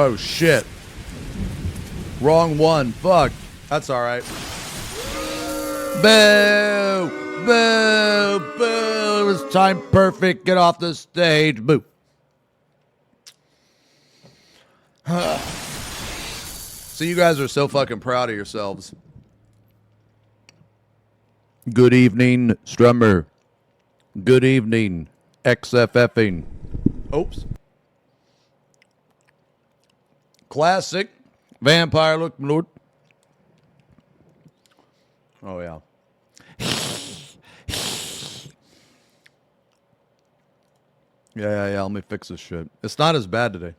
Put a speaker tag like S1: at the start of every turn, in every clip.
S1: Oh, shit. Wrong one. Fuck. That's all right. Boo! Boo! Boo! It was time perfect. Get off the stage. Boo. So you guys are so fucking proud of yourselves. Good evening, Strummer. Good evening, XFFing. Oops. Classic. Vampire look, Lord. Oh, yeah. Yeah. Let me fix this shit. It's not as bad today.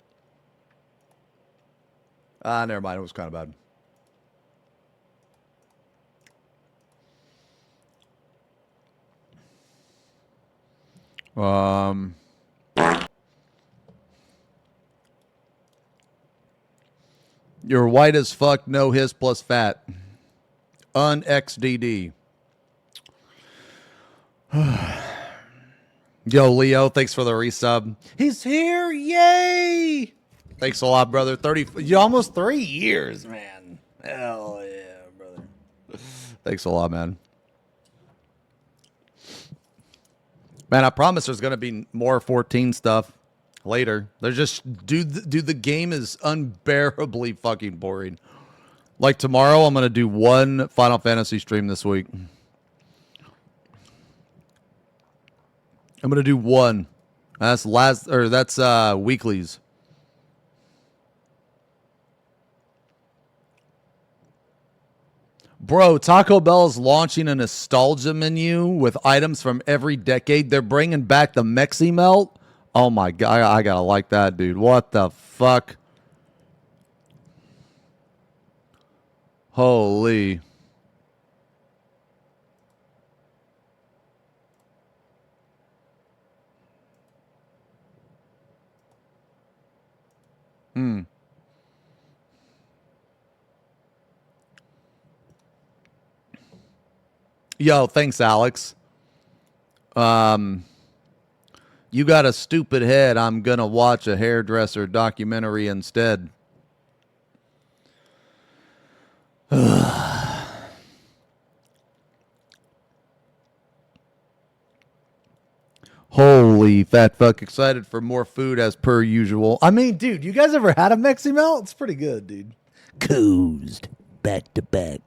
S1: Never mind. It was kind of bad. You're white as fuck, no his plus fat. Un-XDD. Yo, Leo, thanks for the resub. He's here, yay! Thanks a lot, brother. Almost 3 years, man. Hell yeah, brother. Thanks a lot, man. Man, I promise there's gonna be more 14 stuff later. They're just dude, the game is unbearably fucking boring. Like tomorrow, I'm gonna do one Final Fantasy stream this week. I'm gonna do one. That's weeklies. Bro, Taco Bell is launching a nostalgia menu with items from every decade. They're bringing back the Mexi Melt. Oh my god, I gotta like that, dude. What the fuck? Holy. Yo, thanks, Alex. You got a stupid head. I'm gonna watch a hairdresser documentary instead. Holy fat fuck. Excited for more food as per usual. I mean, dude, you guys ever had a Mexi Melt? It's pretty good, dude. Coozed. Back to back.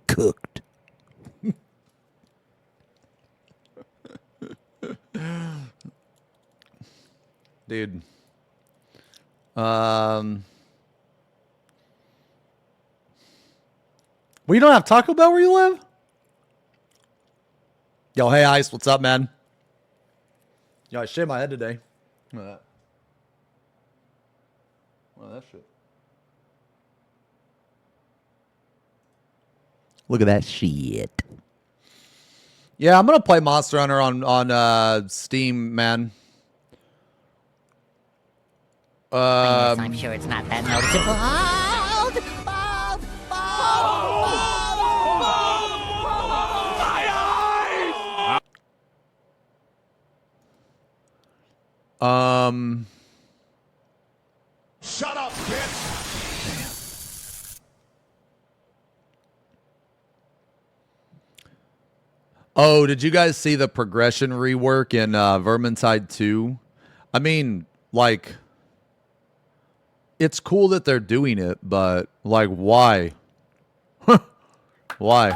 S1: Cooked. Dude. We don't have Taco Bell where you live? Yo, hey, Ice. What's up, man? Yo, I shaved my head today. Look at that. Look at that shit. Look at that shit. Yeah, I'm going to play Monster Hunter on Steam, man.
S2: I'm sure it's not that noticeable.
S3: Shut up, bitch!
S1: Oh, did you guys see the progression rework in Vermintide 2? I mean, like, it's cool that they're doing it, but, like, why? Why?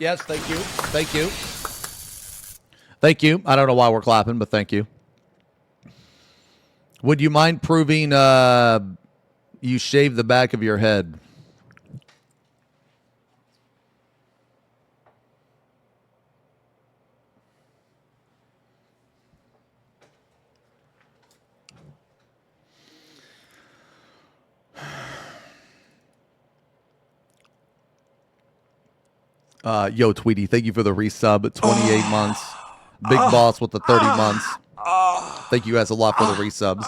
S1: Yes, thank you. Thank you. Thank you. I don't know why we're clapping, but thank you. Would you mind proving you shaved the back of your head? Yo, Tweety, thank you for the resub. 28 months. Big Boss with the 30 months. Thank you guys a lot for the resubs.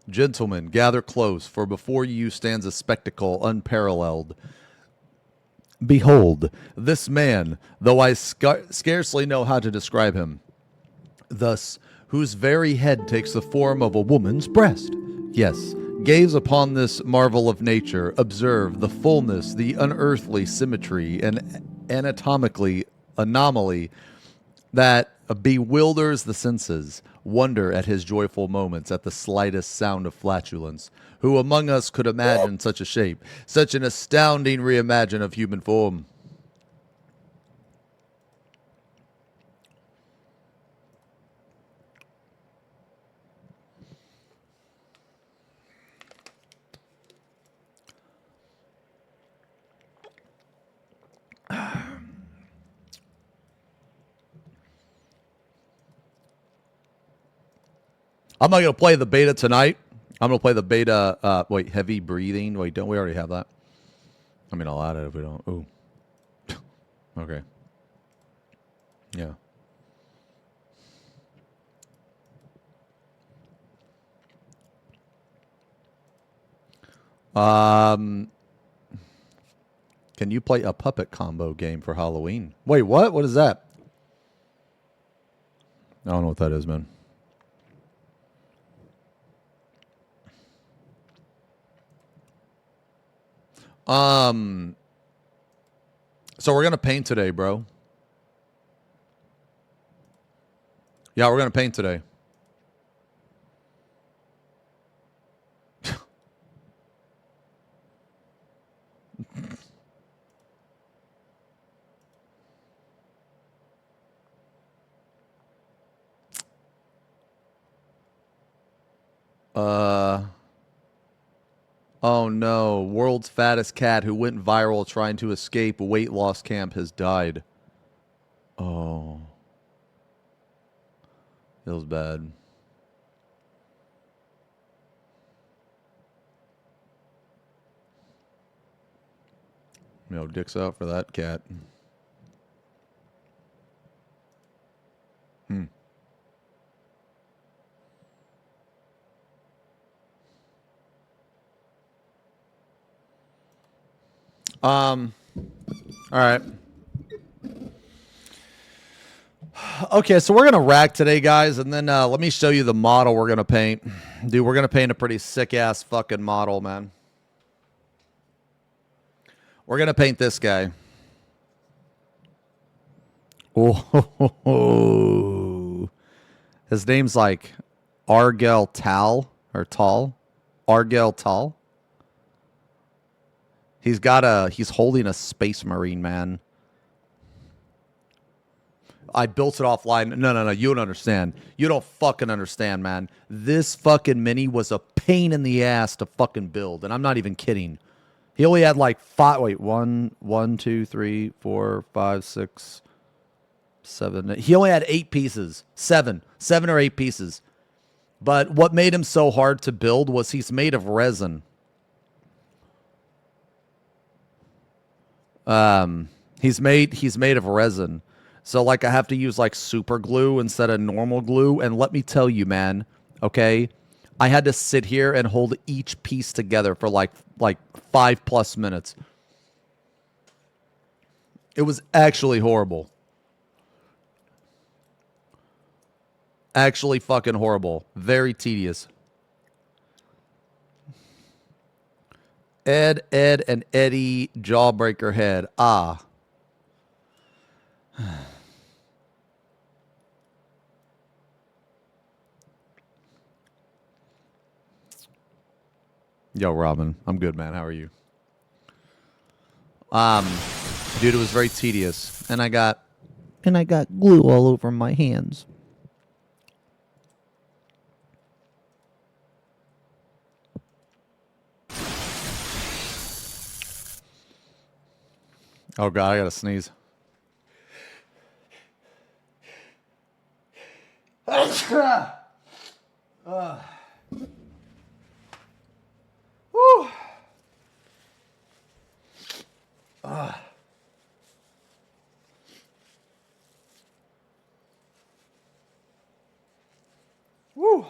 S1: Gentlemen, gather close, for before you stands a spectacle unparalleled. Behold, this man, though I scarcely know how to describe him, thus, whose very head takes the form of a woman's breast. Yes, gaze upon this marvel of nature, observe the fullness, the unearthly symmetry, and anatomically anomaly that bewilders the senses. Wonder at his joyful moments, at the slightest sound of flatulence. Who among us could imagine such a shape, such an astounding reimagine of human form? I'm not going to play the beta tonight. I'm going to play the beta. Wait, heavy breathing. Wait, don't we already have that? I mean, I'll add it if we don't. Ooh. Okay. Yeah. Can you play a puppet combo game for Halloween? Wait, what? What is that? I don't know what that is, man. So we're gonna paint today, bro. Yeah, we're gonna paint today. Oh no, world's fattest cat who went viral trying to escape a weight loss camp has died. Oh. Feels bad. Dicks out for that cat. All right. Okay, so we're gonna rack today, guys, and then let me show you the model we're gonna paint. Dude, we're gonna paint a pretty sick ass fucking model, man. We're gonna paint this guy. Oh, his name's like Argel Tal or Tall. Argel Tal. He's holding a space marine, man. I built it offline. No. You don't understand. You don't fucking understand, man. This fucking mini was a pain in the ass to fucking build, and I'm not even kidding. He only had like five. Wait, 1, 2, 3, 4, 5, 6, 7. He only had 8 pieces. 7 or 8 pieces. But what made him so hard to build was he's made of resin. He's made of resin. So like I have to use like super glue instead of normal glue. And let me tell you, man, okay, I had to sit here and hold each piece together for like 5+ minutes. It was actually horrible. Actually fucking horrible. Very tedious. Ed, and Eddie, Jawbreaker Head. Ah. Yo, Robin. I'm good, man. How are you? Dude, it was very tedious. And I got glue all over my hands. Oh god, I gotta sneeze. Woo.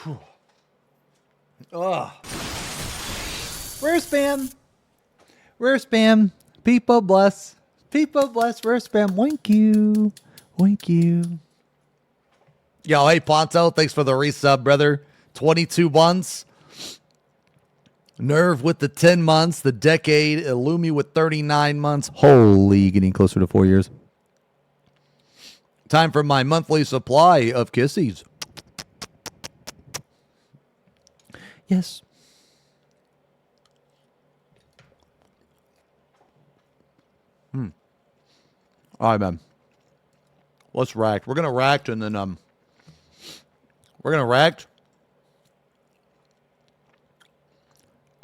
S1: Woo. Where's Span?
S4: Rare spam. People bless. People bless. Rare spam. Thank you. Thank you.
S1: Yo, hey, Ponto. Thanks for the resub, brother. 22 months. Nerve with the 10 months. The decade. Illumi with 39 months. Holy, getting closer to 4 years. Time for my monthly supply of kissies.
S4: Yes.
S1: All right, man. Let's rack. We're gonna rack and then we're gonna rack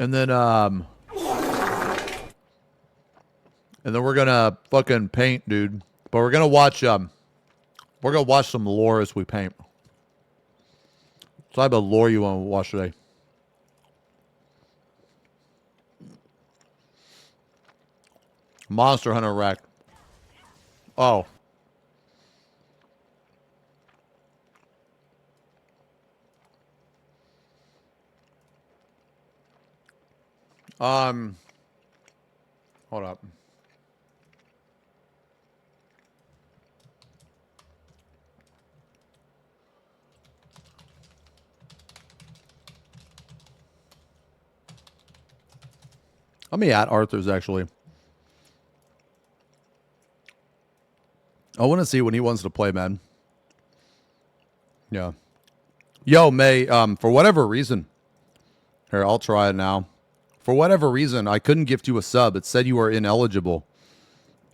S1: and then we're gonna fucking paint, dude. But we're gonna watch some lore as we paint. So I have a lore you want to watch today. Monster Hunter rack. Oh. Hold up. Let me at Arthur's actually. I want to see when he wants to play, man. Yeah. Yo, May, for whatever reason. Here, I'll try it now. For whatever reason, I couldn't gift you a sub. It said you were ineligible.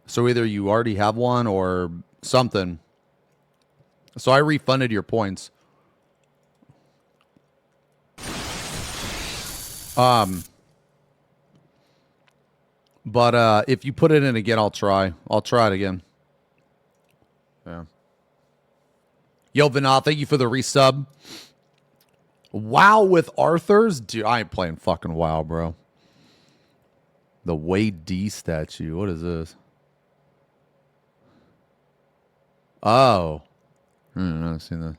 S1: So either you already have one or something. So I refunded your points. But if you put it in again, I'll try. I'll try it again. Yeah. Yo, Vinod, thank you for the resub. WoW with Arthur's? Dude, I ain't playing fucking WoW, bro. The Wade D statue. What is this? Oh. I've never seen that.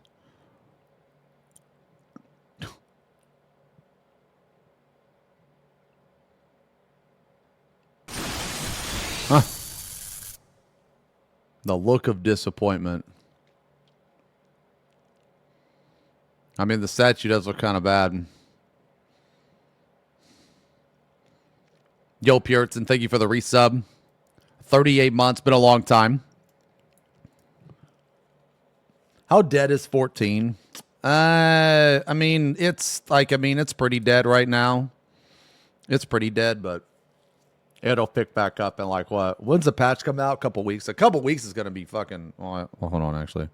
S1: Huh. The look of disappointment. I mean, the statue does look kind of bad. Yo, Puritan, thank you for the resub. 38 months, been a long time. How dead is 14? I mean, it's pretty dead right now. It's pretty dead, but it'll pick back up in like what? When's the patch come out? A couple weeks. A couple weeks is gonna be fucking. Well, hold on, actually.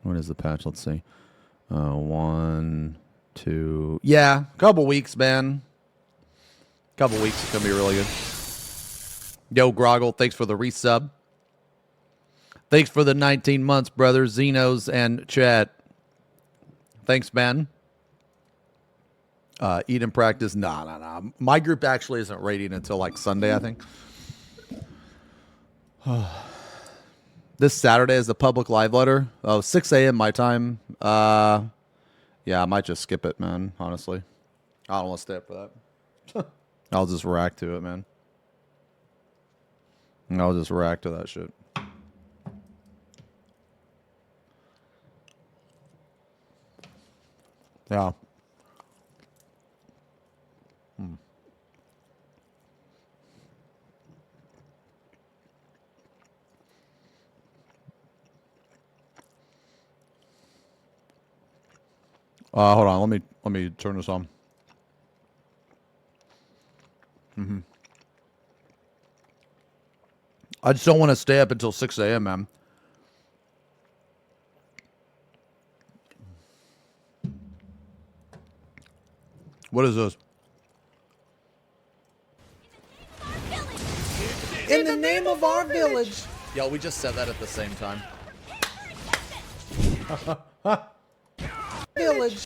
S1: When is the patch? Let's see. 1, 2. Yeah, a couple weeks, man. Couple weeks is gonna be really good. Yo, Groggle, thanks for the resub. Thanks for the 19 months, brother. Xenos and chat. Thanks, man. Eat and practice. Nah. My group actually isn't raiding until like Sunday, I think. This Saturday is the public live letter. Oh, 6 a.m. my time. Yeah, I might just skip it, man, honestly. I don't want to stay up for that. I'll just react to it, man. I'll just react to that shit. Yeah. Hold on. Let me turn this on. I just don't want to stay up until 6 a.m., man. What is this?
S4: In the name of our village.
S1: Yo, we just said that at the same time.
S4: Village.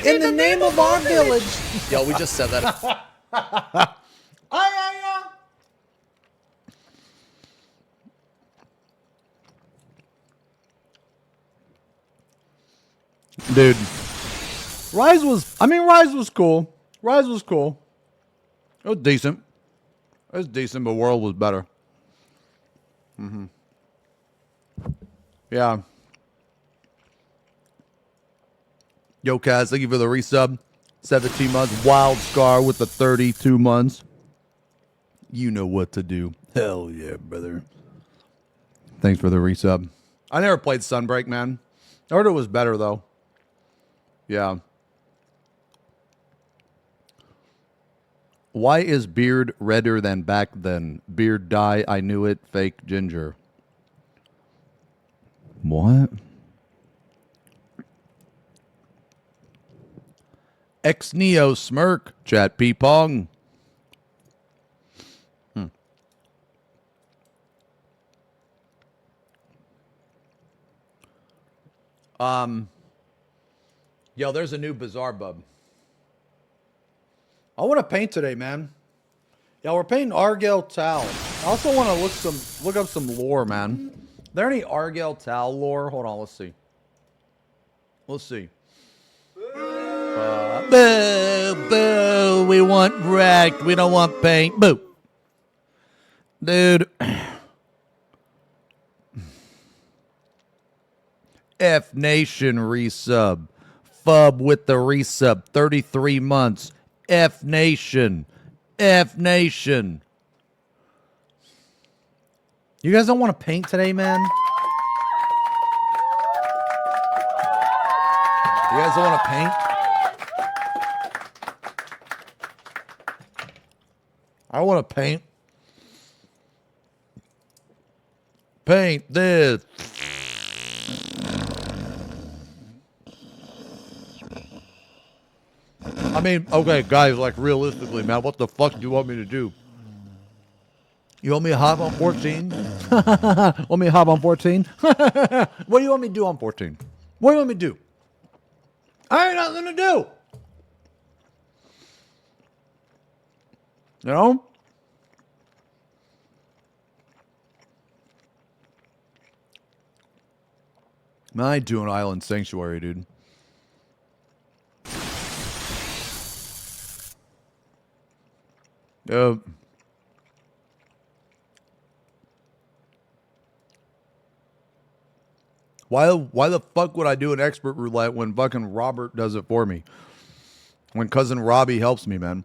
S4: In the name of our village.
S1: Yo, we just said that. Dude, Rise was cool. Rise was cool. It was decent. It was decent, but World was better. Yeah. Yo, Kaz, thank you for the resub. 17 months. Wild Scar with the 32 months. You know what to do. Hell yeah, brother. Thanks for the resub. I never played Sunbreak, man. I heard it was better, though. Yeah. Why is beard redder than back then? Beard dye, I knew it. Fake ginger. What? Xeno smirk. Chat P-Pong. Yo, there's a new Bizarre Bub. I want to paint today, man. Yeah, we're painting Argyle Tal. I also want to look up some lore, man. There any Argyle Tal lore? Hold on, let's see. Let's see. Boo, boo. We want wrecked. We don't want paint. Boo. Dude. F Nation resub. Fub with the resub. 33 months. F Nation. F Nation. You guys don't want to paint today, man? You guys don't want to paint? I want to paint. Paint this. I mean, okay, guys, like, realistically, man, what the fuck do you want me to do? You want me to hop on 14? Want me to hop on 14? What do you want me to do on 14? What do you want me to do? I ain't nothing to do. You know? Man, I ain't doing Island Sanctuary, dude. Why the fuck would I do an expert roulette when fucking Robert does it for me? When cousin Robbie helps me, man.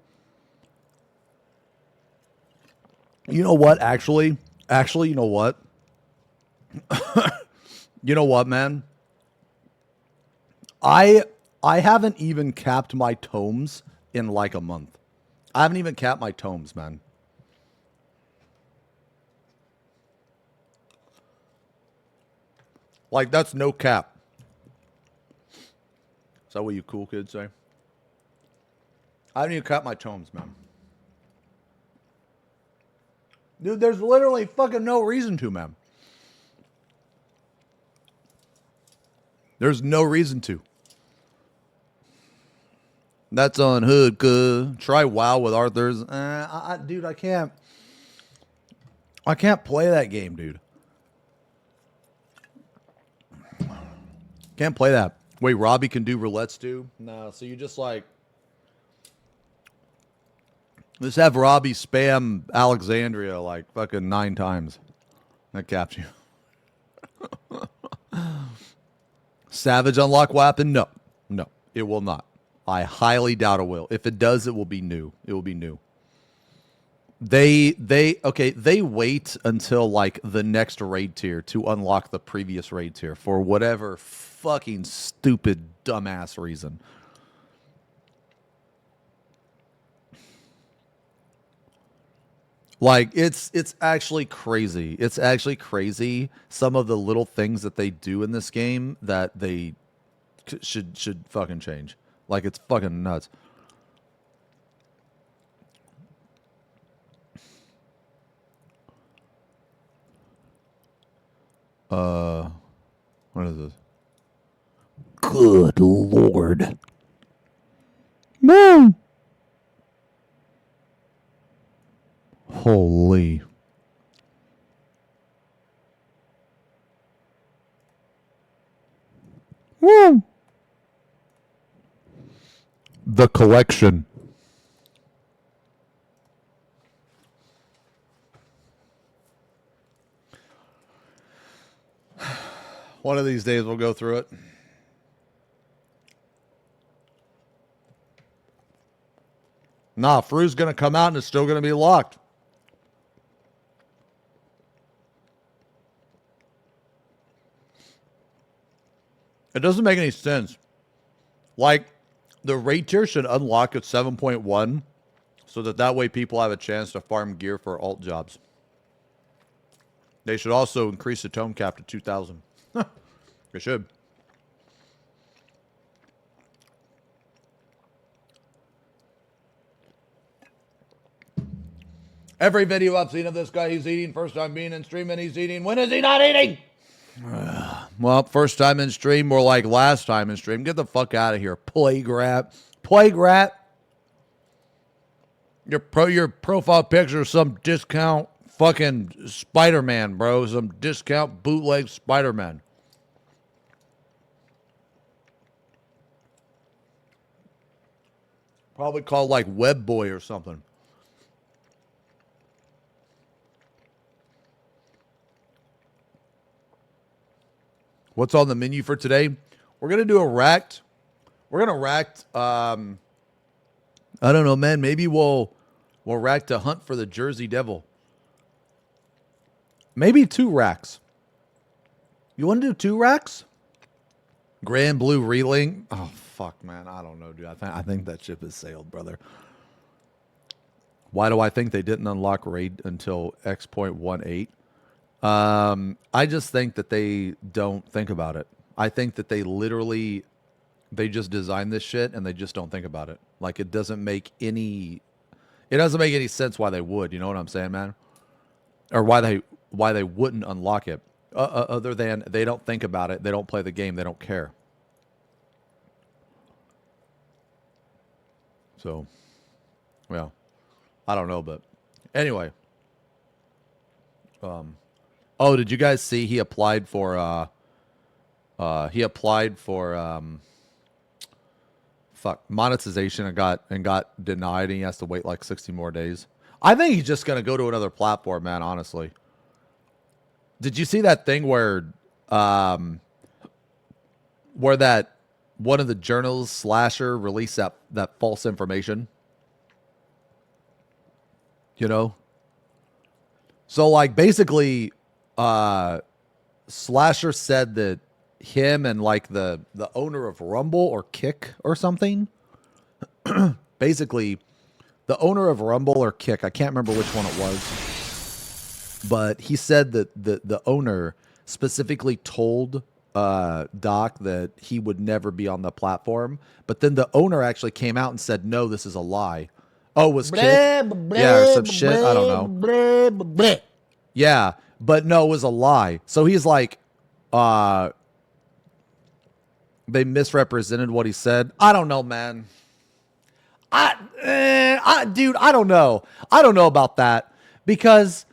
S1: You know what, actually, you know what? You know what, man? I haven't even capped my tomes in like a month. I haven't even capped my tomes, man. Like, that's no cap. Is that what you cool kids say? I haven't even capped my tomes, man. Dude, there's literally fucking no reason to, man. There's no reason to. That's on Hood, cuz. Try WoW with Arthur's. Dude, I can't. I can't play that game, dude. Can't play that. Wait, Robbie can do roulettes too? No, so you just like... Just have Robbie spam Alexandria like fucking 9 times. That caps you. Savage unlock weapon? No. No, it will not. I highly doubt it will. If it does, it will be new. It will be new. They wait until like the next raid tier to unlock the previous raid tier for whatever fucking stupid dumbass reason. Like it's actually crazy. It's actually crazy some of the little things that they do in this game that they should fucking change. Like, it's fucking nuts. What is this? Good Lord. Man. Holy. Woo. The collection. One of these days we'll go through it. Nah, Fru's going to come out and it's still going to be locked. It doesn't make any sense. Like, the raid tier should unlock at 7.1 so that way people have a chance to farm gear for alt jobs. They should also increase the tome cap to 2,000. They should. Every video I've seen of this guy, he's eating. First time being in stream and he's eating. When is he not eating? Well, first time in stream, more like last time in stream. Get the fuck out of here, plague rat. Plague rat. Your profile picture is some discount fucking Spider-Man, bro. Some discount bootleg Spider-Man. Probably called like Web Boy or something. What's on the menu for today? We're going to do a racked. We're going to racked. I don't know, man. Maybe we'll rack to hunt for the Jersey Devil. Maybe 2 racks. You want to do 2 racks? Grand Blue Reeling. Oh, fuck, man. I don't know, dude. I think that ship has sailed, brother. Why do I think they didn't unlock raid until X.18? I just think that they don't think about it. I think that they just designed this shit and they just don't think about it. Like, it doesn't make any sense why they would, you know what I'm saying, man? Or why they wouldn't unlock it. Other than they don't think about it, they don't play the game, they don't care. So, well, I don't know, but anyway. Oh, did you guys see he applied for monetization and got denied, and he has to wait like 60 more days. I think he's just gonna go to another platform, man, honestly. Did you see that thing where that one of the journals, Slasher, released that false information? You know? So like basically Slasher said that him and like the owner of Rumble or Kick or something, basically the owner of Rumble or Kick, I can't remember which one it was, but he said that the owner specifically told Doc that he would never be on the platform, but then the owner actually came out and said, no, this is a lie. Oh, it was Kick? Yeah, or some shit, I don't know. Yeah, but no, it was a lie. So he's like, they misrepresented what he said. I don't know, man. Dude, I don't know. I don't know about that, because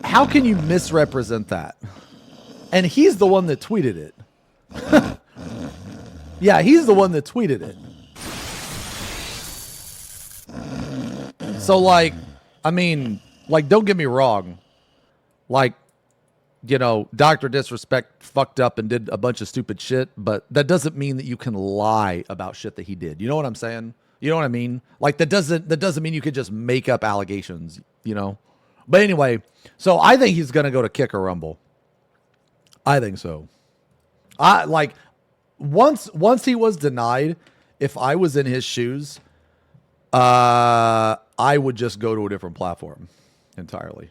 S1: how can you misrepresent that? And he's the one that tweeted it. Yeah, he's the one that tweeted it. So like, I mean, like, don't get me wrong. Like, you know, Dr. Disrespect fucked up and did a bunch of stupid shit, but that doesn't mean that you can lie about shit that he did. You know what I'm saying? You know what I mean? Like, that doesn't mean you could just make up allegations, you know? But anyway, so I think he's going to go to Kick or Rumble. I think so. Like, once he was denied, if I was in his shoes, I would just go to a different platform entirely.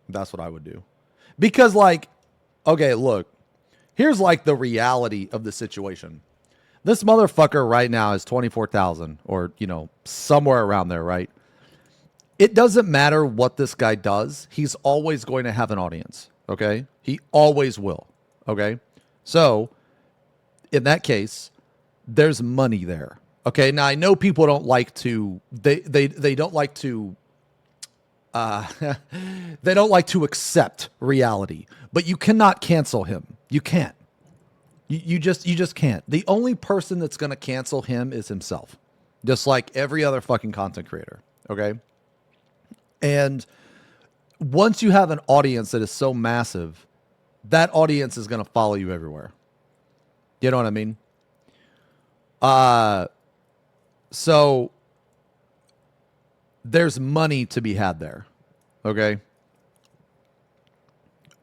S1: That's what I would do. Because, like, okay, look, here's like the reality of the situation. This motherfucker right now is 24,000 or, you know, somewhere around there, right? It doesn't matter what this guy does. He's always going to have an audience, okay? He always will, okay? So, in that case, there's money there. Okay, now I know people don't like to, they don't like to, they don't like to accept reality, but you cannot cancel him. You can't. You just can't. The only person that's going to cancel him is himself, just like every other fucking content creator. Okay. And once you have an audience that is so massive that audience is going to follow you everywhere. You know what I mean? So there's money to be had there. Okay.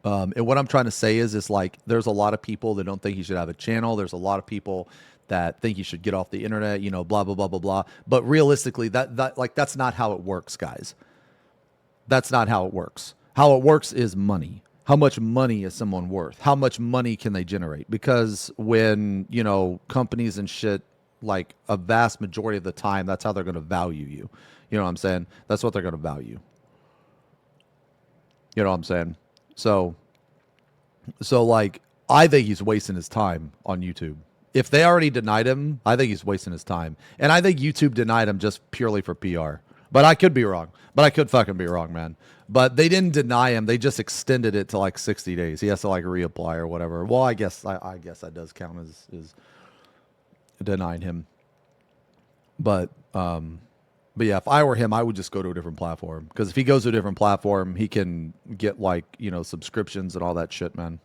S1: And what I'm trying to say is like, there's a lot of people that don't think you should have a channel. There's a lot of people that think you should get off the internet, you know, blah, blah, blah, blah, blah. But realistically, that's not how it works, guys. That's not how it works. How it works is money. How much money is someone worth? How much money can they generate? Because when, you know, companies and shit, like a vast majority of the time, that's how they're going to value you. You know what I'm saying? That's what they're going to value. You know what I'm saying? So like, I think he's wasting his time on YouTube. If they already denied him, I think he's wasting his time. And I think YouTube denied him just purely for PR. But I could be wrong. But I could fucking be wrong, man. But they didn't deny him. They just extended it to like 60 days. He has to like reapply or whatever. Well, I guess that does count as denying him. But yeah, if I were him, I would just go to a different platform. Because if he goes to a different platform, he can get like, you know, subscriptions and all that shit, man.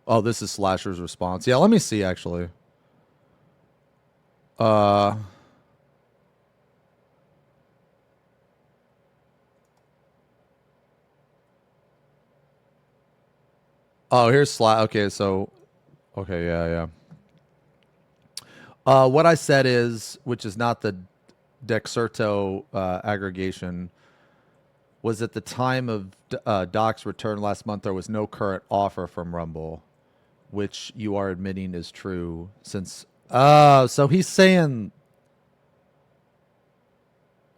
S1: Oh, this is Slasher's response. Yeah, let me see, actually. Oh, here's Slash. Okay, so... Okay, yeah. What I said is, which is not the Dexerto aggregation, was at the time of Doc's return last month, there was no current offer from Rumble, which you are admitting is true since... so he's saying...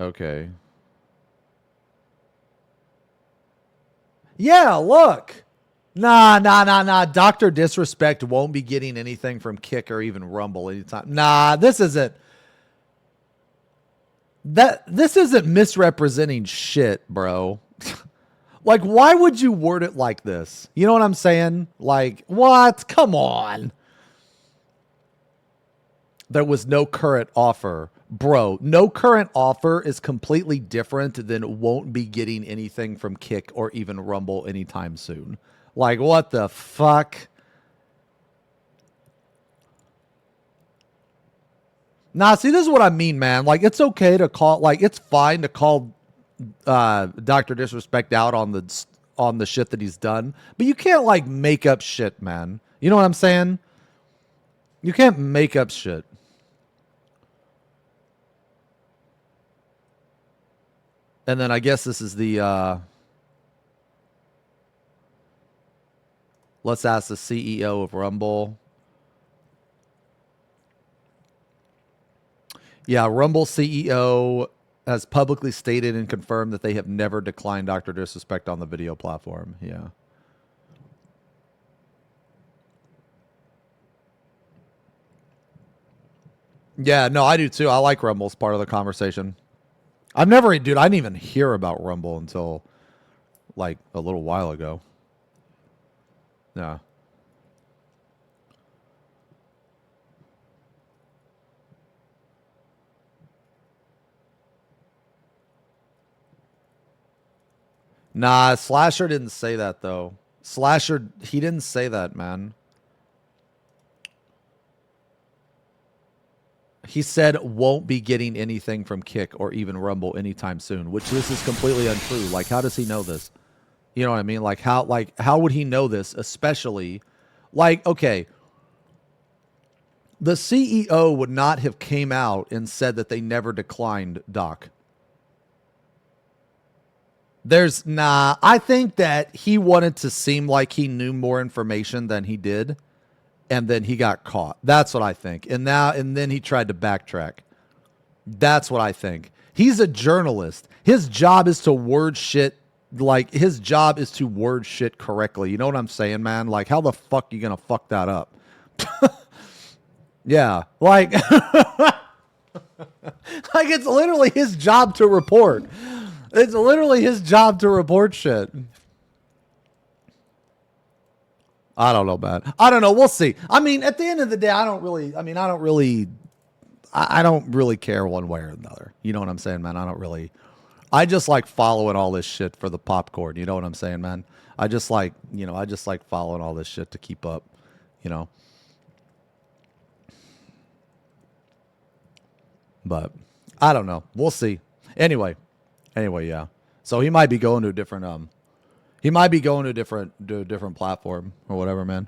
S1: Okay. Yeah, look! Nah. Dr. Disrespect won't be getting anything from Kick or even Rumble anytime. Nah, this isn't misrepresenting shit, bro. Like, why would you word it like this? You know what I'm saying? Like, what? Come on. There was no current offer. Bro, no current offer is completely different than won't be getting anything from Kick or even Rumble anytime soon. Like, what the fuck? Nah, see, this is what I mean, man. Like, it's okay to call, like, it's fine to call Dr. Disrespect out on the shit that he's done, but you can't, like, make up shit, man. You know what I'm saying? You can't make up shit. And then I guess this is the... Let's ask the CEO of Rumble. Yeah, Rumble CEO has publicly stated and confirmed that they have never declined Dr. Disrespect on the video platform. Yeah. Yeah, no, I do too. I like Rumble's part of the conversation. I didn't even hear about Rumble until like a little while ago. Yeah. Nah, Slasher didn't say that, though. He didn't say that, man. He said won't be getting anything from Kick or even Rumble anytime soon, which this is completely untrue. Like, how does he know this? You know what I mean? Like, how would he know this? Especially, like, okay, the CEO would not have came out and said that they never declined Doc. I think that he wanted to seem like he knew more information than he did, and then he got caught. That's what I think. And then he tried to backtrack. That's what I think. He's a journalist. His job is to word shit. Like, his job is to word shit correctly. You know what I'm saying, man? Like, how the fuck are you going to fuck that up? Yeah. Like, like, it's literally his job to report. It's literally his job to report shit. I don't know, man. I don't know. We'll see. I mean, at the end of the day, I don't really care one way or another. You know what I'm saying, man? I just like following all this shit for the popcorn. You know what I'm saying, man? I just like, I just like following all this shit to keep up, you know. But I don't know. We'll see. Anyway, yeah. So he might be going to a different different platform or whatever, man.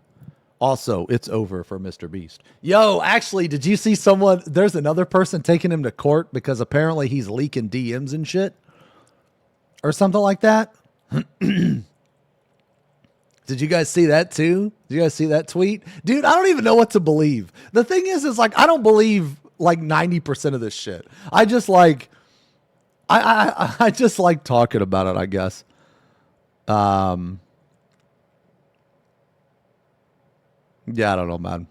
S1: Also, it's over for Mr. Beast. Yo, actually, did you see someone? There's another person taking him to court because apparently he's leaking DMs and shit or something like that. Did you guys see that too? Did you guys see that tweet? Dude, I don't even know what to believe. The thing is like, I don't believe like 90% of this shit. I just like, I just like talking about it, I guess. Yeah, I don't know, man.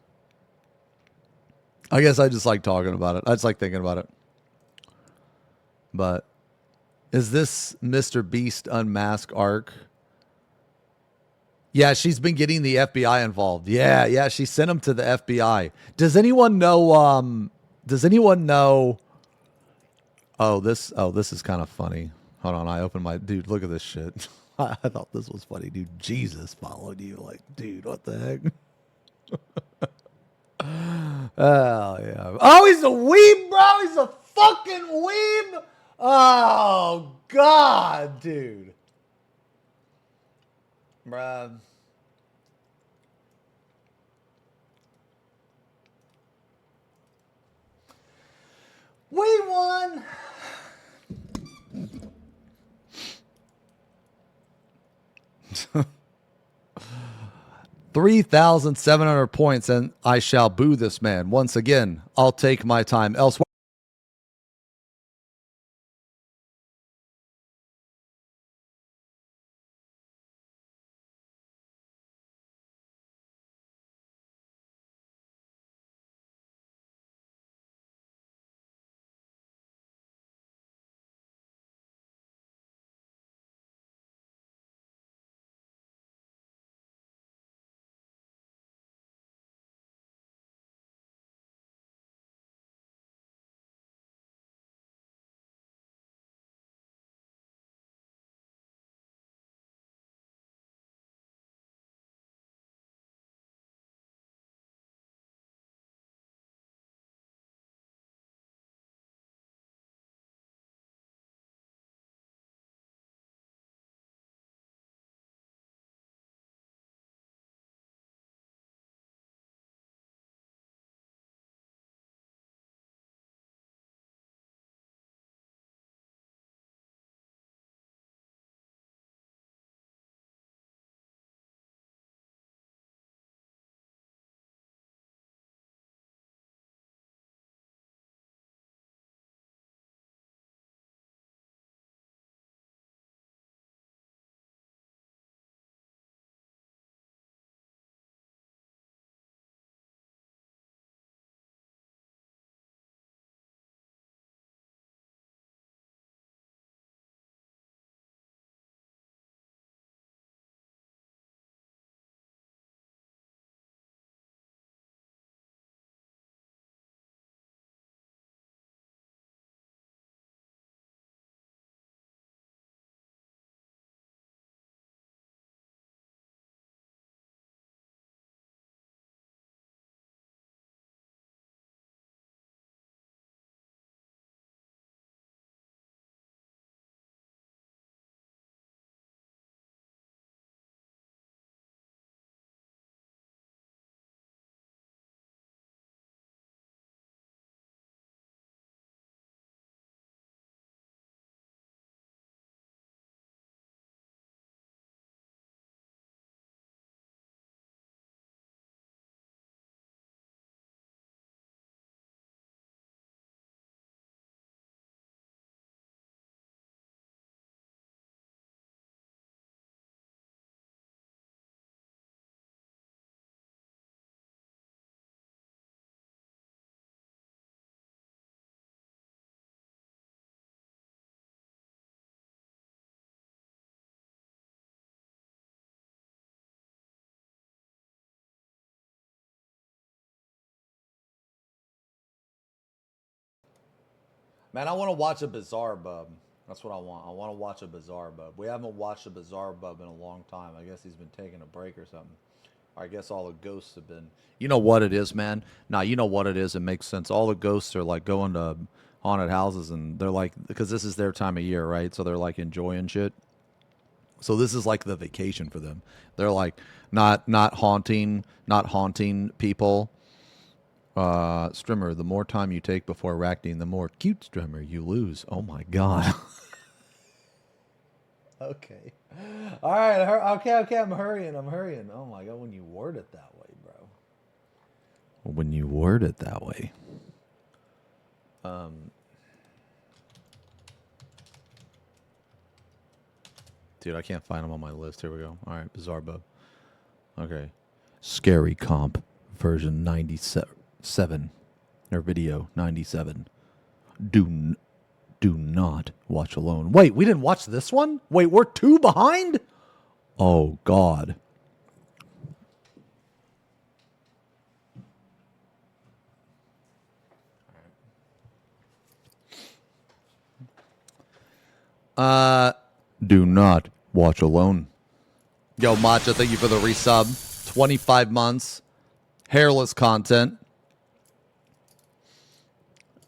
S1: I guess I just like talking about it. I just like thinking about it. But is this Mr. Beast Unmasked arc? Yeah, she's been getting the FBI involved. Yeah, she sent him to the FBI. Does anyone know this is kind of funny. Hold on, I opened my dude, look at this shit. I thought this was funny, dude. Jesus followed you. Like, dude, what the heck? Oh yeah. Oh, he's a weeb, bro. He's a fucking weeb. Oh God, dude. Bruh. We won. 3,700 points, and I shall boo this man. Once again, I'll take my time elsewhere. Man, I want to watch a Bizarre Bub. That's what I want. I want to watch a Bizarre Bub. We haven't watched a Bizarre Bub in a long time. I guess he's been taking a break or something. I guess all the ghosts have been. You know what it is, man? Nah, you know what it is. It makes sense. All the ghosts are like going to haunted houses, and they're like, because this is their time of year, right? So they're like enjoying shit. So this is like the vacation for them. They're like not haunting people. Strimmer, the more time you take before racking, the more cute Strimmer you lose. Oh my god. Okay. All right. Okay. I'm hurrying. Oh my god, when you word it that way, bro. When you word it that way. Dude, I can't find them on my list. Here we go. All right, Bizarre Bub. Okay. Scary Comp version 97 or video 97. Do not watch alone. Wait, we didn't watch this one? Wait, we're 2 behind? Oh, God. Do not watch alone. Yo, Matcha, thank you for the resub. 25 months. Hairless content.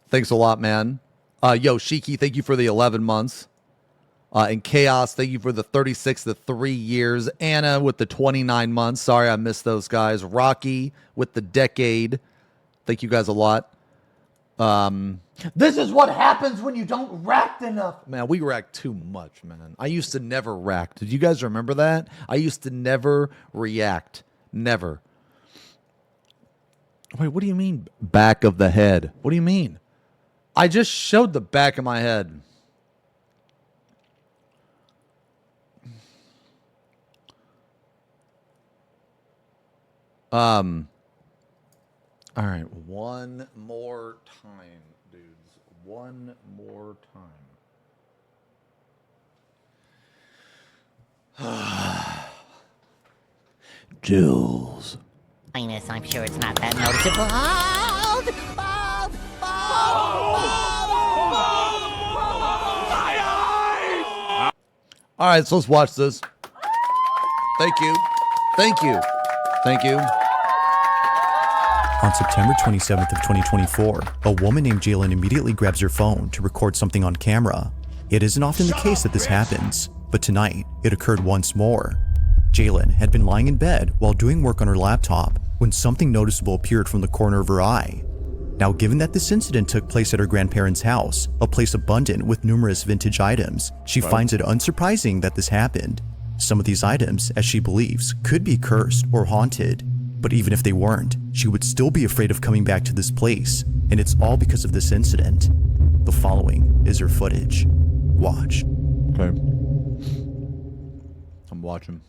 S1: Thanks a lot, man. Yo, Shiki, thank you for the 11 months. And Chaos, thank you for the 36 to 3 years. Anna with the 29 months. Sorry, I missed those guys. Rocky with the decade. Thank you guys a lot. This is what happens when you don't rack enough. Man, we rack too much, man. I used to never rack. Did you guys remember that? I used to never react. Never. Wait, what do you mean back of the head? What do you mean? I just showed the back of my head. All right, one more time, dudes. One more time. Jules.
S2: Minus, I'm sure it's not that noticeable.
S1: All right, so let's watch this. Thank you. Thank you. Thank you.
S5: On September 27th of 2024, a woman named Jalen immediately grabs her phone to record something on camera. It isn't often the case that this happens, but tonight, it occurred once more. Jalen had been lying in bed while doing work on her laptop when something noticeable appeared from the corner of her eye. Now, given that this incident took place at her grandparents' house, a place abundant with numerous vintage items, she finds it unsurprising that this happened. Some of these items, as she believes, could be cursed or haunted, but even if they weren't, she would still be afraid of coming back to this place, and it's all because of this incident. The following is her footage. Watch.
S1: Okay. I'm watching.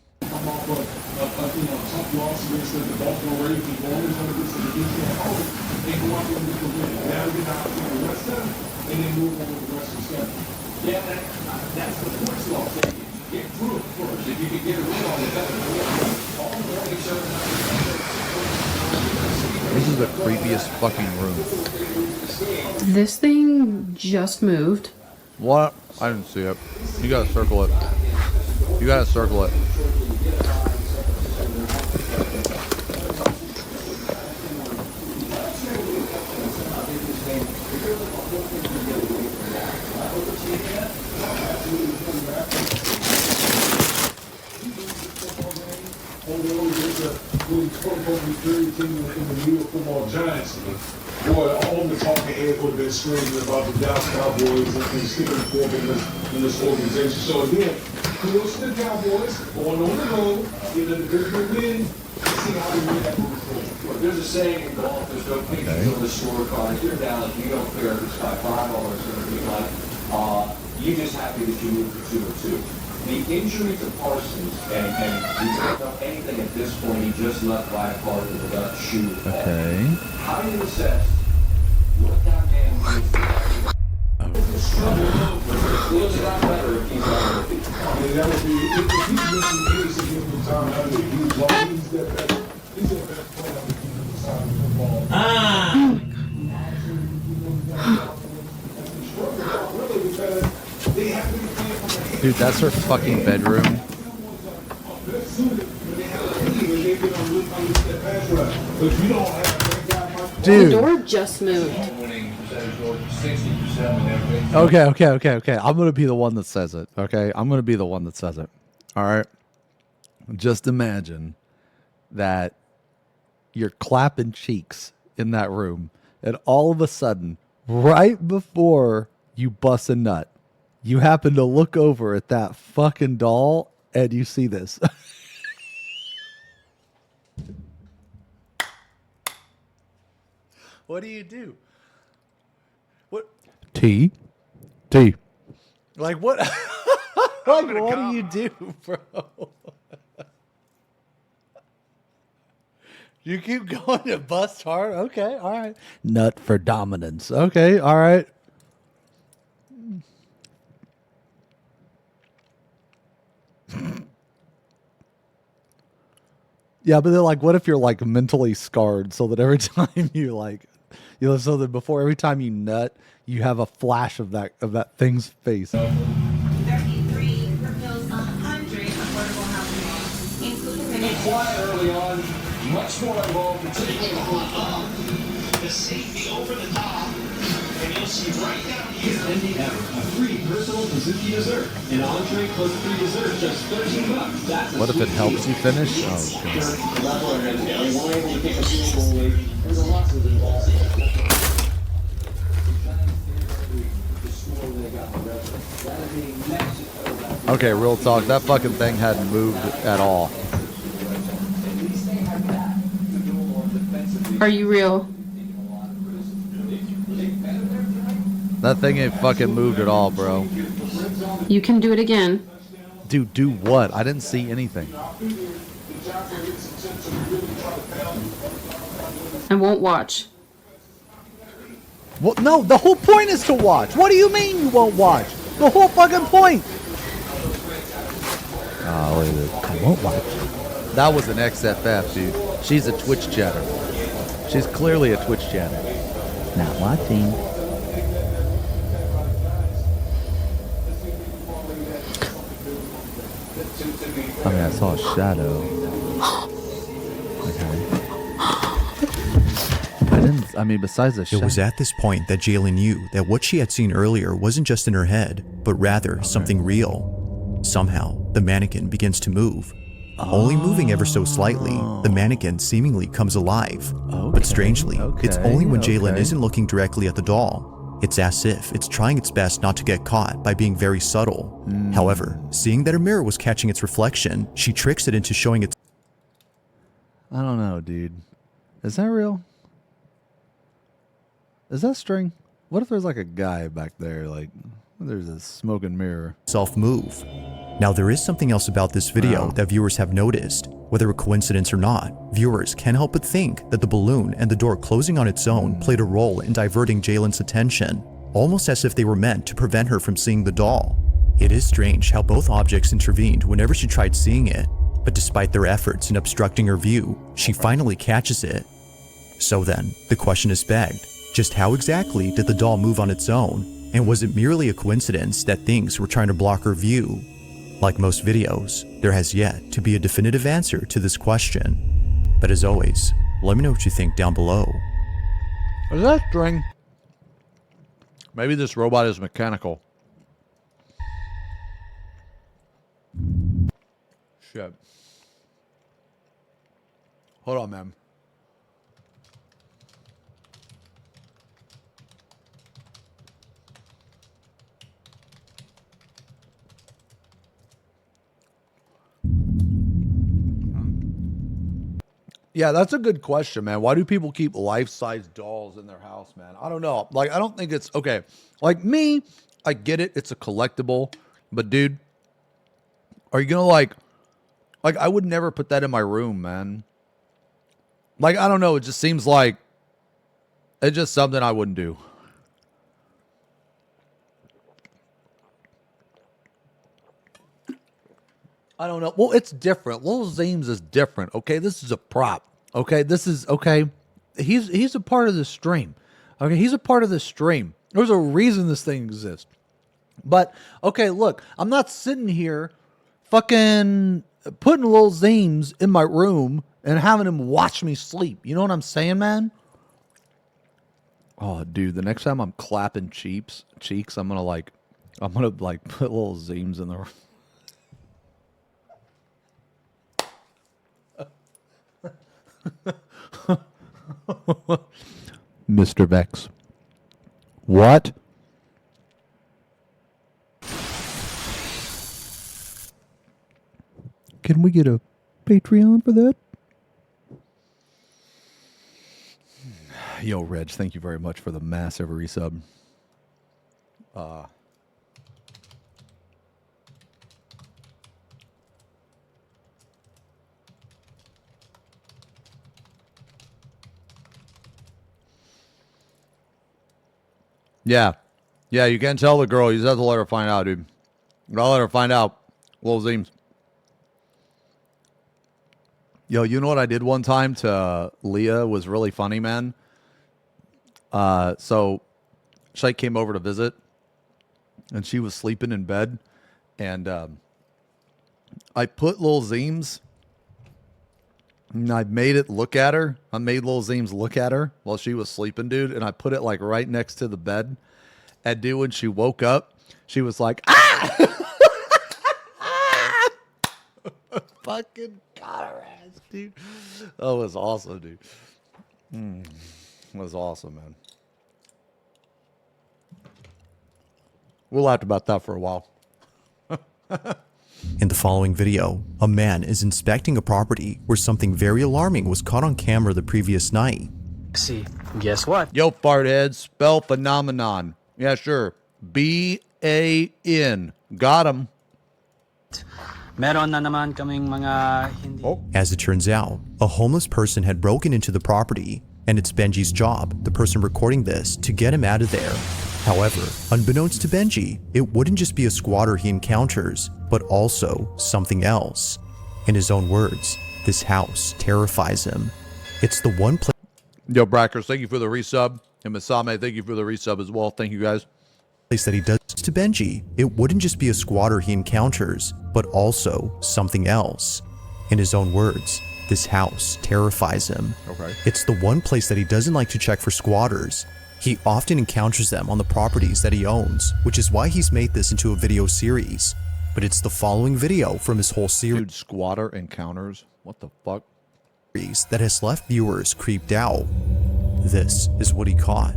S1: This is the creepiest fucking room.
S6: This thing just moved.
S1: What? I didn't see it. You gotta circle it. You gotta circle it.
S3: Boy, all the talking heads would have been screaming about the Dallas Cowboys and sticking the fork in this organization. So again, kudos to the Cowboys going on the road, getting a good win, and see how they win that moving forward.
S7: There's a saying in golf, there's no pictures on the scorecard. If you're down, you don't care if it's by 5 or it's going to be like, you're just happy that you moved to 2-2. The injury to Parsons, and we don't know anything at this point, he just left by a car with a left shoe.
S1: Okay.
S7: How do you assess what that man did? Feels a lot better if he's on the feet.
S3: That would be, if he's missing any significant time out of the he's that he's the best player on the defensive side of the football. Really, because they have
S1: Dude, that's her fucking bedroom.
S6: The
S4: Dude.
S6: door just moved.
S4: Okay.
S1: I'm gonna be the one that says it. Okay, I'm gonna be the one that says it. All right. Just imagine that you're clapping cheeks in that room, and all of a sudden, right before you bust a nut, you happen to look over at that fucking doll, and you see this. What do you do? What? T. Like what? Like what do you do, bro? You keep going to bust hard. Okay, all right. Nut for dominance. Okay, all right. Yeah, but then like, what if you're like mentally scarred so that every time you like, you know, so that before every time you nut, you have a flash of that thing's face.
S8: 33 propels 100 affordable housing, including
S7: Quiet early on, much more involved, particularly
S9: the safety over the top, and you'll see right down here.
S7: Indy Ever, a free personal Suzuki dessert. An entree plus free dessert, just $13. That's
S1: What if it helps you finish? Oh, okay. Okay, real talk. That fucking thing hadn't moved at all.
S6: Are you real?
S1: That thing ain't fucking moved at all, bro.
S6: You can do it again.
S1: Dude, do what? I didn't see anything.
S6: I won't watch.
S1: Well, no, the whole point is to watch. What do you mean you won't watch? The whole fucking point. Oh, look at this. I won't watch. That was an XFF, dude. She's a Twitch chatter. She's clearly a Twitch chatter. Not watching. I mean, I saw a shadow. Okay. I mean, besides the
S5: It
S1: shadow.
S5: was at this point that Jayla knew that what she had seen earlier wasn't just in her head, but rather something real. Somehow, the mannequin begins to move. Only moving ever so slightly, the mannequin seemingly comes alive. But strangely, it's only when Jaylen isn't looking directly at the doll. It's as if it's trying its best not to get caught by being very subtle. However, seeing that a mirror was catching its reflection, she tricks it into showing its...
S1: I don't know, dude. Is that real? Is that string? What if there's like a guy back there, like there's a smoking mirror?
S5: self-move. Now, there is something else about this video that viewers have noticed. Whether a coincidence or not, viewers can't help but think that the balloon and the door closing on its own played a role in diverting Jaylen's attention, almost as if they were meant to prevent her from seeing the doll. It is strange how both objects intervened whenever she tried seeing it, but despite their efforts in obstructing her view, she finally catches it. So then, the question is begged, just how exactly did the doll move on its own, and was it merely a coincidence that things were trying to block her view? Like most videos, there has yet to be a definitive answer to this question. But as always, let me know what you think down below.
S1: Is that string? Maybe this robot is mechanical. Shit. Hold on, man. Yeah, that's a good question, man. Why do people keep life-size dolls in their house, man? I don't know. Like, I don't think it's okay. Like me, I get it. It's a collectible, but dude, are you gonna like I would never put that in my room, man. Like, I don't know. It just seems like it's just something I wouldn't do. I don't know. Well, it's different. Lil Zames is different. Okay, this is a prop. Okay, this is okay. He's a part of the stream. Okay, he's a part of the stream. There's a reason this thing exists.
S4: But okay, look, I'm not sitting here fucking putting little Zames in my room and having him watch me sleep. You know what I'm saying, man?
S1: Oh, dude, the next time I'm clapping cheeks, I'm gonna put little Zames in the. Mr. Vex. What?
S4: Can we get a Patreon for that?
S1: Yo, Reg, thank you very much for the massive resub. Yeah. Yeah, you can't tell the girl. You just have to let her find out, dude. You gotta let her find out. Little Zeems. Yo, you know what I did one time to Leah was really funny, man? So Shike came over to visit, and she was sleeping in bed, and I put Lil Zeems, and I made it look at her. I made Lil Zeems look at her while she was sleeping, dude, and I put it like right next to the bed. And dude, when she woke up, she was like, ah! Fucking got her ass, dude. That was awesome, dude. That was awesome, man. We laughed about that for a while.
S5: In the following video, a man is inspecting a property where something very alarming was caught on camera the previous night.
S10: See, guess what?
S1: Yo, farthead, spell phenomenon. Yeah, sure. B-A-N. Got him.
S10: Meron na naman kaming mga hindi...
S5: As it turns out, a homeless person had broken into the property, and it's Benji's job, the person recording this, to get him out of there. However, unbeknownst to Benji, it wouldn't just be a squatter he encounters, but also something else. In his own words, this house terrifies him. It's the one place...
S1: Yo, Brackers, thank you for the resub. And Masame, thank you for the resub as well. Thank you, guys.
S5: That he does to Benji, it wouldn't just be a squatter he encounters, but also something else. In his own words, this house terrifies him.
S1: Okay.
S5: It's the one place that he doesn't like to check for squatters. He often encounters them on the properties that he owns, which is why he's made this into a video series. But it's the following video from his whole series.
S1: Dude, squatter encounters? What the fuck?
S5: That has left viewers creeped out. This is what he caught.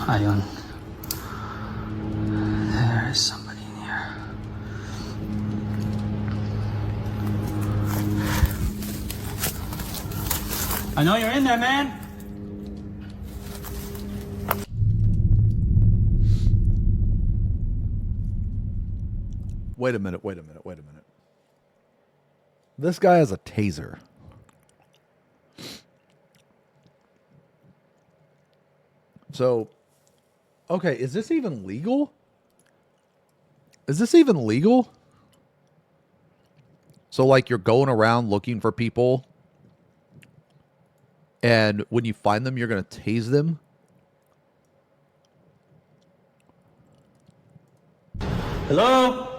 S10: Ayun. There is somebody in here. I know you're in there, man.
S1: Wait a minute. This guy has a taser. So, okay, is this even legal? So, like, you're going around looking for people, and when you find them, you're going to tase them?
S10: Hello?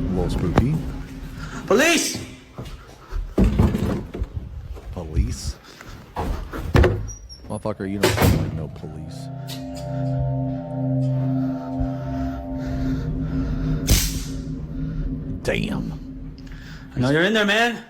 S1: A little spooky.
S10: Police!
S1: Police? Motherfucker, you don't sound like no police. Damn.
S10: I know you're in there, man.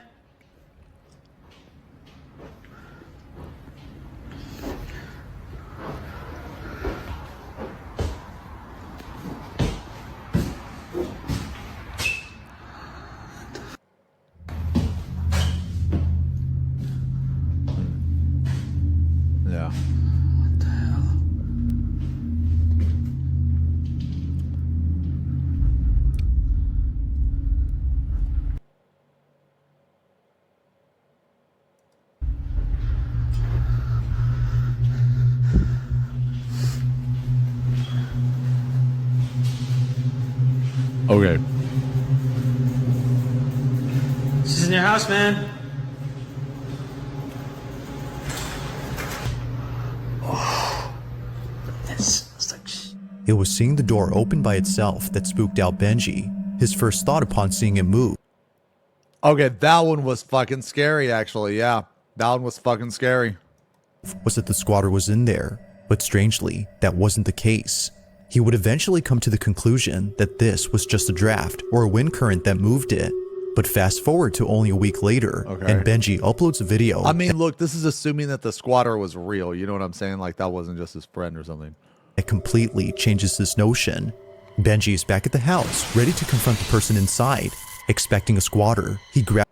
S1: Yeah.
S10: What the hell?
S1: Okay.
S10: She's in your house, man.
S5: It was seeing the door open by itself that spooked out Benji. His first thought upon seeing it move
S1: Okay, that one was fucking scary, actually. Yeah, that one was fucking scary.
S5: was that the squatter was in there, but strangely, that wasn't the case. He would eventually come to the conclusion that this was just a draft or a wind current that moved it. But fast forward to only a week later, and Benji uploads a video.
S1: I mean, look, this is assuming that the squatter was real. You know what I'm saying? Like, that wasn't just his friend or something.
S5: It completely changes this notion. Benji is back at the house, ready to confront the person inside. Expecting a squatter, he grabs.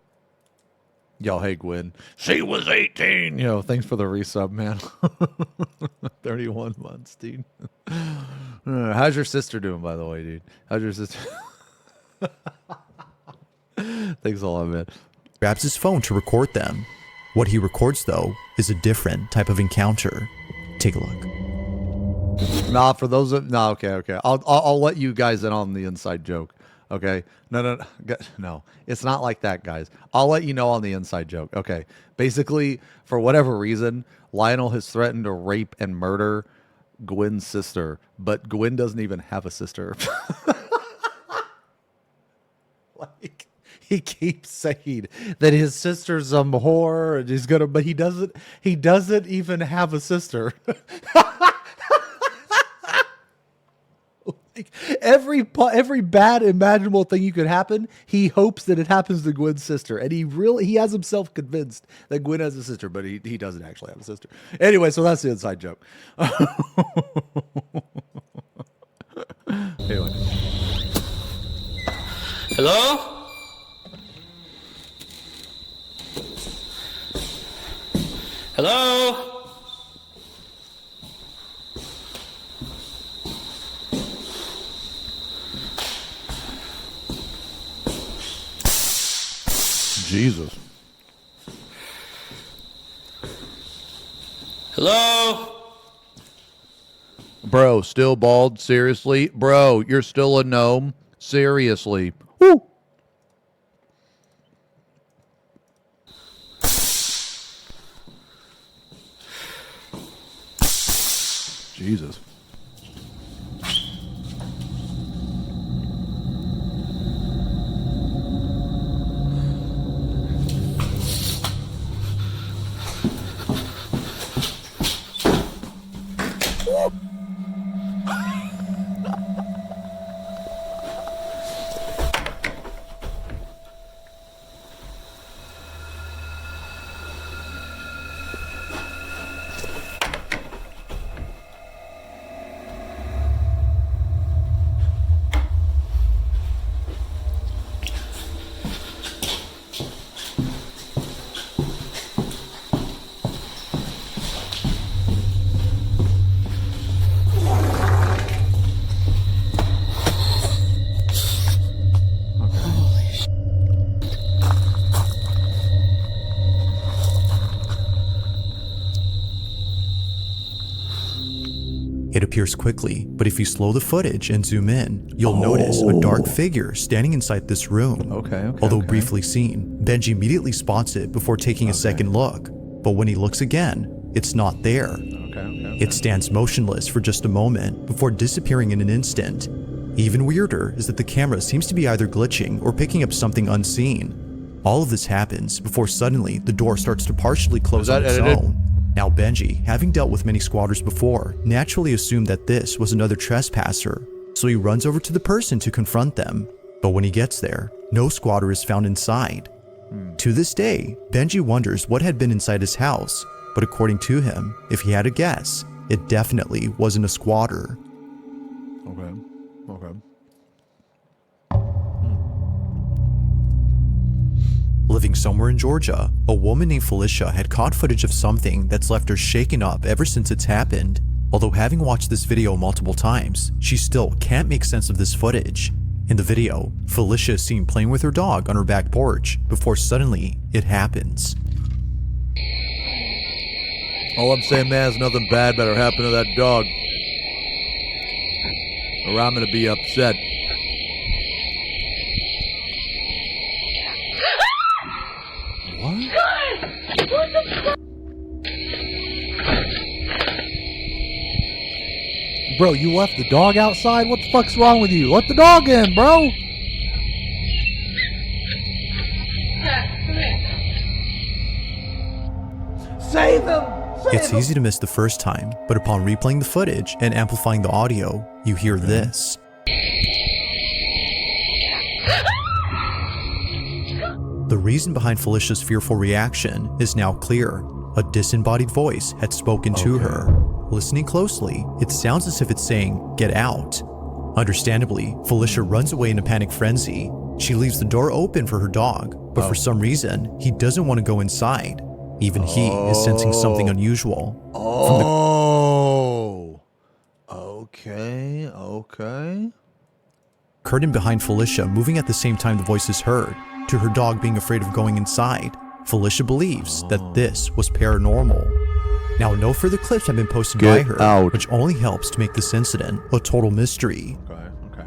S1: Yo, hey, Gwen. She was 18. Yo, thanks for the resub, man. 31 months, dude. How's your sister doing, by the way, dude? How's your sister? Thanks a lot, man.
S5: Grabs his phone to record them. What he records, though, is a different type of encounter. Take a look.
S1: Nah, for those of okay. I'll let you guys in on the inside joke. Okay, no, it's not like that, guys. I'll let you know on the inside joke. Okay, basically, for whatever reason, Lionel has threatened to rape and murder Gwen's sister, but Gwen doesn't even have a sister. Like, he keeps saying that his sister's some whore and he's gonna, but he doesn't even have a sister. Like, every bad imaginable thing you could happen, he hopes that it happens to Gwen's sister, and he has himself convinced that Gwen has a sister, but he doesn't actually have a sister. Anyway, so that's the inside joke. Anyway.
S10: Hello? Hello?
S1: Jesus.
S10: Hello?
S1: Bro, still bald? Seriously? Bro, you're still a gnome? Seriously. Woo! Jesus.
S5: It appears quickly, but if you slow the footage and zoom in, you'll notice a dark figure standing inside this room. Although briefly seen, Benji immediately spots it before taking a second look. But when he looks again, it's not there. It stands motionless for just a moment before disappearing in an instant. Even weirder is that the camera seems to be either glitching or picking up something unseen. All of this happens before suddenly the door starts to partially close on its own. Now Benji, having dealt with many squatters before, naturally assumed that this was another trespasser, so he runs over to the person to confront them. But when he gets there, no squatter is found inside. To this day, Benji wonders what had been inside his house, but according to him, if he had a guess, it definitely wasn't a squatter.
S1: Okay.
S5: Living somewhere in Georgia, a woman named Felicia had caught footage of something that's left her shaken up ever since it's happened. Although having watched this video multiple times, she still can't make sense of this footage. In the video, Felicia is seen playing with her dog on her back porch before suddenly it happens.
S1: All I'm saying, man, is nothing bad better happen to that dog, or I'm gonna be upset.
S4: Bro, you left the dog outside? What the fuck's wrong with you? Let the dog in, bro. Save him!
S5: It's easy to miss the first time, but upon replaying the footage and amplifying the audio, you hear this. The reason behind Felicia's fearful reaction is now clear. A disembodied voice had spoken to her. Listening closely, it sounds as if it's saying, "Get out." Understandably, Felicia runs away in a panic frenzy. She leaves the door open for her dog, but for some reason, he doesn't want to go inside. Even he is sensing something unusual.
S4: Okay.
S5: Curtain behind Felicia moving at the same time the voice is heard, to her dog being afraid of going inside. Felicia believes that this was paranormal. Now, no further clips have been posted by her, which only helps to make this incident a total mystery.
S4: Okay.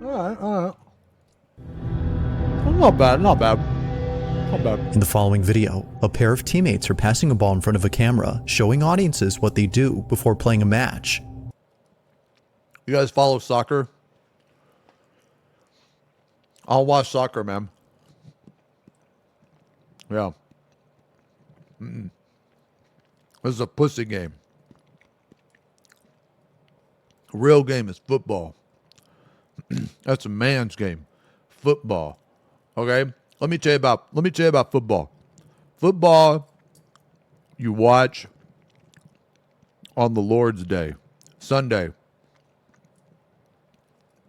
S4: All right. Not bad.
S5: In the following video, a pair of teammates are passing a ball in front of a camera, showing audiences what they do before playing a match.
S1: You guys follow soccer? I'll watch soccer, man. Yeah. This is a pussy game. A real game is football. That's a man's game. Football. Okay? Let me tell you about football. Football you watch on the Lord's Day, Sunday.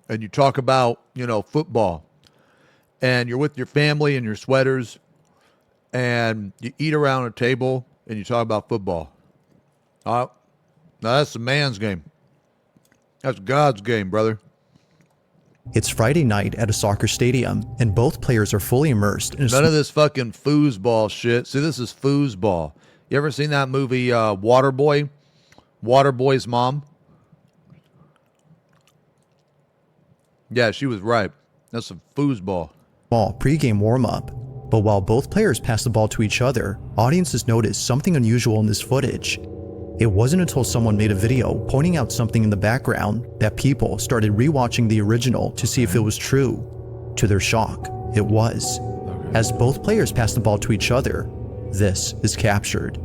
S1: And you talk about, football. And you're with your family in your sweaters and you eat around a table and you talk about football. Now that's a man's game. That's God's game, brother.
S5: It's Friday night at a soccer stadium, and both players are fully immersed in
S1: None of this fucking foosball shit. See, this is foosball. You ever seen that movie Waterboy? Waterboy's mom? Yeah, she was right. That's a foosball.
S5: Pre-game warm-up. But while both players pass the ball to each other, audiences notice something unusual in this footage. It wasn't until someone made a video pointing out something in the background that people started rewatching the original to see if it was true. To their shock, it was. As both players pass the ball to each other, this is captured.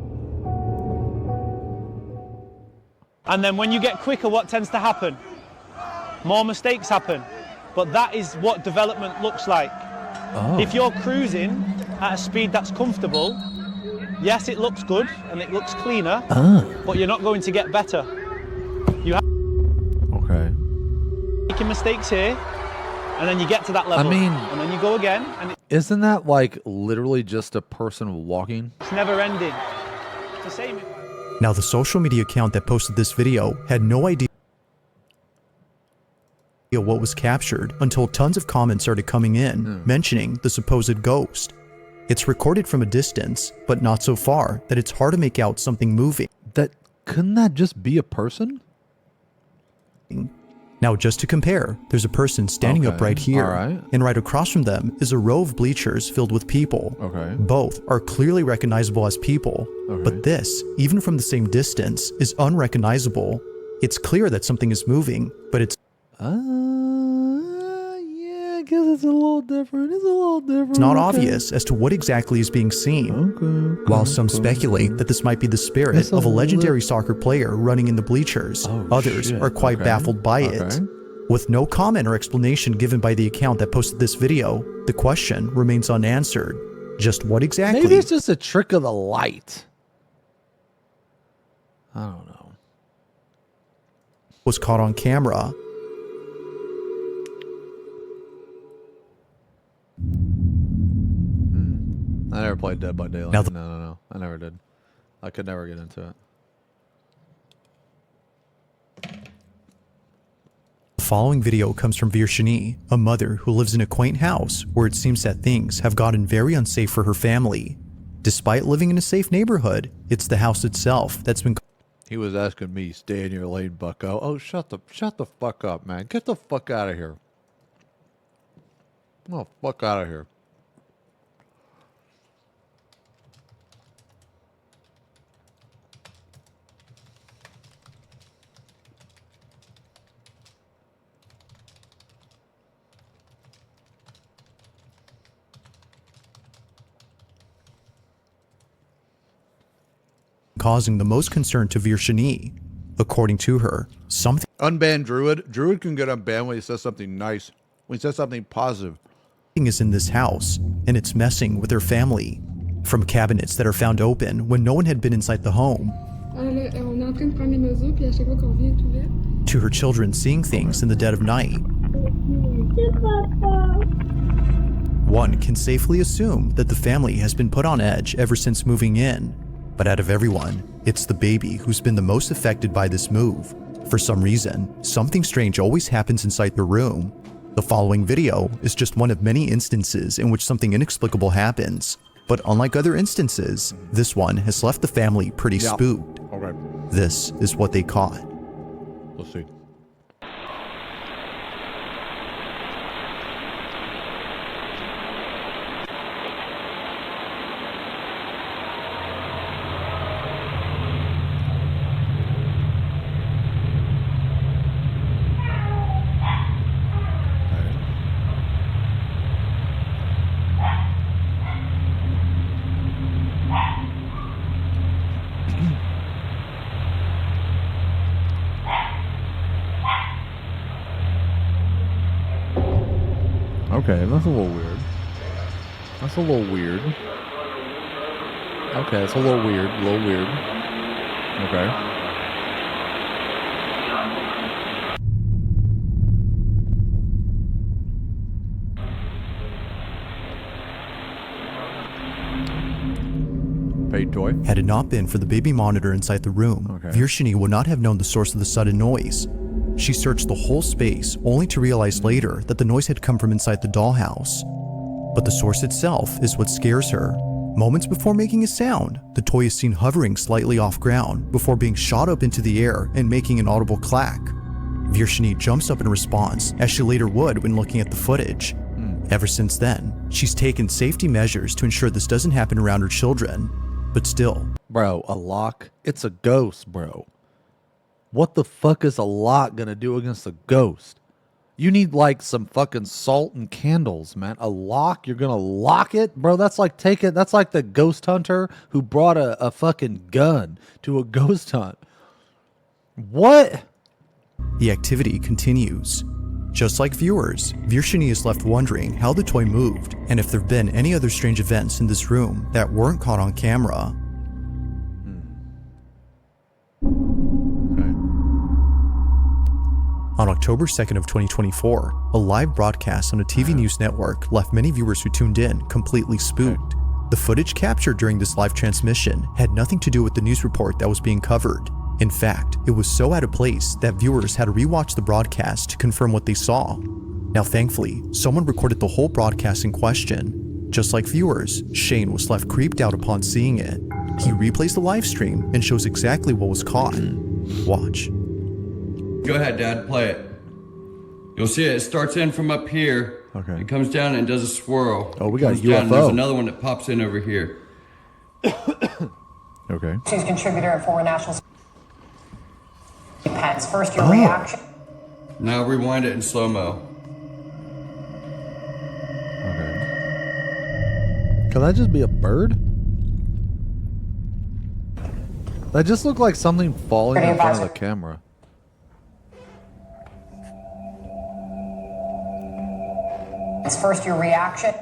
S11: And then when you get quicker, what tends to happen? More mistakes happen. But that is what development looks like. If you're cruising at a speed that's comfortable, yes, it looks good and it looks cleaner, but you're not going to get better. You have making mistakes here, and then you get to that level, and then you go again, and
S4: Isn't that like literally just a person walking?
S11: it's never ending. It's the same.
S5: Now, the social media account that posted this video had no idea what was captured until tons of comments started coming in, mentioning the supposed ghost. It's recorded from a distance, but not so far that it's hard to make out something moving.
S4: Couldn't that just be a person?
S5: Now, just to compare, there's a person standing up right here, and right across from them is a row of bleachers filled with people. Both are clearly recognizable as people, but this, even from the same distance, is unrecognizable. It's clear that something is moving, but it's
S4: Yeah, I guess it's a little different.
S5: It's not obvious as to what exactly is being seen. While some speculate that this might be the spirit of a legendary soccer player running in the bleachers, others are quite baffled by it. With no comment or explanation given by the account that posted this video, the question remains unanswered. Just what exactly?
S4: Maybe it's just a trick of the light. I don't know.
S5: Was caught on camera.
S1: I never played Dead by Daylight.
S5: Now
S1: No. I never did. I could never get into it.
S5: The following video comes from Virginie, a mother who lives in a quaint house where it seems that things have gotten very unsafe for her family. Despite living in a safe neighborhood, it's the house itself that's been...
S1: He was asking me, stay in your lane, bucko. Oh, shut the fuck up, man. Get the fuck out of here. Oh, fuck out of here.
S5: causing the most concern to Virginie. According to her, something
S1: Unban Druid. Druid can get unbanned when he says something nice. When he says something positive.
S5: is in this house, and it's messing with her family. From cabinets that are found open when no one had been inside the home, to her children seeing things in the dead of night. One can safely assume that the family has been put on edge ever since moving in. But out of everyone, it's the baby who's been the most affected by this move. For some reason, something strange always happens inside the room. The following video is just one of many instances in which something inexplicable happens. But unlike other instances, this one has left the family pretty spooked.
S1: Okay.
S5: This is what they caught.
S1: Let's see. Okay, that's a little weird. That's a little weird. Okay, it's a little weird. A little weird. Okay. Paid toy.
S5: Had it not been for the baby monitor inside the room, Virginie would not have known the source of the sudden noise. She searched the whole space, only to realize later that the noise had come from inside the dollhouse. But the source itself is what scares her. Moments before making a sound, the toy is seen hovering slightly off ground before being shot up into the air and making an audible clack. Virginie jumps up in response, as she later would when looking at the footage. Ever since then, she's taken safety measures to ensure this doesn't happen around her children. But still.
S4: Bro, a lock? It's a ghost, bro. What the fuck is a lock gonna do against a ghost? You need like some fucking salt and candles, man. A lock? You're gonna lock it? Bro, that's like that's like the ghost hunter who brought a fucking gun to a ghost hunt. What?
S5: The activity continues. Just like viewers, Virginie is left wondering how the toy moved and if there have been any other strange events in this room that weren't caught on camera. On October 2nd of 2024, a live broadcast on a TV news network left many viewers who tuned in completely spooked. The footage captured during this live transmission had nothing to do with the news report that was being covered. In fact, it was so out of place that viewers had to rewatch the broadcast to confirm what they saw. Now thankfully, someone recorded the whole broadcast in question. Just like viewers, Shane was left creeped out upon seeing it. He replays the live stream and shows exactly what was caught. Watch.
S12: Go ahead, Dad, play it. You'll see it. It starts in from up here.
S1: Okay.
S12: It comes down and does a swirl.
S1: Oh, we got a
S12: Comes down,
S1: UFO.
S12: there's another one that pops in over here.
S1: Okay.
S13: She's contributor at Foreign National Pets. First, your reaction.
S12: Now rewind it in slow-mo.
S1: Okay.
S4: Could that just be a bird? That just looked like something falling in front of the camera.
S13: It's first your reaction.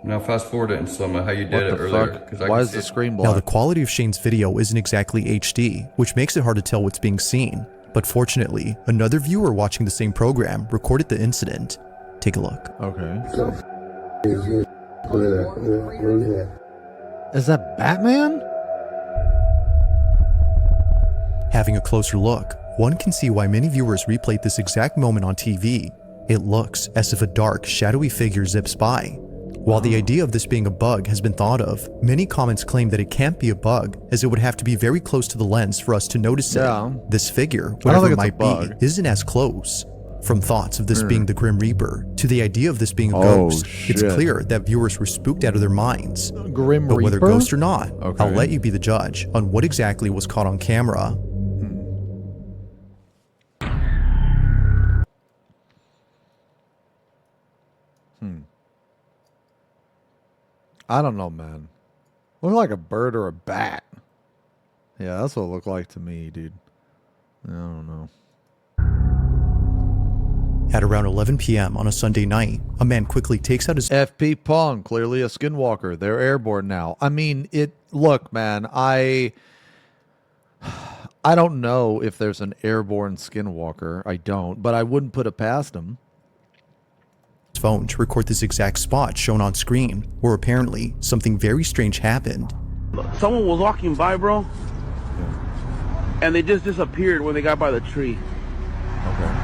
S12: Now fast forward it in slow-mo how you did it earlier.
S4: Why is the screen black?
S5: Now the quality of Shane's video isn't exactly HD, which makes it hard to tell what's being seen. But fortunately, another viewer watching the same program recorded the incident. Take a look.
S1: Okay.
S4: Is that Batman?
S5: Having a closer look, one can see why many viewers replayed this exact moment on TV. It looks as if a dark, shadowy figure zips by. While the idea of this being a bug has been thought of, many comments claim that it can't be a bug, as it would have to be very close to the lens for us to notice it. This figure, whatever it might be, isn't as close. From thoughts of this being the Grim Reaper, to the idea of this being a ghost, it's clear that viewers were spooked out of their minds.
S4: Grim
S5: But whether
S4: Reaper?
S5: ghost or not, I'll let you be the judge on what exactly was caught on camera.
S4: I don't know, man. Look like a bird or a bat. Yeah, that's what it looked like to me, dude. I don't know.
S5: At around 11 p.m. on a Sunday night, a man quickly takes out his
S4: FP Pong, clearly a skinwalker. They're airborne now. I mean, look, man, I don't know if there's an airborne skinwalker. I don't, but I wouldn't put it past him.
S5: phone to record this exact spot shown on screen, where apparently something very strange happened.
S14: Someone was walking by, bro, and they just disappeared when they got by the tree.
S4: Okay.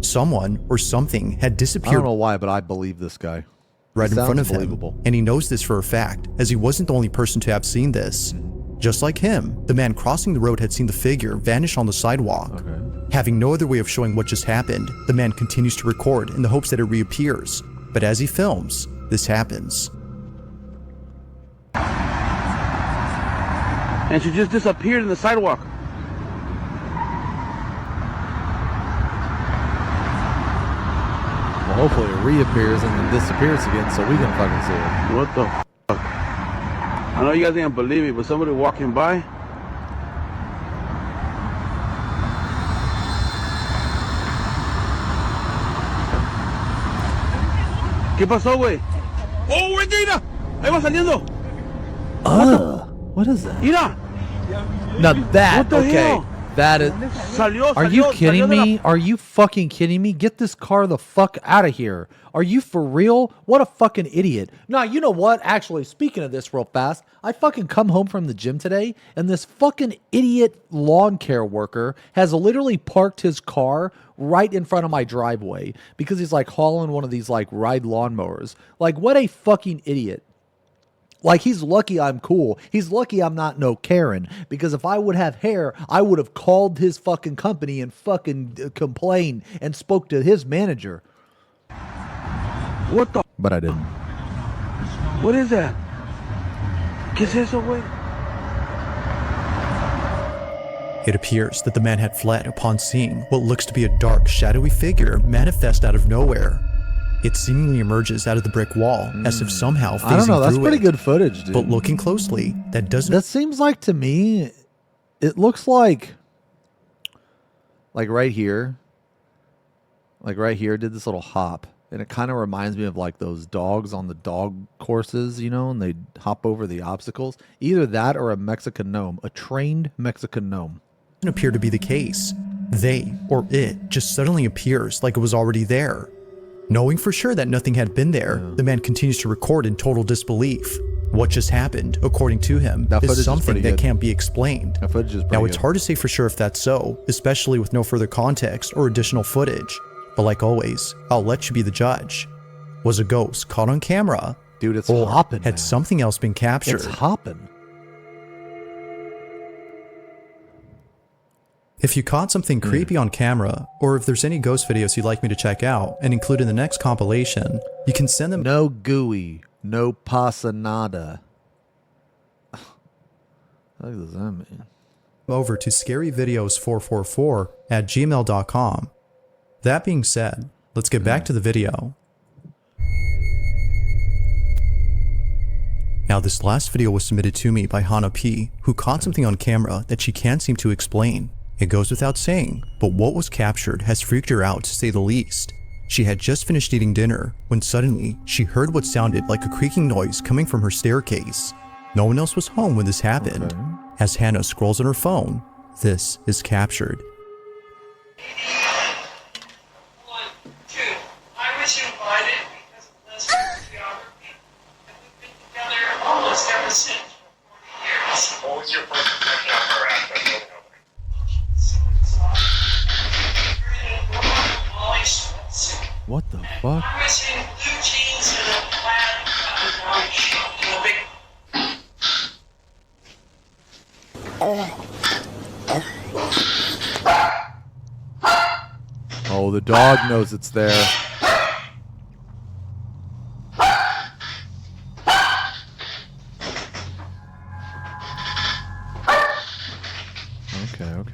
S5: Someone or something had
S4: I
S5: disappeared.
S4: don't know why, but I believe this guy.
S5: Right in front of him,
S4: believable.
S5: and he knows this for a fact, as he wasn't the only person to have seen this. Just like him, the man crossing the road had seen the figure vanish on the sidewalk.
S4: Okay.
S5: Having no other way of showing what just happened, the man continues to record in the hopes that it reappears. But as he films, this happens.
S14: And she just disappeared in the sidewalk.
S4: Well, hopefully it reappears and then disappears again so we can fucking see it.
S14: What the fuck? I know you guys didn't believe me, but somebody walking by. ¿Qué pasó, güey? ¡Oh, güey, mira! Ahí va saliendo.
S4: What is that?
S14: Mira.
S4: Now that,
S14: What the
S4: okay,
S14: hell?
S4: that is... Are you kidding me? Are you fucking kidding me? Get this car the fuck out of here. Are you for real? What a fucking idiot. Now, you know what? Actually, speaking of this real fast, I fucking come home from the gym today, and this fucking idiot lawn care worker has literally parked his car right in front of my driveway because he's like hauling one of these like ride lawnmowers. Like, what a fucking idiot. Like, he's lucky I'm cool. He's lucky I'm not no Karen. Because if I would have hair, I would have called his fucking company and fucking complained and spoke to his manager.
S14: What the?
S4: But I didn't.
S14: What is that? ¿Qué es eso, güey?
S5: It appears that the man had fled upon seeing what looks to be a dark, shadowy figure manifest out of nowhere. It seemingly emerges out of the brick wall, as if somehow phasing through it.
S4: I don't know, that's pretty good footage, dude.
S5: But looking closely, that doesn't...
S4: That seems like, to me, it looks like right here. Like right here, did this little hop. And it kind of reminds me of like those dogs on the dog courses, you know, and they hop over the obstacles. Either that or a Mexican gnome, a trained Mexican gnome.
S5: Doesn't appear to be the case. They, or it, just suddenly appears like it was already there. Knowing for sure that nothing had been there, the man continues to record in total disbelief. What just happened, according to him, is something that can't be explained. Now, it's hard to say for sure if that's so, especially with no further context or additional footage. But like always, I'll let you be the judge. Was a ghost caught on camera?
S4: Dude, it's
S5: or
S4: hopping,
S5: had
S4: man.
S5: something else been captured?
S4: It's hopping.
S5: If you caught something creepy on camera, or if there's any ghost videos you'd like me to check out and include in the next compilation, you can send them.
S4: No gooey, no pasa nada. What does that mean?
S5: Over to scaryvideos444@gmail.com. That being said, let's get back to the video. Now, this last video was submitted to me by Hana P, who caught something on camera that she can't seem to explain. It goes without saying, but what was captured has freaked her out to say the least. She had just finished eating dinner when suddenly she heard what sounded like a creaking noise coming from her staircase. No one else was home when this happened. As Hannah scrolls on her phone, this is captured.
S9: I was invited because of this geography. And we've been together almost ever since for 40 years. What was your first impression of her after I told you? So exhausted. We're in a normal Molly sweatsuit.
S4: What the fuck?
S9: I was in blue jeans and a plaid white shirt and a big.
S4: Oh, the dog knows it's there. Okay.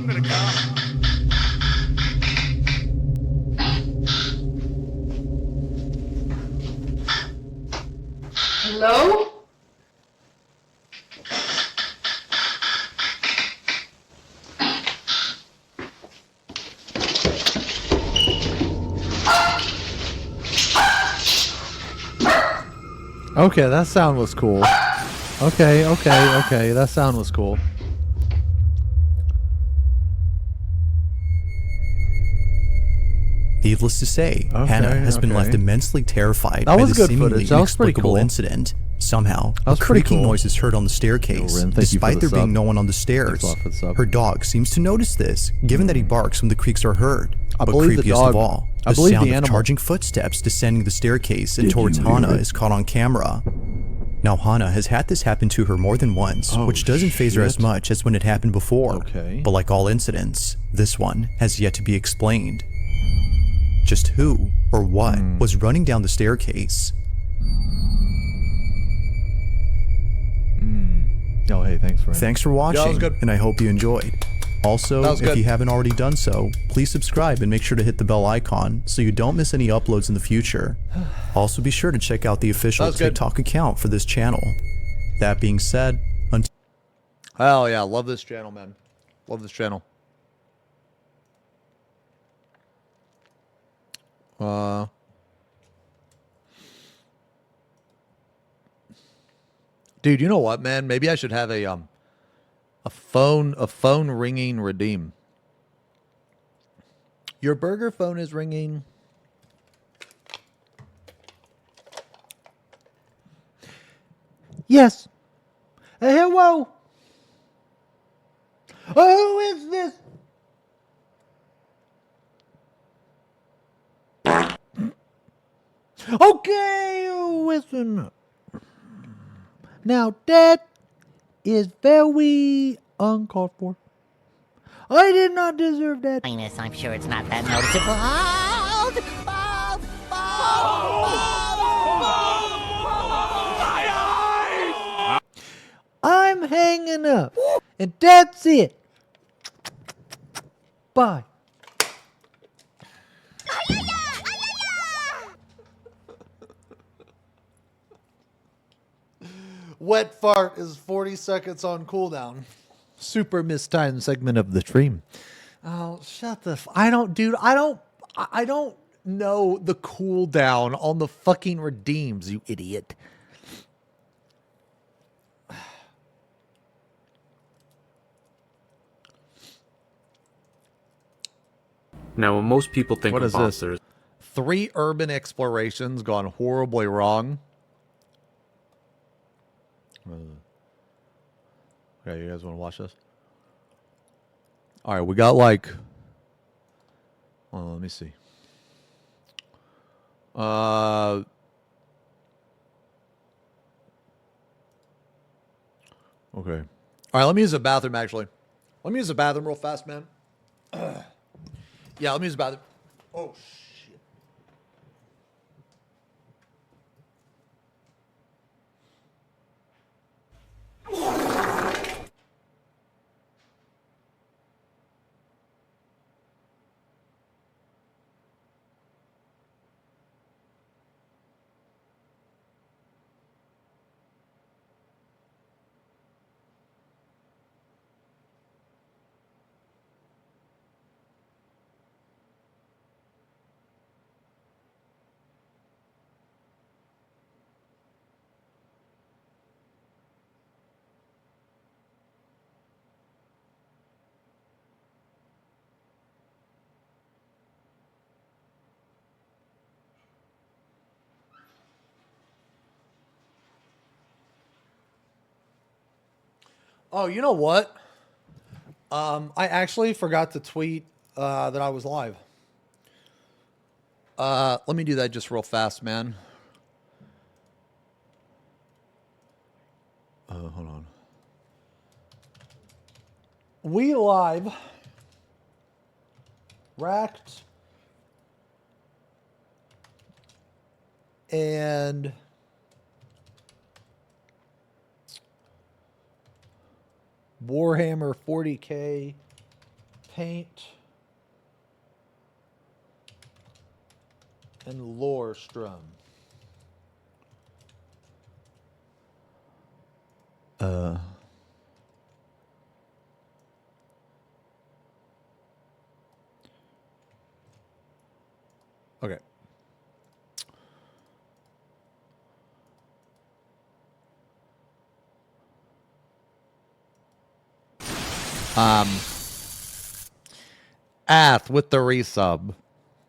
S15: I'm gonna go.
S6: Hello?
S4: Okay, that sound was cool. Okay, that sound was cool.
S5: Needless to say, Hannah has been left immensely terrified
S4: That
S5: by
S4: was
S5: the
S4: good
S5: seemingly
S4: footage. That was pretty
S5: inexplicable
S4: cool.
S5: incident. Somehow,
S4: That was
S5: a
S4: pretty
S5: creaking
S4: cool.
S5: noise is heard on the staircase,
S4: Yo, Ren, thank you for
S5: despite
S4: the
S5: there being
S4: sub.
S5: no one on the stairs.
S4: Thanks a lot for the sub.
S5: Her dog seems to notice this, given that he barks when the creaks are heard.
S4: I
S5: But
S4: believe the
S5: creepiest
S4: dog-
S5: of all,
S4: I
S5: the
S4: believe
S5: sound
S4: the
S5: of
S4: animal-
S5: charging footsteps descending the staircase and
S4: Did
S5: towards
S4: you hear
S5: Hannah
S4: it?
S5: is caught on camera. Now, Hannah has had this happen to her more than once,
S4: Oh,
S5: which doesn't faze her as
S4: shit.
S5: much as when it happened before.
S4: Okay.
S5: But like all incidents, this one has yet to be explained. Just who or what was running down the staircase?
S4: Oh, hey, thanks for
S5: Thanks for
S4: Yeah, that was
S5: watching,
S4: good.
S5: and I hope you enjoyed. Also,
S4: That was
S5: if
S4: good.
S5: you haven't already done so, please subscribe and make sure to hit the bell icon so you don't miss any uploads in the future. Also, be sure to check out the official
S4: That was good.
S5: TikTok account for this channel. That being said, until
S1: Hell yeah, love this channel, man. Love this channel. Dude, you know what, man? Maybe I should have a phone ringing redeem. Your burger phone is ringing. Yes. Hello. Who is this? Okay, listen. Now that is very uncalled for. I did not deserve that.
S2: Highness, I'm sure it's not that noticeable. Hold! Hold! Hold!
S1: I'm hanging up. And that's it. Bye. Wet fart is 40 seconds on cooldown. Super mistimed segment of the stream. Oh, shut the I don't, dude. I don't know the cooldown on the fucking redeems, you idiot.
S16: Now, when most people think
S1: What
S16: of
S1: is this?
S16: monsters,
S1: 3 urban explorations gone horribly wrong. Okay, you guys want to watch this? All right, we got like. Let me see. Okay. All right, let me use the bathroom. Actually, let me use the bathroom real fast, man. Yeah, let me use the bathroom. Oh shit. Oh, you know what? I actually forgot to tweet that I was live. Let me do that just real fast, man. Hold on. We live. Racked. And Warhammer 40K
S4: paint and Lorstrom. Okay. Ath with the resub.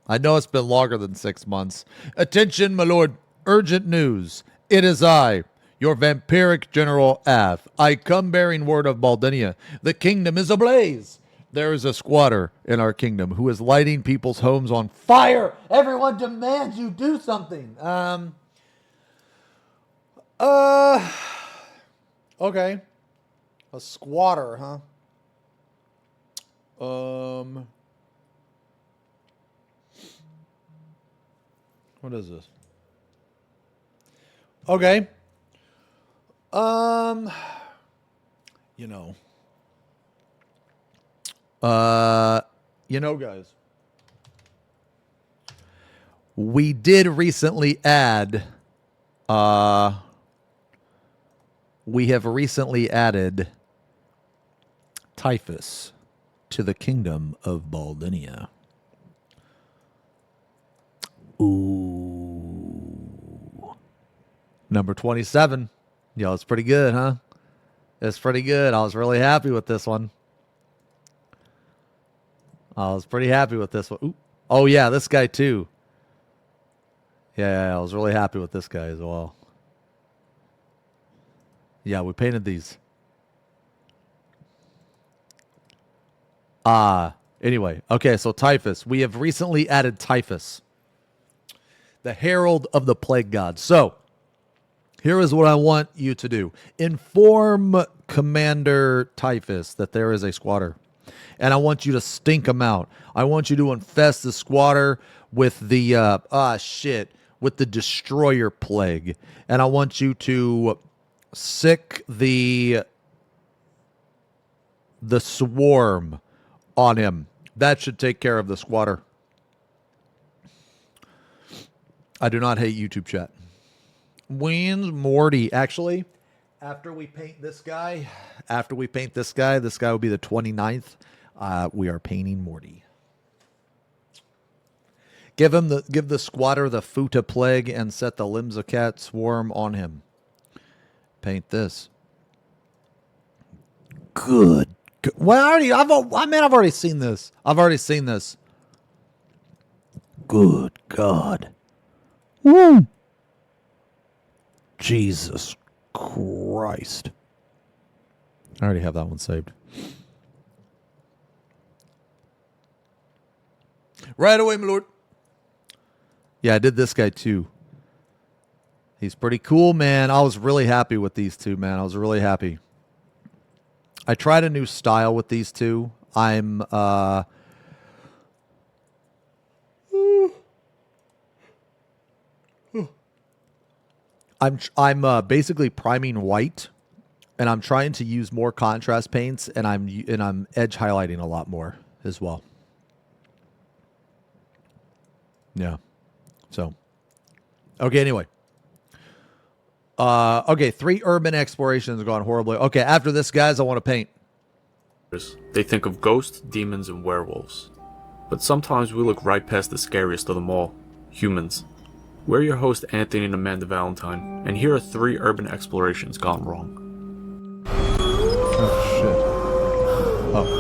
S4: I know it's been longer than 6 months. Attention, my lord. Urgent news. It is I, your vampiric general Ath. I come bearing word of Baldinia. The kingdom is ablaze. There is a squatter in our kingdom who is lighting people's homes on fire. Everyone demands you do something. Okay. A squatter, huh? What is this? Okay. Guys. We did recently add we have recently added Typhus to the kingdom of Baldinia. Ooh. Number 27. Yo, it's pretty good, huh? It's pretty good. I was really happy with this one. I was pretty happy with this one. Ooh. Oh, yeah, this guy, too. Yeah, I was really happy with this guy as well. Yeah, we painted these. Anyway. Okay, so Typhus. We have recently added Typhus, the herald of the plague god. So, here is what I want you to do. Inform Commander Typhus that there is a squatter. And I want you to stink him out. I want you to infest the squatter with the, with the destroyer plague. And I want you to sick the swarm on him. That should take care of the squatter. I do not hate YouTube chat. When's Morty? Actually, after we paint this guy, this guy will be the 29th. We are painting Morty. Give the squatter the Futa plague and set the Limzacat swarm on him. Paint this. Good. Well, I've already seen this. Good God. Woo. Jesus Christ. I already have that one saved. Right away, my lord. Yeah, I did this guy too. He's pretty cool, man. I was really happy with these two, man. I was really happy. I tried a new style with these two. I'm basically priming white, and I'm trying to use more contrast paints, and I'm edge highlighting a lot more as well. Yeah. So, okay. Anyway. Okay, 3 urban explorations have gone horribly. Okay, after this, guys, I want to paint.
S16: They think of ghosts, demons, and werewolves. But sometimes we look right past the scariest of them all, humans. We're your host, Anthony and Amanda Valentine, and here are 3 urban explorations gone wrong.
S4: Oh, shit. Oh.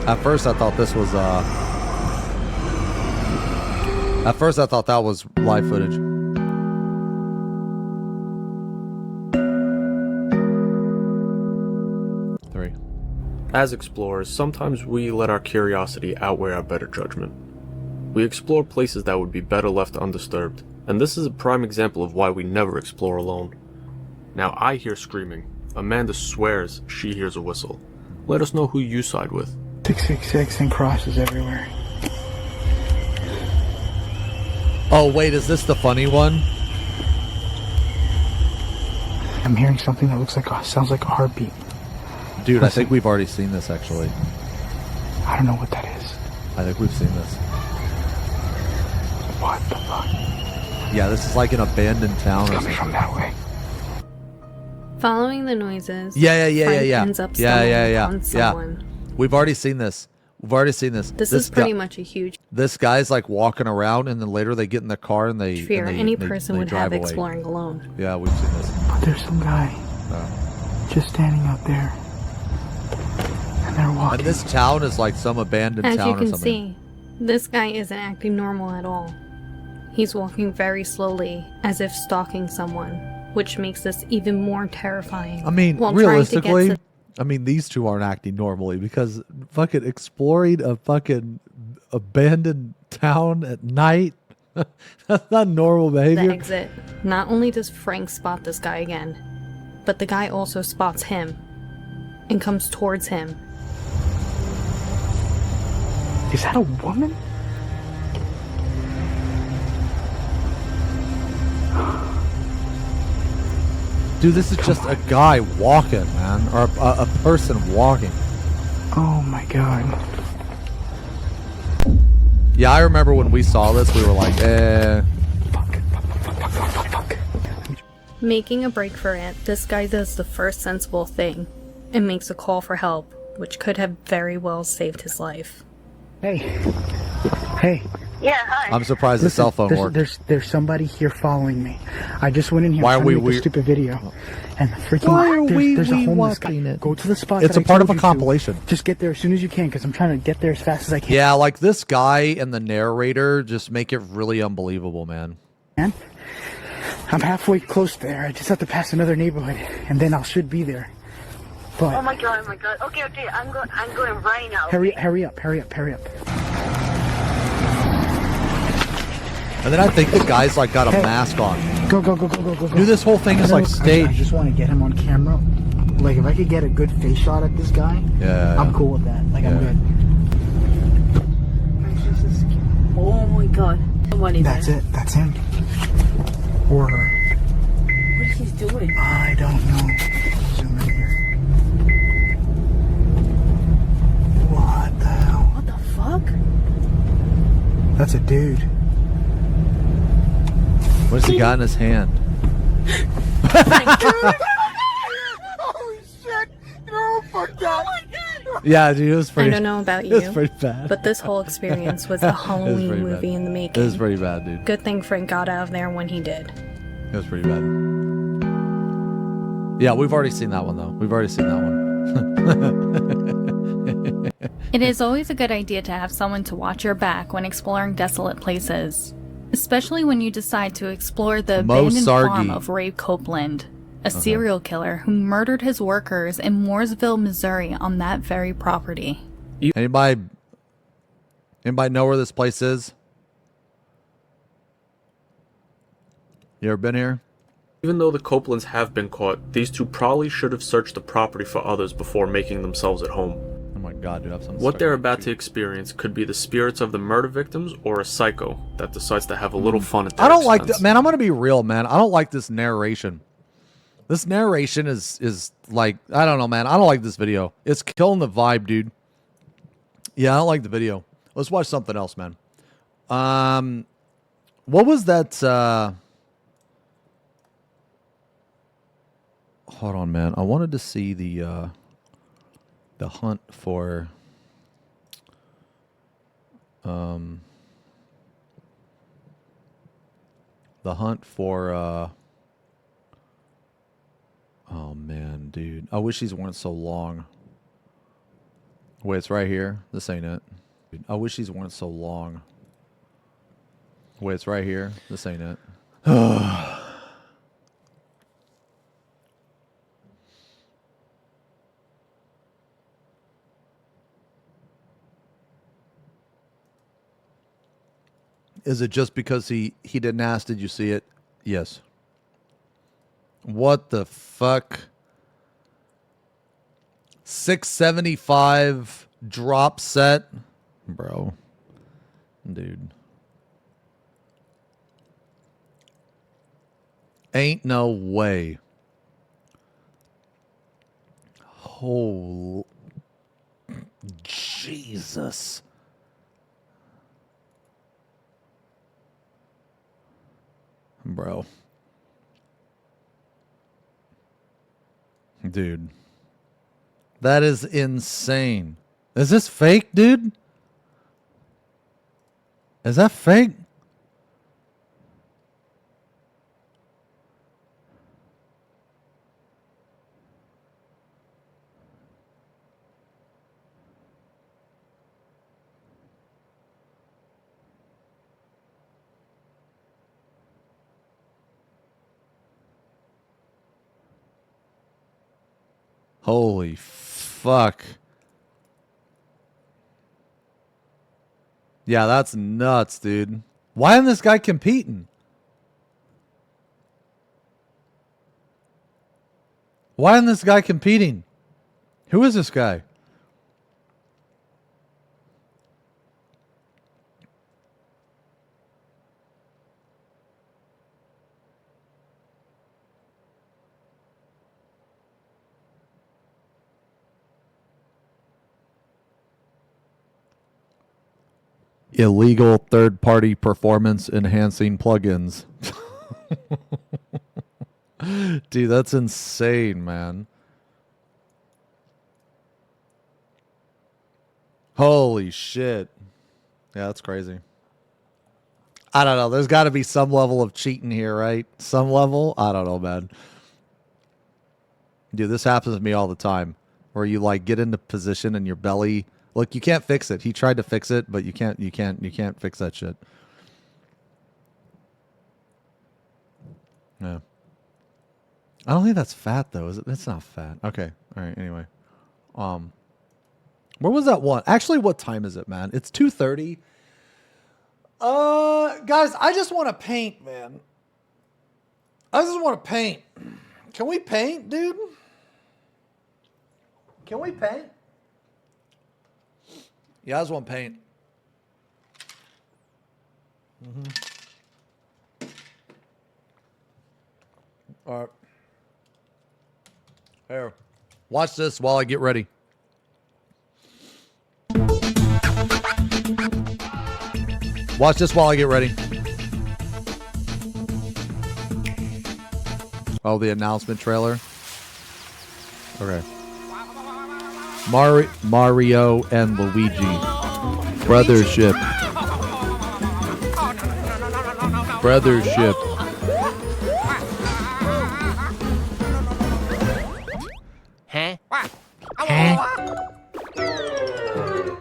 S4: At first, I thought this was, At first, I thought that was live footage. Three.
S16: As explorers, sometimes we let our curiosity outweigh our better judgment. We explore places that would be better left undisturbed, and this is a prime example of why we never explore alone. Now, I hear screaming. Amanda swears she hears a whistle. Let us know who you side with.
S17: 666 and crosses everywhere.
S4: Oh, wait, is this the funny one?
S17: I'm hearing something that sounds like a heartbeat.
S4: Dude, I think we've already seen this, actually.
S17: I don't know what that is.
S4: I think we've seen this.
S17: What the fuck?
S4: Yeah, this is like an abandoned town.
S17: It's coming from that way.
S18: Following the noises,
S4: Yeah.
S18: Frank ends up stumbling on someone.
S4: We've already seen this.
S18: This is pretty much a huge
S4: This guy's like walking around, and then later they get in the car and they
S18: fear any person would
S4: drive
S18: have
S4: away.
S18: exploring alone.
S4: Yeah, we've seen this.
S17: But there's some guy just standing out there, and they're walking.
S4: And this town is like some abandoned
S18: As
S4: town
S18: you
S4: or
S18: can
S4: something.
S18: see, this guy isn't acting normal at all. He's walking very slowly, as if stalking someone, which makes this even more terrifying.
S4: I mean,
S18: while trying to get
S4: realistically,
S18: to-
S4: I mean, these two aren't acting normally because fucking exploring a fucking abandoned town at night, that's not normal
S18: the
S4: behavior.
S18: exit. Not only does Frank spot this guy again, but the guy also spots him and comes towards him.
S17: Is that a woman?
S4: Dude, this is just a guy walking, man, or a person walking.
S17: Oh my god.
S4: Yeah, I remember when we saw this, we were like,
S18: Making a break for it, this guy does the first sensible thing and makes a call for help, which could have very well saved his life.
S17: Hey. Hey.
S6: Yeah, hi.
S4: I'm surprised the cell phone worked.
S17: There's somebody here following me. I just went in here
S4: Why are
S17: trying to
S4: we
S17: make a stupid video. And freaking
S4: Why are
S17: there's a homeless guy.
S4: watching it?
S17: Go to the spot.
S4: It's
S17: that
S4: a
S17: I
S4: part of
S17: told
S4: a
S17: you to.
S4: compilation.
S17: Just get there as soon as you can, because I'm trying to get there as fast as I can.
S4: Yeah, like this guy and the narrator just make it really unbelievable, man.
S17: Man, I'm halfway close there. I just have to pass another neighborhood, and then I should be there. But
S6: Oh my god, Okay, I'm going right now.
S17: hurry up.
S4: And then I think the guy's like got a mask on.
S17: Go.
S4: Dude, this whole thing is like
S17: I
S4: staged.
S17: just want to get him on camera. Like, if I could get a good face shot at this guy, I'm cool with that. Like, I'm good.
S6: Oh my god.
S17: That's it. That's him. Or her.
S6: What is he doing?
S17: I don't know. Zoom in here. What the hell?
S6: What the fuck?
S17: That's a dude.
S4: What's he got in his hand?
S17: Holy shit! No, fuck that!
S4: Yeah, dude, it was pretty.
S18: I don't know about
S4: It was
S18: you,
S4: pretty bad.
S18: but this whole experience was a Halloween
S4: pretty
S18: movie
S4: bad.
S18: in the
S4: It
S18: making.
S4: was pretty bad, dude.
S18: Good thing Frank got out of there when he did.
S4: It was pretty bad. Yeah, we've already seen that one though. We've already seen that one.
S19: It is always a good idea to have someone to watch your back when exploring desolate places, especially when you decide to explore the abandoned farm of Ray Copeland, a serial killer who murdered his workers in Mooresville, Missouri on that very property.
S4: Anybody know where this place is? You ever been here?
S16: Even though the Copelands have been caught, these two probably should have searched the property for others before making themselves at home.
S4: Oh my god, dude, I have some.
S16: What they're about to experience could be the spirits of the murder victims or a psycho that decides to have a little fun at their
S4: I don't like
S16: expense.
S4: that, man. I'm gonna be real, man. I don't like this narration. This narration is like, I don't know, man. I don't like this video. It's killing the vibe, dude. Yeah, I don't like the video. Let's watch something else, man. What was that? Hold on, man. I wanted to see the hunt for oh man, dude. I wish these weren't so long. Wait, it's right here. This ain't it. Dude, I wish these weren't so long. Wait, it's right here. This ain't it. Is it just because he didn't ask? Did you see it? Yes. What the fuck? 675 drop set, bro. Dude. Ain't no way. Oh, Jesus. Bro. Dude. That is insane. Is this fake, dude? Is that fake? Holy fuck. Yeah, that's nuts, dude. Why isn't this guy competing? Why isn't this guy competing? Who is this guy? Illegal third-party performance enhancing plugins. Dude, that's insane, man. Holy shit. Yeah, that's crazy. I don't know. There's got to be some level of cheating here, right? Some level? I don't know, man. Dude, this happens to me all the time. Where you like get into position and your belly... Look, you can't fix it. He tried to fix it, but you can't fix that shit. Yeah. I don't think that's fat though, is it? It's not fat. Okay. All right, anyway. Where was that one? Actually, what time is it, man? It's 2:30. Guys, I just want to paint, man. I just want to paint. Can we paint, dude? Can we paint? Yeah, I just want paint. All right. Here. Watch this while I get ready. Watch this while I get ready. Oh, the announcement trailer. Okay. Mario and Luigi. Brothership. Brothership.
S2: Huh? Huh?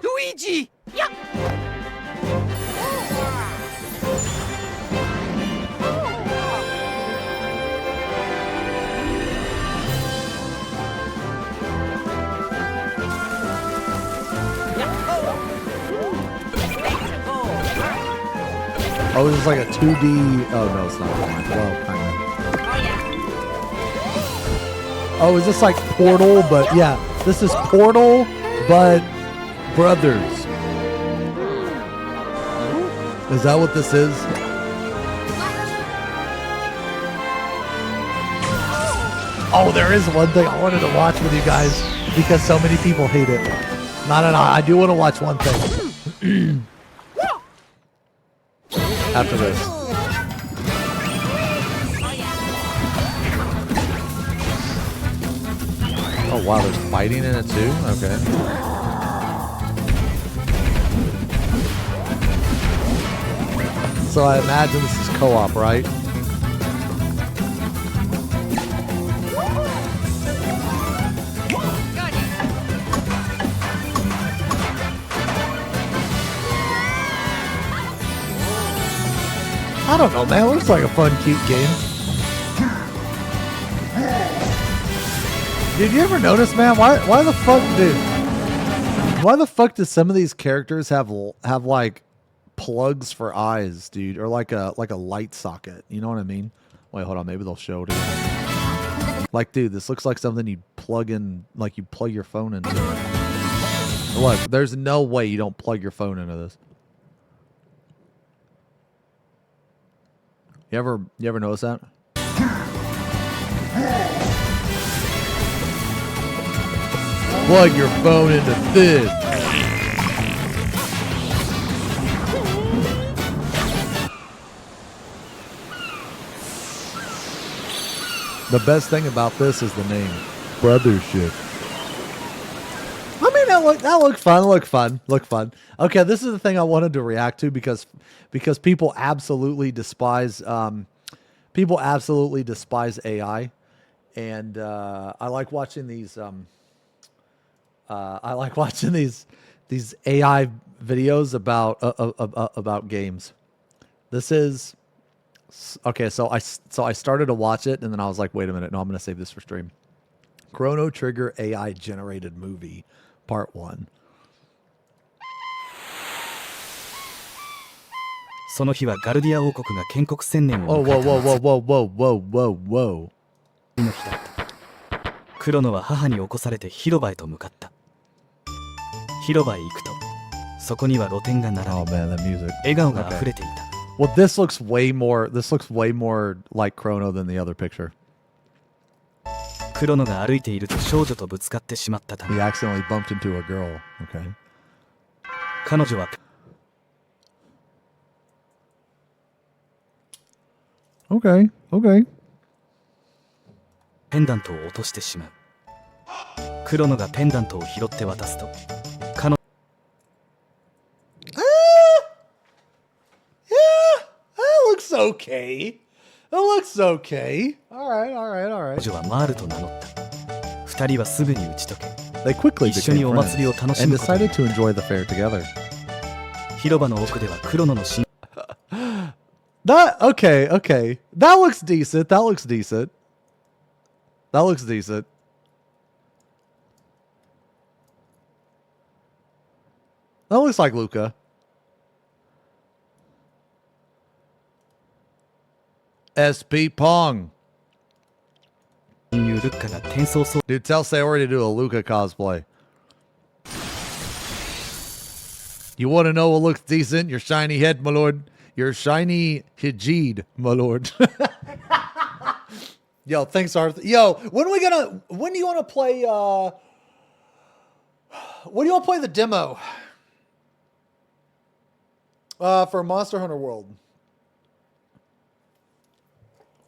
S2: Luigi! Yup!
S4: Oh, this is like a 2D. Oh, no, it's not. Well, kind of. Oh, is this like Portal? But yeah, this is Portal, but brothers. Is that what this is? Oh, there is one thing I wanted to watch with you guys because so many people hate it. No. I do want to watch one thing. After this. Oh wow, there's fighting in it too? Okay. So I imagine this is co-op, right? I don't know, man. It looks like a fun, cute game. Did you ever notice, man? Why the fuck, dude? Why the fuck do some of these characters have like plugs for eyes, dude, or like a light socket? You know what I mean? Wait, hold on. Maybe they'll show it again. Like, dude, this looks like something you plug in, like you plug your phone into. Look, there's no way you don't plug your phone into this. You ever notice that? Plug your phone into this. The best thing about this is the name, Brothership. I mean, that looked fun. Looked fun. Okay, this is the thing I wanted to react to because people absolutely despise AI, and I like watching these AI videos about games. This is okay. So I started to watch it, and then I was like, wait a minute, no, I'm going to save this for stream. Chrono Trigger AI generated movie, part 1.
S20: その日はガルディア王国が建国1000年を
S4: Whoa, whoa, whoa, whoa, whoa, whoa, whoa, whoa.
S20: の日だった。クロノは母に起こされて広場へと向かった。広場へ行くと、そこには露店が並び、笑顔が溢れていた。
S4: Well, this looks way more like Chrono than the other picture.
S20: クロノが歩いていると少女とぶつかってしまったため、
S4: He accidentally bumped into a girl. Okay.
S20: 彼女は
S4: Okay.
S20: ペンダントを落としてしまう。クロノがペンダントを拾って渡すと、彼女
S4: looks okay. It looks okay. All right.
S20: 彼女はマールと名乗った。二人はすぐに打ち解け、
S4: They quickly
S20: 一緒に
S4: became
S20: お祭りを
S4: friends
S20: 楽し
S4: and
S20: むことに
S4: decided to enjoy the fair together.
S20: 広場の奥ではクロノの新
S4: Okay. That looks decent. That looks like Luca. SP Pong.
S20: ルッカが転送装
S4: Dude, tell Sayori to do a Luca cosplay. You want to know what looks decent? Your shiny head, my lord. Your shiny hijid, my lord. Yo, thanks, Arthur. Yo, when do you want to play, when do you want to play the demo? For Monster Hunter World.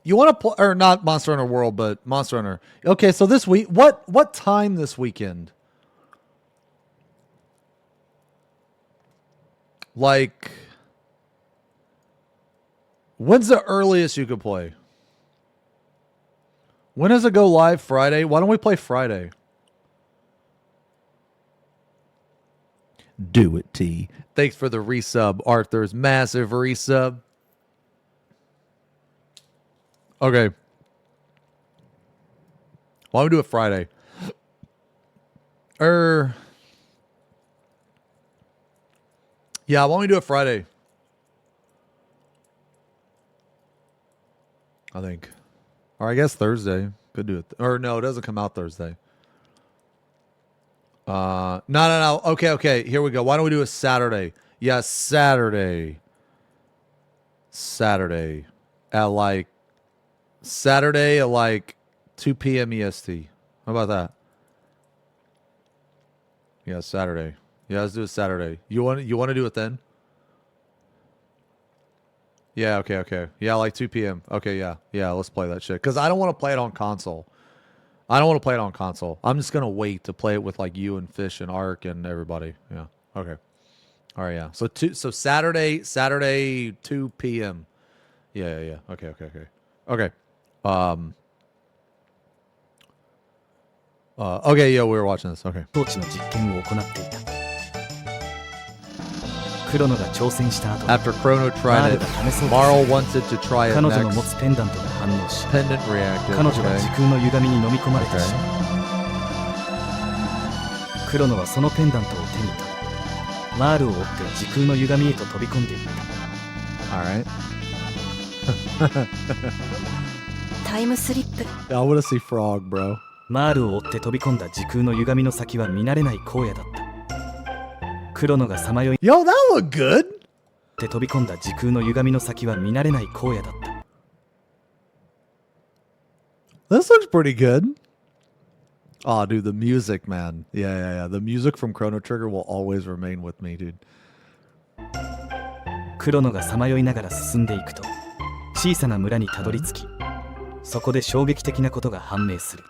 S4: You want to play, or not Monster Hunter World, but Monster Hunter. Okay, so this week, what time this weekend? Like, when's the earliest you could play? When does it go live? Friday? Why don't we play Friday? Do it, T. Thanks for the resub, Arthur's massive resub. Okay. Why don't we do it Friday? Yeah, why don't we do it Friday? I think. Or I guess Thursday. Could do it. Or no, it doesn't come out Thursday. No. Okay. Here we go. Why don't we do a Saturday? Yeah, Saturday. At like 2 p.m. EST. How about that? Yeah, Saturday. Yeah, let's do it Saturday. You want to do it then? Yeah, okay. Yeah, like 2 p.m. Okay, yeah, let's play that shit. Because I don't want to play it on console. I'm just going to wait to play it with like you and Fish and Ark and everybody. Yeah, okay. All right, yeah. So Saturday, 2 p.m. Yeah. Okay. Okay, yeah, we were watching this. Okay.
S20: 装置の実験を行っていた。クロノが挑戦した後、
S4: After Chrono tried it, Marl wanted to try it
S20: 彼女の持
S4: next.
S20: つペンダントが反応し、
S4: Pendant reacted.
S20: 彼女は時
S4: Okay.
S20: 空の歪みに飲み込まれてしまう。クロノはそのペンダントを手に取り、マールを追って時空の歪みへと飛び込んでいった。
S4: All right.
S6: タイムスリップ。
S4: I want to see Frog, bro.
S20: マールを追って飛び込んだ時空の歪みの先は見慣れない荒野だった。クロノがさまよい
S4: Yo, that look good.
S20: って飛び込んだ時空の歪みの先は見慣れない荒野だった。
S4: This looks pretty good. Oh, dude, the music, man. Yeah. The music from Chrono Trigger will always remain with me, dude.
S20: クロノがさまよいながら進んでいくと小さな村にたどり着き、そこで衝撃的なことが判明する。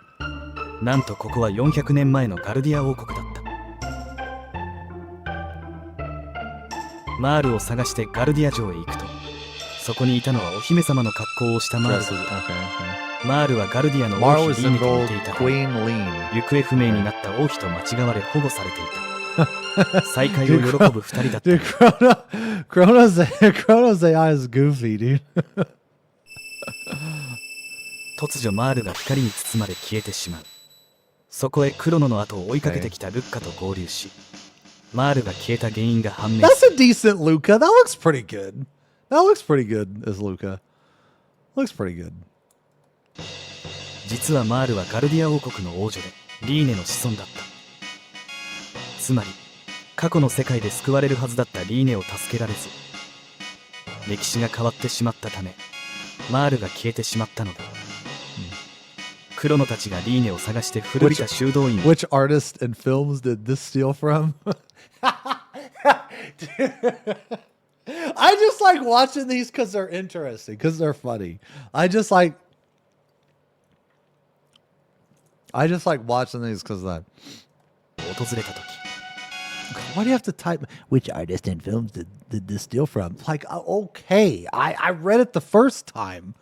S20: なんとここは400年前のガルディア王国だった。マールを探してガルディア城へ行くと、そこにいたのはお姫様の格好をしたマールという。マールはガルディアの王妃リーネと似ていたが、行方不明になった王妃と間違われ保護されていた。再会を喜ぶ二人だった。
S4: Dude, Chrono's AI is goofy, dude.
S20: 突如マールが光に包まれ消えてしまう。そこへクロノの後を追いかけてきたルッカと合流し、マールが消えた原因が判明する。
S4: That's a decent Luca. That looks pretty good. That looks pretty good as Luca. Looks pretty good.
S20: 実はマールはガルディア王国の王女でリーネの子孫だった。つまり過去の世界で救われるはずだったリーネを助けられず、歴史が変わってしまったためマールが消えてしまったのだ。クロノたちがリーネを探して古びた修道院。
S4: Which artist and films did this steal from? I just like watching these because they're interesting, because they're funny. I just like watching these because that.
S20: 訪れた時、
S4: Why do you have to type which artist and films did this steal from? Like, okay, I read it the first time.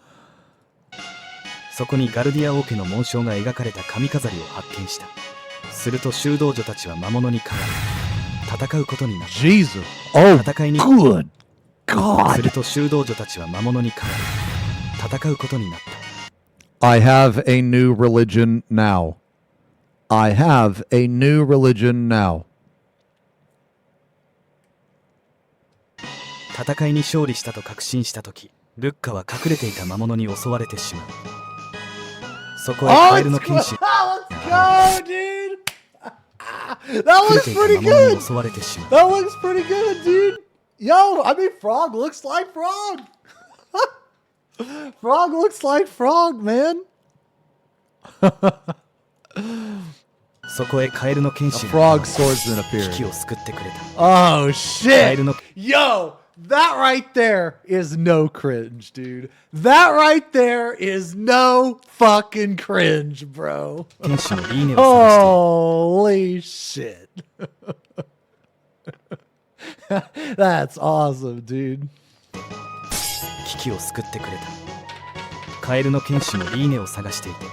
S20: そこにガルディア王家の紋章が描かれた髪飾りを発見した。すると修道女たちは魔物に変わり戦うことになった。
S4: Jesus. Oh,
S20: 戦いに
S4: good God.
S20: すると修道女たちは魔物に変わり戦うことになった。
S4: I have a new religion now. I have a new religion now.
S20: 戦いに勝利したと確信したとき、ルッカは隠れていた魔物に襲われてしまう。そこへカエルの剣士。
S4: Let's go, dude. That looks pretty good. That looks pretty good, dude. Yo, I mean, Frog looks like Frog. Frog looks like Frog, man.
S20: そこへカエルの剣士が
S4: Frog swordsman
S20: 危
S4: appeared.
S20: 機を救ってくれた。
S4: Oh
S20: カエ
S4: shit.
S20: ルの
S4: Yo, that right there is no cringe, dude. That right there is no fucking cringe, bro.
S20: 剣士のリーネを探
S4: Holy shit. That's awesome, dude.
S20: 危機を救ってくれた。カエルの剣士もリーネを探していて、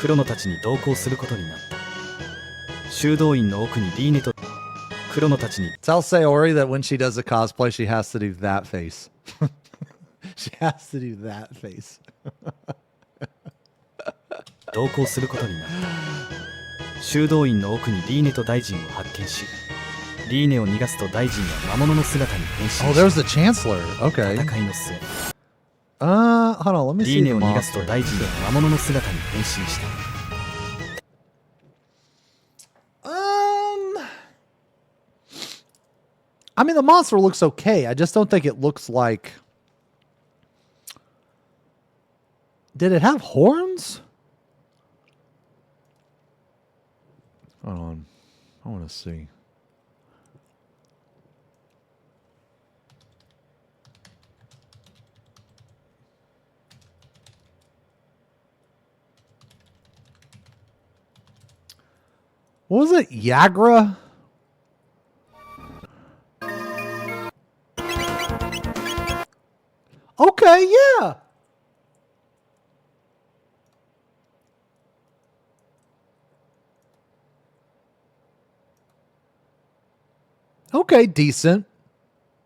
S20: クロノたちに同行することになった。修道院の奥にリーネとクロノたちに
S4: Tell Sayori that when she does a cosplay, she has to do that face. She has to do that face.
S20: 同行することになった。修道院の奥にリーネと大臣を発見し、リーネを逃がすと大臣は魔物の姿に変身した。
S4: Oh, there's the chancellor. Okay.
S20: 戦いの末、
S4: Hold on, let me
S20: リ
S4: see
S20: ー
S4: the
S20: ネを逃がすと
S4: monster.
S20: 大臣は魔物の姿に変身した。
S4: I mean, the monster looks okay. I just don't think it looks like... Did it have horns? Hold on. I want to see. What was it? Yagra? Okay, yeah. Okay, decent.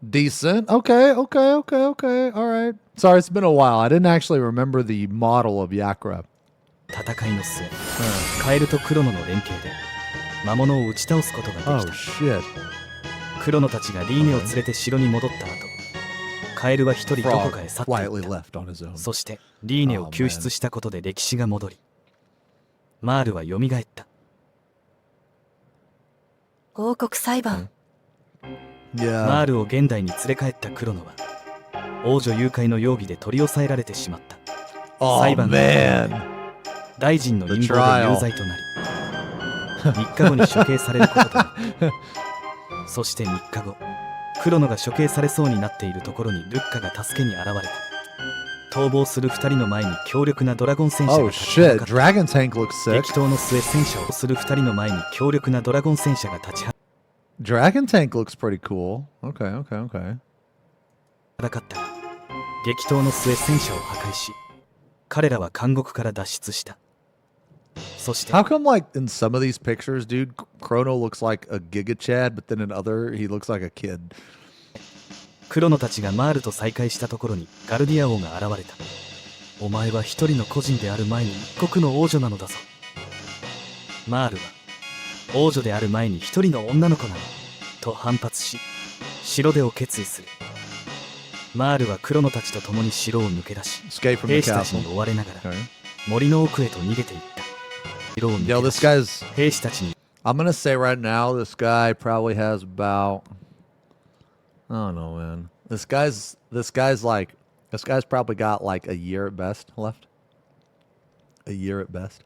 S4: Decent. Okay. All right. Sorry, it's been a while. I didn't actually remember the model of Yakra.
S20: 戦いの末、カエルとクロノの連携で魔物を打ち倒すことができた。
S4: Oh, shit.
S20: クロノたちがリーネを連れて城に戻った後、カエルは一人どこかへ去ってい
S4: quietly
S20: っ
S4: left on his own.
S20: た。そしてリーネを救出したことで歴史が戻り、マールは蘇った。
S6: 王国裁判。
S20: マールを現代に連れ帰ったクロノは王女誘拐の容疑で取り押さえられてしまった。
S4: Oh,
S20: 裁判が
S4: man.
S20: 大臣の陰謀で有罪となり、3日後に処刑されることとなった。そして3日後、クロノが処刑されそうになっているところにルッカが助けに現れた。逃亡する2人の前に強力なドラゴン戦車が立ちはだかった。
S4: Dragon tank looks sick.
S20: 激闘の末戦車をする2人の前に強力なドラゴン戦車が立ちは
S4: Dragon tank looks pretty cool. Okay.
S20: だかったが、激闘の末戦車を破壊し、彼らは監獄から脱出した。そして
S4: How come like in some of these pictures, dude, Chrono looks like a Giga Chad, but then in other he looks like a kid.
S20: クロノたちがマールと再会したところにガルディア王が現れた。お前は一人の個人である前に一国の王女なのだぞ。マールは王女である前に一人の女の子なのと反発し、城出を決意する。マールはクロノたちと共に城を抜け出し、兵士たちに追われながら森の奥へと逃げていった。城を抜け出し、兵士たちに
S4: I'm gonna say right now, this guy probably has about, I don't know, man. This guy's probably got like a year at best left. A year at best.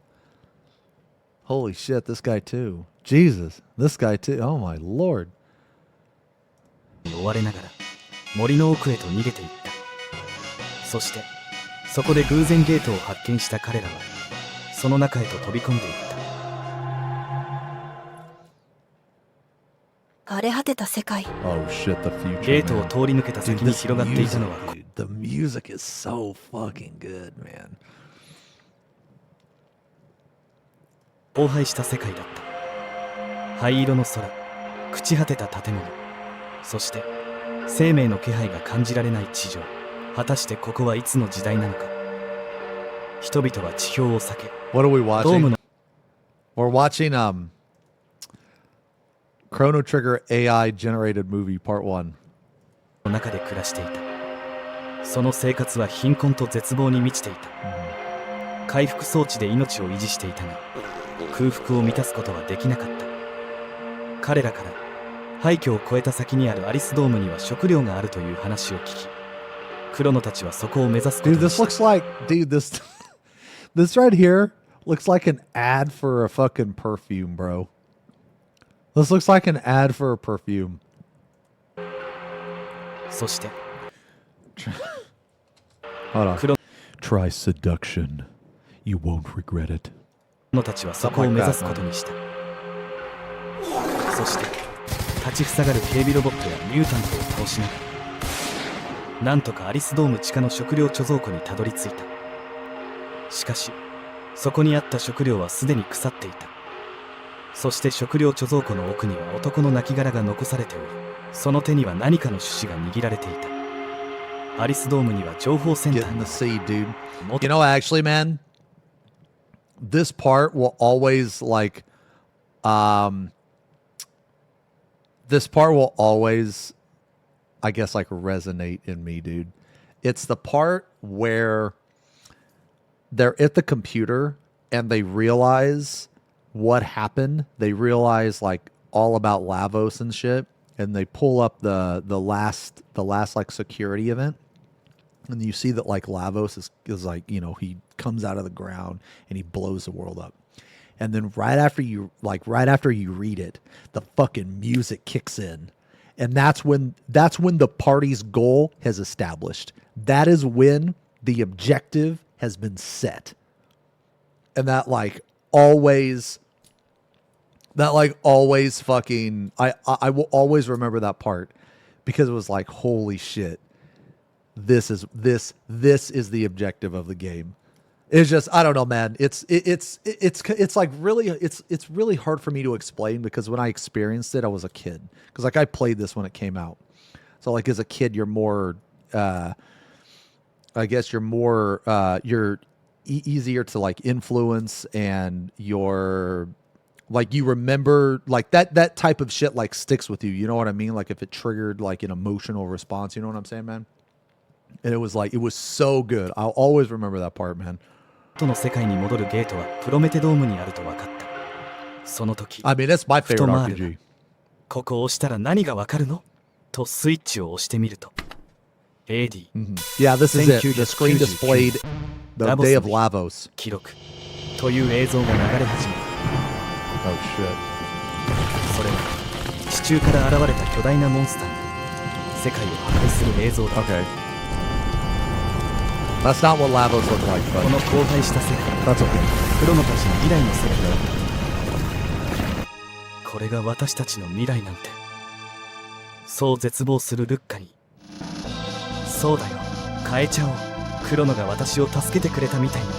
S4: Holy shit, this guy too. Jesus, this guy too. Oh my lord.
S20: 追われながら森の奥へと逃げていった。そしてそこで偶然ゲートを発見した彼らはその中へと飛び込んでいった。
S6: 荒れ果てた世界。
S4: Oh shit, the future.
S20: ゲートを通り抜けた先に広がっていたのは
S4: The music is so fucking good, man.
S20: 荒廃した世界だった。灰色の空、朽ち果てた建物、そして生命の気配が感じられない地上。果たしてここはいつの時代なのか。人々は地表を避け、
S4: What are we
S20: ドーム
S4: watching?
S20: の
S4: We're watching Chrono Trigger AI generated movie part 1.
S20: 中で暮らしていた。その生活は貧困と絶望に満ちていた。回復装置で命を維持していたが、空腹を満たすことはできなかった。彼らから廃墟を越えた先にあるアリスドームには食料があるという話を聞き、クロノたちはそこを目指すことに
S4: Dude,
S20: した。
S4: this looks like, this right here looks like an ad for a fucking perfume, bro. This looks like an ad for a perfume.
S20: そして
S4: Hold on. Try seduction. You won't regret it.
S20: クロノたちはそこを目指すことにした。そして立ちふさがる警備ロボットやミュータントを倒しながら、なんとかアリスドーム地下の食料貯蔵庫にたどり着いた。しかしそこにあった食料はすでに腐っていた。そして食料貯蔵庫の奥には男の亡骸が残されており、その手には何かの種子が握られていた。アリスドームには情報センタ
S4: Get
S20: ー
S4: in
S20: が
S4: the sea, dude. You know, actually, man, this part will always like, this part will always, I guess, like resonate in me, dude. It's the part where they're at the computer and they realize what happened. They realize like all about Lavos and shit, and they pull up the last like security event, and you see that like Lavos is like, you know, he comes out of the ground and he blows the world up. And then right after you read it, the fucking music kicks in. And that's when the party's goal has established. That is when the objective has been set. And that always fucking, I will always remember that part because it was like, holy shit, this is the objective of the game. It's just, I don't know, man. It's like really, it's really hard for me to explain because when I experienced it, I was a kid. Because like I played this when it came out, so like as a kid, you're more, I guess you're easier to like influence, and you're like you remember like that type of shit like sticks with you. You know what I mean? Like if it triggered like an emotional response, you know what I'm saying, man? And it was so good. I'll always remember that part, man.
S20: の世界に戻るゲートはプロメテドームにあると分かった。その時、
S4: I mean, that's my
S20: ふと
S4: favorite
S20: マールが
S4: RPG.
S20: ここを押したら何が分かるのとスイッチを押してみると、AD、
S4: Yeah, this is it. The screen displayed the day of Lavos.
S20: 記録という映像が流れ始めた。
S4: Oh shit.
S20: それは地中から現れた巨大なモンスターが世界を破壊する映像だ。
S4: Okay. That's not what Lavos look like, but
S20: この荒廃した世界、
S4: that's okay.
S20: クロノたちの未来の世界だ。これが私たちの未来なんて。そう絶望するルッカに、そうだよ、変えちゃおう。クロノが私を助けてくれたみたいに、と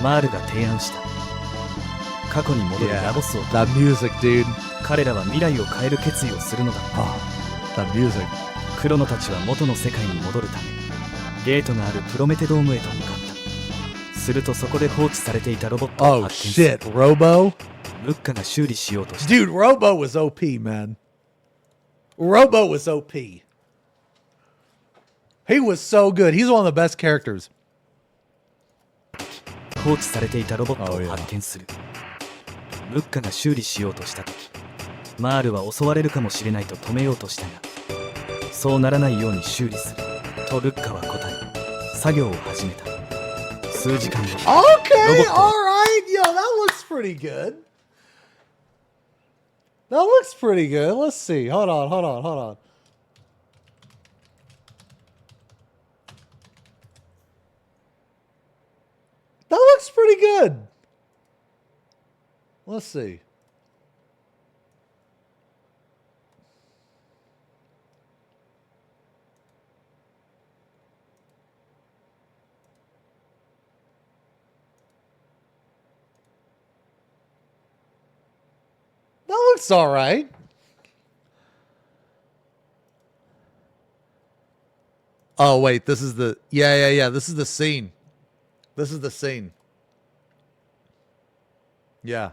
S20: マールが提案した。過去に戻るラボスを、
S4: that music, dude.
S20: 彼らは未来を変える決意をするのだった。
S4: That music.
S20: クロノたちは元の世界に戻るため、ゲートがあるプロメテドームへと向かった。するとそこで放置されていたロボットを発見する。
S4: Oh shit, Robo?
S20: ルッカが修理しようとした。
S4: Dude, Robo was OP, man. Robo was OP. He was so good. He's one of the best characters.
S20: 放置されていたロボットを発見する。ルッカが修理しようとしたとき、マールは襲われるかもしれないと止めようとしたが、そうならないように修理するとルッカは答え、作業を始めた。数時間後、
S4: Okay,
S20: ロボットは
S4: alright. Yo, that looks pretty good. That looks pretty good. Let's see. Hold on. That looks pretty good. Let's see. That looks all right. Oh, wait. This is the... Yeah. This is the scene. This is the scene. Yeah.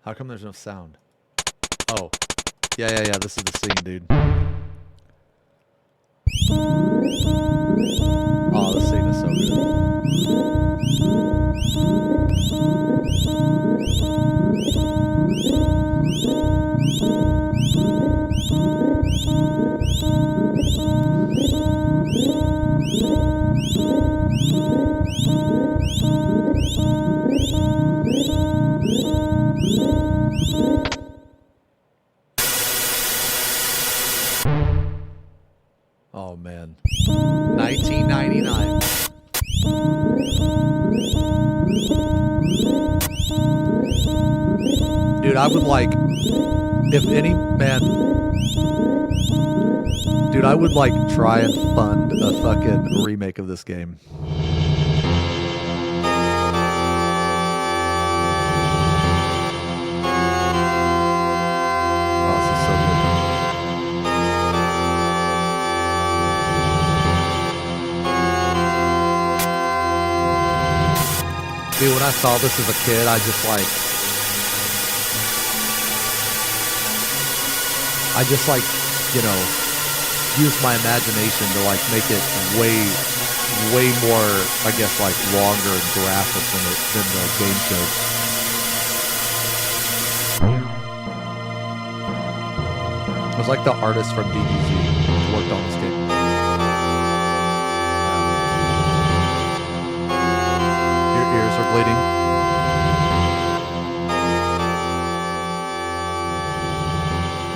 S4: How come there's no sound? Oh. Yeah. This is the scene, dude. Oh, the scene is so Oh, man. 1999. Dude, I would like... If any... Man... Dude, I would like try and fund a fucking remake of this game. Dude, when I saw this as a kid, I just like, you know, use my imagination to like make it way more, I guess, like longer and graphic than the game showed. It was like the artist from DBZ who worked on this game. Ears are bleeding.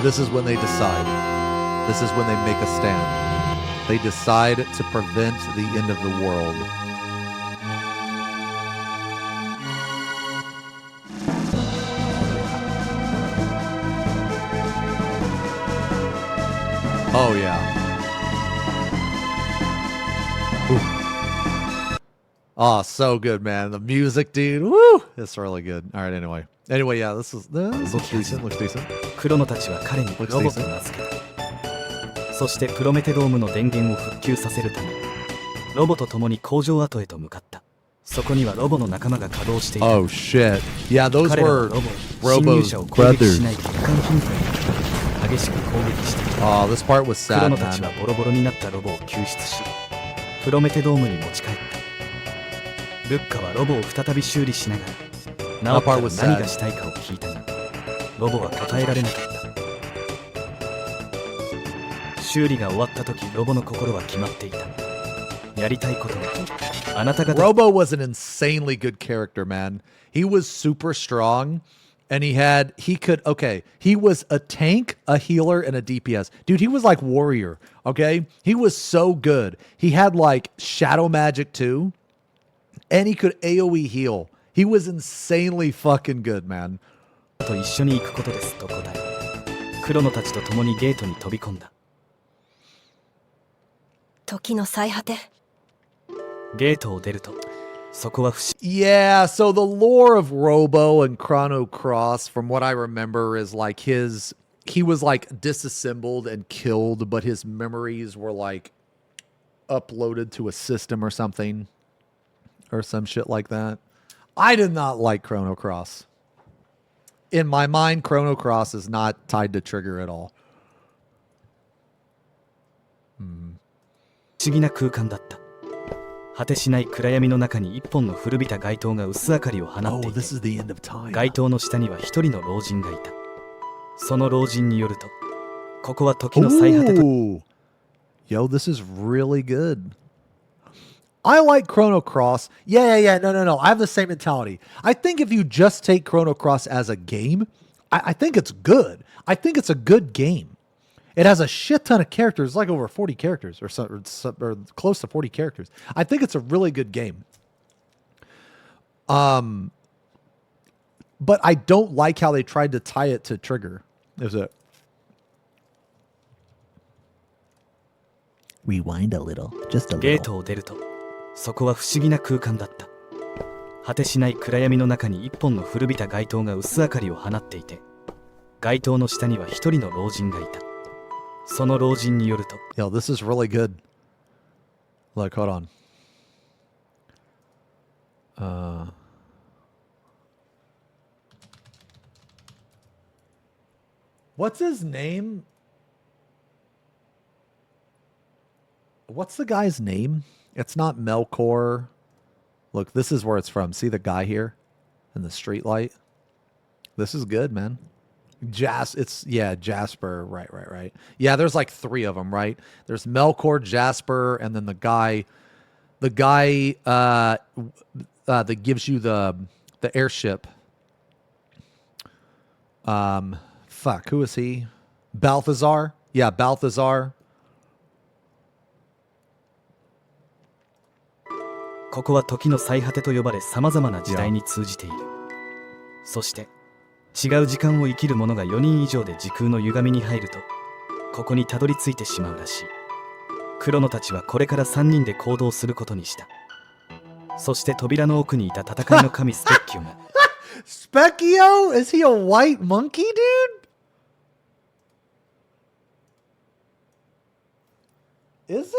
S4: This is when they decide. This is when they make a stand. They decide to prevent the end of the world. Oh yeah. Ooh. Oh, so good, man. The music, dude. Woo! It's really good. All right, anyway. Yeah, this looks decent. Looks decent.
S20: クロノたちは彼にロボと名付けた。そしてプロメテドームの電源を復旧させるため、ロボと共に工場跡へと向かった。そこにはロボの仲間が稼働していた。
S4: Oh shit. Yeah, those
S20: 彼らは
S4: were
S20: ロボ、侵入
S4: Robo's
S20: 者を攻撃
S4: brothers.
S20: しない欠陥品と激しく攻撃していた。
S4: Oh, this part was
S20: クロ
S4: sad,
S20: ノたちは
S4: man.
S20: ボロボロになったロボを救出し、プロメテドームに持ち帰った。ルッカはロボを再び修理しながら、直ったら何がしたいかを聞いたが、ロボは答えられなかった。修理が終わった時、ロボの心は決まっていた。やりたいことはあなた方
S4: Robo was an insanely good character, man. He was super strong, and he was a tank, a healer, and a DPS. Dude, he was like Warrior, okay? He was so good. He had like shadow magic too, and he could AoE heal. He was insanely fucking good, man.
S20: と一緒に行くことですと答え、黒野たちと共にゲートに飛び込んだ。
S6: 時の最果て。
S20: ゲートを出ると、そこは不思議。
S4: Yeah, so the lore of Robo and Chrono Cross, from what I remember, is like he was like disassembled and killed, but his memories were like uploaded to a system or something, or some shit like that. I did not like Chrono Cross. In my mind, Chrono Cross is not tied to Trigger at all.
S20: 不思議な空間だった。果てしない暗闇の中に一本の古びた街灯が薄明かりを放っていて、街灯の下には一人の老人がいた。その老人によると、ここは時の最果てと。
S4: Yo, this is really good. I like Chrono Cross. Yeah. No. I have the same mentality. I think if you just take Chrono Cross as a game, I think it's good. I think it's a good game. It has a shit ton of characters, like over 40 characters or close to 40 characters. I think it's a really good game. But I don't like how they tried to tie it to Trigger. Is it?
S20: Rewind a little, just a little. ゲートを出ると、そこは不思議な空間だった。果てしない暗闇の中に一本の古びた街灯が薄明かりを放っていて、街灯の下には一人の老人がいた。その老人によると、
S4: Yo, this is really good. Look, hold on. What's his name? What's the guy's name? It's not Melkor. Look, this is where it's from. See the guy here in the street light? This is good, man. Jasper. Right. Yeah, there's like 3 of them, right? There's Melkor, Jasper, and then the guy that gives you the airship. Who is he? Balthazar? Yeah, Balthazar.
S20: ここは時の最果てと呼ばれ様々な時代に通じている。そして違う時間を生きる者が4人以上で時空の歪みに入ると、ここにたどり着いてしまうらしい。黒野たちはこれから3人で行動することにした。そして扉の奥にいた戦いの神スペッキオが。
S4: Specchio? Is he a white monkey, dude? Is he?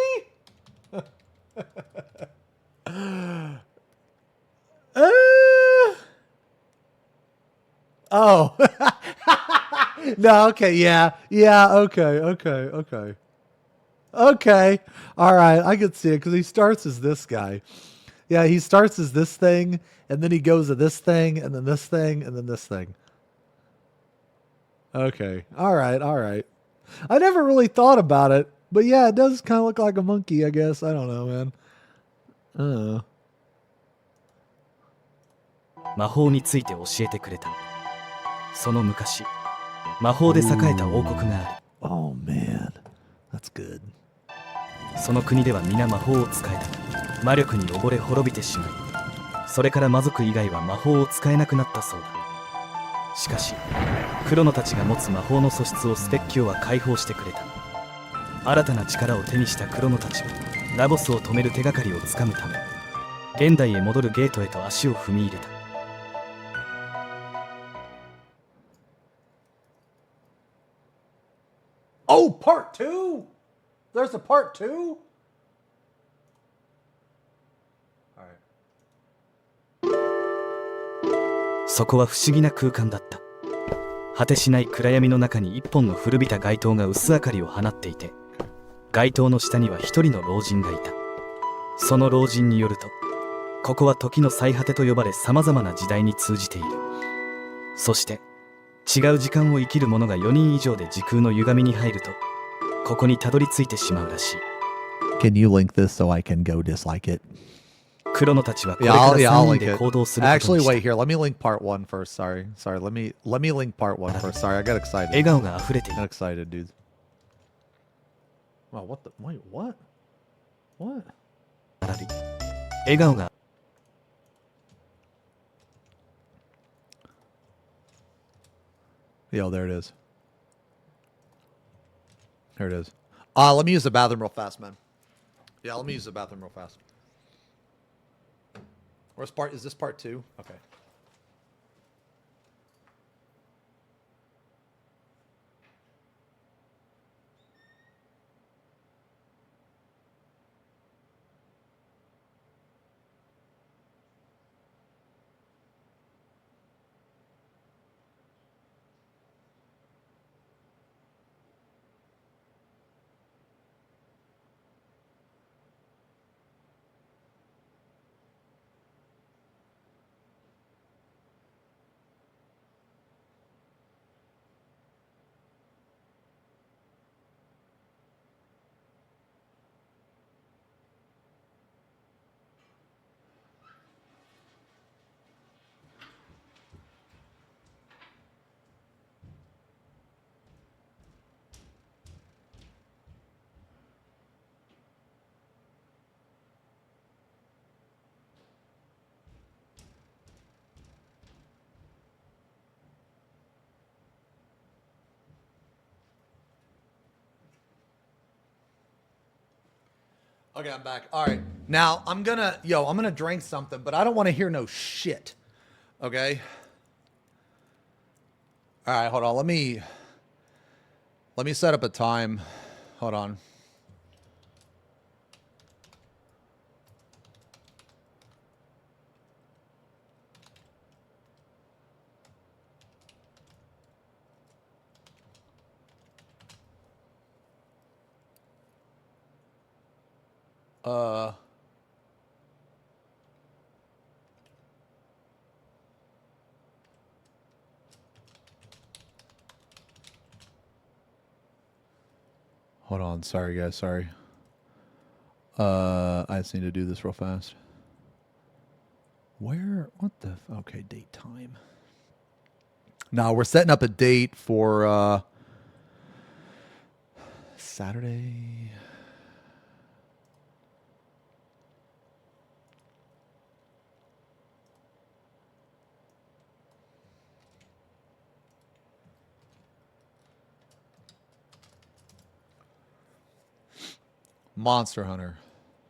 S4: Oh. No, okay, yeah, okay. Okay, all right, I could see it because he starts as this guy. Yeah, he starts as this thing, and then he goes to this thing, and then this thing, and then this thing. Okay, all right. I never really thought about it, but yeah, it does kind of look like a monkey, I guess. I don't know, man.
S20: 魔法について教えてくれた。その昔、魔法で栄えた王国がある。
S4: Oh man, that's good.
S20: その国では皆魔法を使えた。魔力に溺れ滅びてしまい、それから魔族以外は魔法を使えなくなったそうだ。しかし、黒野たちが持つ魔法の素質をスペッキオは解放してくれた。新たな力を手にした黒野たちは、ラボスを止める手がかりをつかむため、現代へ戻るゲートへと足を踏み入れた。
S4: Oh, part 2? There's a part 2?
S20: Alright. そこは不思議な空間だった。果てしない暗闇の中に一本の古びた街灯が薄明かりを放っていて、街灯の下には一人の老人がいた。その老人によると、ここは時の最果てと呼ばれ様々な時代に通じている。そして違う時間を生きる者が4人以上で時空の歪みに入ると、ここにたどり着いてしまうらしい。
S4: Can you link this so I can go dislike it?
S20: クロノたちはこれ
S4: Yeah,
S20: から
S4: I'll
S20: 3人
S4: link
S20: で
S4: it.
S20: 行動することに
S4: Actually,
S20: した
S4: wait here. Let me link part 1 first. Sorry. Let me link part 1 first. Sorry, I got excited.
S20: 笑顔が溢れてい
S4: Got
S20: る
S4: excited, dude. Wow, what the? Wait, what? What?
S20: 笑顔が
S4: Yo, there it is. There it is. Let me use the bathroom real fast, man. Yeah, let me use the bathroom real fast. Where's part? Is this part 2? Okay. Okay, I'm back. All right. Now, I'm gonna drink something, but I don't want to hear no shit. Okay? All right, hold on. Let me set up a time. Hold on. Hold on. Sorry, guys. Sorry. I just need to do this real fast. Where? What the? Okay, date time. Now we're setting up a date for Saturday. Monster Hunter.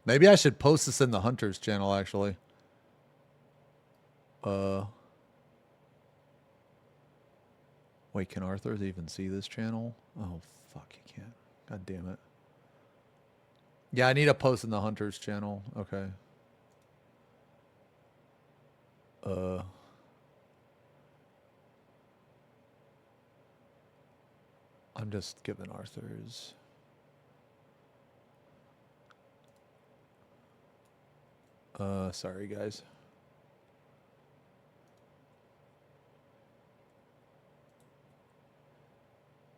S4: Maybe I should post this in the Hunters channel, actually. Wait, can Arthur even see this channel? Oh, fuck, he can't. God damn it. Yeah, I need to post in the Hunters channel. Okay. I'm just giving Arthur's... sorry, guys.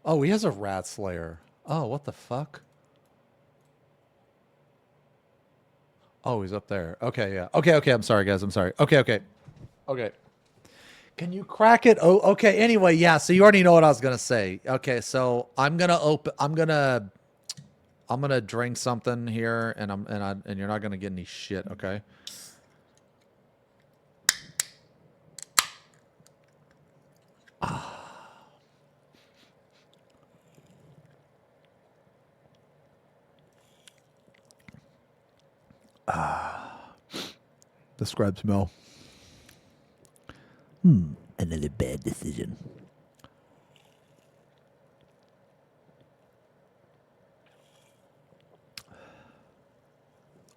S4: Oh, he has a rat slayer. Oh, what the fuck? Oh, he's up there. Okay, yeah. Okay, I'm sorry, guys. I'm sorry. Okay. Can you crack it? Oh, okay. Anyway, yeah. So you already know what I was gonna say. Okay, so I'm gonna drink something here, and you're not gonna get any shit. Okay. Describe smell. Another bad decision.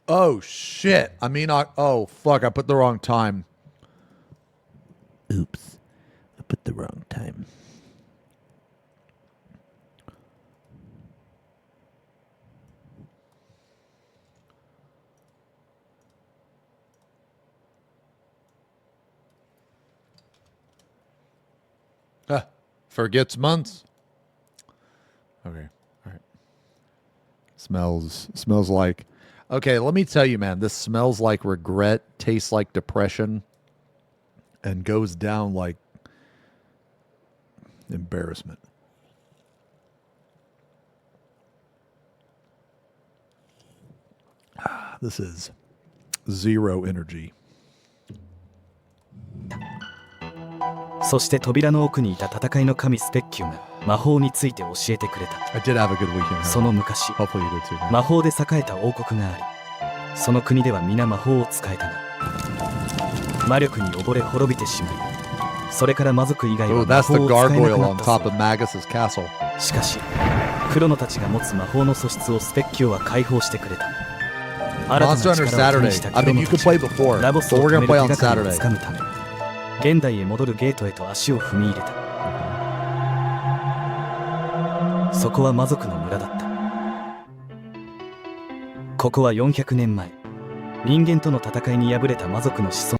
S4: Oh shit! Oh fuck! I put the wrong time. Oops! I put the wrong time. Forgets months. Okay. All right. Smells like. Okay, let me tell you, man. This smells like regret, tastes like depression, and goes down like embarrassment. This is zero energy.
S20: そして扉の奥にいた戦いの神スペッキュが魔法について教えてくれた。
S4: I did have a good weekend.
S20: その昔、
S4: Hopefully you did too.
S20: 魔法で栄えた王国があり、その国では皆魔法を使えたが、魔力に溺れ滅びてしまい、それから魔族以外は
S4: Oh,
S20: 魔
S4: that's
S20: 法
S4: the
S20: を使えなく
S4: gargoyle
S20: な
S4: on
S20: ったそう
S4: top of Magus's castle.
S20: しかし、クロノたちが持つ魔法の素質をスペッキュは解放してくれた。新たな
S4: Monster Hunter
S20: 力を手にした
S4: Saturday. I
S20: クロ
S4: mean,
S20: ノ
S4: you
S20: た
S4: could
S20: ちは
S4: play before,
S20: ラボス
S4: but
S20: を
S4: we're
S20: 止め
S4: gonna
S20: る
S4: play
S20: 手
S4: on
S20: がかりを
S4: Saturday.
S20: つかむため、現代へ戻るゲートへと足を踏み入れた。そこは魔族の村だった。ここは400年前、人間との戦いに敗れた魔族の子孫。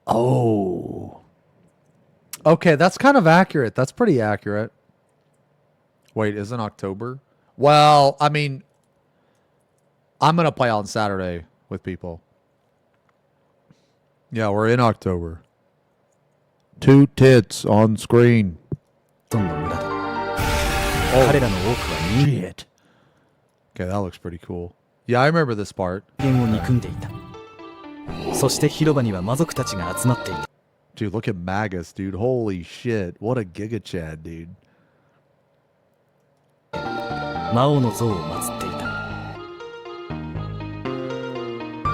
S4: Oh. Okay, that's kind of accurate. That's pretty accurate. Wait, isn't October? Well, I mean, I'm going to play on Saturday with people. Yeah, we're in October. 2 tits on screen.
S20: 彼らの多くは人間。
S4: Okay, that looks pretty cool. Yeah, I remember this part.
S20: 人間を憎んでいた。そして広場には魔族たちが集まっていた。
S4: Dude, look at Magus, dude. Holy shit. What a Giga Chad, dude.
S20: 魔王の像を祀っていた。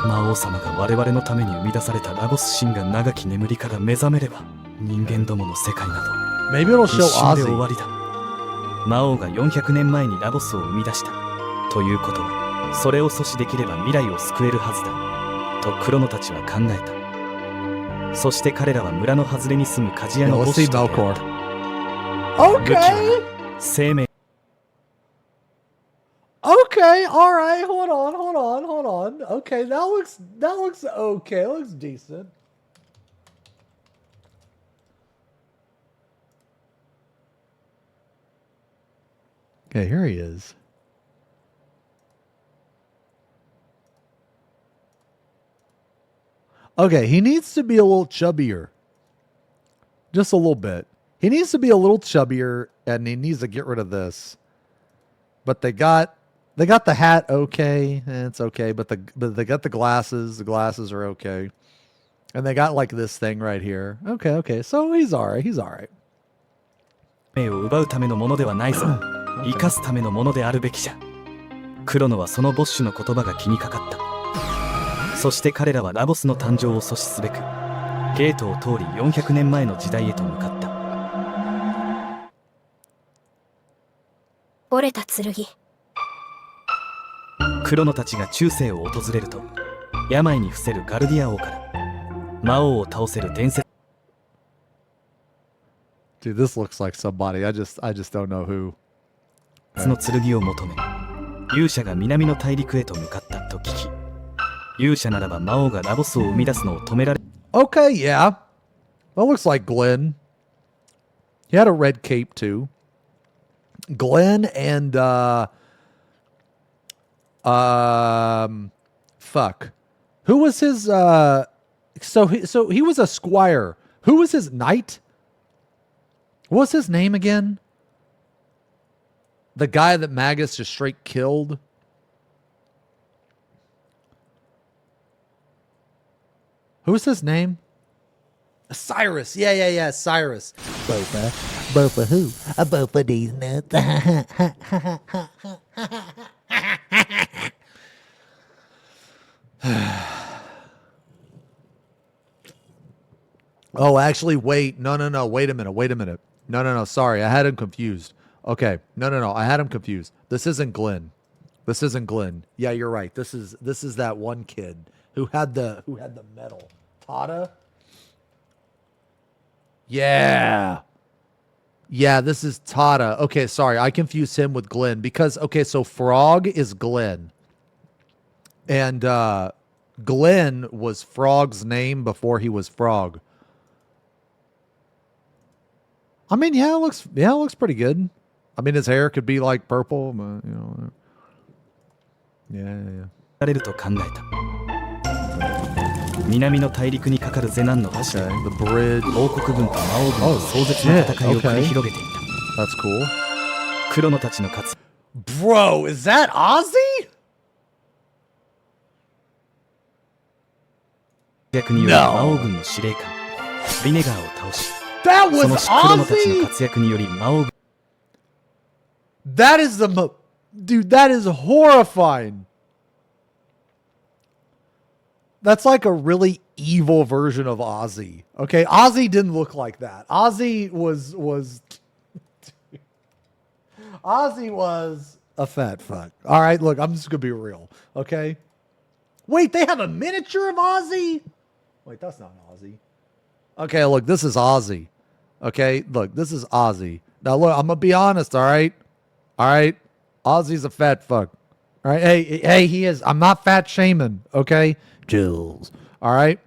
S20: 魔王様が我々のために生み出されたラボス神が長き眠りから目覚めれば、人間どもの世界など
S4: Maybe it'll
S20: 一
S4: show
S20: 瞬で
S4: Ozzy.
S20: 終わりだ。魔王が400年前にラボスを生み出したということは、それを阻止できれば未来を救えるはずだとクロノたちは考えた。そして彼らは村の外れに住む鍛冶屋のボッシュと出会った。武器は生命。
S4: Okay, all right. Hold on. Okay, that looks okay. It looks decent. Okay, here he is. Okay, he needs to be a little chubbier. Just a little bit. He needs to be a little chubbier, and he needs to get rid of this. But they got the hat okay, and it's okay. But they got the glasses. The glasses are okay, and they got like this thing right here. Okay. So he's all right.
S20: 命を奪うためのものではないぞ。生かすためのものであるべきじゃ。クロノはそのボッシュの言葉が気にかかった。そして彼らはラボスの誕生を阻止すべく、ゲートを通り400年前の時代へと向かった。
S6: 折れた剣。
S20: クロノたちが中世を訪れると、病に伏せるガルディア王から魔王を倒せる伝説。
S4: Dude, this looks like somebody. I just don't know who.
S20: の剣を求め、勇者が南の大陸へと向かったと聞き、勇者ならば魔王がラボスを生み出すのを止められ。
S4: Okay, yeah. That looks like Glenn. He had a red cape too. Glenn and fuck. Who was his so he was a squire. Who was his knight? What was his name again? The guy that Magus just straight killed. Who's his name? Cyrus. Yeah. Cyrus.
S2: Bofa who? Bofa these nuts.
S4: Oh, actually, wait. No. Wait a minute. No. Sorry, I had him confused. Okay. No. I had him confused. This isn't Glenn. Yeah, you're right. This is that one kid who had the medal. Tata. Yeah, this is Tata. Okay, sorry. I confused him with Glenn because, okay, so Frog is Glenn. And Glenn was Frog's name before he was Frog. I mean, yeah, it looks pretty good.
S1: I mean, his hair could be like purple, but, you know. Yeah.
S20: られると考えた。南の大陸にかかるゼナンの橋で、王国軍と魔王軍の壮絶な戦いを繰り広げていた。
S1: That's cool.
S20: クロノたちの活
S1: Bro, is that Ozzy?
S20: 躍により魔王軍の司令官ビネガーを倒し、
S1: That was
S20: そのクロノたちの活躍により魔王軍
S1: That is the dude, that is horrifying. That's like a really evil version of Ozzy. Okay, Ozzy didn't look like that. Ozzy was Ozzy was a fat fuck. All right, look, I'm just gonna be real. Okay. Wait, they have a miniature of Ozzy? Wait, that's not Ozzy. Okay, look, this is Ozzy. Okay, look, this is Ozzy. Now look, I'm gonna be honest. All right. Ozzy's a fat fuck. All right. Hey, he is. I'm not fat shaming. Okay. Jills. All right.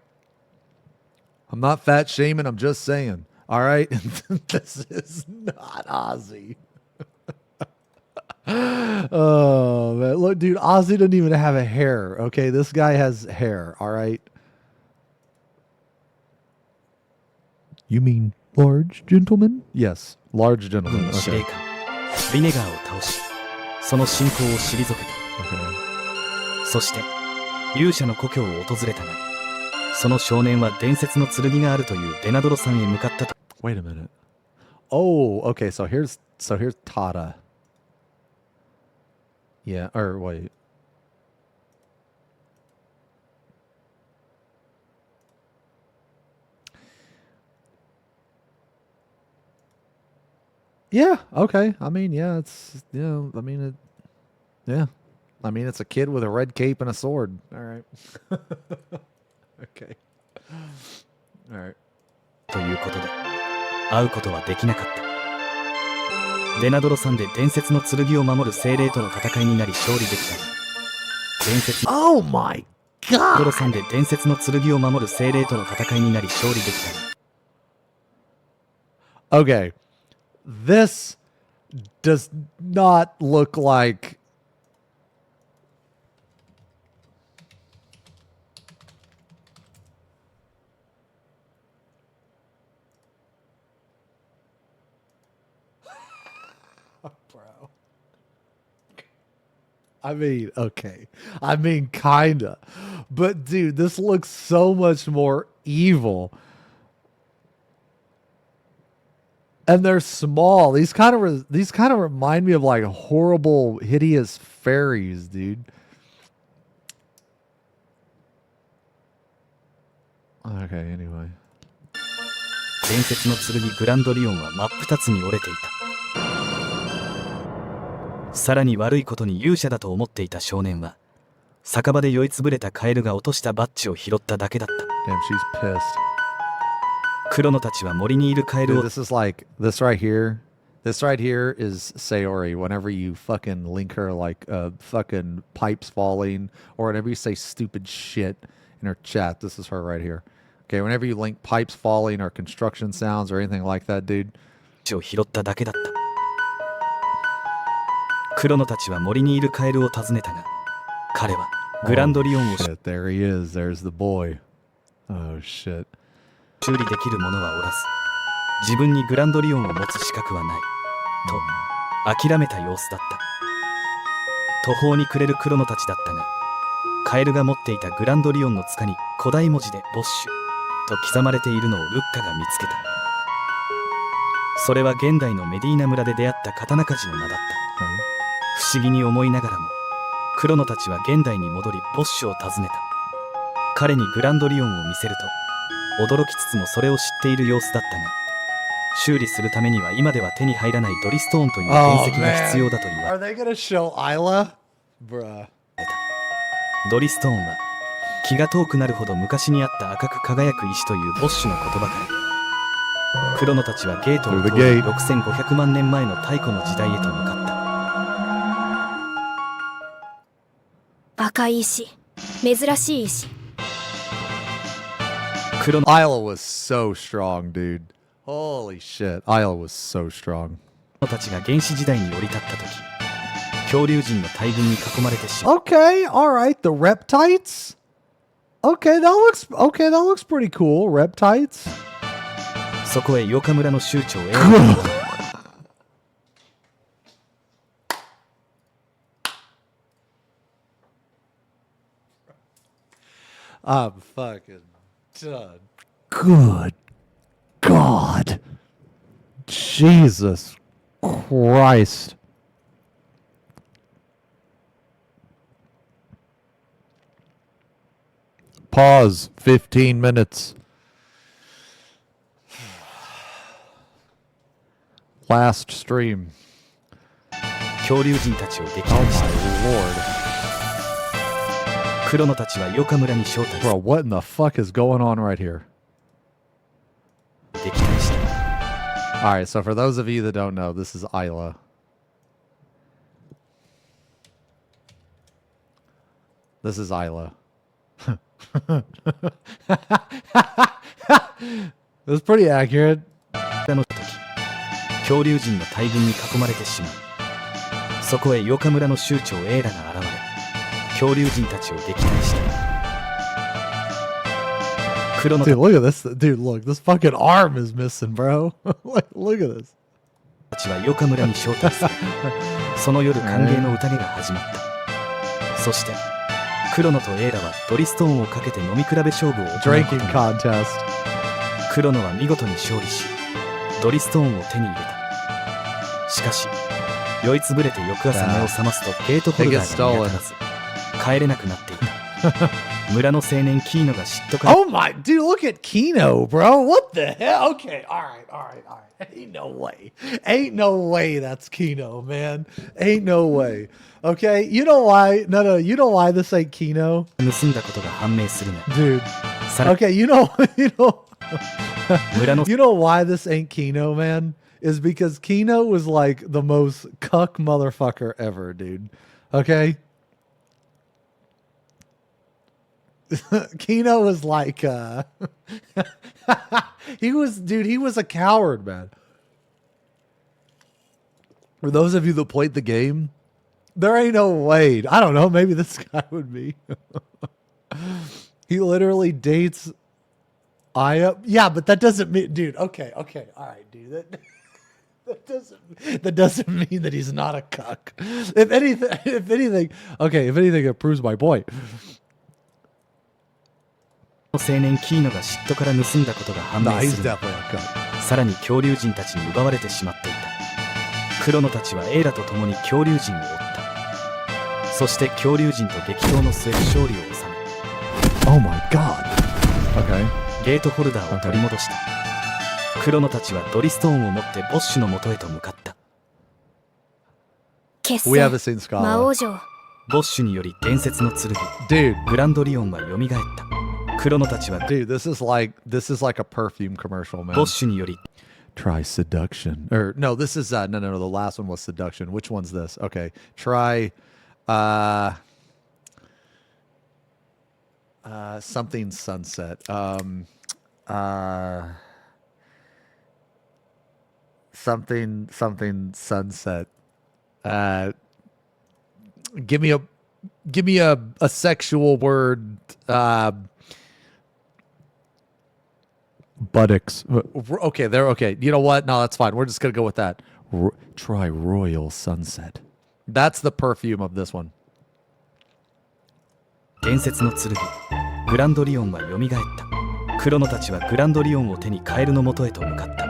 S1: I'm not fat shaming. I'm just saying. All right. This is not Ozzy. Oh, man. Look, dude, Ozzy doesn't even have a hair. Okay. This guy has hair. All right. You mean large gentleman? Yes. Large gentleman. Okay.
S20: ビネガーを倒し、その信仰を退けた。そして勇者の故郷を訪れたが、その少年は伝説の剣があるというデナドロ山へ向かったと。
S1: Wait a minute. Oh, okay. So here's Tata. Yeah. Or wait. Yeah, okay. I mean, yeah, it's, you know, I mean, it, yeah. I mean, it's a kid with a red cape and a sword. All right. Okay. All right.
S20: ということで、会うことはできなかった。デナドロ山で伝説の剣を守る精霊との戦いになり勝利できたが、伝説
S1: Oh my God!
S20: デナドロ山で伝説の剣を守る精霊との戦いになり勝利できたが。
S1: Okay. This does not look like bro. I mean, okay. I mean, kinda. But dude, this looks so much more evil. And they're small. These kind of remind me of like horrible, hideous fairies, dude. Okay, anyway.
S20: 伝説の剣グランドリオンは真っ二つに折れていた。さらに悪いことに勇者だと思っていた少年は、酒場で酔いつぶれたカエルが落としたバッジを拾っただけだった。
S1: Damn, she's pissed.
S20: クロノたちは森にいるカエルを
S1: Dude, this is like this right here. This right here is Sayori. Whenever you fucking link her like fucking pipes falling, or whenever you say stupid shit in her chat, this is her right here. Okay, whenever you link pipes falling or construction sounds or anything like that, dude.
S20: を拾っただけだった。クロノたちは森にいるカエルを訪ねたが、彼はグランドリオンを
S1: shit, there he is. There's the boy. Oh shit.
S20: 修理できる者はおらず、自分にグランドリオンを持つ資格はないと諦めた様子だった。途方に暮れるクロノたちだったが、カエルが持っていたグランドリオンの塚に古代文字でボッシュと刻まれているのをルッカが見つけた。それは現代のメディーナ村で出会った刀鍛冶の名だった。不思議に思いながらも、クロノたちは現代に戻りボッシュを訪ねた。彼にグランドリオンを見せると、驚きつつもそれを知っている様子だったが、修理するためには今では手に入らないドリストーンという原石が必要だと言われた。ドリストーンは気が遠くなるほど昔にあった赤く輝く石というボッシュの言葉から、クロノたちはゲートを通り6500万年前の太古の時代へと向かった。
S6: 赤い石、珍しい石。
S1: Isla was so strong, dude. Holy shit. Isla was so strong.
S20: クロたちが原始時代に降り立った時、恐竜人の大群に囲まれてしまう。
S4: Okay, all right, the reptites. Okay, that looks pretty cool. Reptites.
S20: そこへヨカ村の酋長エ
S4: I'm fucking done. Good God. Jesus Christ. Pause. 15 minutes. Last stream.
S20: 恐竜人たちを撃退した。クロノたちはヨカ村に招待する。
S4: Bro, what in the fuck is going on right here?
S20: 撃退した。
S4: Alright, so for those of you that don't know, this is Isla. This is Isla. That's pretty accurate.
S20: 恐竜人の大群に囲まれてしまう。そこへヨカ村の酋長エーラが現れ、恐竜人たちを撃退した。
S4: Dude, look at this. Dude, look, this fucking arm is missing, bro. Look at this.
S20: たちはヨカ村に招待され、その夜歓迎の宴が始まった。そして、クロノとエーラはドリストーンをかけて飲み比べ勝負を行うことに。
S4: Drinking contest.
S20: クロノは見事に勝利し、ドリストーンを手に入れた。しかし、酔いつぶれて翌朝目を覚ますとゲートホルダーが見当たらず、帰れなくなっていた。村の青年キーノが嫉妬から。
S4: Oh my, dude, look at Kino, bro. What the hell? Okay, all right. Ain't no way. Ain't no way that's Kino, man. Ain't no way. Okay, you know why? No, you know why this ain't Kino?
S20: 盗んだことが判明するが。
S4: Dude. Okay, you know why this ain't Kino, man? Is because Kino was like the most cuck motherfucker ever, dude. Okay? Kino was like he was a coward, man. For those of you that played the game, there ain't no way. I don't know, maybe this guy would be. He literally dates Aya. Yeah, but that doesn't mean, dude, okay, all right, dude. That doesn't mean that he's not a cuck. If anything, it proves my point.
S20: 青年キーノが嫉妬から盗んだことが判明する。さらに恐竜人たちに奪われてしまっていた。クロノたちはエーラと共に恐竜人を追った。そして恐竜人と激闘の末勝利を収め。
S4: Oh my god. Okay.
S20: ゲートホルダーを取り戻した。クロノたちはドリストーンを持ってボッシュの元へと向かった。
S6: 決
S4: We haven't seen
S6: 戦魔王城。
S20: ボッシュにより伝説の剣、
S4: Dude.
S20: グランドリオンは蘇った。クロノたちは
S4: Dude, this is like a perfume commercial, man.
S20: ボッシュにより
S4: Try seduction. Or no, this is no, the last one was seduction. Which one's this? Okay. Try something sunset. Something sunset. Give me a sexual word. Buttocks. Okay, there. Okay, you know what? No, that's fine. We're just gonna go with that. Try royal sunset. That's the perfume of this one.
S20: 伝説の剣、グランドリオンは蘇った。クロノたちはグランドリオンを手にカエルの元へと向かった。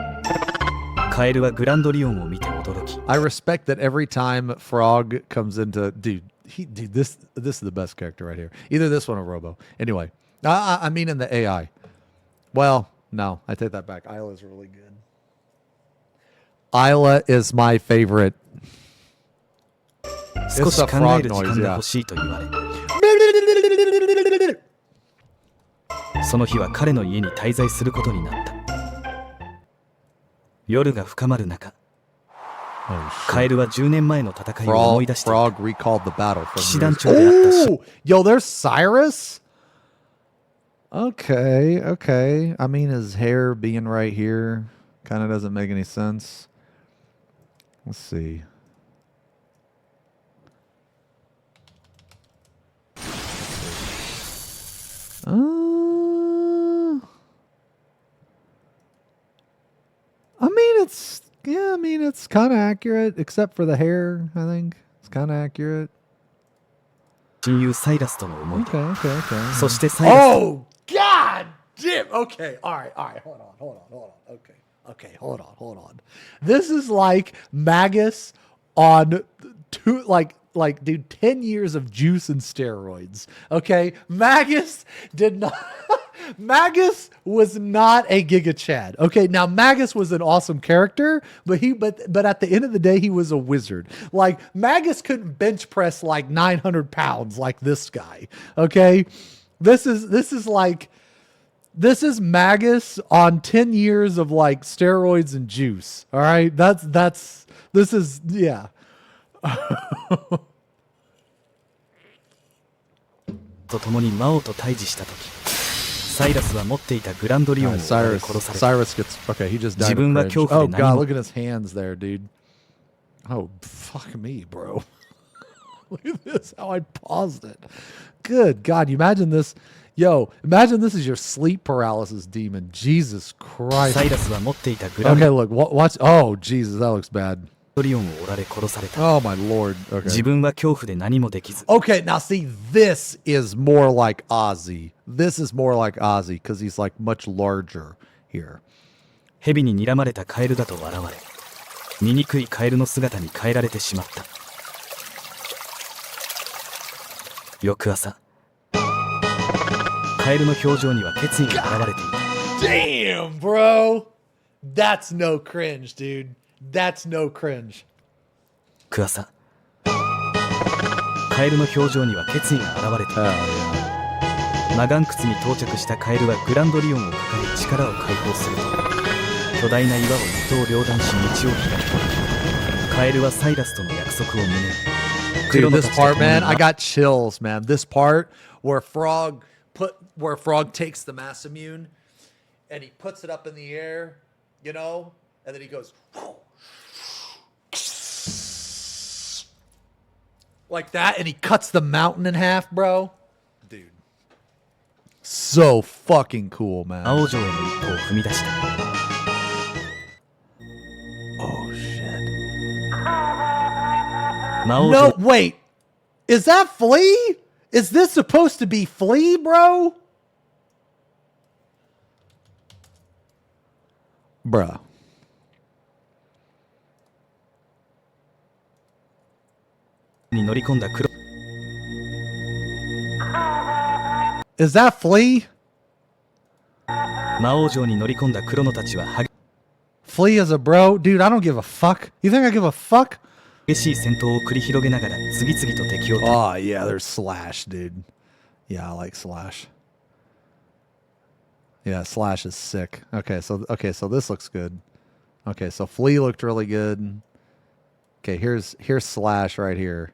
S20: カエルはグランドリオンを見て驚き。
S4: I respect that every time Frog comes into dude, this is the best character right here. Either this one or Robo. Anyway, I mean in the AI. Well, no, I take that back. Isla's really good. Isla is my favorite.
S20: 少し考える時間が欲しいと言われ、その日は彼の家に滞在することになった。夜が深まる中、カエルは10年前の戦いを思い出していた。
S4: Frog recalled the battle from
S20: 騎士団長であったし、
S4: Yo, there's Cyrus? Okay. I mean, his hair being right here kind of doesn't make any sense. Let's see. I mean, it's kind of accurate, except for the hair, I think. It's kind of accurate. Okay. Oh, God damn. Okay. All right. Hold on. Okay. Hold on. This is like Magus on dude, 10 years of juice and steroids. Okay. Magus was not a Giga Chad. Okay, now Magus was an awesome character, but at the end of the day, he was a wizard. Like Magus couldn't bench press like 900 pounds like this guy. Okay, this is Magus on 10 years of like steroids and juice. All right, this is yeah.
S20: と共に魔王と対峙した時、サイラスは持っていたグランドリオンを殺された。
S4: Cyrus gets okay. He just died.
S20: 自分は恐怖
S4: Oh
S20: で
S4: God,
S20: 何も
S4: look at his hands there, dude. Oh fuck me, bro. Look at this. How I paused it. Good God, you imagine this. Yo, imagine this is your sleep paralysis demon. Jesus Christ.
S20: サイラスは持っていたグランド
S4: Okay, look. Watch. Oh Jesus, that looks bad.
S20: リオンを折られ殺された。
S4: Oh my lord. Okay.
S20: 自分は恐怖で何もできず。
S4: Okay, now see, this is more like Ozzy. This is more like Ozzy because he's like much larger here.
S20: 蛇に睨まれたカエルだと笑われ、醜いカエルの姿に変えられてしまった。翌朝、カエルの表情には決意が現れていた。
S4: Damn, bro. That's no cringe, dude. That's no cringe.
S20: 翌朝、カエルの表情には決意が現れていた。マガン窟に到着したカエルはグランドリオンを掲げ力を解放すると、巨大な岩を一刀両断し道を開く。カエルはサイラスとの約束を胸に。
S4: Dude, this part, man, I got chills, man. This part where Frog takes the mass immune and he puts it up in the air, you know, and then he goes like that, and he cuts the mountain in half, bro. Dude, so fucking cool, man.
S20: 青城への一歩を踏み出した。
S4: Oh shit.
S20: 魔王
S4: No,
S20: 城
S4: wait. Is that Flea? Is this supposed to be Flea, bro? Bruh. Is that Flea?
S20: 魔王城に乗り込んだクロノたちは
S4: Flea is a bro? Dude, I don't give a fuck. You think I give a fuck?
S20: 激しい戦闘を繰り広げながら次々と敵を
S4: Oh, yeah, there's Slash, dude. Yeah, I like Slash. Yeah, Slash is sick. Okay, so this looks good. Okay, so Flea looked really good. Okay, here's Slash right here.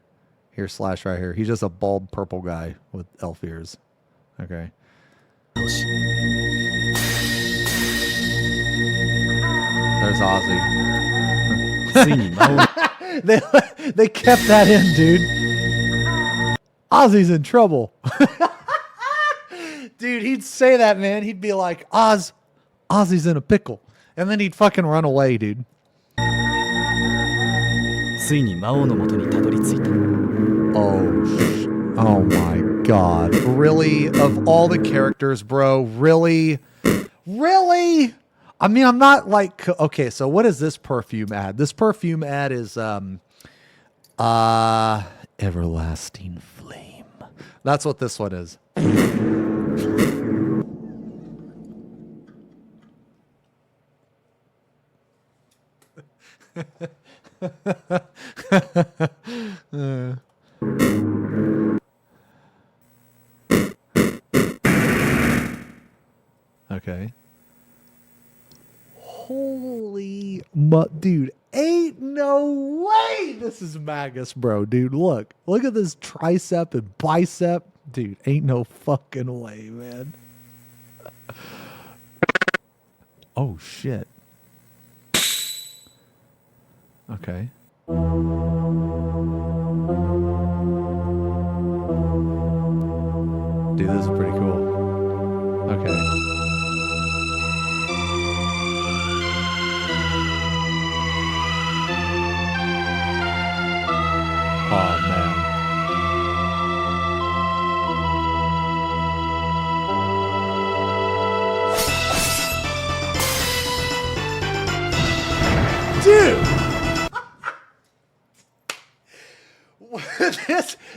S4: Here's Slash right here. He's just a bald purple guy with elf ears. Okay. There's Ozzy. they kept that in, dude. Ozzy's in trouble. Dude, he'd say that, man. He'd be like, Ozzy's in a pickle. And then he'd fucking run away, dude.
S20: ついに魔王の元にたどり着いた。
S4: Oh my God. Really? Of all the characters, bro? Really? Really? I mean, I'm not like... Okay, so what is this perfume ad? This perfume ad is... Everlasting Flame. That's what this one is. Okay. Holy dude, ain't no way this is Magus, bro. Dude, look at this tricep and bicep. Dude, ain't no fucking way, man. Oh shit. Okay. Dude, this is pretty cool. Okay. Oh, man. Dude!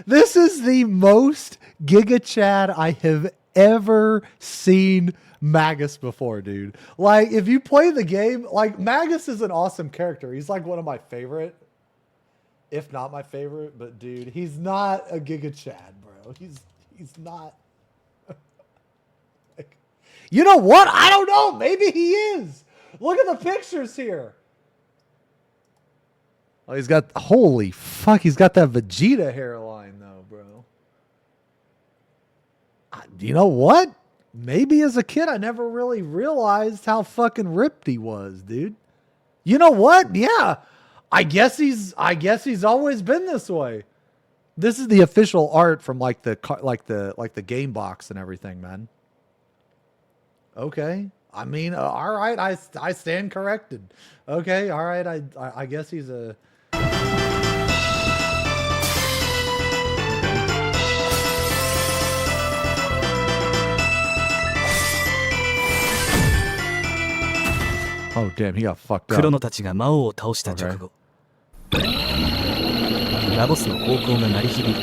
S4: this is the most Giga Chad I have ever seen Magus before, dude. Like, if you play the game, like, Magus is an awesome character. He's like one of my favorite, if not my favorite, but dude, he's not a Giga Chad, bro. He's not. Like, you know what? I don't know. Maybe he is. Look at the pictures here. Oh, he's got, holy fuck, he's got that Vegeta hairline though, bro. You know what? Maybe as a kid, I never really realized how fucking ripped he was, dude. You know what? Yeah. I guess he's always been this way. This is the official art from like the game box and everything, man. Okay. I mean, all right, I stand corrected. Okay, all right, I guess he's a... Oh, damn, he got fucked up.
S20: クロノたちが魔王を倒した直後、ラボスの方向が鳴り響い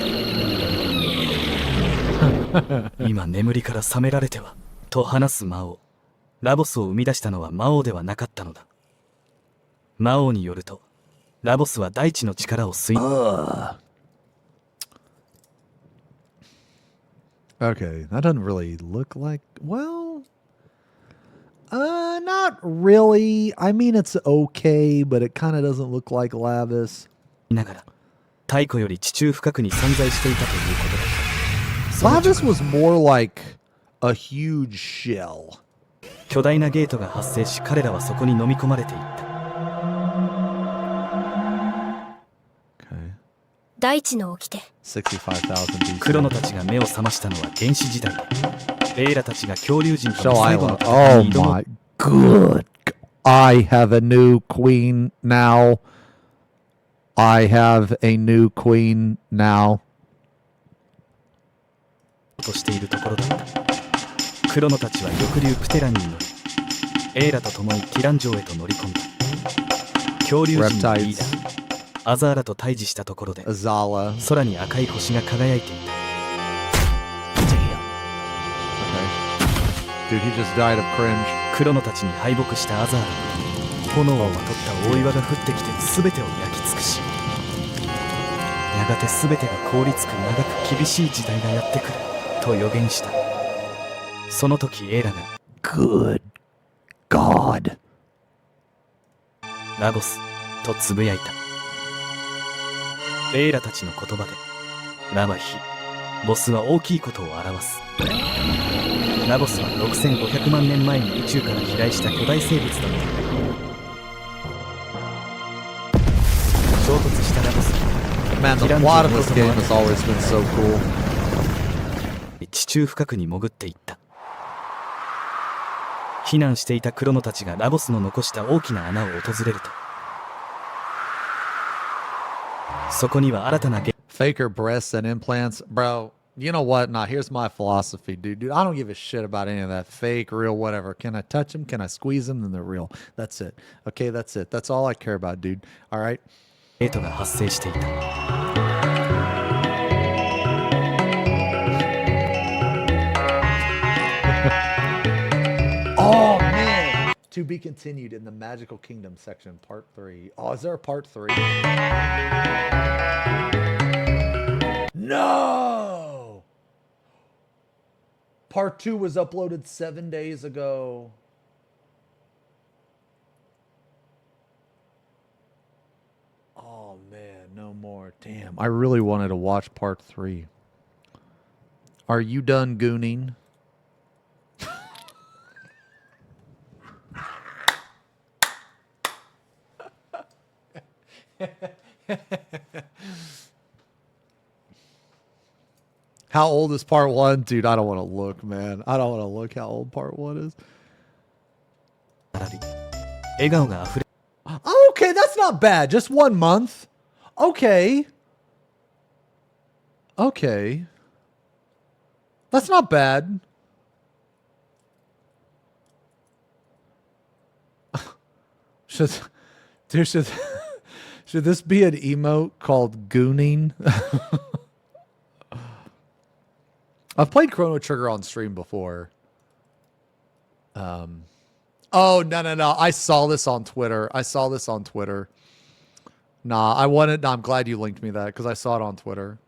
S20: た。今眠りから覚められてはと話す魔王。ラボスを生み出したのは魔王ではなかったのだ。魔王によると、ラボスは大地の力を吸い。
S4: Okay, that doesn't really look like... Well... not really. I mean, it's okay, but it kind of doesn't look like Lavis.
S20: ながら、太古より地中深くに存在していたということだ。
S4: Lavis was more like a huge shell.
S20: 巨大なゲートが発生し、彼らはそこに飲み込まれていった。
S6: 大地の掟。
S4: 65,000
S20: クロノたちが目を覚ましたのは原始時代。エイラたちが恐竜人との
S4: So
S20: 最
S4: I
S20: 後の
S4: love...
S20: 戦い
S4: Oh
S20: に挑む。
S4: my good... I have a new queen now. I have a new queen now.
S20: としているところだった。クロノたちは翼竜プテラに乗り、エイラと共にティラン城へと乗り込んだ。恐竜人のリーダー、アザーラと対峙したところで、空に赤い星が輝いていた。
S4: Dude, he just died of cringe.
S20: クロノたちに敗北したアザーラは、炎をまとった大岩が降ってきて全てを焼き尽くし、やがて全てが凍りつく長く厳しい時代がやってくると予言した。その時エイラが
S4: Good God
S20: ラボスとつぶやいた。エイラたちの言葉で、ラマヒ、ボスは大きいことを表す。ラボスは6500万年前に宇宙から飛来した巨大生物だった。衝突したラボスは
S4: Man, the plot of this game has always been so cool.
S20: 地中深くに潜っていった。避難していたクロノたちがラボスの残した大きな穴を訪れると、そこには新たな
S4: Faker breasts and implants, bro. You know what? Nah, here's my philosophy, dude. I don't give a shit about any of that fake, real, whatever. Can I touch them? Can I squeeze them? Then they're real. That's it. Okay, that's it. That's all I care about, dude. All right?
S20: ゲートが発生していた。
S4: Oh, man. To be continued in the Magical Kingdom section, part 3. Oh, is there a part 3? No! Part 2 was uploaded 7 days ago. Oh, man, no more. Damn, I really wanted to watch part 3. Are you done gooning? How old is part 1? Dude, I don't want to look, man. I don't want to look how old part 1 is. Okay, that's not bad. Just 1 month. Okay. Okay. That's not bad. should this be an emote called gooning? I've played Chrono Trigger on stream before. Oh, no. I saw this on Twitter. Nah, I'm glad you linked me that because I saw it on Twitter.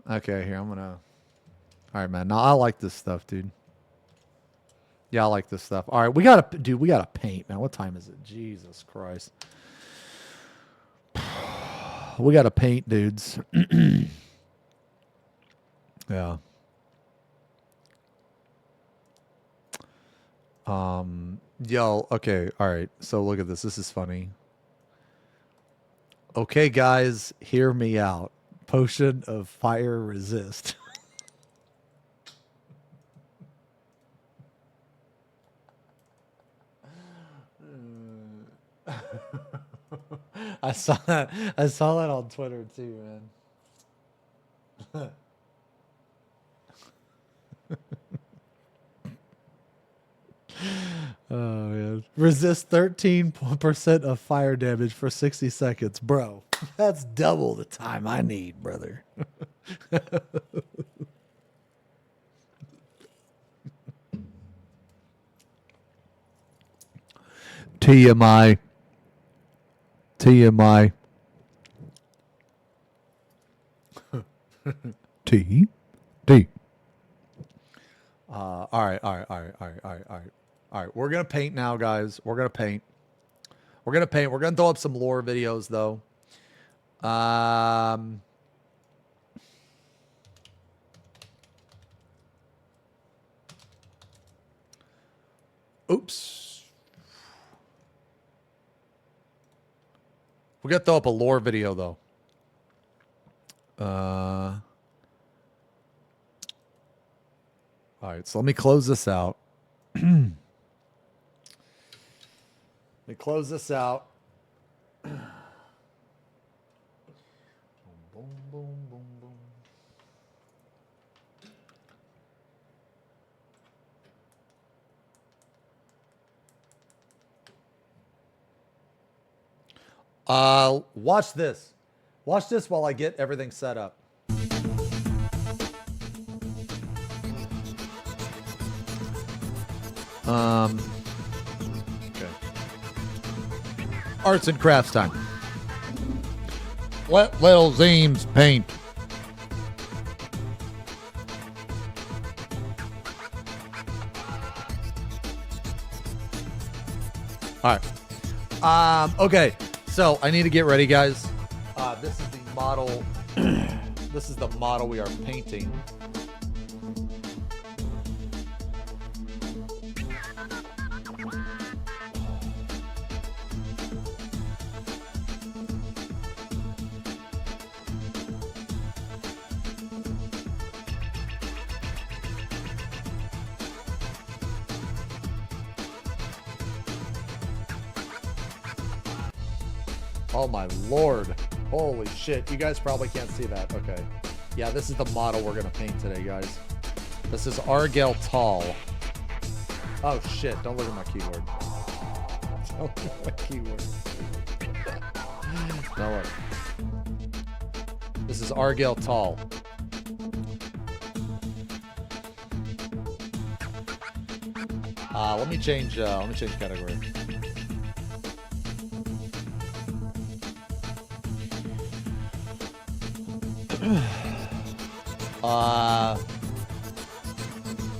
S4: Okay, here, I'm gonna... All right, man. No, I like this stuff, dude. Yeah, I like this stuff. All right, we gotta paint, man. What time is it? Jesus Christ. We gotta paint, dudes. Yeah. Yo, okay, all right. So look at this. This is funny. Okay, guys, hear me out. Potion of fire resist. I saw that on Twitter too, man. Oh man. Resist 13% of fire damage for 60 seconds. Bro, that's double the time I need, brother. TMI. T. All right. We're gonna paint now, guys. We're gonna paint. We're gonna throw up some lore videos, though. Oops. We're gonna throw up a lore video, though. All right, so let me close this out. Let me close this out. Boom, boom, boom, boom, boom. Watch this. Watch this while I get everything set up. Okay. Arts and crafts time. Let little Zeems paint. All right. Okay. So I need to get ready, guys. This is the model. This is the model we are painting. Oh my lord. Holy shit. You guys probably can't see that. Okay. Yeah, this is the model we're going to paint today, guys. This is Argel Tall. Oh shit. Don't look at my keyboard. Don't look at my keyboard. No way. This is Argel Tall. Let me change category.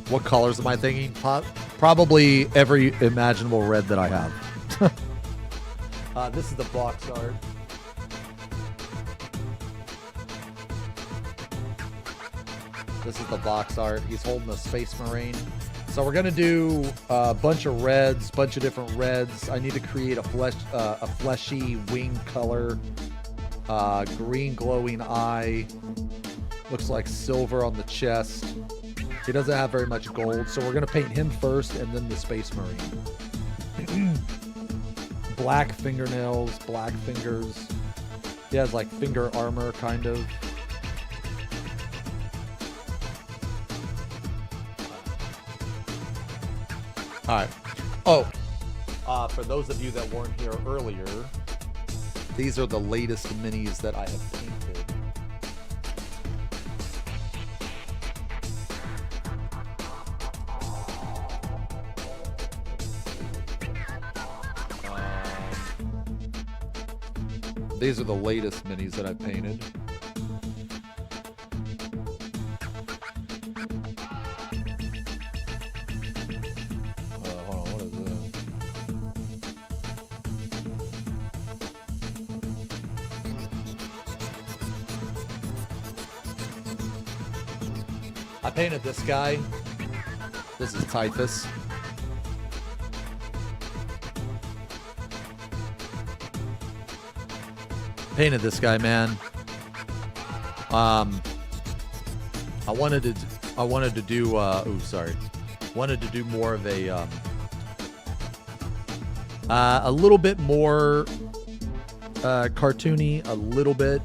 S4: What colors am I thinking? Probably every imaginable red that I have. This is the box art. This is the box art. He's holding a Space Marine. So we're gonna do a bunch of reds, bunch of different reds. I need to create a fleshy wing color, green glowing eye. Looks like silver on the chest. He doesn't have very much gold, so we're gonna paint him first, and then the Space Marine. Black fingernails, black fingers. He has like finger armor, kind of. All right. Oh, for those of you that weren't here earlier, these are the latest minis that I have painted. These are the latest minis that I've painted. I painted this guy. This is Typhus. Painted this guy, man. I wanted to do wanted to do more of a little bit more cartoony, a little bit.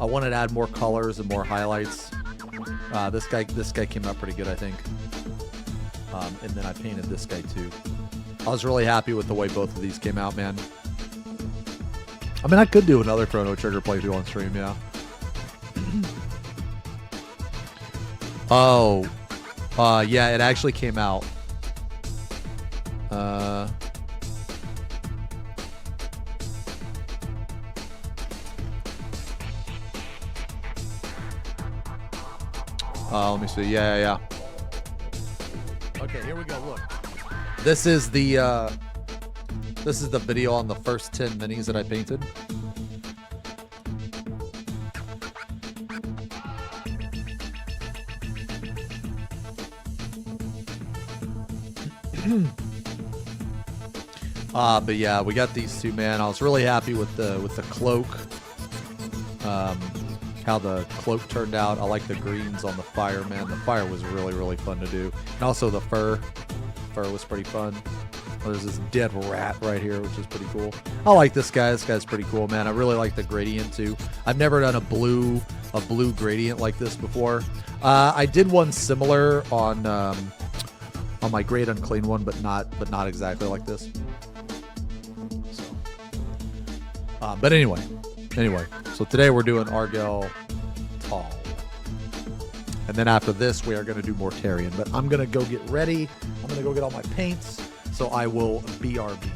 S4: I wanted to add more colors and more highlights. This guy came out pretty good, I think. And then I painted this guy too. I was really happy with the way both of these came out, man. I mean, I could do another Chrono Trigger playthrough on stream, yeah. Oh, yeah, it actually came out. Let me see. Yeah. Okay, here we go. Look, this is the video on the first 10 minis that I painted. But yeah, we got these two, man. I was really happy with the cloak. How the cloak turned out. I like the greens on the fire, man. The fire was really, really fun to do. And also the fur. Fur was pretty fun. Oh, there's this dead rat right here, which is pretty cool. I like this guy. This guy's pretty cool, man. I really like the gradient too. I've never done a blue gradient like this before. I did one similar on my Great Unclean one, but not exactly like this. So, but anyway. So today we're doing Argel Tall. And then after this, we are going to do Mortarion. But I'm going to go get ready. I'm going to go get all my paints. So I will BRB.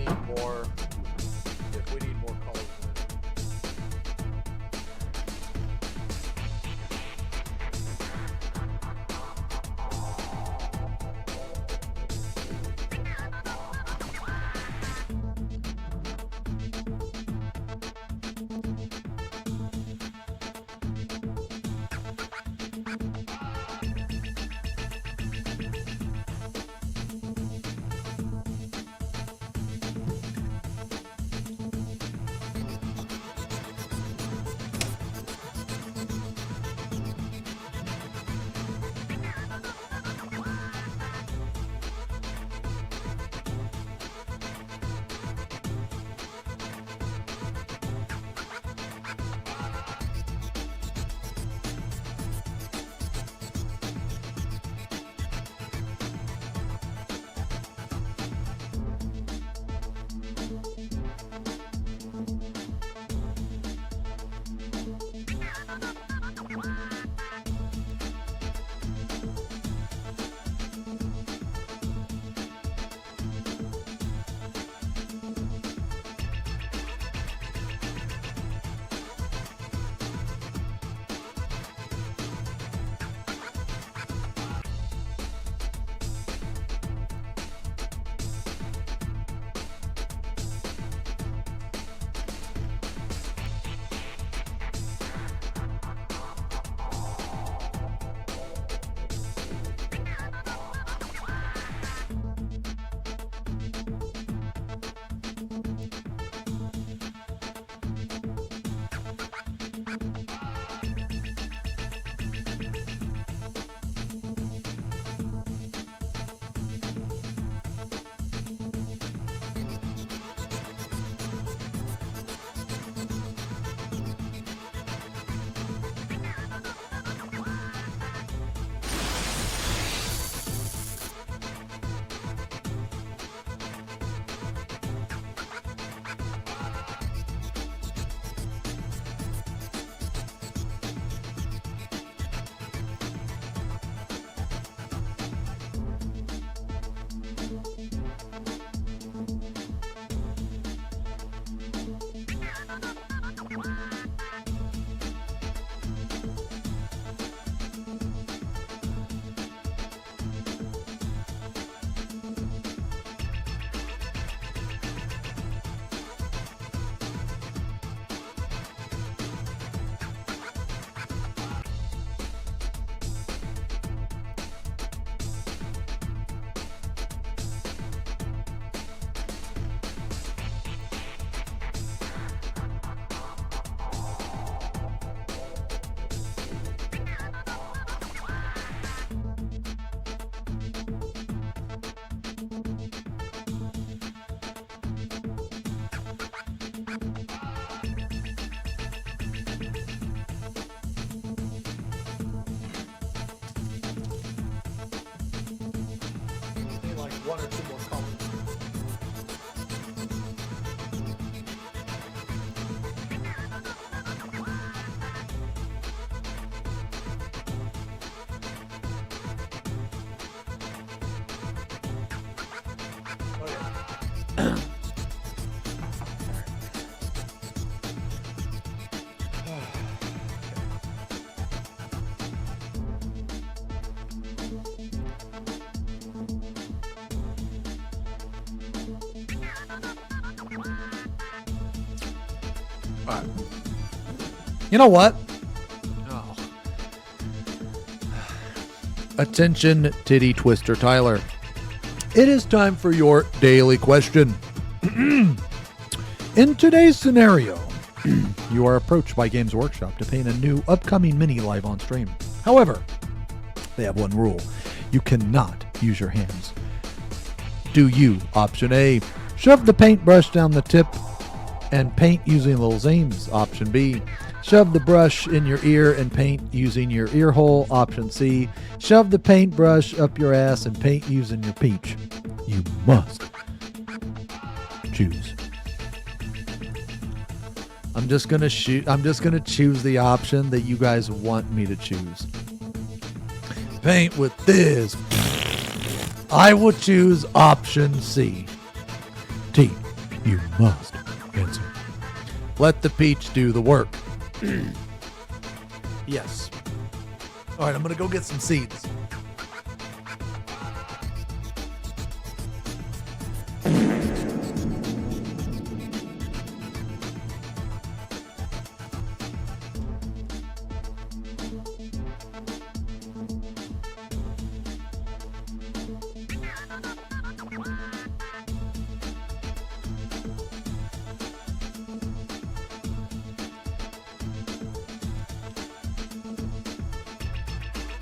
S4: need more, if we need more colors in it. One or two more colors. Alright. You know what? Oh. Attention, titty twister Tyler. It is time for your daily question. In today's scenario, you are approached by Games Workshop to paint a new upcoming mini live on stream. However, they have one rule. You cannot use your hands. Do you, option A, shove the paintbrush down the tip and paint using little Zames? Option B, shove the brush in your ear and paint using your ear hole? Option C, shove the paintbrush up your ass and paint using your peach. You must choose. I'm just gonna choose the option that you guys want me to choose. Paint with this. I will choose option C. T. You must answer. Let the peach do the work. Yes. All right, I'm going to go get some seeds.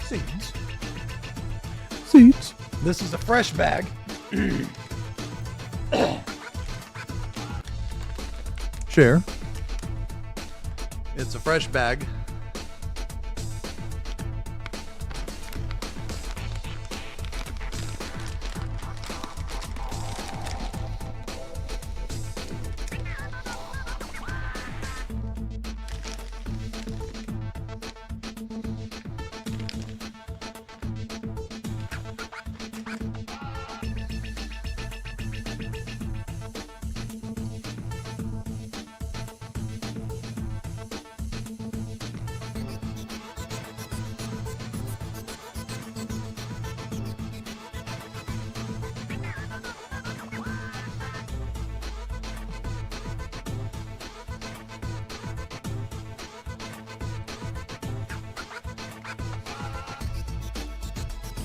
S4: Seeds. Seeds. This is a fresh bag. Share. It's a fresh bag.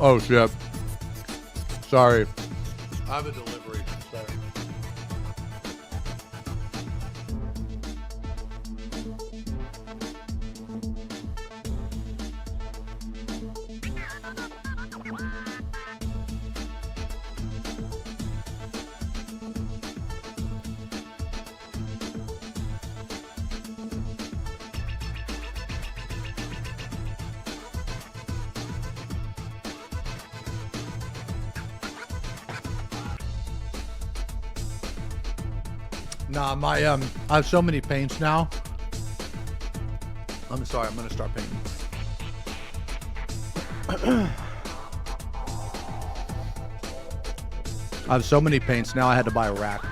S4: Oh shit. Sorry. I have a delivery. Sorry. Nah, my I have so many paints now. I'm sorry, I'm gonna start painting. I have so many paints now I had to buy a rack.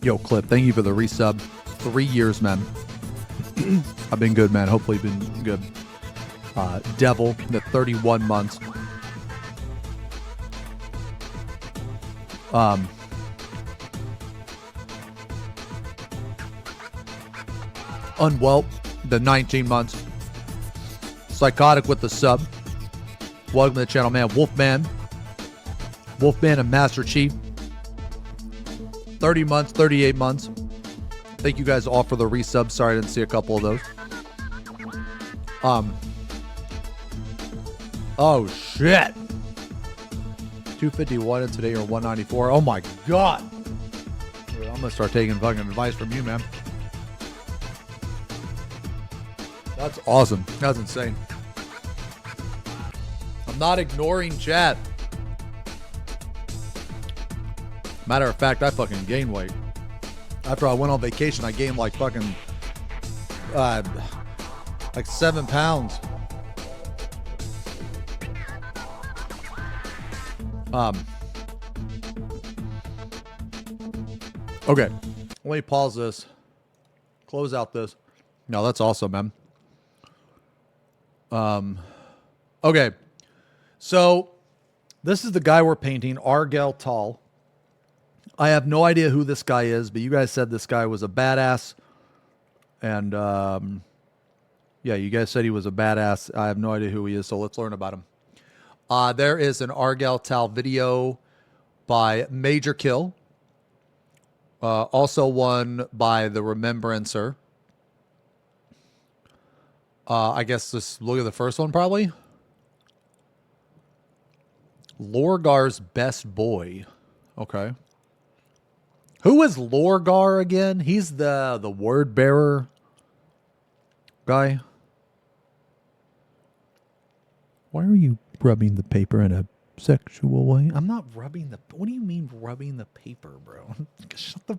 S4: Yo, Clip, thank you for the resub. 3 years, man. I've been good, man. Hopefully been good. Devil, the 31 months. Unwell, the 19 months. Psychotic with the sub. Welcome to the channel, man. Wolfman and Master Chief. 30 months, 38 months. Thank you guys all for the resubs. Sorry I didn't see a couple of those. Oh shit. 251 and today you're 194. Oh my god. I'm gonna start taking fucking advice from you, man. That's awesome. That's insane. I'm not ignoring chat. Matter of fact, I fucking gained weight. After I went on vacation, I gained like fucking like 7 pounds. Okay. Let me pause this. Close out this. No, that's awesome, man. Okay. So this is the guy we're painting, Argel Tal. I have no idea who this guy is, but you guys said this guy was a badass. And yeah, you guys said he was a badass. I have no idea who he is, so let's learn about him. There is an Argel Tal video by Major Kill. Also one by the Remembrancer. I guess just look at the first one probably. Lorgar's Best Boy. Okay. Who is Lorgar again? He's the word bearer guy. Why are you rubbing the paper in a sexual way? I'm not rubbing the... What do you mean rubbing the paper, bro? Shut the...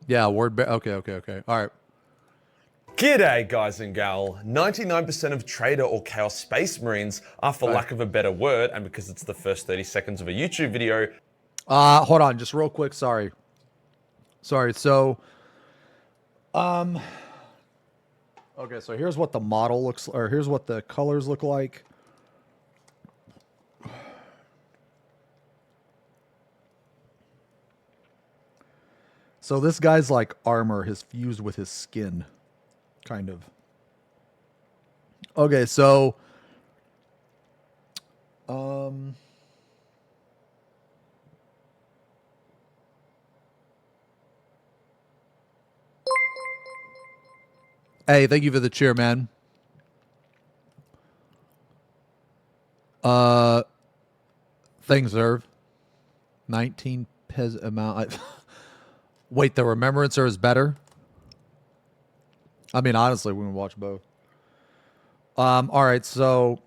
S4: Yeah, word bearer. Okay. All right.
S21: G'day guys and gal. 99% of Trader or Chaos Space Marines are, for lack of a better word, and because it's the first 30 seconds of a YouTube video.
S4: Hold on, just real quick, sorry. So, okay, so here's what the model looks, or here's what the colors look like. So this guy's like armor has fused with his skin. Kind of. Okay, so hey, thank you for the cheer, man. Thanks, Zerv. 19 pes amount. Wait, the Remembrancer is better? I mean, honestly, we can watch both. All right, so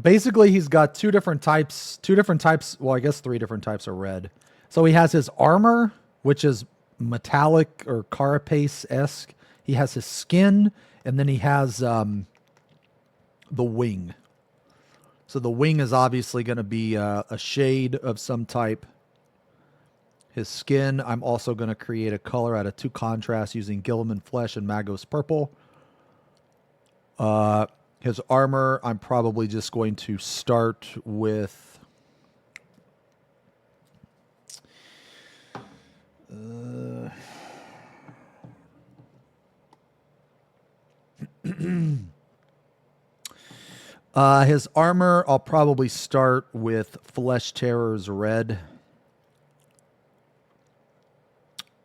S4: basically he's got two different types. Well, I guess 3 different types of red. So he has his armor, which is metallic or carapace-esque. He has his skin, and then he has the wing. So the wing is obviously going to be a shade of some type. His skin, I'm also going to create a color out of 2 contrasts using Gilliman Flesh and Magos Purple. His armor, I'm probably just going to start with... his armor, I'll probably start with Flesh Terror's Red.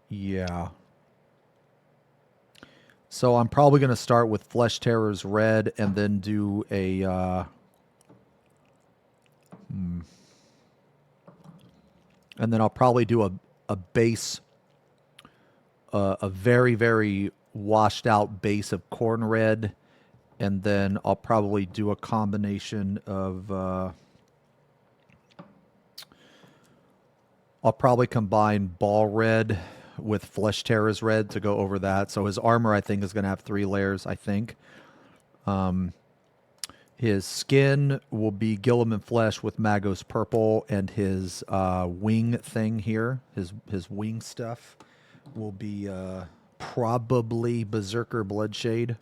S4: Yeah. So I'm probably going to start with Flesh Terror's Red and then do a... And then I'll probably do a base, a very, very washed out base of Corn Red. And then I'll probably do a combination of... I'll probably combine Ball Red with Flesh Terror's Red to go over that. So his armor, I think, is going to have 3 layers, I think. His skin will be Gilliman Flesh with Magos Purple, and his wing thing here, his wing stuff, will be probably Berserker Bloodshade.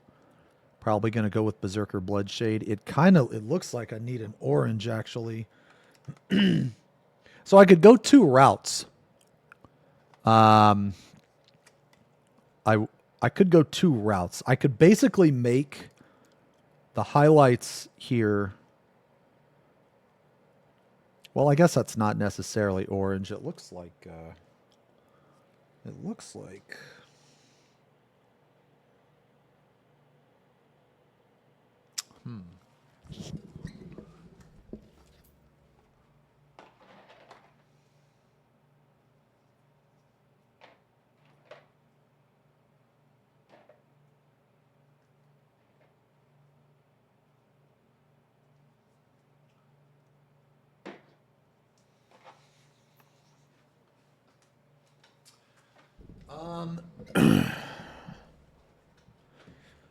S4: Probably going to go with Berserker Bloodshade. It looks like I need an orange, actually. So I could go 2 routes. I could go 2 routes. I could basically make the highlights here. Well, I guess that's not necessarily orange. It looks like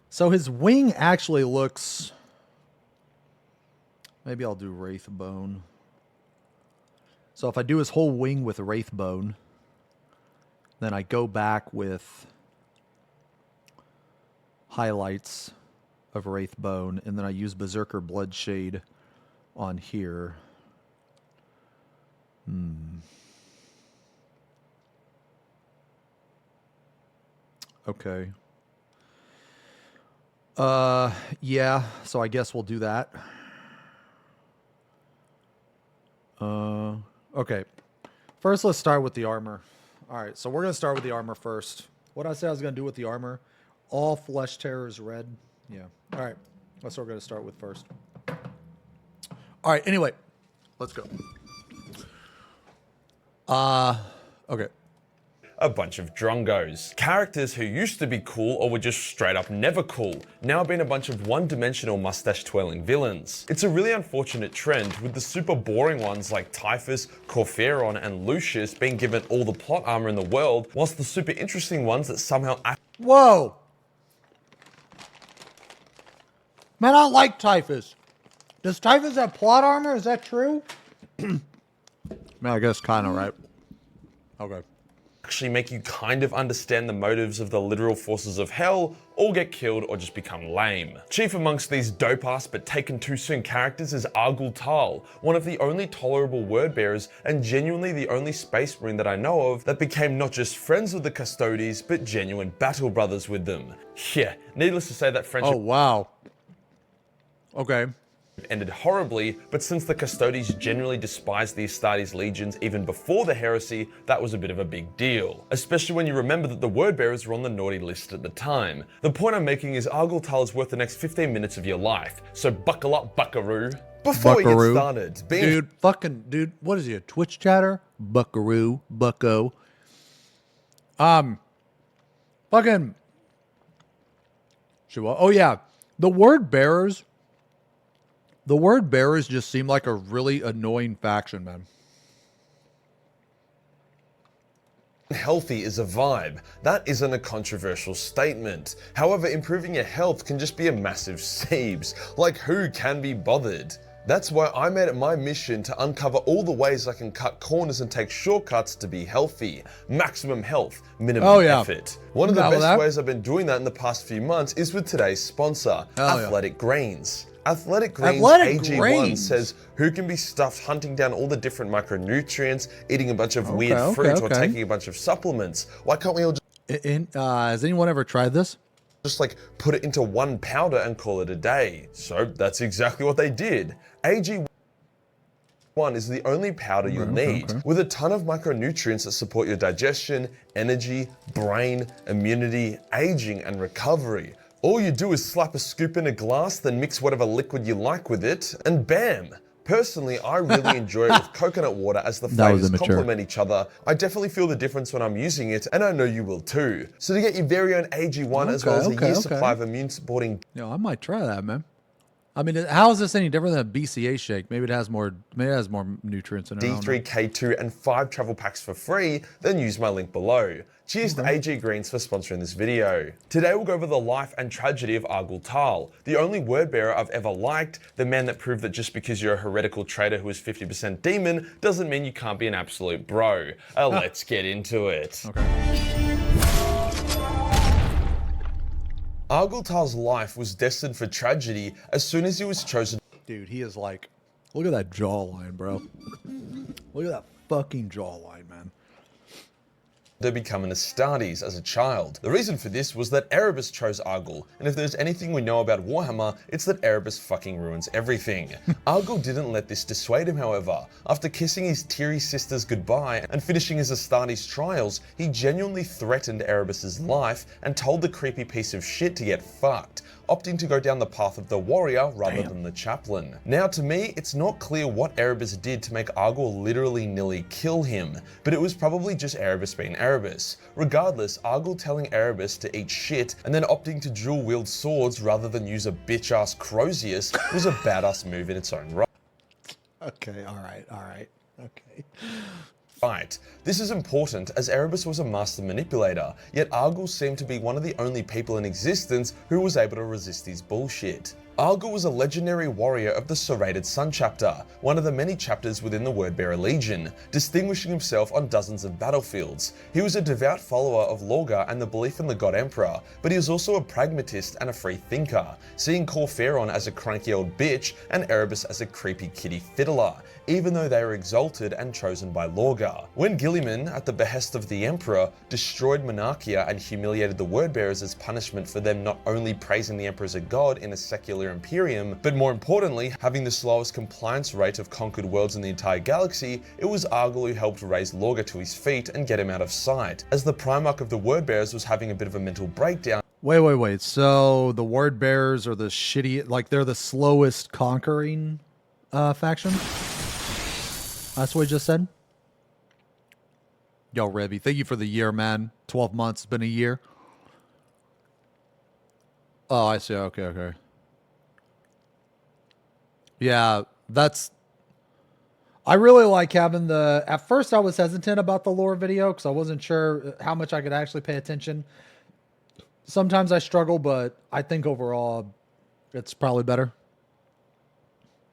S4: So his wing actually looks... Maybe I'll do Wraithbone. So if I do his whole wing with Wraithbone, then I go back with highlights of Wraithbone, and then I use Berserker Bloodshade on here. Okay. Yeah, so I guess we'll do that. Okay. First, let's start with the armor. All right, so we're going to start with the armor first. What did I say I was going to do with the armor? All flesh terrors red. Yeah. All right. That's what we're going to start with first. All right, anyway. Let's go. Okay.
S21: A bunch of drongos. Characters who used to be cool or were just straight up never cool, now being a bunch of one-dimensional mustache-twirling villains. It's a really unfortunate trend, with the super boring ones like Typhus, Corpheron, and Lucius being given all the plot armor in the world, whilst the super interesting ones that somehow
S4: Whoa! Man, I like Typhus. Does Typhus have plot armor? Is that true? Man, I guess kind of, right? Okay.
S21: actually make you kind of understand the motives of the literal forces of hell, all get killed or just become lame. Chief amongst these dope-ass but taken too soon characters is Argul Tal, one of the only tolerable word bearers and genuinely the only space marine that I know of that became not just friends with the Custodes, but genuine battle brothers with them. Yeah, needless to say that friendship—
S4: Oh, wow. Okay.
S21: ended horribly, but since the Custodes generally despised the Astartes legions even before the heresy, that was a bit of a big deal. Especially when you remember that the word bearers were on the naughty list at the time. The point I'm making is Argul Tal is worth the next 15 minutes of your life, so buckle up, buckaroo. Before we get started,
S4: Dude, what is he, a Twitch chatter? Buckaroo, bucko. Fucking, oh yeah, the word bearers just seem like a really annoying faction, man.
S21: Healthy is a vibe. That isn't a controversial statement. However, improving your health can just be a massive siebes. Like, who can be bothered? That's why I made it my mission to uncover all the ways I can cut corners and take shortcuts to be healthy. Maximum health, minimum effort. One of the best ways I've been doing that in the past few months is with today's sponsor, Athletic Greens. Athletic Greens AG1 says who can be stuffed hunting down all the different micronutrients, eating a bunch of weird fruit, or taking a bunch of supplements. Why can't we all just—
S4: has anyone ever tried this?
S21: Just like put it into one powder and call it a day. So that's exactly what they did. AG1 is the only powder you'll need, with a ton of micronutrients that support your digestion, energy, brain, immunity, aging, and recovery. All you do is slap a scoop in a glass, then mix whatever liquid you like with it, and bam! Personally, I really enjoy it with coconut water as the flavors complement each other. I definitely feel the difference when I'm using it, and I know you will too. So to get your very own AG1 as well as a year's supply of immune supporting—
S4: Yo, I might try that, man. I mean, how is this any different than a BCA shake? Maybe it has more nutrients in it.
S21: D3, K2, and 5 travel packs for free, then use my link below. Cheers to AG Greens for sponsoring this video. Today we'll go over the life and tragedy of Argul Tal, the only word bearer I've ever liked, the man that proved that just because you're a heretical traitor who is 50% demon doesn't mean you can't be an absolute bro. Let's get into it. Argul Tal's life was destined for tragedy as soon as he was chosen—
S4: Dude, he is like, look at that jawline, bro. Look at that fucking jawline, man.
S21: to become an Astartes as a child. The reason for this was that Erebus chose Argul, and if there's anything we know about Warhammer, it's that Erebus fucking ruins everything. Argul didn't let this dissuade him, however. After kissing his teary sisters goodbye and finishing his Astartes trials, he genuinely threatened Erebus's life and told the creepy piece of shit to get fucked, opting to go down the path of the warrior rather than the chaplain. Now to me, it's not clear what Erebus did to make Argul literally nearly kill him, but it was probably just Erebus being Erebus. Regardless, Argul telling Erebus to eat shit and then opting to dual wield swords rather than use a bitch-ass Crozius was a badass move in its own right.
S4: Okay, alright, okay.
S21: Right. This is important as Erebus was a master manipulator, yet Argul seemed to be one of the only people in existence who was able to resist his bullshit. Argul was a legendary warrior of the Serrated Sun chapter, one of the many chapters within the Wordbearer Legion, distinguishing himself on dozens of battlefields. He was a devout follower of Lorga and the belief in the God Emperor, but he was also a pragmatist and a free thinker, seeing Corpheron as a cranky old bitch and Erebus as a creepy kitty fiddler, even though they were exalted and chosen by Lorga. When Gilliman, at the behest of the Emperor, destroyed Monarchia and humiliated the Wordbearers as punishment for them not only praising the Emperor as a god in a secular imperium, but more importantly, having the slowest compliance rate of conquered worlds in the entire galaxy, it was Argul who helped raise Lorga to his feet and get him out of sight, as the Primarch of the Wordbearers was having a bit of a mental breakdown.
S4: Wait. So the Wordbearers are the shitty, like they're the slowest conquering faction? That's what he just said? Yo, Revy, thank you for the year, man. 12 months, it's been a year. Oh, I see. Okay. Yeah, I really like having at first I was hesitant about the lore video because I wasn't sure how much I could actually pay attention. Sometimes I struggle, but I think overall it's probably better.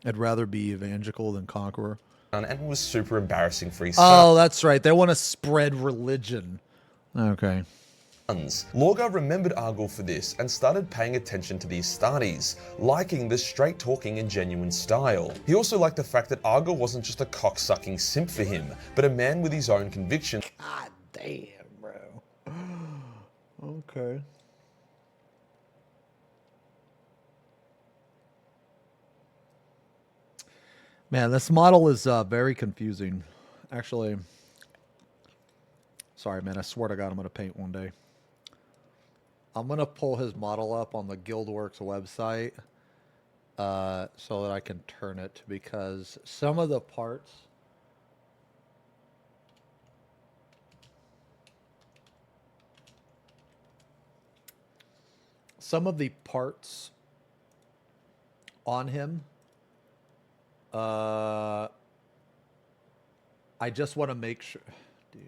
S4: I'd rather be evangelical than conqueror.
S21: And it was super embarrassing for his
S4: Oh, that's right. They want to spread religion. Okay.
S21: Lorga remembered Argul for this and started paying attention to the Astartes, liking the straight talking and genuine style. He also liked the fact that Argul wasn't just a cock-sucking simp for him, but a man with his own convictions.
S4: God damn, bro. Okay. Man, this model is very confusing. Actually, sorry, man. I swear to God, I'm going to paint one day. I'm going to pull his model up on the Guildworks website so that I can turn it, because some of the parts... Some of the parts on him... I just want to make sure, dude.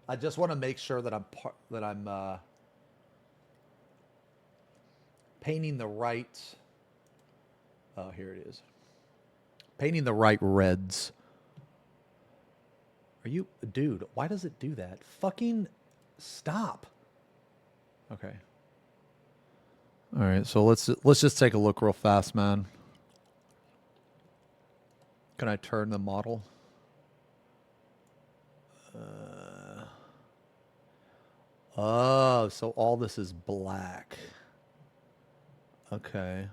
S4: I just want to make sure that I'm painting the right. Oh, here it is. Painting the right reds. Are you, dude? Why does it do that? Fucking stop. Okay. All right. So let's just take a look real fast, man. Can I turn the model? Oh, so all this is black. Okay.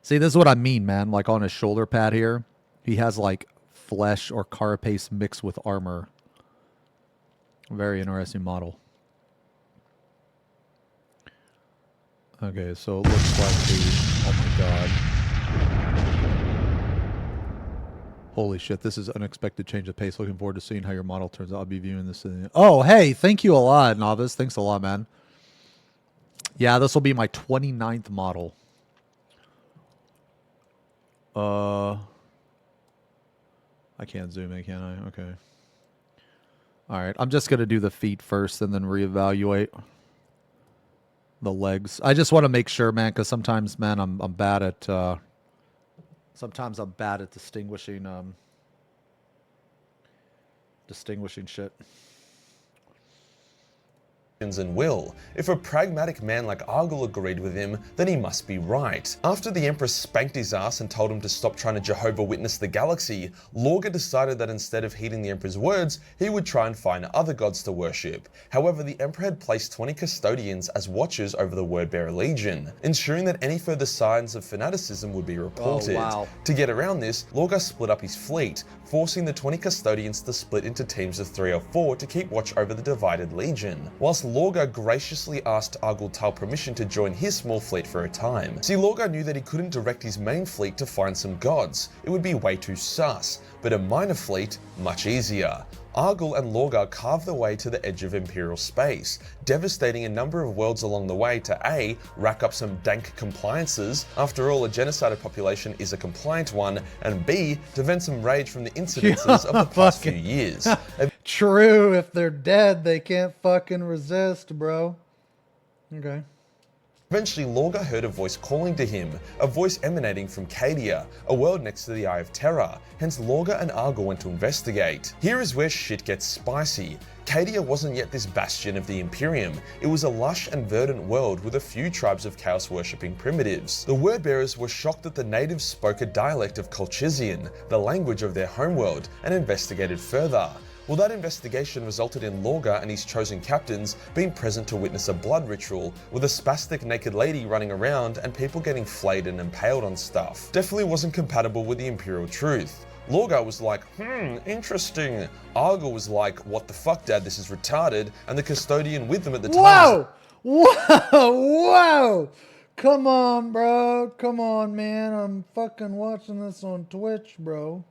S4: See, this is what I mean, man. Like on his shoulder pad here, he has like flesh or carapace mixed with armor. Very interesting model. Okay, so it looks like the... Oh my god. Holy shit, this is unexpected change of pace. Looking forward to seeing how your model turns out. I'll be viewing this in... Oh, hey, thank you a lot, Novice. Thanks a lot, man. Yeah, this will be my 29th model. I can't zoom in, can I? Okay. Alright, I'm just going to do the feet first and then reevaluate the legs. I just want to make sure, man, because sometimes, man, I'm bad at... Sometimes I'm bad at distinguishing shit.
S21: And will. If a pragmatic man like Argul agreed with him, then he must be right. After the Emperor spanked his ass and told him to stop trying to Jehovah Witness the galaxy, Lorga decided that instead of heeding the Emperor's words, he would try and find other gods to worship. However, the Emperor had placed 20 custodians as watchers over the Wordbearer Legion, ensuring that any further signs of fanaticism would be reported.
S4: Oh, wow.
S21: To get around this, Lorga split up his fleet, forcing the 20 custodians to split into teams of 3 or 4 to keep watch over the divided legion, whilst Lorga graciously asked Argul Tal permission to join his small fleet for a time. See, Lorga knew that he couldn't direct his main fleet to find some gods. It would be way too sus, but a minor fleet, much easier. Argyle and Lorgar carve their way to the edge of Imperial space, devastating a number of worlds along the way to A, rack up some dank compliances, after all a genocided population is a compliant one, and B, to vent some rage from the incidences of the past few years.
S4: True, if they're dead, they can't fucking resist, bro. Okay.
S21: Eventually, Lorgar heard a voice calling to him, a voice emanating from Cadia, a world next to the Eye of Terror, hence Lorgar and Argyle went to investigate. Here is where shit gets spicy. Cadia wasn't yet this bastion of the Imperium, it was a lush and verdant world with a few tribes of chaos-worshipping primitives. The word-bearers were shocked that the natives spoke a dialect of Colchizian, the language of their homeworld, and investigated further. Well, that investigation resulted in Lorgar and his chosen captains being present to witness a blood ritual with a spastic naked lady running around and people getting flayed and impaled on stuff. Definitely wasn't compatible with the Imperial truth. Lorgar was like, interesting. Argyle was like, what the fuck, Dad, this is retarded, and the custodian with them at the time
S4: Whoa! Come on, bro. Come on, man. I'm fucking watching this on Twitch, bro.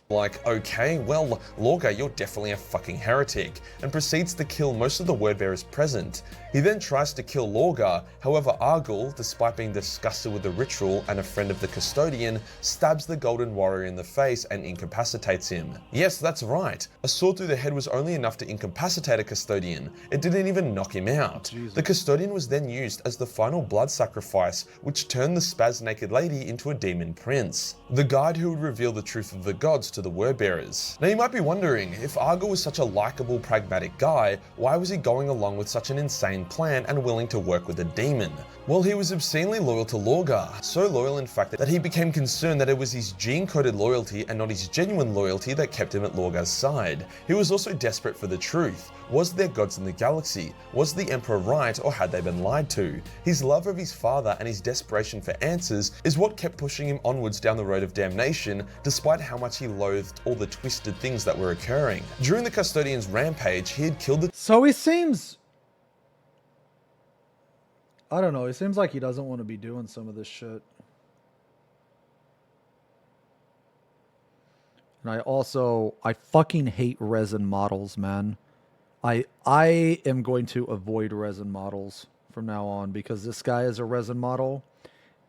S21: like, okay, well, Lorgar, you're definitely a fucking heretic, and proceeds to kill most of the word-bearers present. He then tries to kill Lorgar, however Argyle, despite being disgusted with the ritual and a friend of the custodian, stabs the Golden Warrior in the face and incapacitates him. Yes, that's right, a sword through the head was only enough to incapacitate a custodian, it didn't even knock him out. The custodian was then used as the final blood sacrifice, which turned the spaz-naked lady into a demon prince, the guide who would reveal the truth of the gods to the word-bearers. Now you might be wondering, if Argyle was such a likable, pragmatic guy, why was he going along with such an insane plan and willing to work with a demon? Well, he was obscenely loyal to Lorgar, so loyal in fact that he became concerned that it was his gene-coded loyalty and not his genuine loyalty that kept him at Lorgar's side. He was also desperate for the truth. Was there gods in the galaxy? Was the Emperor right, or had they been lied to? His love of his father and his desperation for answers is what kept pushing him onwards down the road of damnation, despite how much he loathed all the twisted things that were occurring. During the Custodian's rampage, he had killed the—
S4: So he seems... I don't know, he seems like he doesn't want to be doing some of this shit. And I fucking hate resin models, man. I am going to avoid resin models from now on because this guy is a resin model,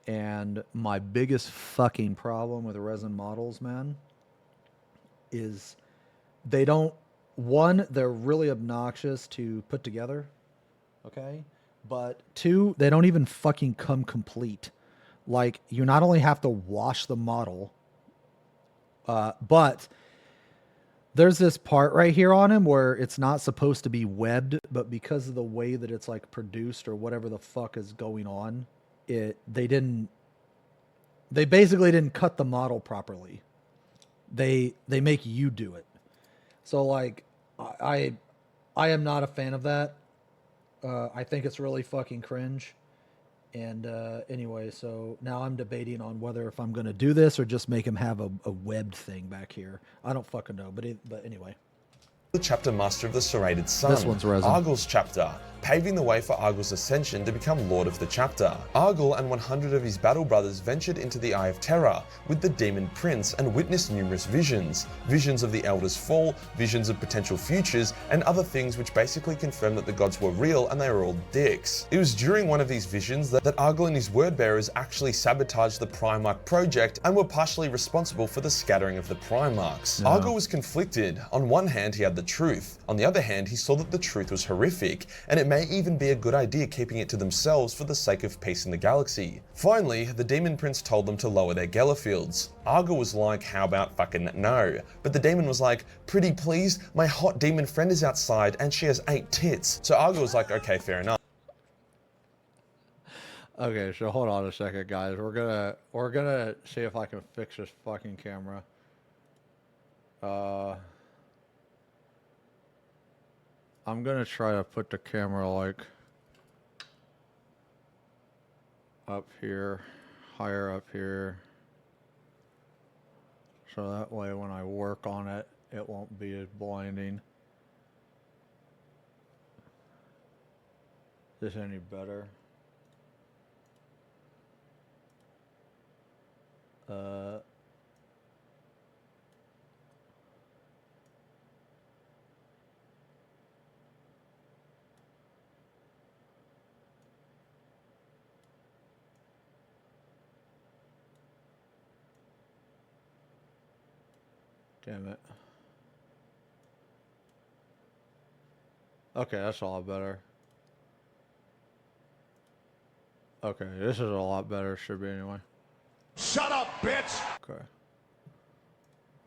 S4: and my biggest fucking problem with resin models, man, is they don't, one, they're really obnoxious to put together, okay? But two, they don't even fucking come complete. Like, you not only have to wash the model, but there's this part right here on him where it's not supposed to be webbed, but because of the way that it's like produced or whatever the fuck is going on, they basically didn't cut the model properly. They make you do it. So like, I am not a fan of that. I think it's really fucking cringe. And anyway, so now I'm debating on whether if I'm going to do this or just make him have a webbed thing back here. I don't fucking know, but anyway.
S21: The chapter master of the Serrated Sun,
S4: This one's resin.
S21: Argyle's chapter, paving the way for Argyle's ascension to become Lord of the chapter. Argyle and 100 of his battle brothers ventured into the Eye of Terror with the Demon Prince and witnessed numerous visions. Visions of the Elder's fall, visions of potential futures, and other things which basically confirmed that the gods were real and they were all dicks. It was during one of these visions that Argyle and his word-bearers actually sabotaged the Primarch project and were partially responsible for the scattering of the Primarchs.
S4: No.
S21: Argyle was conflicted. On one hand, he had the truth. On the other hand, he saw that the truth was horrific, and it may even be a good idea keeping it to themselves for the sake of peace in the galaxy. Finally, the Demon Prince told them to lower their Gellerfields. Argyle was like, how about fucking no? But the demon was like, pretty please, my hot demon friend is outside and she has 8 tits. So Argyle was like, okay, fair enough.
S4: Okay, so hold on a second, guys. We're gonna see if I can fix this fucking camera. I'm gonna try to put the camera like up here, higher up here, so that way when I work on it, it won't be as blinding. Is this any better? Damn it. Okay, that's a lot better. Okay, this is a lot better. Should be anyway.
S21: Shut up, bitch!
S4: Okay.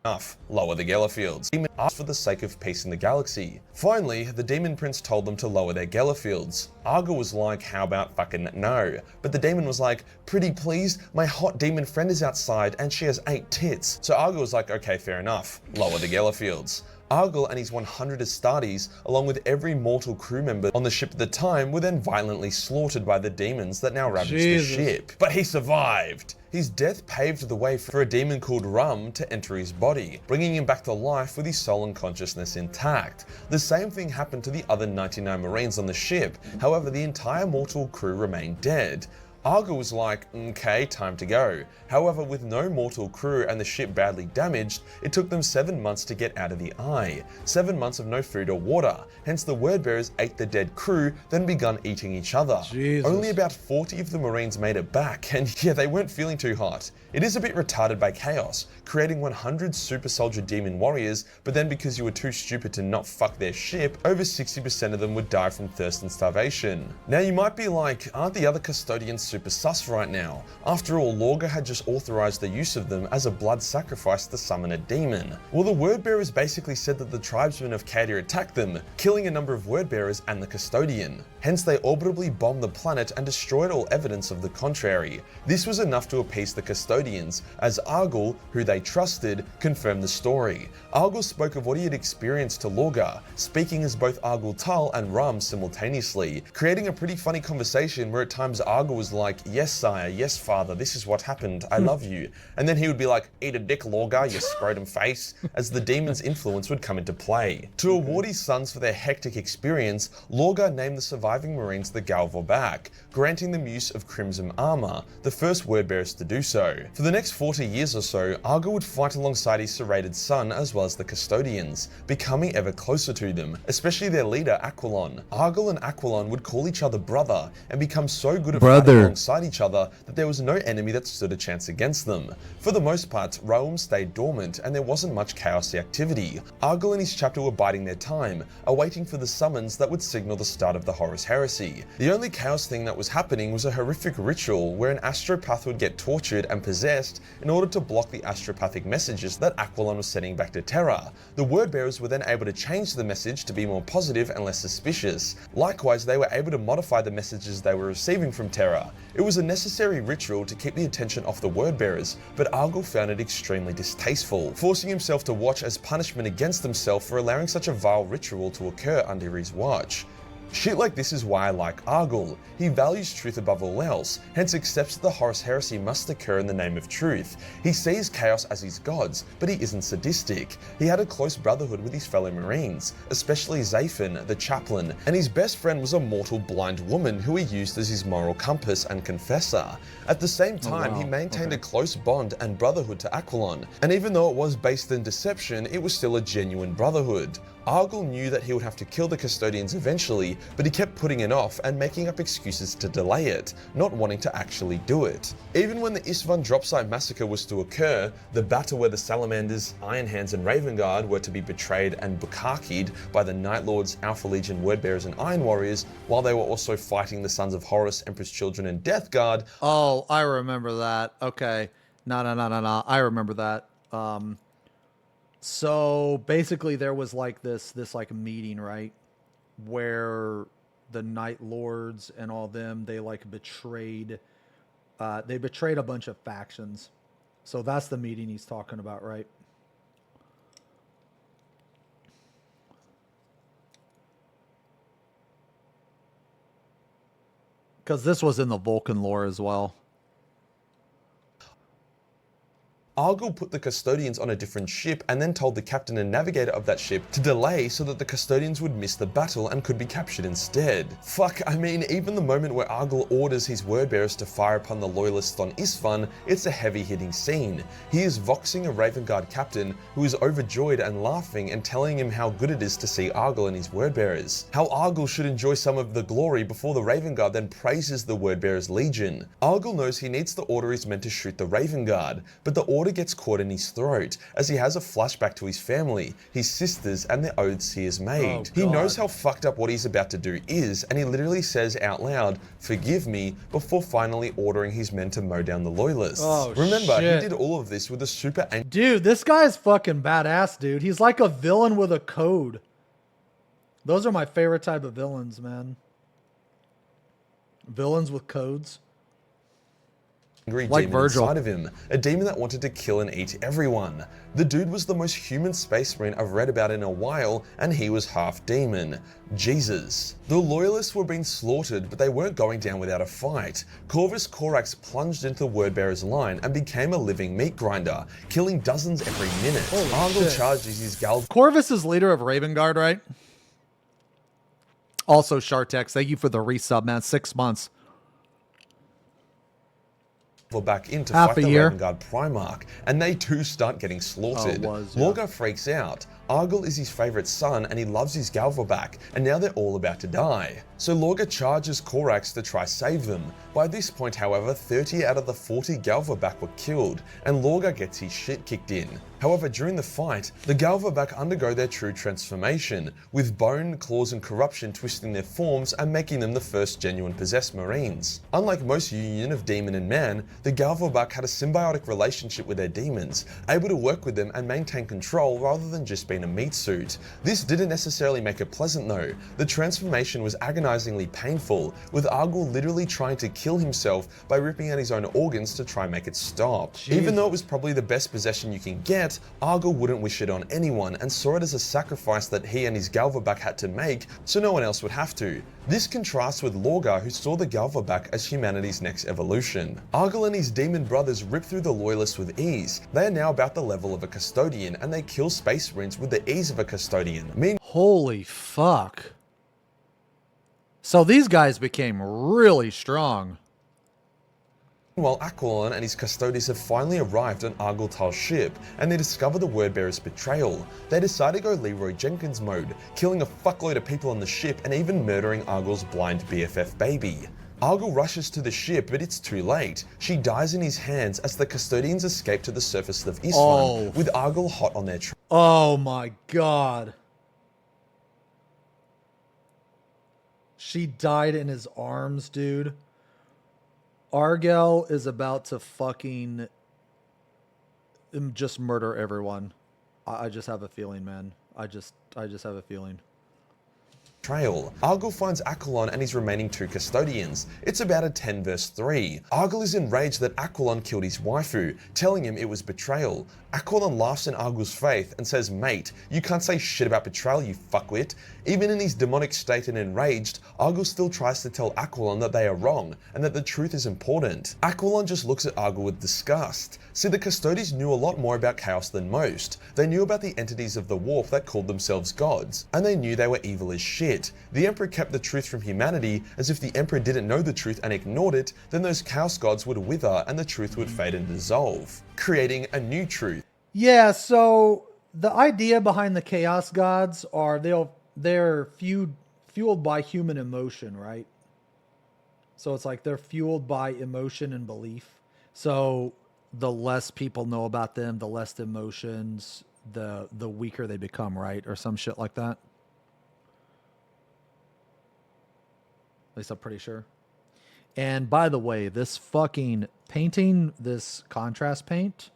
S21: Enough. Lower the Gellerfields. Demon asked for the sake of peace in the galaxy. Finally, the Demon Prince told them to lower their Gellerfields. Argo was like, how about fucking no? But the demon was like, pretty please, my hot demon friend is outside and she has 8 tits. So Argo was like, okay, fair enough. Lower the Gellerfields. Argyle and his 100 Astartes, along with every mortal crew member on the ship at the time, were then violently slaughtered by the demons that now ravaged the ship. But he survived! His death paved the way for a demon called Rum to enter his body, bringing him back to life with his soul and consciousness intact. The same thing happened to the other 99 Marines on the ship, however the entire mortal crew remained dead. Argo was like, okay, time to go. However, with no mortal crew and the ship badly damaged, it took them 7 months to get out of the eye. 7 months of no food or water. Hence the wordbearers ate the dead crew, then begun eating each other.
S4: Jesus.
S21: Only about 40 of the Marines made it back, and yeah, they weren't feeling too hot. It is a bit retarded by chaos, creating 100 super soldier demon warriors, but then because you were too stupid to not fuck their ship, over 60% of them would die from thirst and starvation. Now you might be like, aren't the other custodians super sus right now? After all, Lorga had just authorized the use of them as a blood sacrifice to summon a demon. Well, the wordbearers basically said that the tribesmen of Cadia attacked them, killing a number of wordbearers and the custodian. Hence they orbitably bombed the planet and destroyed all evidence of the contrary. This was enough to appease the custodians, as Argyle, who they trusted, confirmed the story. Argyle spoke of what he had experienced to Lorga, speaking as both Argyle Tull and Rum simultaneously, creating a pretty funny conversation where at times Argyle was like, yes sire, yes father, this is what happened, I love you. And then he would be like, eat a dick Lorga, you scrotum face, as the demon's influence would come into play. To award his sons for their hectic experience, Lorga named the surviving Marines the Galvoback, granting them use of crimson armor, the first wordbearers to do so. For the next 40 years or so, Argo would fight alongside his serrated son as well as the custodians, becoming ever closer to them, especially their leader Aquilon. Argyle and Aquilon would call each other brother and become so good at fighting alongside each other that there was no enemy that stood a chance against them. For the most part, Rome stayed dormant and there wasn't much chaosy activity. Argyle and his chapter were biding their time, awaiting for the summons that would signal the start of the Horus Heresy. The only chaos thing that was happening was a horrific ritual where an astropath would get tortured and possessed in order to block the astropathic messages that Aquilon was sending back to Terra. The wordbearers were then able to change the message to be more positive and less suspicious. Likewise, they were able to modify the messages they were receiving from Terra. It was a necessary ritual to keep the attention off the wordbearers, but Argyle found it extremely distasteful, forcing himself to watch as punishment against himself for allowing such a vile ritual to occur under his watch. Shit like this is why I like Argyle. He values truth above all else, hence accepts that the Horus Heresy must occur in the name of truth. He sees chaos as his gods, but he isn't sadistic. He had a close brotherhood with his fellow Marines, especially Zaphon, the chaplain, and his best friend was a mortal blind woman who he used as his moral compass and confessor. At the same time, he maintained a close bond and brotherhood to Aquilon, and even though it was based in deception, it was still a genuine brotherhood. Argyle knew that he would have to kill the custodians eventually, but he kept putting it off and making up excuses to delay it, not wanting to actually do it. Even when the Isvan Dropsite massacre was to occur, the battle where the Salamanders, Iron Hands and Raven Guard were to be betrayed and bukakied by the Night Lords, Alpha Legion, Wordbearers and Iron Warriors, while they were also fighting the Sons of Horus, Empress Children and Death Guard.
S4: Oh, I remember that. Okay. No. I remember that. So basically there was like this like meeting, right? Where the Night Lords and all them, they like betrayed a bunch of factions. So that's the meeting he's talking about, right? Because this was in the Vulcan lore as well.
S21: Argyle put the custodians on a different ship and then told the captain and navigator of that ship to delay so that the custodians would miss the battle and could be captured instead. Fuck, I mean, even the moment where Argyle orders his wordbearers to fire upon the loyalists on Isvan, it's a heavy-hitting scene. He is voxing a Raven Guard captain who is overjoyed and laughing and telling him how good it is to see Argyle and his wordbearers. How Argyle should enjoy some of the glory before the Raven Guard then praises the wordbearers legion. Argyle knows he needs to order his men to shoot the Raven Guard, but the order Lorga gets caught in his throat as he has a flashback to his family, his sisters, and the oaths he has made. He knows how fucked up what he's about to do is, and he literally says out loud, "Forgive me," before finally ordering his men to mow down the loyalists. Remember,
S4: shit.
S21: he did all of this with a super
S4: Dude, this guy's fucking badass, dude. He's like a villain with a code. Those are my favorite type of villains, man. Villains with codes.
S21: angry
S4: Like
S21: demon
S4: Virgil.
S21: inside of him, a demon that wanted to kill and eat everyone. The dude was the most human space marine I've read about in a while, and he was half demon. Jesus. The loyalists were being slaughtered, but they weren't going down without a fight. Corvus Corax plunged into the Wordbearer's line and became a living meat grinder, killing dozens every minute. Argyle charges his Galv.
S4: Corvus is leader of Raven Guard, right? Also, Shartex, thank you for the resub, man. 6 months.
S21: Back in to
S4: Half
S21: fight
S4: a
S21: the
S4: year.
S21: Raven Guard Primarch, and they too start getting slaughtered.
S4: yeah.
S21: Lorga freaks out. Argyle is his favourite son and he loves his Galvaback, and now they're all about to die. So Lorga charges Corax to try save them. By this point, however, 30 out of the 40 Galvaback were killed, and Lorga gets his shit kicked in. However, during the fight, the Galvaback undergo their true transformation, with bone, claws and corruption twisting their forms and making them the first genuine possessed Marines. Unlike most union of demon and man, the Galvaback had a symbiotic relationship with their demons, able to work with them and maintain control rather than just being a meat suit. This didn't necessarily make it pleasant though. The transformation was agonizingly painful, with Argyle literally trying to kill himself by ripping out his own organs to try and make it stop. Even though it was probably the best possession you can get, Argyle wouldn't wish it on anyone and saw it as a sacrifice that he and his Galvaback had to make so no one else would have to. This contrasts with Lorga, who saw the Galvaback as humanity's next evolution. Argyle and his demon brothers rip through the loyalists with ease. They are now about the level of a custodian, and they kill space marines with the ease of a custodian.
S4: Holy fuck. So these guys became really strong.
S21: Meanwhile, Aquilon and his custodians have finally arrived on Argyle-Tal's ship, and they discover the Wordbearer's betrayal. They decide to go Leroy Jenkins mode, killing a fuckload of people on the ship and even murdering Argyle's blind BFF baby. Argyle rushes to the ship, but it's too late. She dies in his hands as the custodians escape to the surface of Isfan, with Argyle hot on their trail.
S4: Oh my god. She died in his arms, dude. Argyle is about to fucking just murder everyone. I just have a feeling, man. I just have a feeling.
S21: Trail. Argyle finds Aquilon and his remaining 2 custodians. It's about a 10 verse 3. Argyle is enraged that Aquilon killed his waifu, telling him it was betrayal. Aquilon laughs in Argyle's face and says, "Mate, you can't say shit about betrayal, you fuckwit." Even in his demonic state and enraged, Argyle still tries to tell Aquilon that they are wrong and that the truth is important. Aquilon just looks at Argyle with disgust. See, the custodians knew a lot more about chaos than most. They knew about the entities of the warp that called themselves gods, and they knew they were evil as shit. The Emperor kept the truth from humanity, as if the Emperor didn't know the truth and ignored it, then those chaos gods would wither and the truth would fade and dissolve, creating a new truth.
S4: Yeah, so the idea behind the Chaos Gods are they're fueled by human emotion, right? So it's like they're fueled by emotion and belief. So the less people know about them, the less emotions, the weaker they become, right? Or some shit like that. At least I'm pretty sure. And by the way, this fucking painting, this contrast paint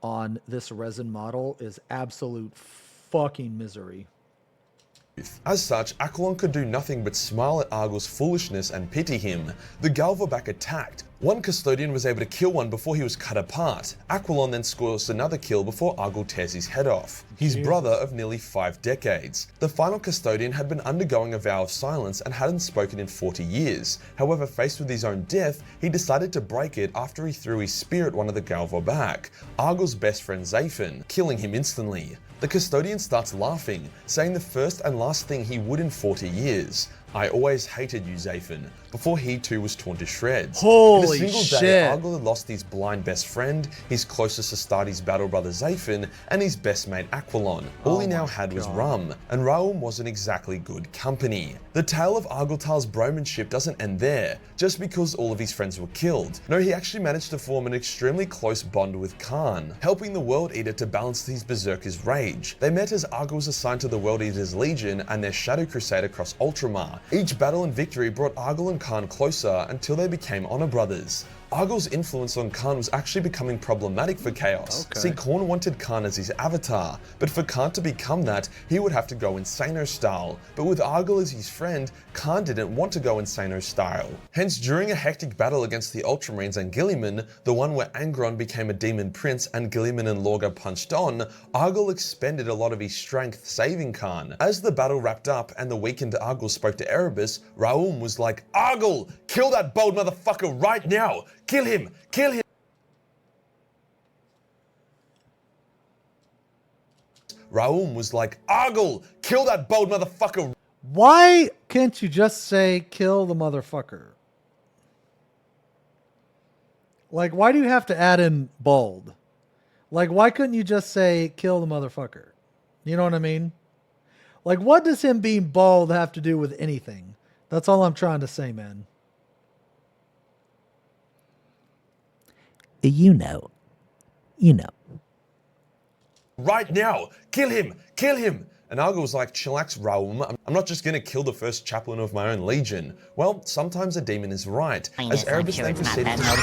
S4: on this resin model is absolute fucking misery.
S21: As such, Aquilon could do nothing but smile at Argyle's foolishness and pity him. The Galvaback attacked. One custodian was able to kill one before he was cut apart. Aquilon then scores another kill before Argyle tears his head off. His brother of nearly 5 decades. The final custodian had been undergoing a vow of silence and hadn't spoken in 40 years. However, faced with his own death, he decided to break it after he threw his spear at one of the Galvaback, Argyle's best friend Zaphon, killing him instantly. The custodian starts laughing, saying the first and last thing he would in 40 years. "I always hated you, Zaphon," before he too was torn to shreds.
S4: Holy
S21: In a single
S4: shit.
S21: day, Argyle had lost his blind best friend, his closest Astartes battle brother Zaphon, and his best mate Aquilon. All he now had was rum, and Raum wasn't exactly good company. The tale of Argyltal's bromanship doesn't end there, just because all of his friends were killed. No, he actually managed to form an extremely close bond with Khan, helping the World Eater to balance his berserker's rage. They met as Argyll was assigned to the World Eater's Legion and their Shadow Crusade across Ultramar. Each battle and victory brought Argyll and Khan closer until they became honor brothers. Argyll's influence on Khan was actually becoming problematic for Chaos. See, Khorne wanted Khan as his avatar, but for Khan to become that, he would have to go Xeno style. But with Argyll as his friend, Khan didn't want to go Xeno style. Hence, during a hectic battle against the Ultramarines and Guilliman, the one where Angron became a demon prince and Guilliman and Lorgar punched on, Argyll expended a lot of his strength saving Khan. As the battle wrapped up and the weakened Argyll spoke to Erebus, Raum was like, "Argyll, kill that bold motherfucker right now! Kill him! Kill him!" Raum was like, "Argyll, kill that bold motherfucker!"
S4: Why can't you just say kill the motherfucker? Like, why do you have to add in bold? Like, why couldn't you just say kill the motherfucker? You know what I mean? Like, what does him being bold have to do with anything? That's all I'm trying to say, man.
S2: You know. You know.
S21: Right now! Kill him! Kill him! And Argyll was like, "Chillax, Raum, I'm not just gonna kill the first chaplain of my own legion." Well, sometimes a demon is right, as Erebus then proceeded to stab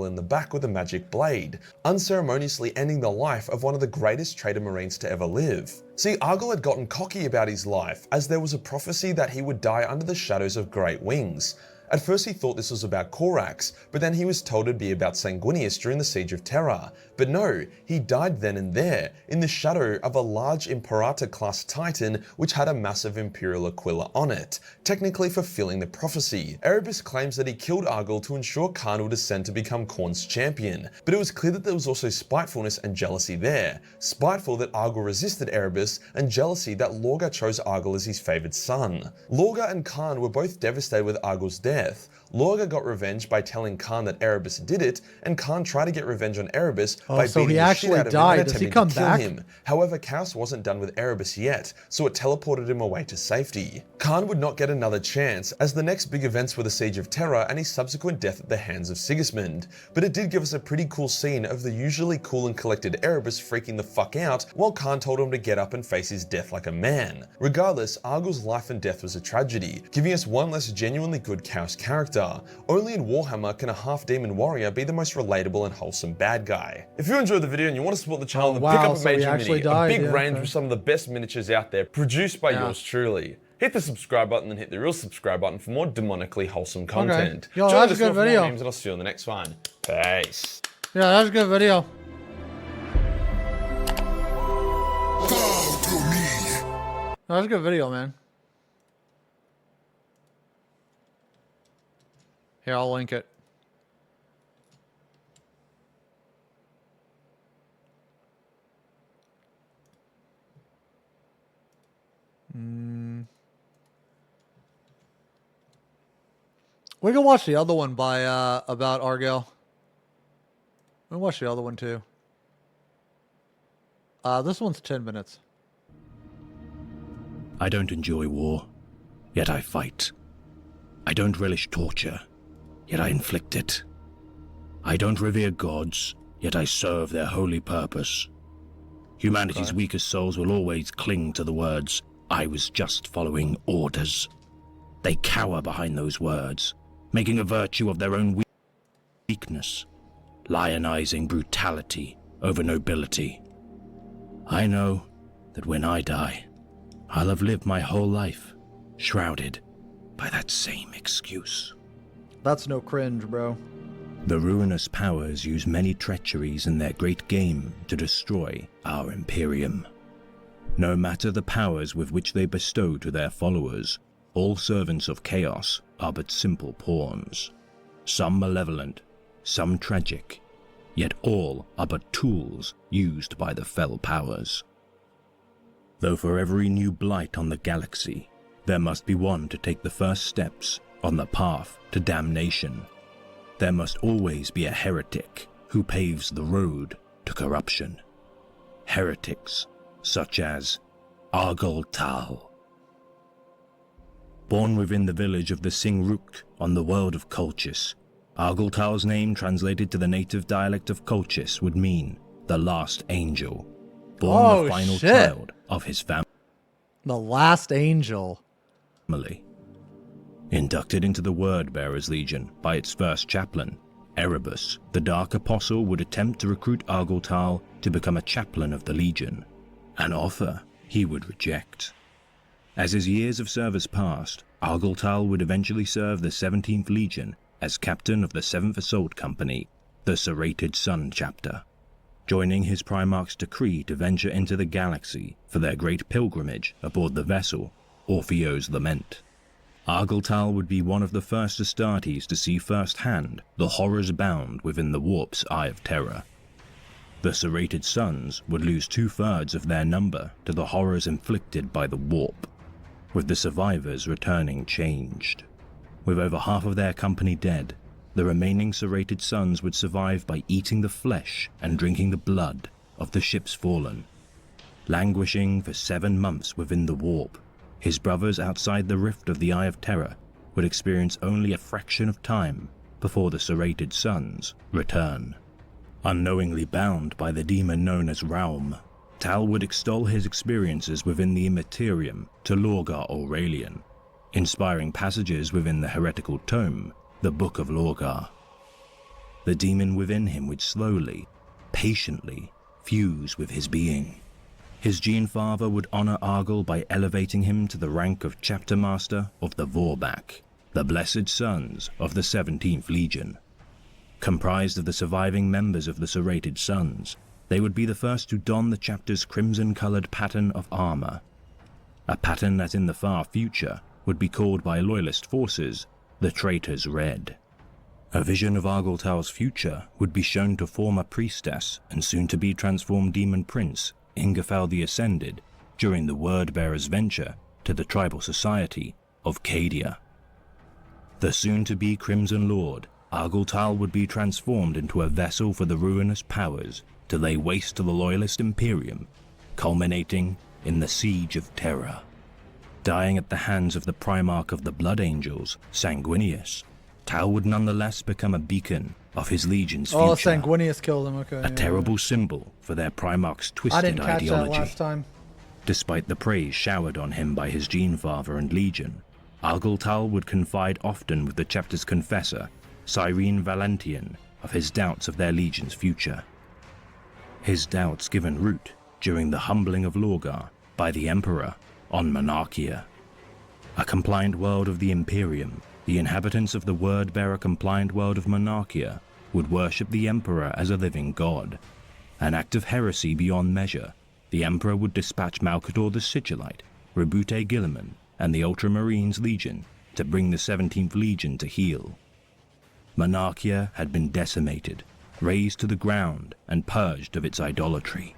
S21: in the back with a magic blade, unceremoniously ending the life of one of the greatest traitor marines to ever live. See, Argyll had gotten cocky about his life, as there was a prophecy that he would die under the shadows of great wings. At first he thought this was about Corax, but then he was told it'd be about Sanguinius during the Siege of Terra. But no, he died then and there, in the shadow of a large Imperator-class Titan which had a massive Imperial Aquila on it, technically fulfilling the prophecy. Erebus claims that he killed Argyll to ensure Khan would ascend to become Khorne's champion, but it was clear that there was also spitefulness and jealousy there. Spiteful that Argyll resisted Erebus, and jealousy that Lorgar chose Argyll as his favoured son. Lorgar and Khan were both devastated with Argyll's death. Lorgar got revenge by telling Khan that Erebus did it, and Khan tried to get revenge on Erebus by beating the shit out of him and attempting to kill him. However, Chaos wasn't done with Erebus yet, so it teleported him away to safety. Khan would not get another chance, as the next big events were the Siege of Terra and his subsequent death at the hands of Sigismund. But it did give us a pretty cool scene of the usually cool and collected Erebus freaking the fuck out, while Khan told him to get up and face his death like a man. Regardless, Argyll's life and death was a tragedy, giving us one less genuinely good Chaos character. Only in Warhammer can a half-demon warrior be the most relatable and wholesome bad guy. If you enjoyed the video and you want to support the channel, then pick up a major mini, a big range with some of the best miniatures out there, produced by yours truly. Hit the subscribe button and hit the real subscribe button for more demonically wholesome content.
S4: Yo, that's a good video.
S21: And I'll see you on the next one. Peace.
S4: Yeah, that's a good video. That's a good video, man. Here, I'll link it. We can watch the other one by about Argyll. We can watch the other one too. This one's 10 minutes.
S3: I don't enjoy war, yet I fight. I don't relish torture, yet I inflict it. I don't revere gods, yet I serve their holy purpose. Humanity's weakest souls will always cling to the words, "I was just following orders." They cower behind those words, making a virtue of their own weakness, lionizing brutality over nobility. I know that when I die, I'll have lived my whole life shrouded by that same excuse.
S4: That's no cringe, bro.
S3: The ruinous powers use many treacheries in their great game to destroy our Imperium. No matter the powers with which they bestow to their followers, all servants of chaos are but simple pawns, some malevolent, some tragic, yet all are but tools used by the fell powers. Though for every new blight on the galaxy, there must be one to take the first steps on the path to damnation. There must always be a heretic who paves the road to corruption. Heretics such as Argol Tal. Born within the village of the Singruk on the world of Colchis, Argol Tal's name translated to the native dialect of Colchis would mean the last angel, born the final child of his family.
S4: The last angel.
S3: Inducted into the Word-Bearers Legion by its first chaplain, Erebus, the Dark Apostle would attempt to recruit Argol Tal to become a chaplain of the Legion, an offer he would reject. As his years of service passed, Argol Tal would eventually serve the 17th Legion as captain of the 7th Assault Company, the Serrated Sun chapter, joining his Primarch's decree to venture into the galaxy for their great pilgrimage aboard the vessel Orpheo's Lament. Argol Tal would be one of the first Astartes to see firsthand the horrors bound within the warp's Eye of Terror. The Serrated Suns would lose 2/3 of their number to the horrors inflicted by the warp, with the survivors returning changed. With over half of their company dead, the remaining Serrated Suns would survive by eating the flesh and drinking the blood of the ship's fallen. Languishing for 7 months within the warp, his brothers outside the rift of the Eye of Terror would experience only a fraction of time before the Serrated Suns return. Unknowingly bound by the demon known as Raum, Tal would extol his experiences within the Immaterium to Lorgar Aurelian, inspiring passages within the heretical tome, the Book of Lorgar. The demon within him would slowly, patiently fuse with his being. His Gene Father would honor Argol by elevating him to the rank of Chapter Master of the Vorbak, the Blessed Sons of the 17th Legion. Comprised of the surviving members of the Serrated Suns, they would be the first to don the chapter's crimson-colored pattern of armor, a pattern that in the far future would be called by loyalist forces the Traitor's Red. A vision of Argol Tal's future would be shown to former priestess and soon-to-be transformed demon prince Ingefell the Ascended during the Word-Bearer's venture to the tribal society of Cadia. The soon-to-be Crimson Lord, Argol Tal would be transformed into a vessel for the ruinous powers to lay waste to the Loyalist Imperium, culminating in the Siege of Terror. Dying at the hands of the Primarch of the Blood Angels, Sanguinius, Tal would nonetheless become a beacon of his legion's future.
S4: Oh, Sanguinius killed him, okay.
S3: A terrible symbol for their Primarch's twisted
S4: I didn't catch
S3: ideology.
S4: that last time.
S3: Despite the praise showered on him by his Gene Father and Legion, Argol Tal would confide often with the chapter's confessor, Cyrene Valentian, of his doubts of their Legion's future. His doubts given root during the humbling of Lorgar by the Emperor on Monarchia. A compliant world of the Imperium, the inhabitants of the Word-Bearer compliant world of Monarchia would worship the Emperor as a living god. An act of heresy beyond measure, the Emperor would dispatch Malcator the Sigillite, Rebute Gilliman, and the Ultramarines Legion to bring the 17th Legion to heel. Monarchia had been decimated, razed to the ground, and purged of its idolatry.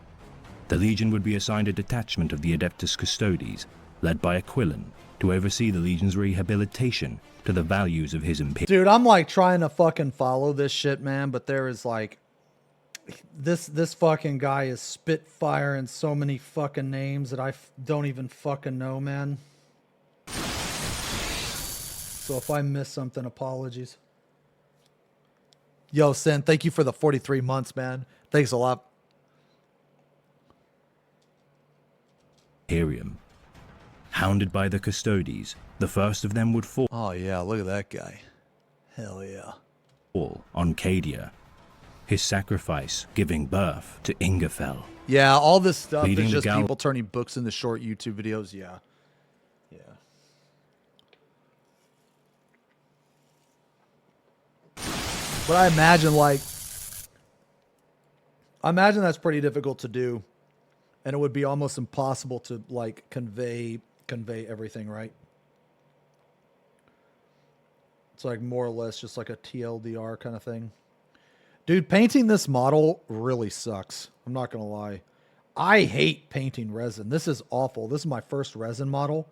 S3: The Legion would be assigned a detachment of the Adeptus Custodes, led by Aquilon, to oversee the Legion's rehabilitation to the values of his imperium.
S4: Dude, I'm like trying to fucking follow this shit, man, but there is like this fucking guy is spitfiring so many fucking names that I don't even fucking know, man. So if I miss something, apologies. Yo, Sin, thank you for the 43 months, man. Thanks a lot.
S3: Imperium. Hounded by the Custodes, the first of them would fall.
S4: Oh yeah, look at that guy. Hell yeah.
S3: On Cadia, his sacrifice giving birth to Ingefell.
S4: Yeah, all this stuff
S3: Leading
S4: is
S3: the
S4: just people turning books into short YouTube videos. Yeah. Yeah. But I imagine that's pretty difficult to do. And it would be almost impossible to like convey everything, right? It's like more or less just like a TLDR kind of thing. Dude, painting this model really sucks. I'm not going to lie. I hate painting resin. This is awful. This is my first resin model.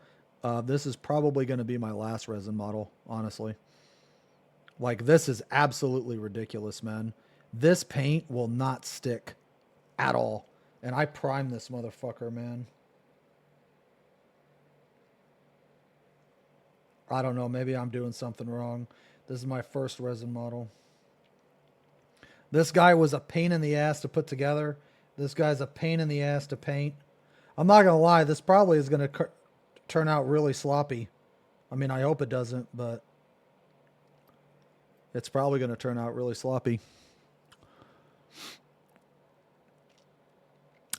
S4: This is probably going to be my last resin model, honestly. Like, this is absolutely ridiculous, man. This paint will not stick at all. And I primed this motherfucker, man. I don't know. Maybe I'm doing something wrong. This is my first resin model. This guy was a pain in the ass to put together. This guy's a pain in the ass to paint. I'm not going to lie. This probably is going to turn out really sloppy. I mean, I hope it doesn't, but it's probably going to turn out really sloppy.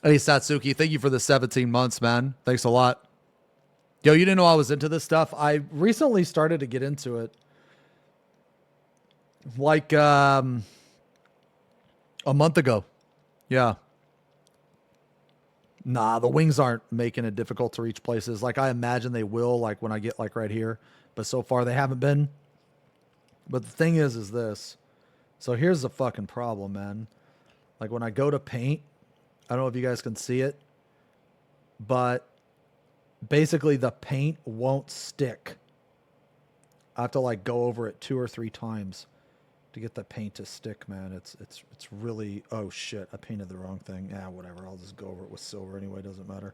S4: Hey, Satsuki, thank you for the 17 months, man. Thanks a lot. Yo, you didn't know I was into this stuff? I recently started to get into it. Like, a month ago. Yeah. Nah, the wings aren't making it difficult to reach places. Like, I imagine they will, like, when I get, like, right here. But so far, they haven't been. But the thing is this. So here's the fucking problem, man. Like, when I go to paint, I don't know if you guys can see it, but basically the paint won't stick. I have to, like, go over it 2 or 3 times to get the paint to stick, man. It's really, oh shit, I painted the wrong thing. Yeah, whatever. I'll just go over it with silver anyway. Doesn't matter.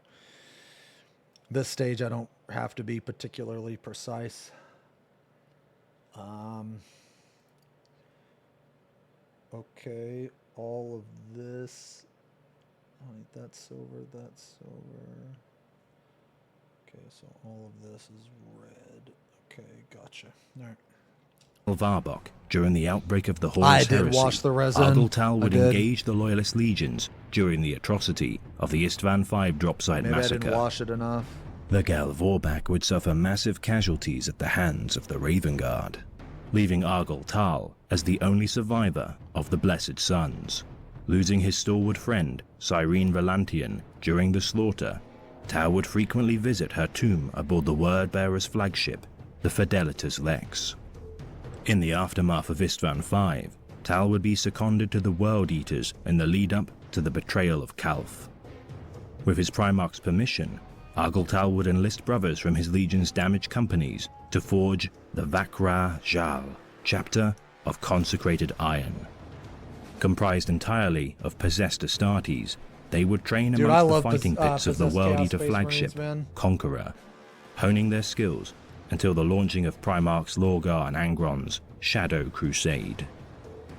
S4: This stage, I don't have to be particularly precise. Okay, all of this. Oh, that's silver, that's silver. Okay, so all of this is red. Okay, gotcha. All right.
S3: Varbok, during the outbreak of the Horus
S4: I did
S3: heresy,
S4: wash the resin.
S3: Argyltal would engage the Loyalist legions during the atrocity of the Istvan V drop site
S4: Maybe
S3: massacre.
S4: I didn't wash it enough.
S3: The Gal Vorbak would suffer massive casualties at the hands of the Raven Guard, leaving Argyltal as the only survivor of the Blessed Sons. Losing his stalwart friend, Cyrene Valantian, during the slaughter, Tau would frequently visit her tomb aboard the Word-bearer's flagship, the Fidelitas Lex. In the aftermath of Istvan V, Tal would be seconded to the World Eaters in the lead-up to the betrayal of Kalf. With his Primarch's permission, Argyltal would enlist brothers from his legion's damaged companies to forge the Vakra Jal, chapter of Consecrated Iron. Comprised entirely of possessed Astartes, they would train amongst the fighting pits of the World Eater flagship, Conqueror, honing their skills until the launching of Primarchs Lorgar and Angron's Shadow Crusade.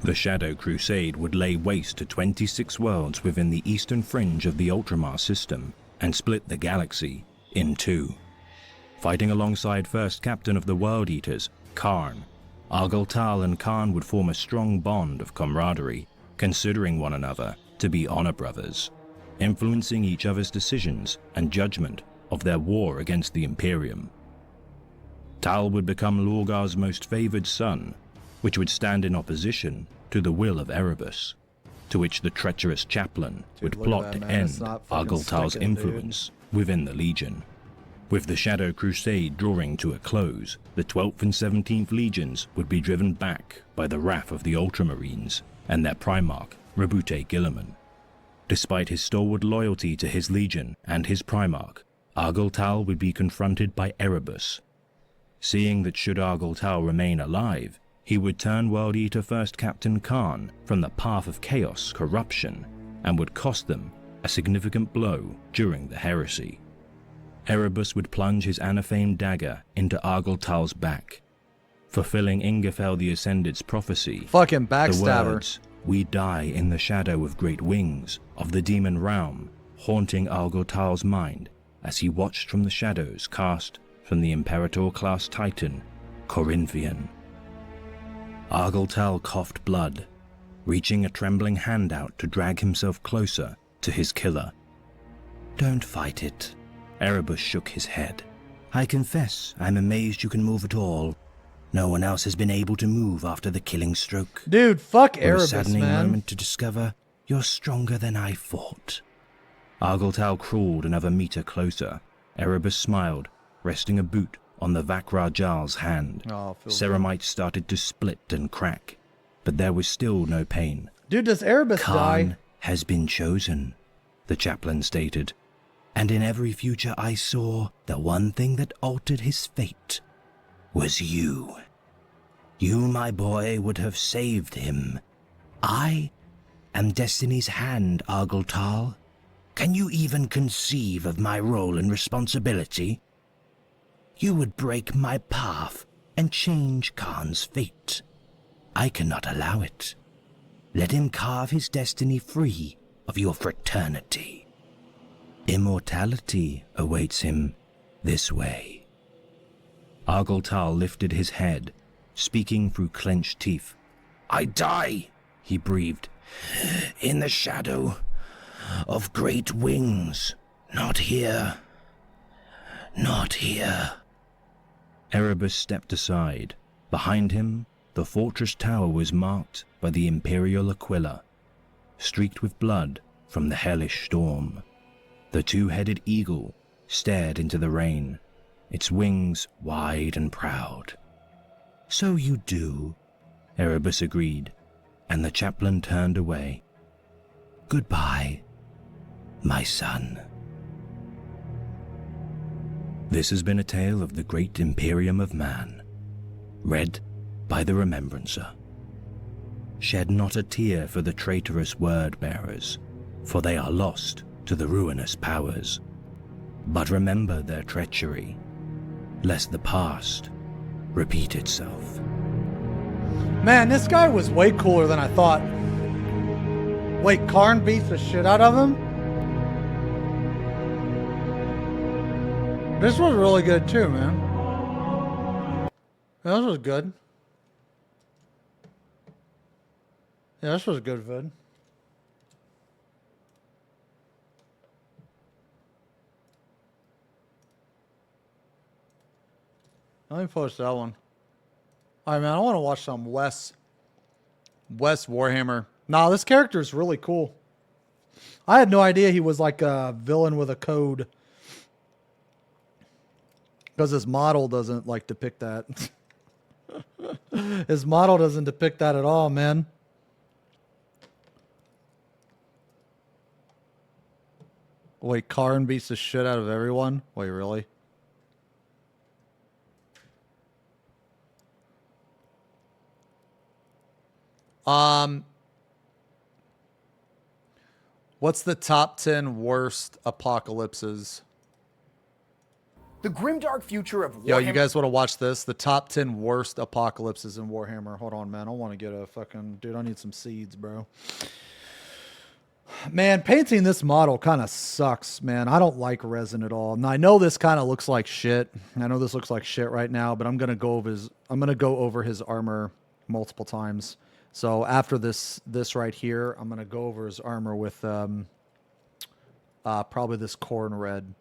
S3: The Shadow Crusade would lay waste to 26 worlds within the eastern fringe of the Ultramar system and split the galaxy in 2. Fighting alongside First Captain of the World Eaters, Karn, Argyltal and Karn would form a strong bond of camaraderie, considering one another to be honor brothers, influencing each other's decisions and judgment of their war against the Imperium. Tal would become Lorgar's most favored son, which would stand in opposition to the will of Erebus, to which the treacherous chaplain would plot to end Argyltal's influence within the Legion. With the Shadow Crusade drawing to a close, the 12th and 17th Legions would be driven back by the wrath of the Ultramarines and their Primarch, Rabute Guilliman. Despite his stalwart loyalty to his Legion and his Primarch, Argyltal would be confronted by Erebus. Seeing that should Argyltal remain alive, he would turn World Eater First Captain Karn from the path of chaos, corruption, and would cost them a significant blow during the heresy. Erebus would plunge his anaphane dagger into Argyltal's back, fulfilling Ingefell the Ascended's prophecy.
S4: Fucking
S3: The
S4: backstabber.
S3: words, "We die in the shadow of great wings," of the demon realm, haunting Argyltal's mind as he watched from the shadows cast from the Imperator-class Titan, Corinthian. Argyltal coughed blood, reaching a trembling hand out to drag himself closer to his killer. "Don't fight it." Erebus shook his head. "I confess I'm amazed you can move at all. No one else has been able to move after the killing stroke.
S4: Dude, fuck
S3: A
S4: Erebus,
S3: saddening
S4: man.
S3: moment to discover you're stronger than I thought." Argyltal crawled another meter closer. Erebus smiled, resting a boot on the Vakra Jarl's hand.
S4: Oh, feels
S3: Ceramite started to split and crack. but there was still no pain.
S4: Dude, does Erebus
S3: Khan
S4: die?
S3: has been chosen, the chaplain stated. And in every future I saw, the one thing that altered his fate was you. You, my boy, would have saved him. I am Destiny's hand, Argyltal. Can you even conceive of my role and responsibility? You would break my path and change Khan's fate. I cannot allow it. Let him carve his destiny free of your fraternity. Immortality awaits him this way. Argyltal lifted his head, speaking through clenched teeth. I die, he breathed, in the shadow of great wings. Not here. Not here. Erebus stepped aside. Behind him, the fortress tower was marked by the Imperial Aquila, streaked with blood from the hellish storm. The two-headed eagle stared into the rain, its wings wide and proud. So you do, Erebus agreed, and the chaplain turned away. Goodbye, my son. This has been a tale of the great Imperium of Man, read by the Remembrancer. Shed not a tear for the traitorous word-bearers, for they are lost to the ruinous powers. But remember their treachery, lest the past repeat itself.
S4: Man, this guy was way cooler than I thought. Wait, Karn beats the shit out of him? This was really good too, man. Yeah, this was good. Yeah, this was a good vid. Let me post that one. All right, man, I want to watch some Wes Warhammer. Nah, this character is really cool. I had no idea he was like a villain with a code. Because his model doesn't like depict that. His model doesn't depict that at all, man. Wait, Karn beats the shit out of everyone? Wait, really? What's the top 10 worst apocalypses?
S8: The grimdark future of Warhammer.
S4: Yo, you guys want to watch this? The top 10 worst apocalypses in Warhammer. Hold on, man. I want to get a fucking... Dude, I need some seeds, bro. Man, painting this model kind of sucks, man. I don't like resin at all. Now, I know this kind of looks like shit. I know this looks like shit right now, but I'm going to go over his armor multiple times. So after this right here, I'm going to go over his armor with probably this corn red.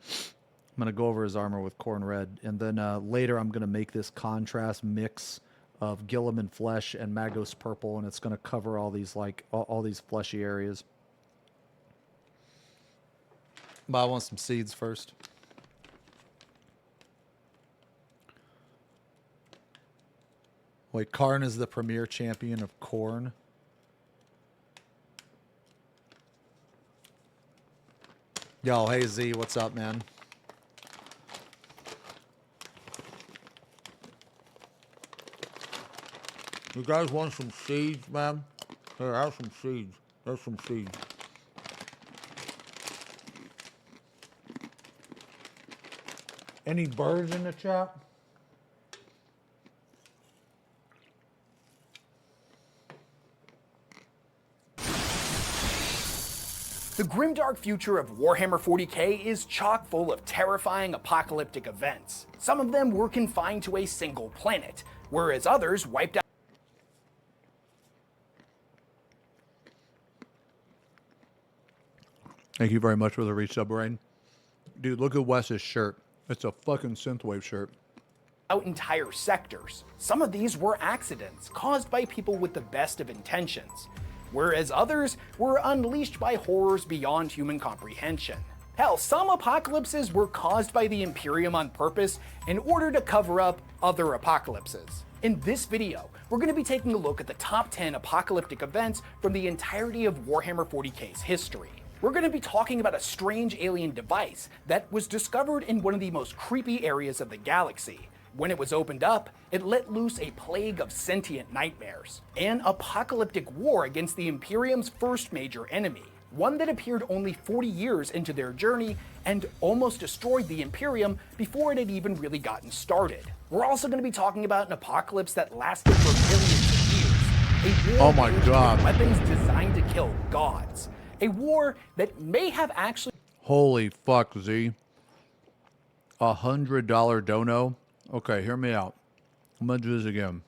S4: I'm going to go over his armor with corn red. And then later I'm going to make this contrast mix of Gilliman flesh and Magos purple, and it's going to cover all these like all these fleshy areas. But I want some seeds first. Wait, Karn is the premier champion of corn. Yo, hey Z, what's up, man? You guys want some seeds, man? Here, have some seeds. There's some seeds. Any birds in the chat?
S8: The grimdark future of Warhammer 40k is chock full of terrifying apocalyptic events. Some of them were confined to a single planet, whereas others wiped out.
S4: Thank you very much for the resub, Rain. Dude, look at Wes's shirt. It's a fucking synthwave shirt.
S8: Out entire sectors. Some of these were accidents caused by people with the best of intentions, whereas others were unleashed by horrors beyond human comprehension. Hell, some apocalypses were caused by the Imperium on purpose in order to cover up other apocalypses. In this video, we're going to be taking a look at the top 10 apocalyptic events from the entirety of Warhammer 40k's history. We're going to be talking about a strange alien device that was discovered in one of the most creepy areas of the galaxy. When it was opened up, it let loose a plague of sentient nightmares. An apocalyptic war against the Imperium's first major enemy. One that appeared only 40 years into their journey and almost destroyed the Imperium before it had even really gotten started. We're also going to be talking about an apocalypse that lasted for millions of years. A war
S1: Oh my God.
S8: with weapons designed to kill gods. A war that may have actually...
S1: Holy fuck, Z. $100 dono. Okay, hear me out. I'm gonna do this again.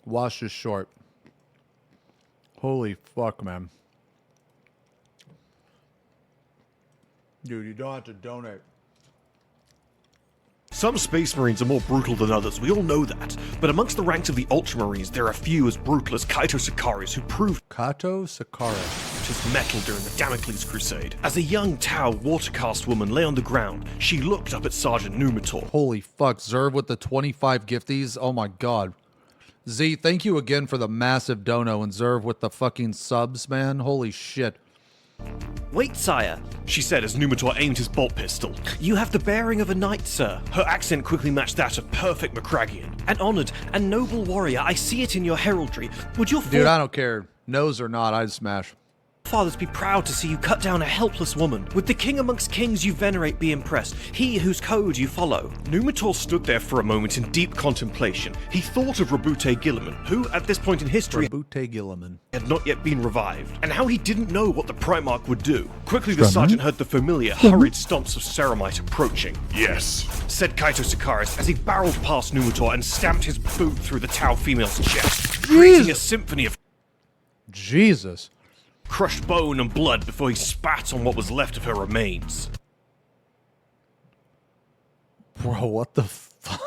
S1: Watch this short. Holy fuck, man. Dude, you don't have to donate.
S7: Some Space Marines are more brutal than others, we all know that. But amongst the ranks of the Ultramarines, there are few as brutal as Kaito Sakaris, who proved
S1: Kaito Sakaris
S7: his metal during the Damocles Crusade. As a young Tau watercast woman lay on the ground, she looked up at Sergeant Numitor.
S1: Holy fuck, Zerv with the 25 gifties. Oh my god. Z, thank you again for the massive dono, and Zerv with the fucking subs, man. Holy shit.
S7: "Wait, sire," she said as Numitor aimed his bolt pistol. "You have the bearing of a knight, sir." Her accent quickly matched that of perfect Macraggian. "An honored and noble warrior, I see it in your heraldry. Would your
S1: Dude, I don't care. Knows or not, I'd smash.
S7: fathers be proud to see you cut down a helpless woman? Would the king amongst kings you venerate be impressed, he whose code you follow?" Numitor stood there for a moment in deep contemplation. He thought of Rabute Gilliman, who, at this point in history,
S1: Rabute Gilliman
S7: had not yet been revived, and how he didn't know what the Primarch would do. Quickly the
S1: Strumman?
S7: sergeant heard the familiar, hurried stomps of Ceramite approaching. "Yes," said Kaito Sakaris as he barreled past Numitor and stamped his boot through the Tau female's chest, creating a symphony of
S1: Jesus.
S7: crushed bone and blood before he spat on what was left of her remains.
S1: Bro, what the fuck?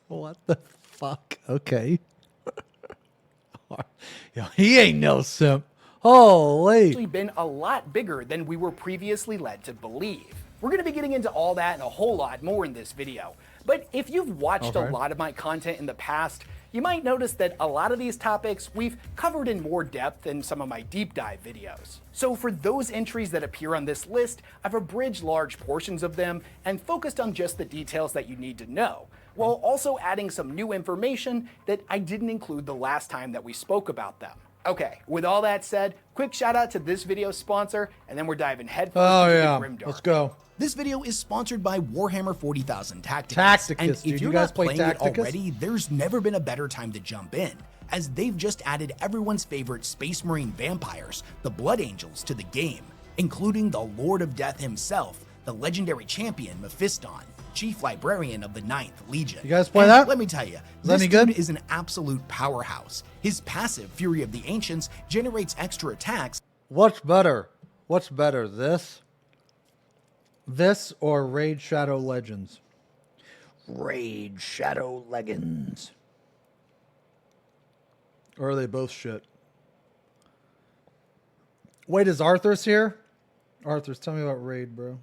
S1: What the fuck? Okay. Yo, he ain't no simp. Holy.
S8: Actually been a lot bigger than we were previously led to believe. We're going to be getting into all that and a whole lot more in this video. But if you've watched a lot of my content in the past, you might notice that a lot of these topics we've covered in more depth in some of my deep dive videos. So for those entries that appear on this list, I've abridged large portions of them and focused on just the details that you need to know, while also adding some new information that I didn't include the last time that we spoke about them. Okay, with all that said, quick shout out to this video's sponsor, and then we're diving headfirst into the Grimdark.
S1: Let's go.
S8: This video is sponsored by Warhammer 40,000 Tacticus.
S1: Tacticus,
S8: and
S1: dude.
S8: if you're
S1: You guys
S8: not
S1: play
S8: playing it
S1: Tacticus?
S8: already, there's never been a better time to jump in, as they've just added everyone's favorite Space Marine vampires, the Blood Angels, to the game, including the Lord of Death himself, the legendary champion Mephiston, Chief Librarian of the 9th Legion.
S1: You guys play
S8: And
S1: that?
S8: Let me tell you,
S1: that
S8: this
S1: any good?
S8: dude is an absolute powerhouse. His passive, Fury of the Ancients, generates extra attacks.
S1: What's better? What's better, this? This or Raid Shadow Legends? Raid Shadow Legends. Or are they both shit? Wait, is Arthur's here? Arthur's, tell me about Raid, bro.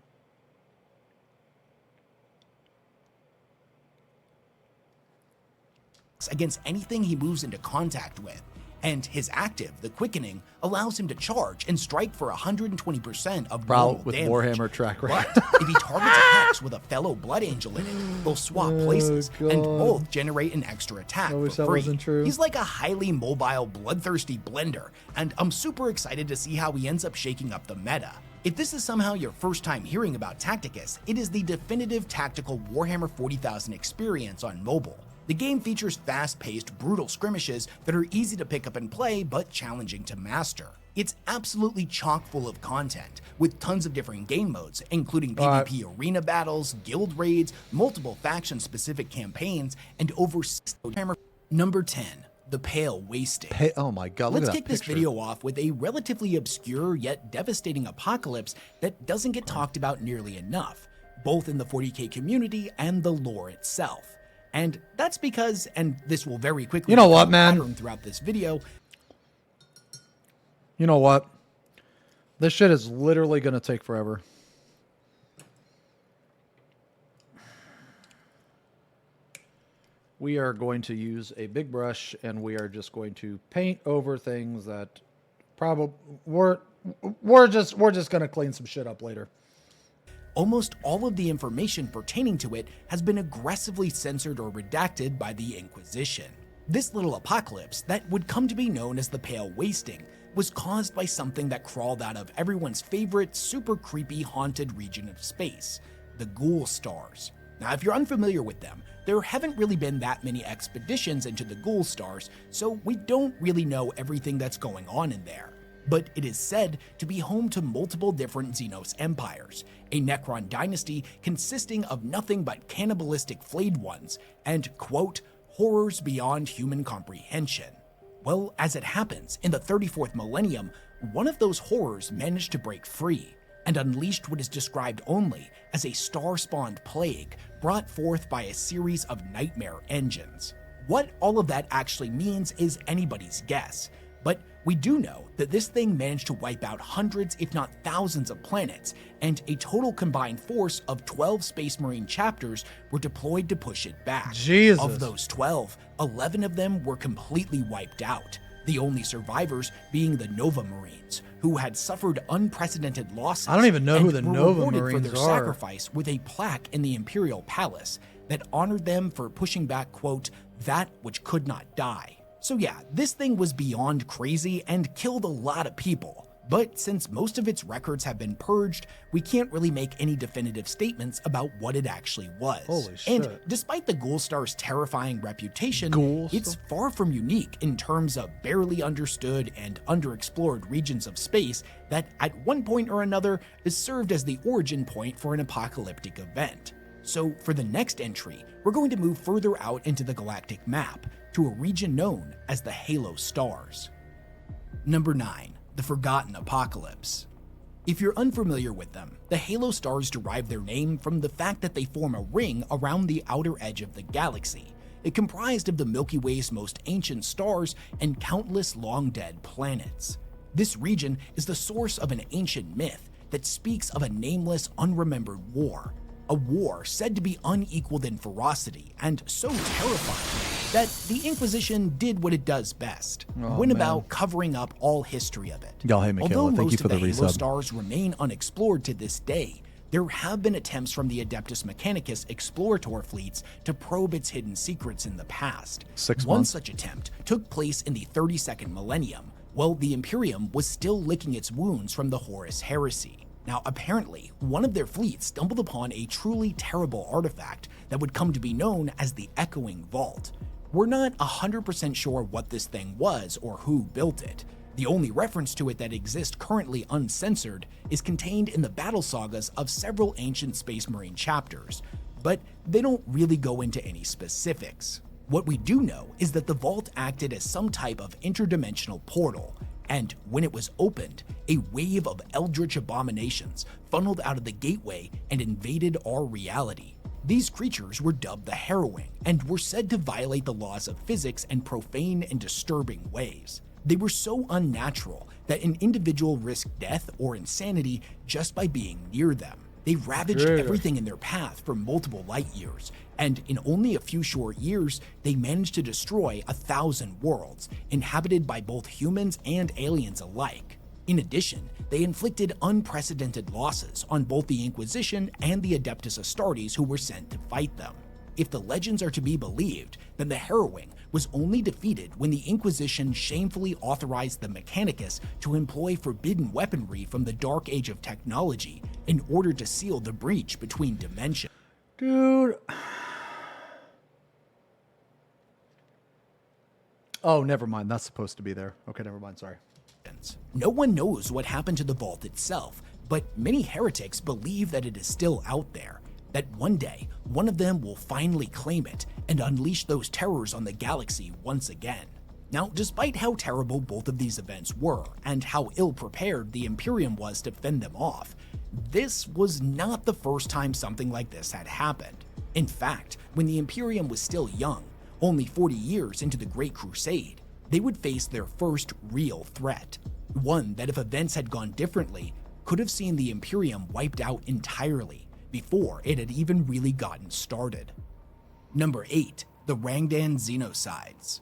S8: Against anything he moves into contact with, and his active, the Quickening, allows him to charge and strike for 120% of
S1: Bro,
S8: normal
S1: with
S8: damage.
S1: Warhammer track record.
S8: But if he targets a hex with a fellow Blood Angel in it, they'll swap places, and
S1: God.
S8: both generate an extra attack
S1: I wish
S8: for
S1: that
S8: free.
S1: wasn't true.
S8: He's like a highly mobile, bloodthirsty blender, and I'm super excited to see how he ends up shaking up the meta. If this is somehow your first time hearing about Tacticus, it is the definitive tactical Warhammer 40,000 experience on mobile. The game features fast-paced, brutal skirmishes that are easy to pick up and play, but challenging to master. It's absolutely chock full of content, with tons of different game modes, including PvP arena battles, guild raids, multiple faction-specific campaigns, and over 6 Warhammer. Number 10. The Pale Wasting.
S1: Oh my god, look
S8: Let's
S1: at that
S8: kick this
S1: picture.
S8: video off with a relatively obscure yet devastating apocalypse that doesn't get talked about nearly enough, both in the 40k community and the lore itself. And that's because, and this will very quickly
S1: You know what,
S8: become a
S1: man?
S8: pattern throughout this video,
S1: You know what? This shit is literally going to take forever.
S4: we are going to use a big brush and we are just going to paint over things that probably we're just going to clean some shit up later.
S8: Almost all of the information pertaining to it has been aggressively censored or redacted by the Inquisition. This little apocalypse that would come to be known as the Pale Wasting was caused by something that crawled out of everyone's favorite super creepy haunted region of space, the Ghoul Stars. Now, if you're unfamiliar with them, there haven't really been that many expeditions into the Ghoul Stars, so we don't really know everything that's going on in there. But it is said to be home to multiple different Xenos empires, a Necron dynasty consisting of nothing but cannibalistic flayed ones, and, quote, horrors beyond human comprehension. Well, as it happens, in the 34th millennium, one of those horrors managed to break free, and unleashed what is described only as a star-spawned plague brought forth by a series of nightmare engines. What all of that actually means is anybody's guess, but we do know that this thing managed to wipe out hundreds, if not thousands of planets, and a total combined force of 12 Space Marine chapters were deployed to push it back.
S4: Jesus.
S8: Of those 12, 11 of them were completely wiped out, the only survivors being the Nova Marines, who had suffered unprecedented losses.
S4: I don't even know who the
S8: and were
S4: Nova
S8: rewarded
S4: Marines
S8: for their
S4: are.
S8: sacrifice with a plaque in the Imperial Palace that honored them for pushing back, quote, that which could not die. So yeah, this thing was beyond crazy and killed a lot of people. But since most of its records have been purged, we can't really make any definitive statements about what it actually was.
S4: Holy shit.
S8: And despite the Ghoul Star's terrifying reputation, it's far from unique in terms of barely understood and underexplored regions of space that at one point or another is served as the origin point for an apocalyptic event. So for the next entry, we're going to move further out into the galactic map to a region known as the Halo Stars. Number 9. The Forgotten Apocalypse. If you're unfamiliar with them, the Halo Stars derive their name from the fact that they form a ring around the outer edge of the galaxy. It comprised of the Milky Way's most ancient stars and countless long-dead planets. This region is the source of an ancient myth that speaks of a nameless, unremembered war. A war said to be unequaled in ferocity and so terrifying that the Inquisition did what it does best, went about covering up all history of it.
S4: Y'all, hey, Michaela,
S8: Although
S4: thank you
S8: most
S4: for the
S8: of the Halo
S4: resub.
S8: Stars remain unexplored to this day, there have been attempts from the Adeptus Mechanicus explorator fleets to probe its hidden secrets in the past.
S4: 6
S8: One
S4: months.
S8: such attempt took place in the 32nd millennium, while the Imperium was still licking its wounds from the Horus Heresy. Now, apparently, one of their fleets stumbled upon a truly terrible artifact that would come to be known as the Echoing Vault. We're not 100% sure what this thing was or who built it. The only reference to it that exists currently uncensored is contained in the battle sagas of several ancient Space Marine chapters, but they don't really go into any specifics. What we do know is that the vault acted as some type of interdimensional portal, and when it was opened, a wave of eldritch abominations funneled out of the gateway and invaded our reality. These creatures were dubbed the Harrowing and were said to violate the laws of physics in profane and disturbing ways. They were so unnatural that an individual risked death or insanity just by being near them. They ravaged everything in their path for multiple light years, and in only a few short years, they managed to destroy 1,000 worlds, inhabited by both humans and aliens alike. In addition, they inflicted unprecedented losses on both the Inquisition and the Adeptus Astartes who were sent to fight them. If the legends are to be believed, then the Harrowing was only defeated when the Inquisition shamefully authorized the Mechanicus to employ forbidden weaponry from the Dark Age of technology in order to seal the breach between dimensions.
S4: Dude. Oh, never mind. That's supposed to be there. Okay, never mind. Sorry.
S8: No one knows what happened to the vault itself, but many heretics believe that it is still out there, that one day, one of them will finally claim it and unleash those terrors on the galaxy once again. Now, despite how terrible both of these events were and how ill-prepared the Imperium was to fend them off, this was not the first time something like this had happened. In fact, when the Imperium was still young, only 40 years into the Great Crusade, they would face their first real threat. One that if events had gone differently, could have seen the Imperium wiped out entirely before it had even really gotten started. Number 8. the Rangdan Xenosides.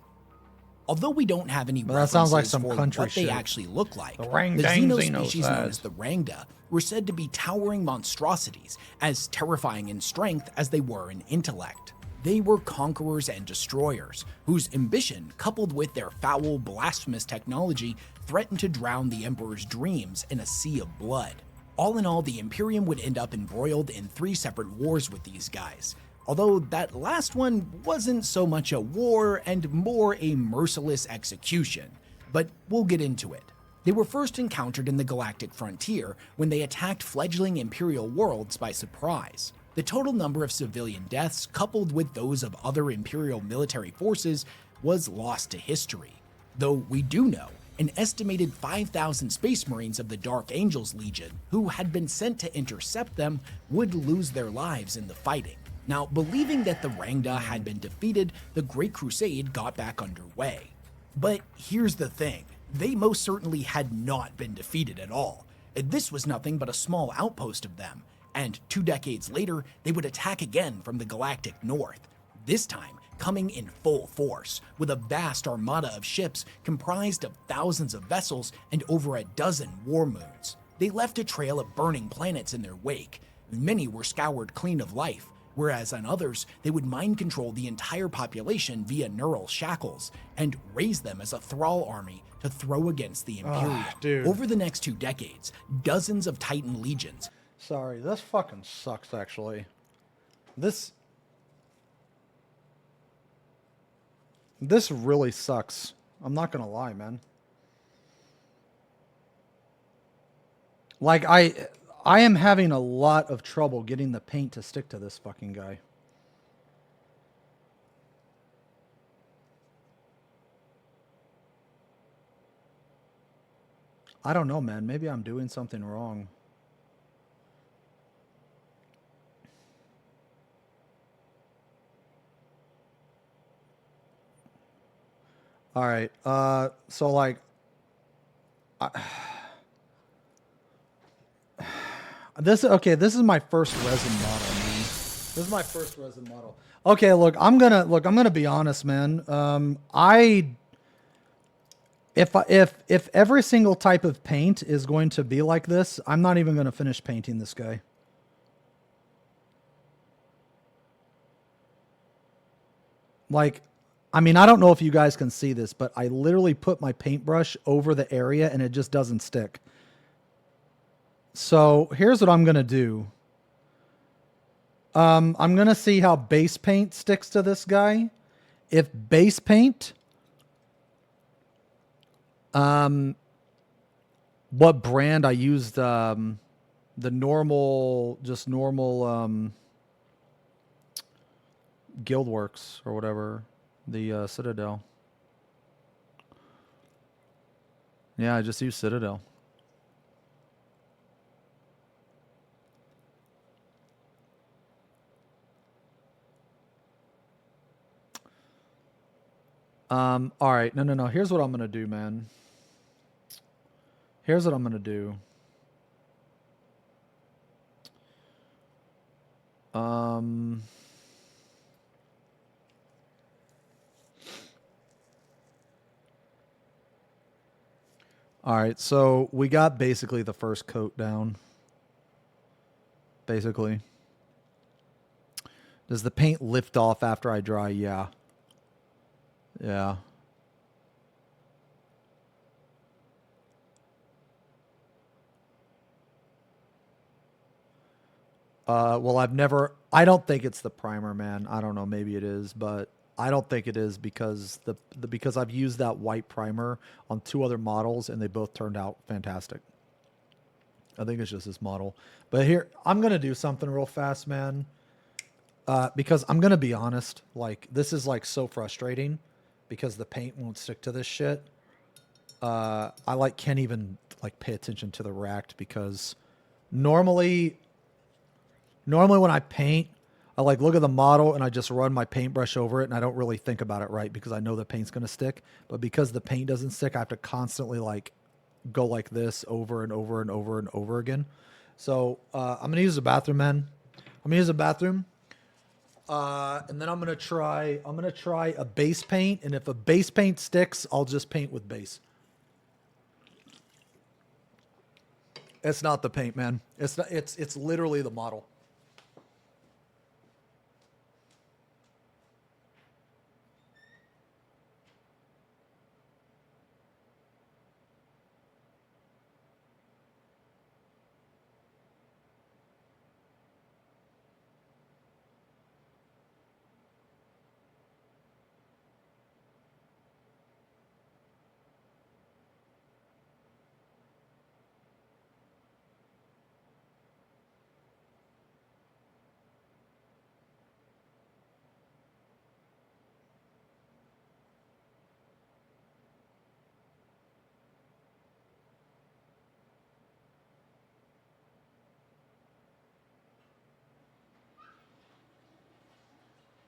S8: Although we don't have any
S4: But that sounds like
S8: references
S4: some
S8: for
S4: country
S8: what they
S4: shit.
S8: actually look like,
S4: The
S8: the
S4: Rangdan
S8: Xeno species known
S4: Xenosides.
S8: as the Rangda were said to be towering monstrosities, as terrifying in strength as they were in intellect. They were conquerors and destroyers, whose ambition, coupled with their foul, blasphemous technology, threatened to drown the Emperor's dreams in a sea of blood. All in all, the Imperium would end up embroiled in 3 separate wars with these guys, although that last one wasn't so much a war and more a merciless execution, but we'll get into it. They were first encountered in the galactic frontier when they attacked fledgling Imperial worlds by surprise. The total number of civilian deaths, coupled with those of other Imperial military forces, was lost to history. Though we do know an estimated 5,000 Space Marines of the Dark Angels Legion, who had been sent to intercept them, would lose their lives in the fighting. Now, believing that the Rangda had been defeated, the Great Crusade got back underway. But here's the thing, they most certainly had not been defeated at all. This was nothing but a small outpost of them, and 2 decades later, they would attack again from the galactic north, this time coming in full force, with a vast armada of ships comprised of thousands of vessels and over a dozen war moons. They left a trail of burning planets in their wake. Many were scoured clean of life, whereas on others, they would mind control the entire population via neural shackles and raise them as a thrall army to throw against the Imperium.
S4: Dude.
S8: Over the next 2 decades, dozens of Titan legions.
S4: Sorry, this fucking sucks, actually. This really sucks. I'm not gonna lie, man. Like, I am having a lot of trouble getting the paint to stick to this fucking guy. I don't know, man. Maybe I'm doing something wrong. All right. So like, this is my first resin model, man. This is my first resin model. Okay, look, I'm gonna be honest, man. If every single type of paint is going to be like this, I'm not even gonna finish painting this guy. Like, I mean, I don't know if you guys can see this, but I literally put my paintbrush over the area and it just doesn't stick. So here's what I'm going to do. I'm going to see how base paint sticks to this guy. If base paint, what brand I used, the normal, Guildworks or whatever. The Citadel. Yeah, I just use Citadel. All right. No. Here's what I'm going to do, man. Here's what I'm going to do. All right, so we got basically the first coat down. Basically. Does the paint lift off after I dry? Yeah. Yeah. Well, I don't think it's the primer, man. I don't know, maybe it is, but I don't think it is because because I've used that white primer on 2 other models and they both turned out fantastic. I think it's just this model. But here, I'm going to do something real fast, man. Because I'm going to be honest, like, this is like so frustrating because the paint won't stick to this shit. I can't even like pay attention to the racked because normally when I paint, I like look at the model and I just run my paintbrush over it and I don't really think about it, right? Because I know the paint's going to stick. But because the paint doesn't stick, I have to constantly like go like this over and over and over and over again. So I'm going to use the bathroom, man. I'm going to use the bathroom. And then I'm gonna try a base paint, and if a base paint sticks, I'll just paint with base. It's not the paint, man. It's not, it's literally the model.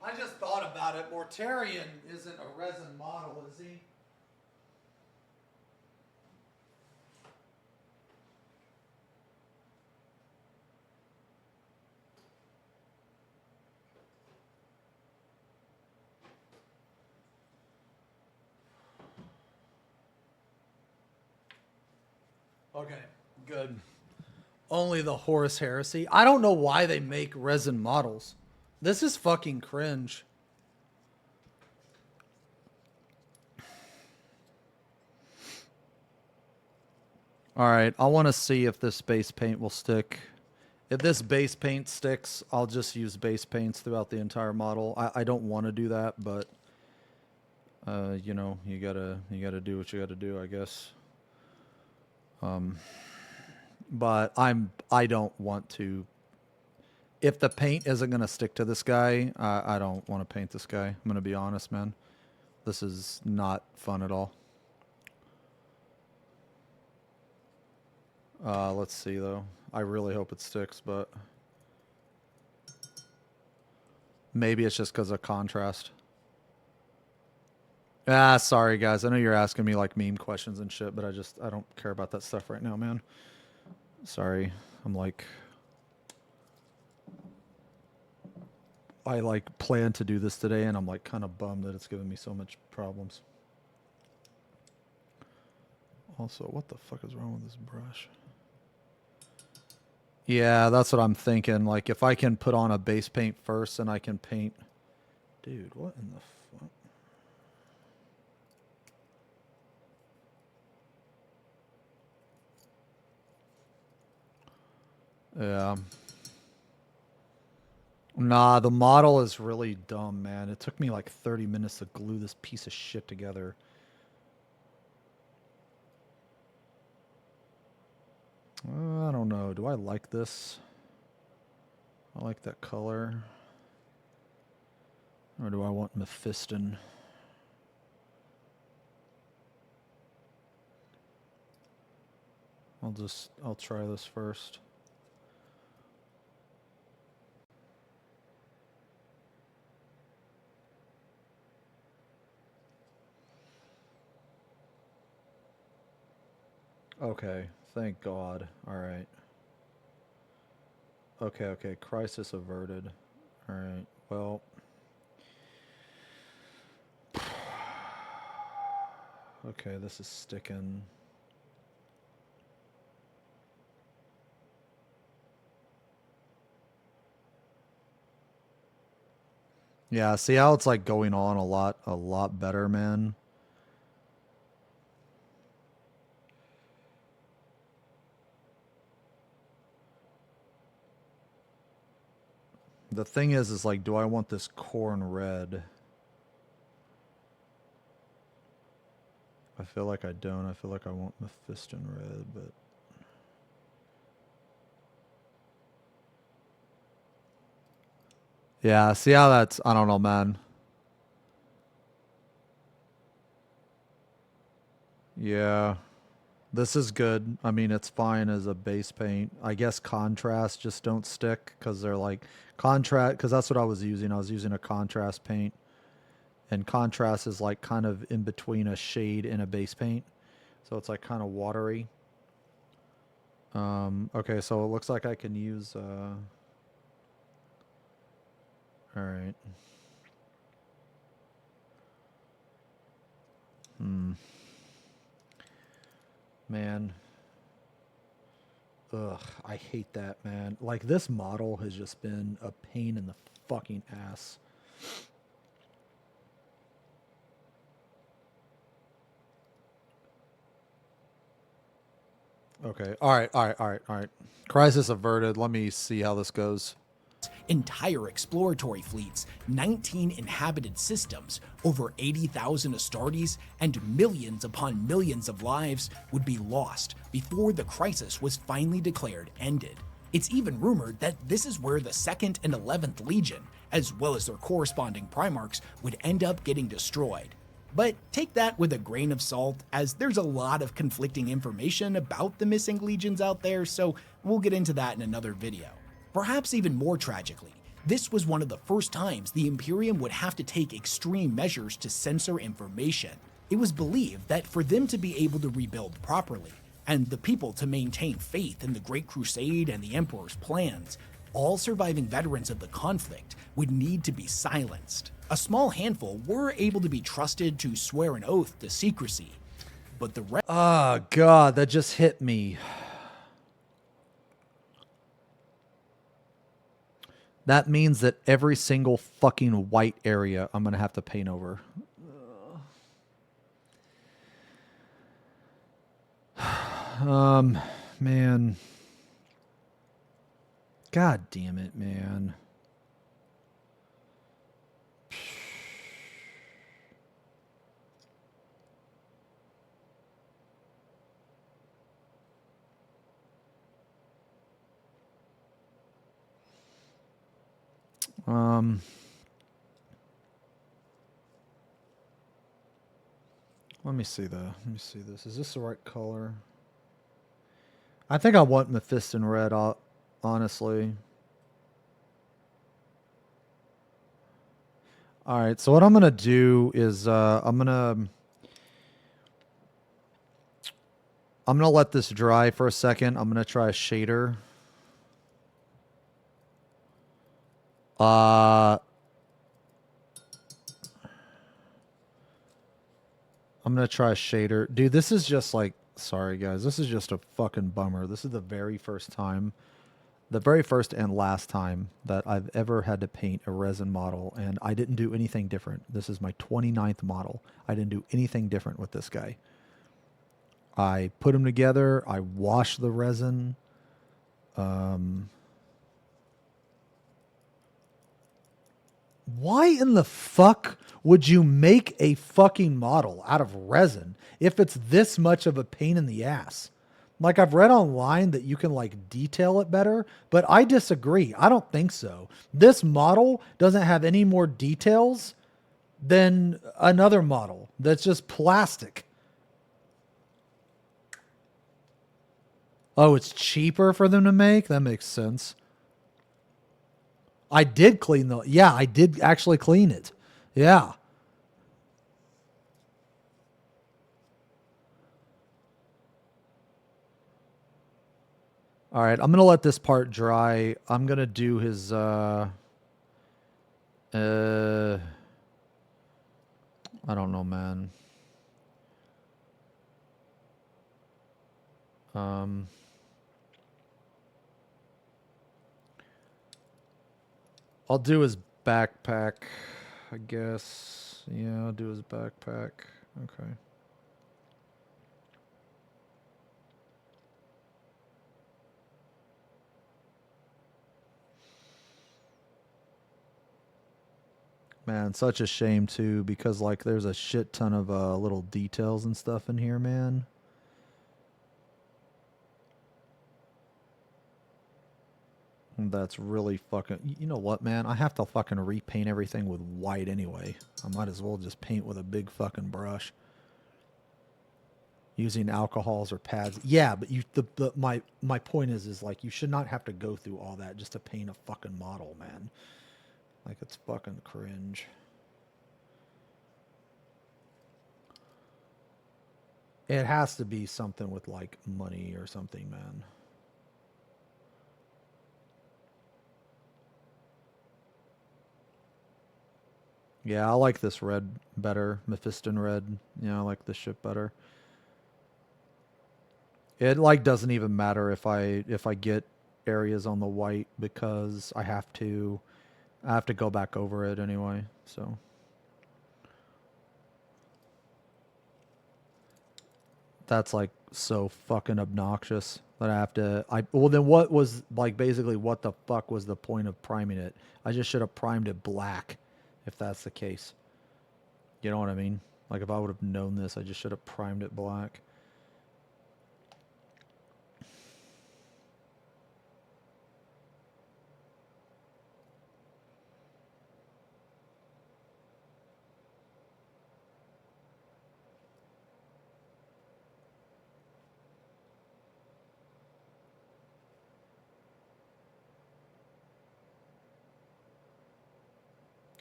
S4: I just thought about it. Mortarion isn't a resin model, is he? Okay, good. Only the Horus Heresy. I don't know why they make resin models. This is fucking cringe. All right, I want to see if this base paint will stick. If this base paint sticks, I'll just use base paints throughout the entire model. I don't want to do that, but you know, you gotta do what you gotta do, I guess. But I don't want to. If the paint isn't gonna stick to this guy, I don't want to paint this guy. I'm gonna be honest, man. This is not fun at all. Let's see though. I really hope it sticks, but maybe it's just because of contrast. Ah, sorry guys. I know you're asking me like meme questions and shit, but I don't care about that stuff right now, man. Sorry. I'm like, I like planned to do this today, and I'm like kind of bummed that it's giving me so much problems. Also, what the fuck is wrong with this brush? Yeah, that's what I'm thinking. Like, if I can put on a base paint first, and I can paint... Dude, what in the fuck? Yeah. Nah, the model is really dumb, man. It took me like 30 minutes to glue this piece of shit together. I don't know. Do I like this? I like that color. Or do I want Mephiston? I'll try this first. Okay, thank God. Alright. Okay, crisis averted. Alright, well. Okay, this is sticking. Yeah, see how it's like going on a lot better, man. The thing is like, do I want this corn red? I feel like I don't. I feel like I want Mephiston red, but... Yeah, see how that's... I don't know, man. Yeah. This is good. I mean, it's fine as a base paint. I guess contrast just don't stick because they're like... Contrast... Because that's what I was using. I was using a contrast paint. And contrast is like kind of in between a shade and a base paint. So it's like kind of watery. Okay, so it looks like I can use... All right. Man. Ugh, I hate that, man. Like, this model has just been a pain in the fucking ass. Okay. All right. Crisis averted. Let me see how this goes.
S8: Entire exploratory fleets, 19 inhabited systems, over 80,000 Astartes, and millions upon millions of lives would be lost before the crisis was finally declared ended. It's even rumored that this is where the 2nd and 11th Legion, as well as their corresponding Primarchs, would end up getting destroyed. But take that with a grain of salt, as there's a lot of conflicting information about the missing legions out there, so we'll get into that in another video. Perhaps even more tragically, this was one of the first times the Imperium would have to take extreme measures to censor information. It was believed that for them to be able to rebuild properly, and the people to maintain faith in the Great Crusade and the Emperor's plans, all surviving veterans of the conflict would need to be silenced. A small handful were able to be trusted to swear an oath to secrecy, but the rest—
S4: Oh, God, that just hit me. That means that every single fucking white area I'm going to have to paint over. Man. God damn it, man. Let me see this. Is this the right color? I think I want Mephiston red, honestly. All right, so what I'm going to do is I'm going to let this dry for a second. I'm going to try a shader. I'm going to try a shader. Dude, this is just like, sorry guys, this is just a fucking bummer. This is the very first time, the very first and last time that I've ever had to paint a resin model, and I didn't do anything different. This is my 29th model. I didn't do anything different with this guy. I put them together. I washed the resin. Why in the fuck would you make a fucking model out of resin if it's this much of a pain in the ass? Like, I've read online that you can like detail it better, but I disagree. I don't think so. This model doesn't have any more details than another model that's just plastic. Oh, it's cheaper for them to make? That makes sense. I did clean the... Yeah, I did actually clean it. Yeah. All right, I'm going to let this part dry. I'm going to do his... I don't know, man. I'll do his backpack, I guess. Yeah, I'll do his backpack. Okay. Man, such a shame too, because like there's a shit ton of little details and stuff in here, man. That's really fucking... You know what, man? I have to fucking repaint everything with white anyway. I might as well just paint with a big fucking brush. Using alcohols or pads. Yeah, but my point is like you should not have to go through all that just to paint a fucking model, man. Like, it's fucking cringe. It has to be something with like money or something, man. Yeah, I like this red better. Mephiston red. Yeah, I like this shit better. It like doesn't even matter if I get areas on the white because I have to go back over it anyway. So that's like so fucking obnoxious that I have to well then what was like basically what the fuck was the point of priming it? I just should have primed it black if that's the case. You know what I mean? Like if I would have known this, I just should have primed it black.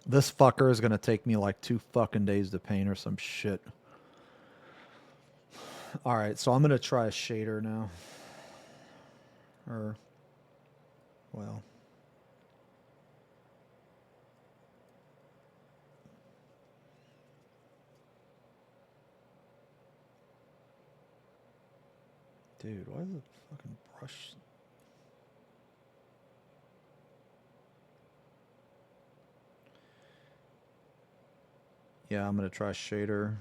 S4: This fucker is gonna take me like 2 fucking days to paint or some shit. Alright, so I'm gonna try a shader now. Or, well. Dude, why is the fucking brush... Yeah, I'm gonna try shader.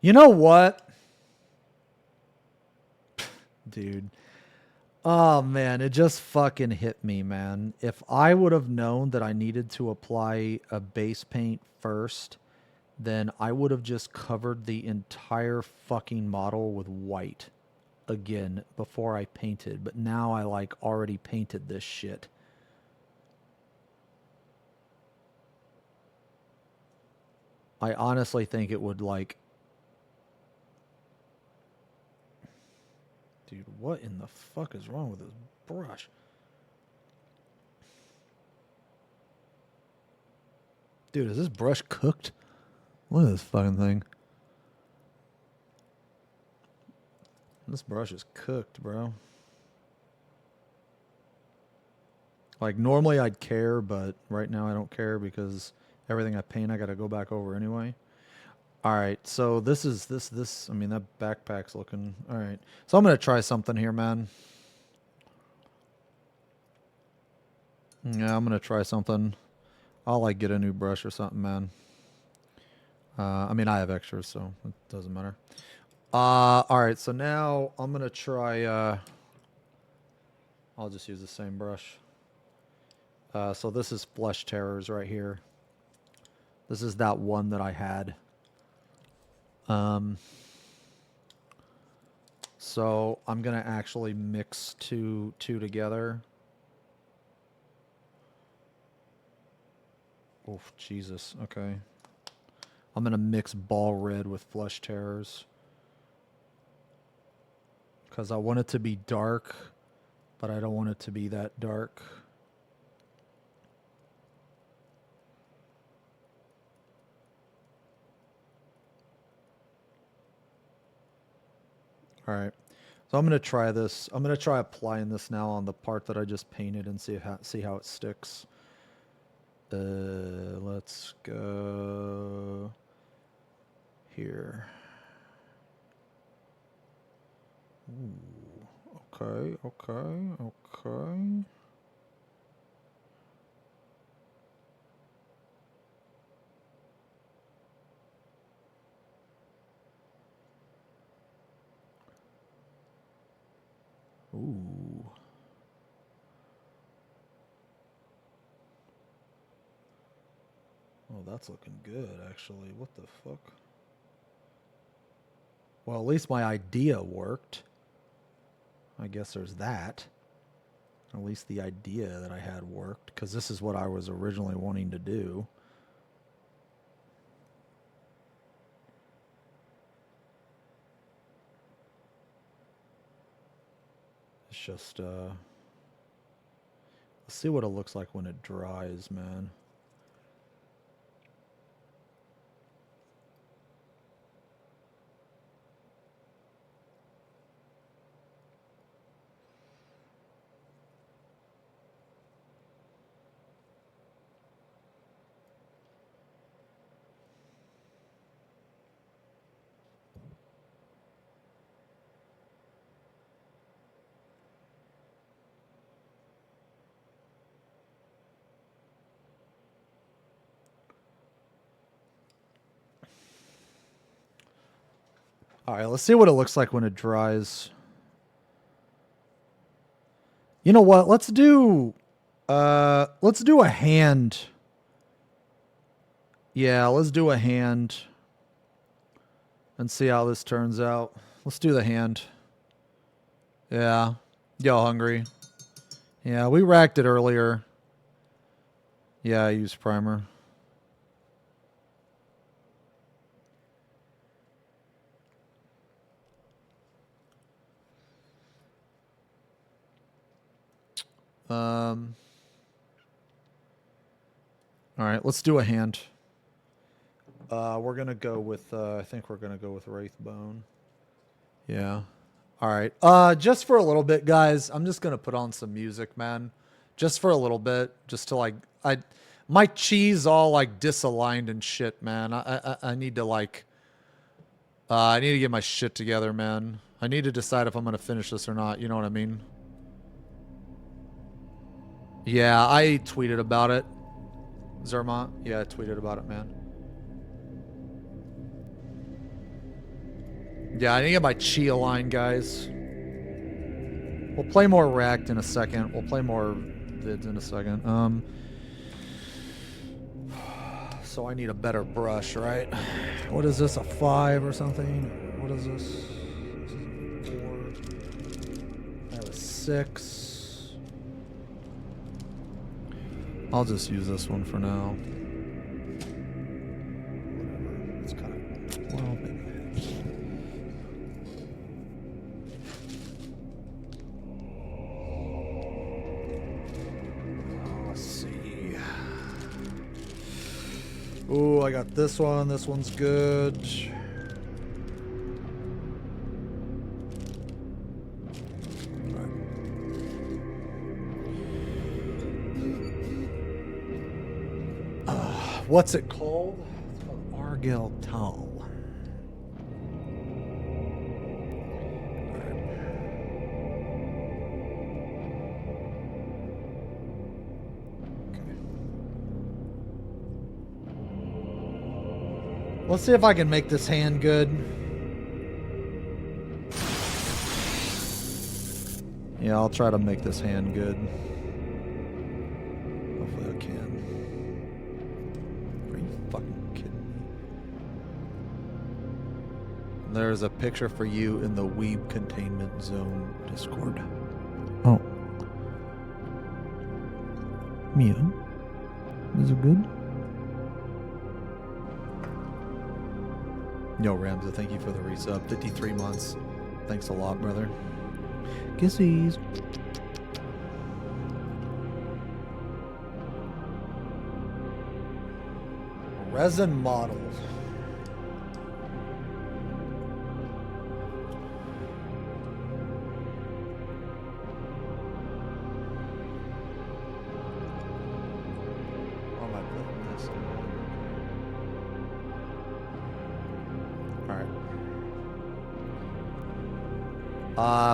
S4: You know what? Dude. Oh man, it just fucking hit me, man. If I would have known that I needed to apply a base paint first, then I would have just covered the entire fucking model with white again before I painted. But now I like already painted this shit. I honestly think it would like... Dude, what in the fuck is wrong with this brush? Dude, is this brush cooked? Look at this fucking thing. This brush is cooked, bro. Like, normally I'd care, but right now I don't care because everything I paint I gotta go back over anyway. Alright, so this is, I mean, that backpack's looking... Alright, so I'm gonna try something here, man. Yeah, I'm gonna try something. I'll, like, get a new brush or something, man. I mean, I have extras, so it doesn't matter. Alright, so now I'm gonna try, I'll just use the same brush. So this is Flesh Terrors right here. This is that one that I had. So I'm gonna actually mix two together. Oh, Jesus. Okay. I'm gonna mix Ball Red with Flesh Terrors. Because I want it to be dark, but I don't want it to be that dark. Alright. So I'm going to try this. I'm going to try applying this now on the part that I just painted and see how it sticks. Let's go here. Ooh, okay. Ooh. Oh, that's looking good, actually. What the fuck? Well, at least my idea worked. I guess there's that. At least the idea that I had worked, because this is what I was originally wanting to do. It's just, let's see what it looks like when it dries, man. All right, let's see what it looks like when it dries. You know what? Let's do a hand. Yeah, let's do a hand and see how this turns out. Let's do the hand. Yeah. Yo, hungry. Yeah, we racked it earlier. Yeah, I used primer. All right, let's do a hand. We're gonna go with. I think we're gonna go with Wraithbone. Yeah. All right. Just for a little bit, guys. I'm just gonna put on some music, man. Just for a little bit, just to like, my chi's all like disaligned and shit, man. I need to like. I need to get my shit together, man. I need to decide if I'm gonna finish this or not. You know what I mean? Yeah, I tweeted about it. Zermont? Yeah, I tweeted about it, man. Yeah, I need to get my chi aligned, guys. We'll play more Racked in a second. We'll play more vids in a second. So I need a better brush, right? What is this, a 5 or something? What is this? This is a 4. I have a 6. I'll just use this one for now. Whatever. It's kind of, well, maybe. Let's see. Ooh, I got this one. This one's good. What's it called? It's called Argel Tal. Let's see if I can make this hand good. Yeah, I'll try to make this hand good. Hopefully I can. Are you fucking kidding me? There's a picture for you in the Weeb Containment Zone Discord. Oh. Mia? Is it good? Yo, Ramza, thank you for the resub. 53 months. Thanks a lot, brother. Kissies. Resin models. How am I putting this? Alright.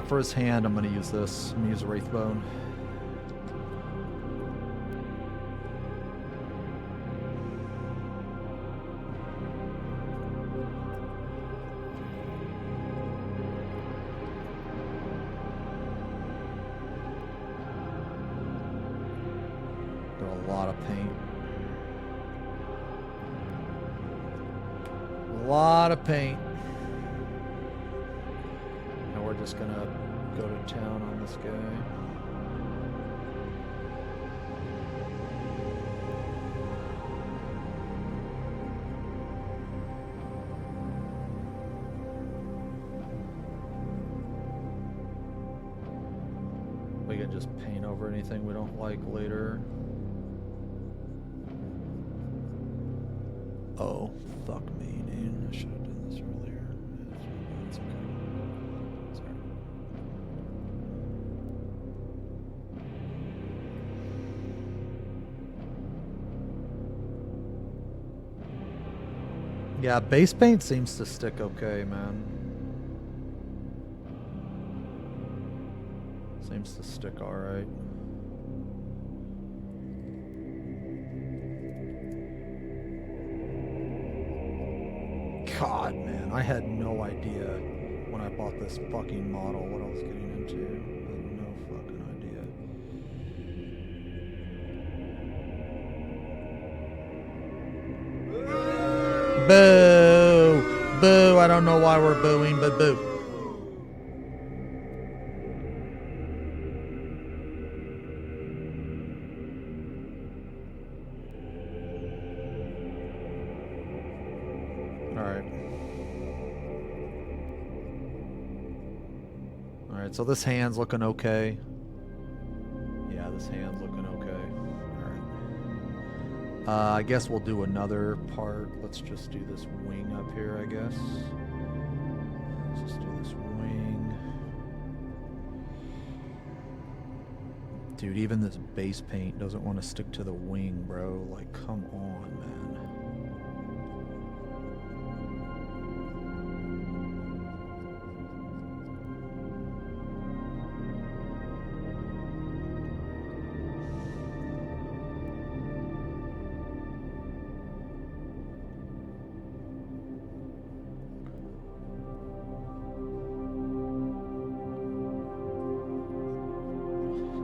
S4: For his hand, I'm going to use this. I'm going to use Wraithbone. A lot of paint. A lot of paint. And we're just gonna go to town on this guy. We can just paint over anything we don't like later. Oh, fuck me, dude. I should have done this earlier. It's okay. Sorry. Yeah, base paint seems to stick okay, man. Seems to stick alright. God, man, I had no idea when I bought this fucking model what I was getting into. I had no fucking idea. Boo! Boo! I don't know why we're booing, but boo. Alright, so this hand's looking okay. Yeah, this hand's looking okay. Alright. I guess we'll do another part. Let's just do this wing up here, I guess. Let's just do this wing. Dude, even this base paint doesn't want to stick to the wing, bro. Like, come on, man.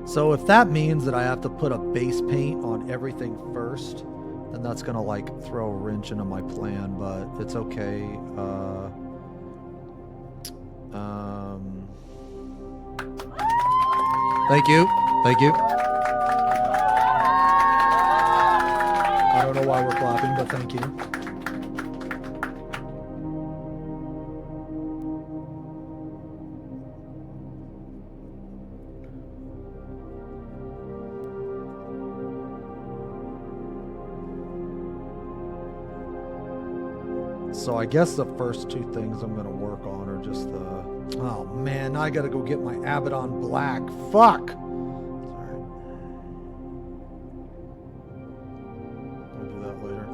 S4: So if that means that I have to put a base paint on everything first, then that's gonna like throw a wrench into my plan, but it's okay. Thank you. Thank you. I don't know why we're clapping, but thank you. So I guess the first two things I'm going to work on are just the... Oh man, now I got to go get my Abaddon Black. Fuck! Sorry. I'll do that later.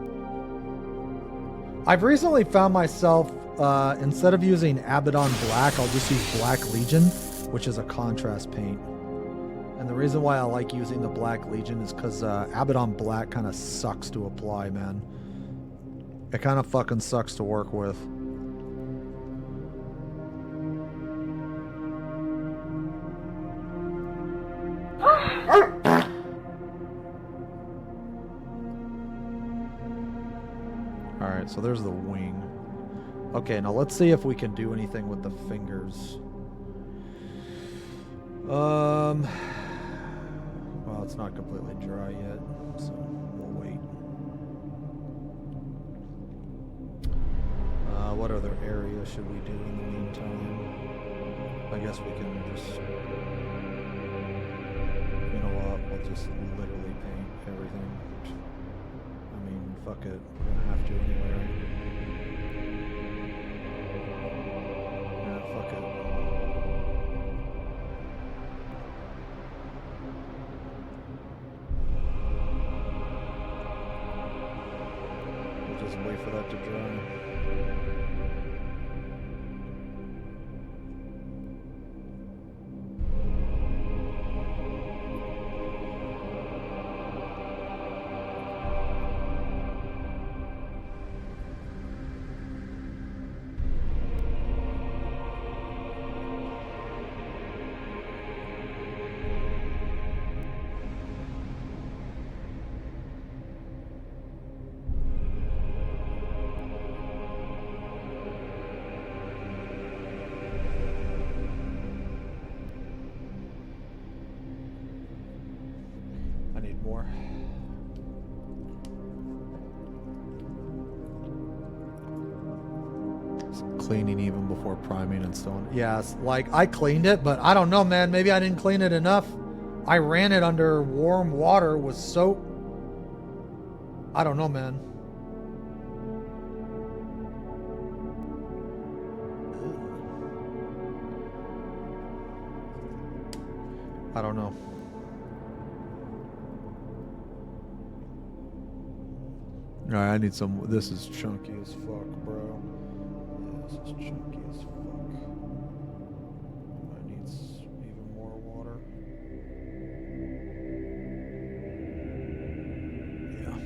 S4: I've recently found myself, instead of using Abaddon Black, I'll just use Black Legion, which is a contrast paint. And the reason why I like using the Black Legion is because Abaddon Black kind of sucks to apply, man. It kind of fucking sucks to work with. Alright, so there's the wing. Okay, now let's see if we can do anything with the fingers. Well, it's not completely dry yet, so we'll wait. What other area should we do in the meantime? I guess we can just... You know what? We'll just literally paint everything. I mean, fuck it. We're gonna have to anyway, right? Yeah, fuck it. We'll just wait for that to dry. More. Some cleaning even before priming and so on. Yeah, it's like I cleaned it, but I don't know, man. Maybe I didn't clean it enough. I ran it under warm water with soap. I don't know, man. I don't know. Alright, I need some... This is chunky as fuck, bro. Yeah, this is chunky as fuck. I need even more water. Yeah.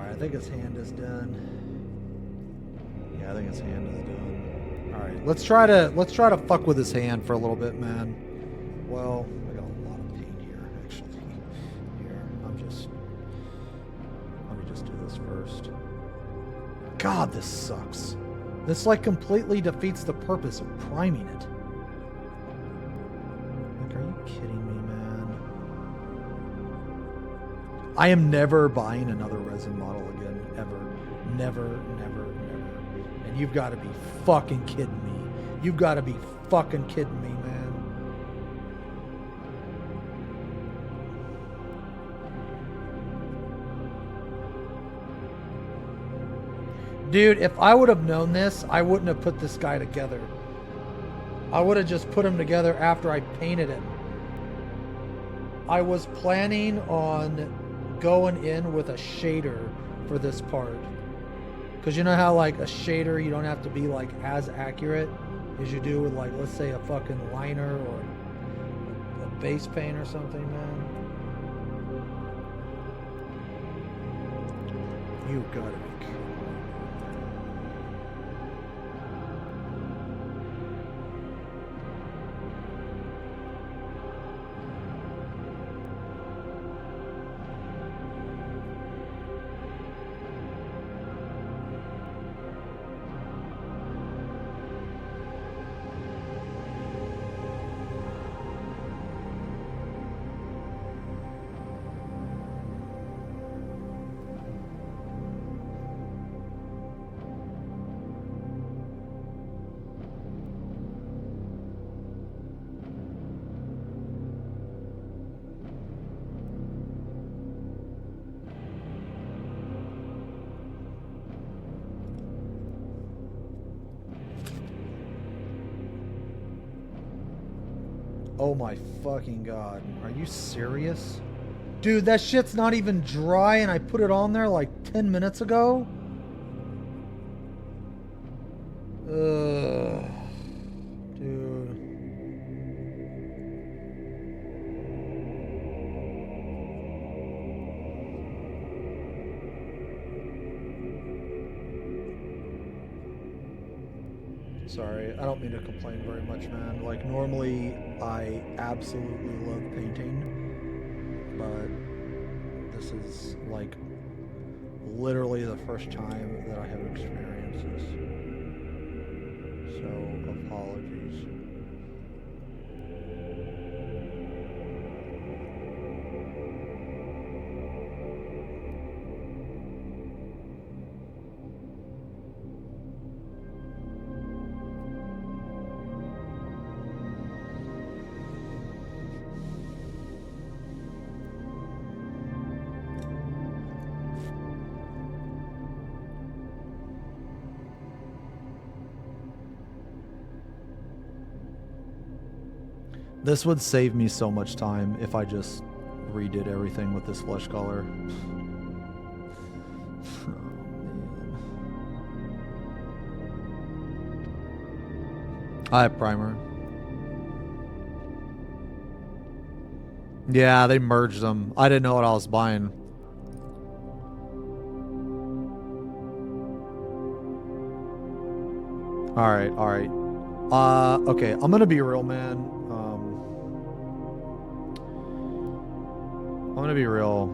S4: Alright, I think his hand is done. Yeah, I think his hand is done. Alright, let's try to fuck with his hand for a little bit, man. Well, I got a lot of paint here, actually. Here, let me just do this first. God, this sucks. This like completely defeats the purpose of priming it. Like, are you kidding me, man? I am never buying another resin model again, ever. Never, never, never. And you've got to be fucking kidding me. You've got to be fucking kidding me, man. Dude, if I would have known this, I wouldn't have put this guy together. I would have just put him together after I painted him. I was planning on going in with a shader for this part. Because you know how like a shader, you don't have to be like as accurate as you do with like, let's say a fucking liner or a base paint or something, man. You gotta be kidding me. Oh my fucking god. Are you serious? Dude, that shit's not even dry and I put it on there like 10 minutes ago? Ugh. Dude. Sorry, I don't mean to complain very much, man. Like, normally, I absolutely love painting, but this is, like, literally the first time that I have experienced this. So, apologies. This would save me so much time if I just redid everything with this flesh color. Oh, man. I have primer. Yeah, they merged them. I didn't know what I was buying. Alright, alright. Okay, I'm gonna be real, man. I'm gonna be real.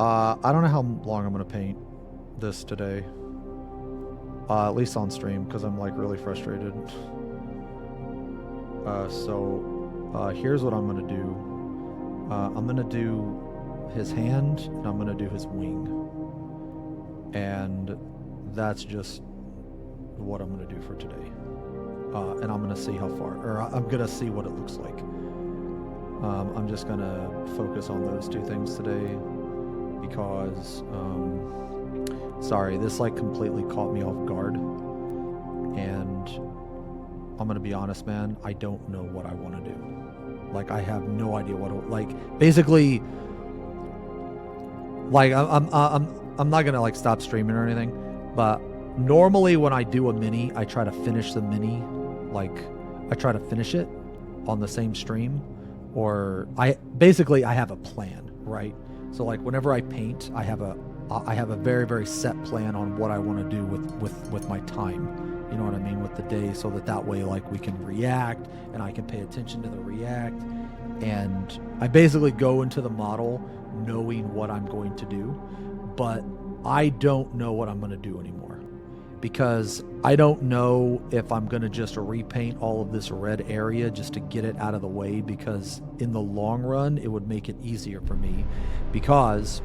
S4: I don't know how long I'm gonna paint this today. At least on stream, because I'm like really frustrated. Here's what I'm gonna do. I'm gonna do his hand, and I'm gonna do his wing. And that's just what I'm gonna do for today. And I'm gonna see how far, or I'm gonna see what it looks like. I'm just gonna focus on those two things today because, sorry, this like completely caught me off guard. And I'm gonna be honest, man, I don't know what I want to do. Like, I have no idea what, like, basically, like, I'm not gonna like stop streaming or anything, but normally when I do a mini, I try to finish the mini, like, I try to finish it on the same stream. Or I have a plan, right? So like whenever I paint, I have a I have a very, very set plan on what I want to do with my time. You know what I mean? With the day, so that way, like, we can react and I can pay attention to the react. And I basically go into the model knowing what I'm going to do, but I don't know what I'm going to do anymore, because I don't know if I'm going to just repaint all of this red area just to get it out of the way, because in the long run, it would make it easier for me, because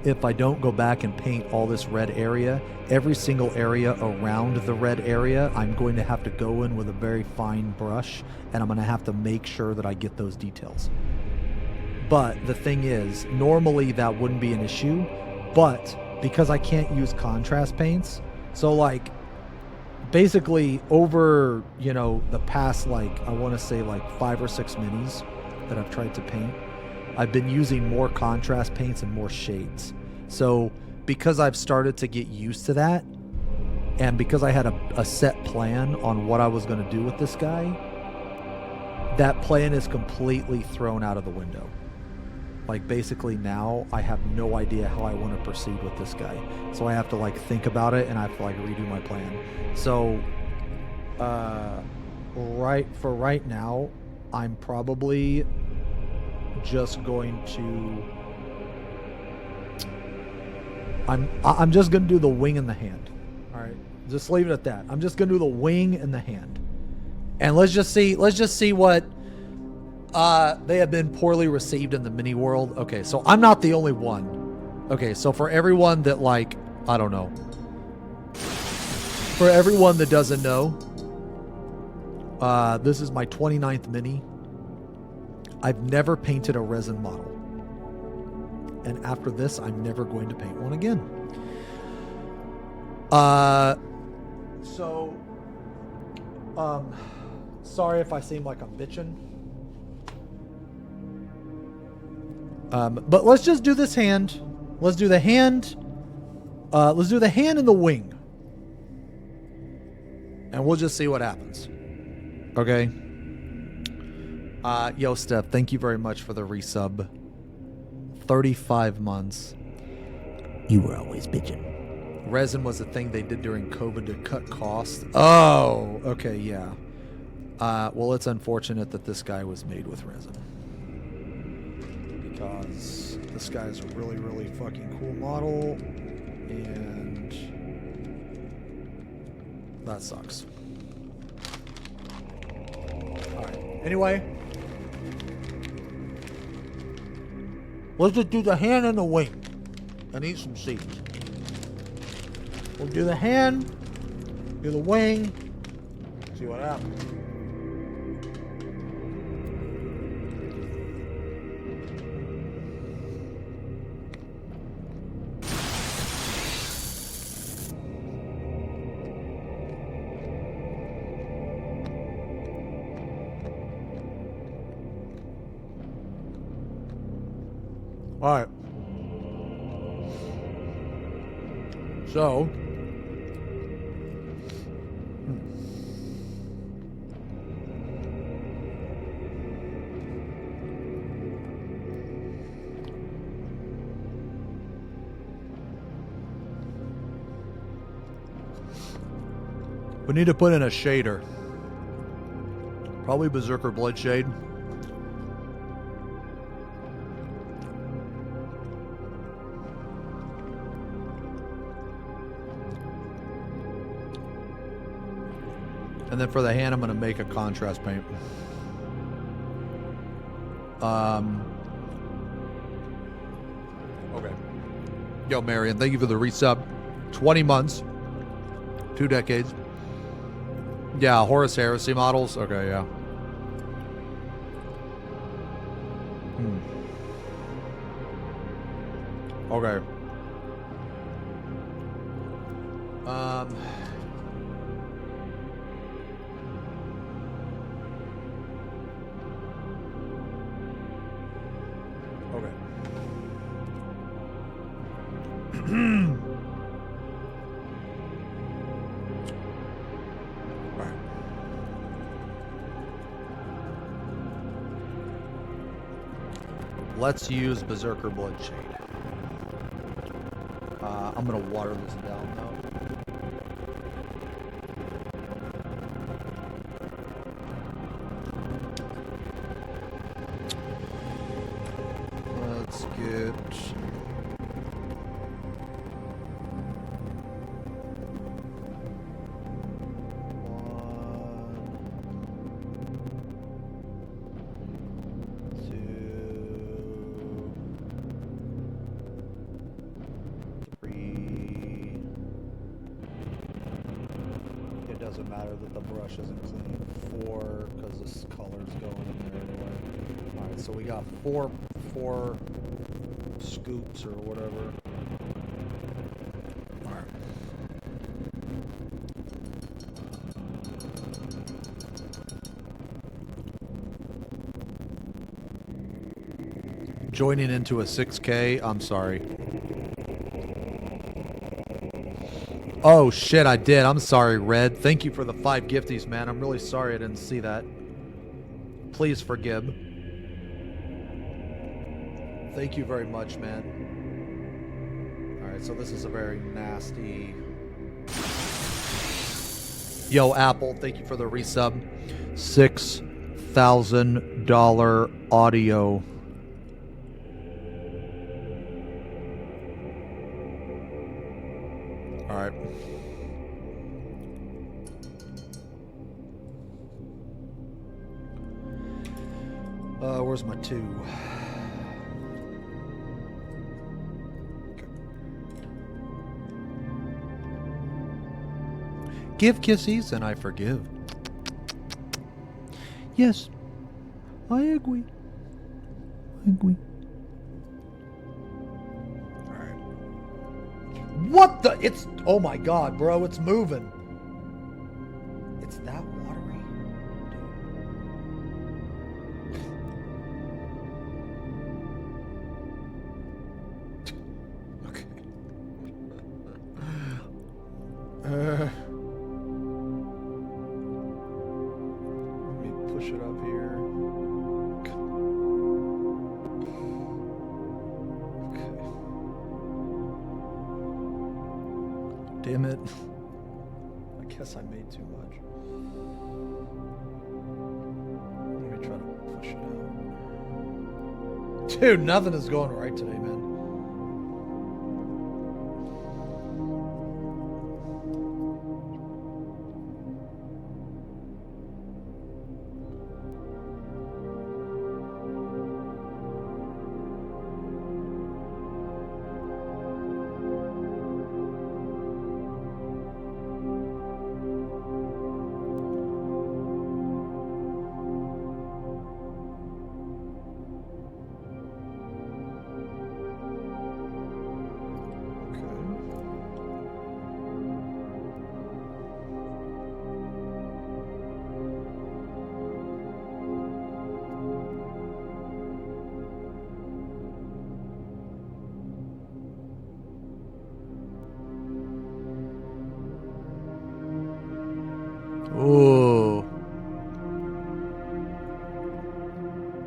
S4: if I don't go back and paint all this red area, every single area around the red area, I'm going to have to go in with a very fine brush, and I'm going to have to make sure that I get those details. But the thing is, normally that wouldn't be an issue, but because I can't use contrast paints, so like basically over, you know, the past, like, I want to say like 5 or 6 minis that I've tried to paint, I've been using more contrast paints and more shades. So because I've started to get used to that, and because I had a set plan on what I was going to do with this guy, that plan is completely thrown out of the window. Like, basically now I have no idea how I want to proceed with this guy. So I have to like think about it, and I have to like redo my plan. So right now, I'm probably just going to I'm just gonna do the wing and the hand. All right, just leave it at that. I'm just gonna do the wing and the hand, and let's just see what they have been poorly received in the mini world. Okay, so I'm not the only one. Okay, so for everyone that, like, I don't know, for everyone that doesn't know, this is my 29th mini. I've never painted a resin model. And after this, I'm never going to paint one again. Sorry if I seem like I'm bitching. But let's just do this hand. Let's do the hand. Let's do the hand and the wing. And we'll just see what happens. Okay. Yo, Steph, thank you very much for the resub. 35 months. You were always bitching. Resin was a thing they did during COVID to cut costs. Oh, okay, yeah. Well, it's unfortunate that this guy was made with resin, because this guy is a really, really fucking cool model, and that sucks. Alright, anyway, let's just do the hand and the wing and eat some seeds. We'll do the hand, do the wing, see what happens. All right. So, we need to put in a shader. Probably Berserker Blood Shade. And then for the hand, I'm going to make a contrast paint. Okay. Yo, Marion, thank you for the resub. 20 months. 2 decades. Yeah, Horus Heresy models. Okay, yeah. Okay. Okay. Right. Let's use Berserker Blood Shade. I'm gonna water this down though. Let's get doesn't matter that the brush isn't clean. 4, because this color's going in there anyway. Alright, so we got four scoops or whatever. Alright. Joining into a 6K, I'm sorry. Oh shit, I did. I'm sorry, Red. Thank you for the 5 gifties, man. I'm really sorry I didn't see that. Please forgive. Thank you very much, man. Alright, so this is a very nasty... Yo, Apple, thank you for the resub. $6,000 audio. Alright. Where's my 2? Okay. Give kisses and I forgive. Yes, I agree. I agree. What the? It's, oh my god, bro, it's moving. It's that watery? Dude. Okay. Let me push it up here. Damn it. I guess I made too much. Let me try to push it out. Dude, nothing is going right today, man. Ooh.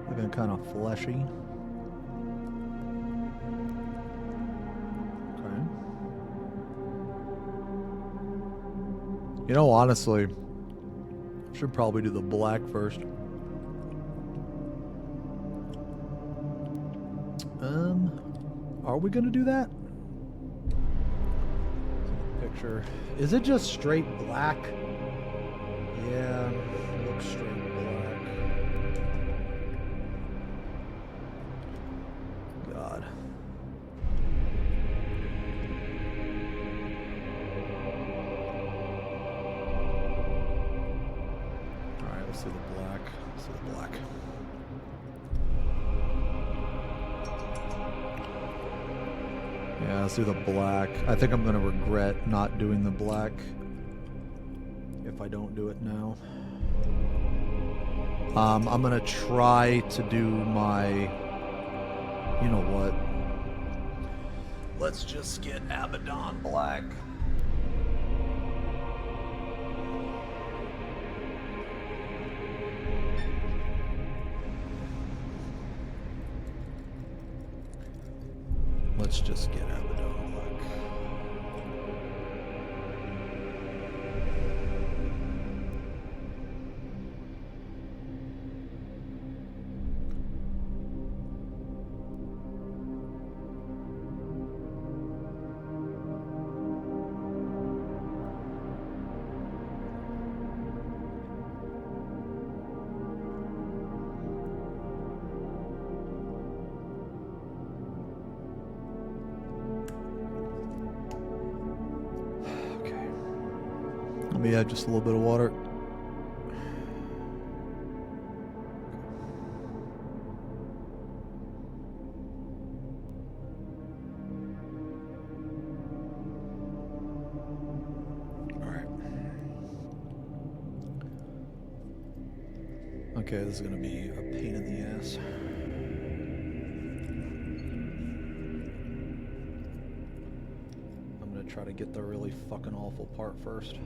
S4: Looking kind of fleshy. Okay. You know, honestly, I should probably do the black first. Are we gonna do that? Picture. Is it just straight black? Yeah, it looks straight black. God. Alright, let's see the black. Let's see the black. Yeah, let's do the black. I think I'm gonna regret not doing the black if I don't do it now. I'm gonna try to do my, you know what? Let's just get Abaddon black. Let's just get Abaddon black. me have just a little bit of water. Okay, this is gonna be a pain in the ass. I'm gonna try to get the really fucking awful part first.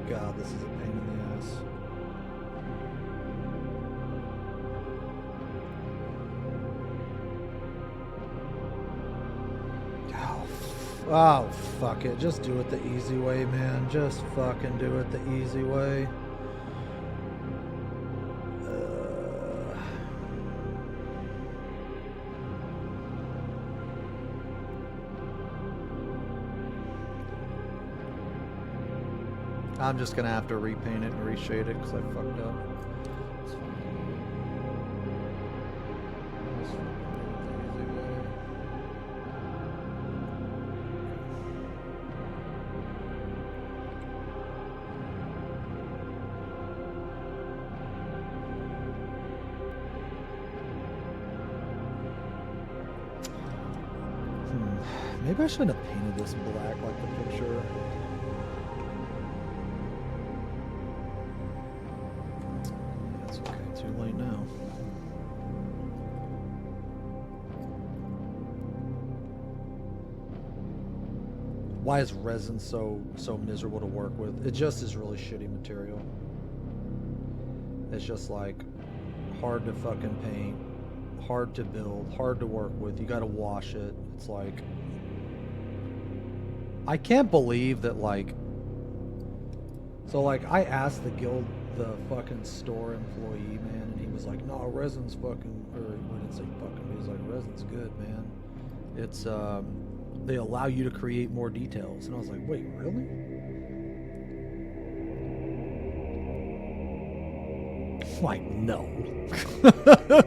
S4: God, this is a pain in the ass. Oh, fuck it. Just do it the easy way, man. Just fucking do it the easy way. I'm just gonna have to repaint it and reshade it because I fucked up. It's fine. Just fucking do it the easy way. Maybe I shouldn't have painted this black like the picture. That's okay, too late now. Why is resin so miserable to work with? It just is really shitty material. It's just like hard to fucking paint, hard to build, hard to work with. You gotta wash it. It's like, I can't believe that, like, so like I asked the fucking store employee, man, and he was like, no, resin's fucking, or I didn't say fucking, he was like, resin's good, man. It's, they allow you to create more details. And I was like, wait, really? Like, no.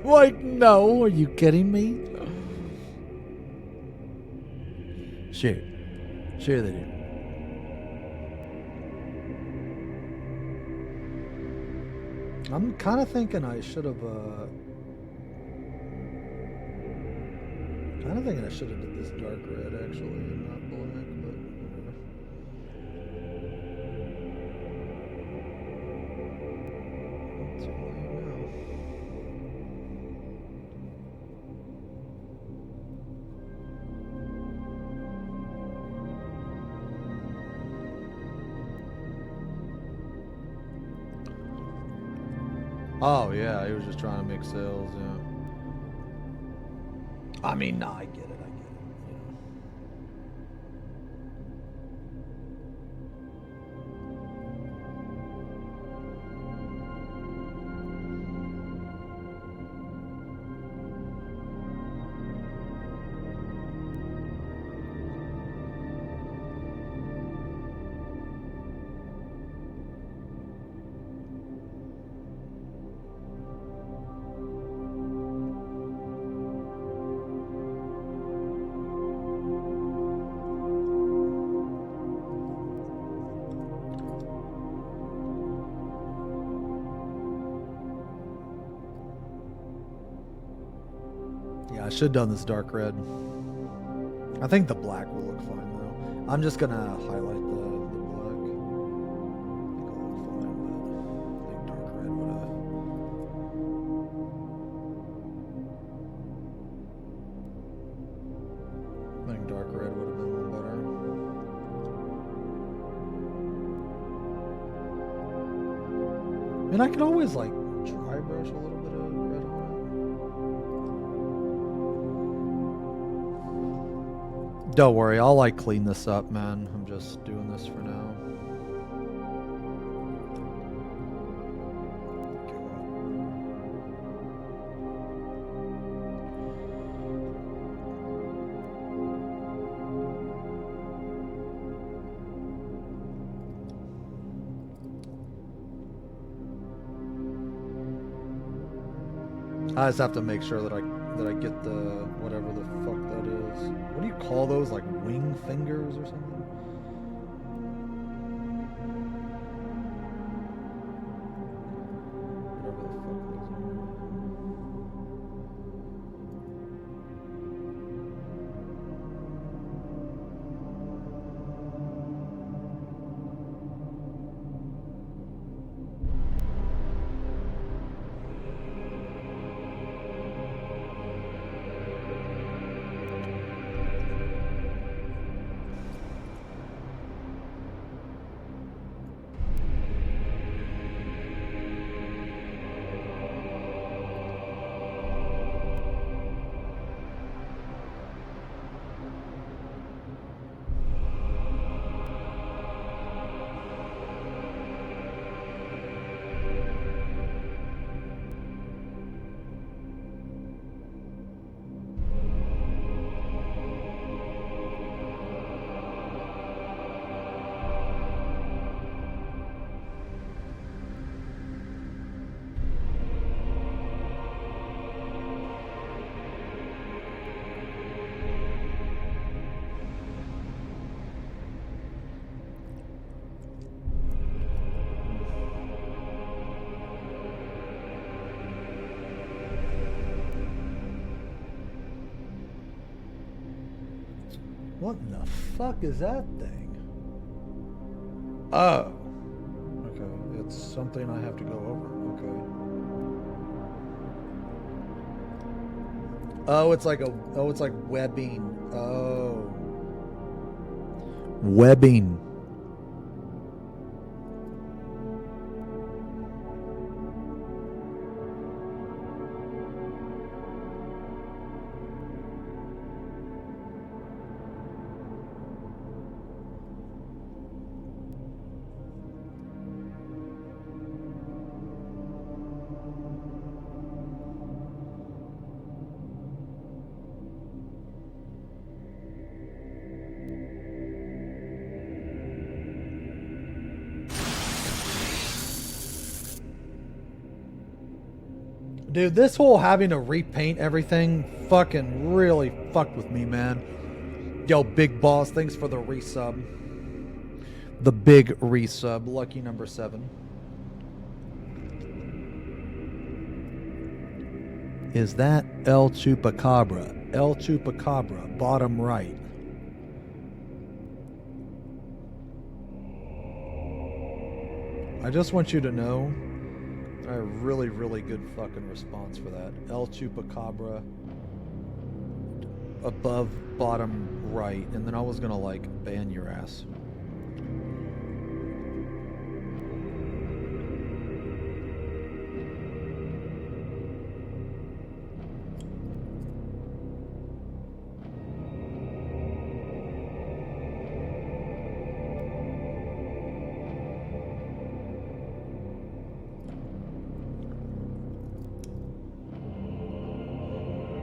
S4: Like, no, are you kidding me? Sure. Sure they do. I'm kind of thinking I should have, did this dark red actually, and not black, but whatever. Too late now. Oh yeah, he was just trying to make sales, yeah. I mean, nah, I get it, you know. I should have done this dark red. I think the black will look fine though. I'm just gonna highlight the black. I think dark red would have been a little better. And I can always like dry brush a little bit of red on it. Don't worry, I'll like clean this up, man. I'm just doing this for now. I just have to make sure that I get the whatever the fuck that is. What do you call those? Like wing fingers or something? Whatever the fuck those What in the fuck is that thing? Oh. Okay, it's something I have to go over. Okay. Oh, it's like it's like webbing. Oh. Webbing. Dude, this whole having to repaint everything fucking really fucked with me, man. Yo, Big Boss, thanks for the resub. The big resub, lucky number 7. Is that El Chupacabra? El Chupacabra, bottom right. I just want you to know a really, really good fucking response for that. El Chupacabra above bottom right, and then I was gonna like ban your ass.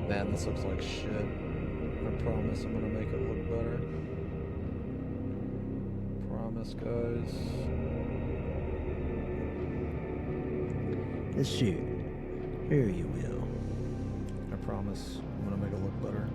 S4: Man, this looks like shit. I promise I'm gonna make it look better. Promise, guys. Shoot. Here you will. I promise I'm gonna make it look better.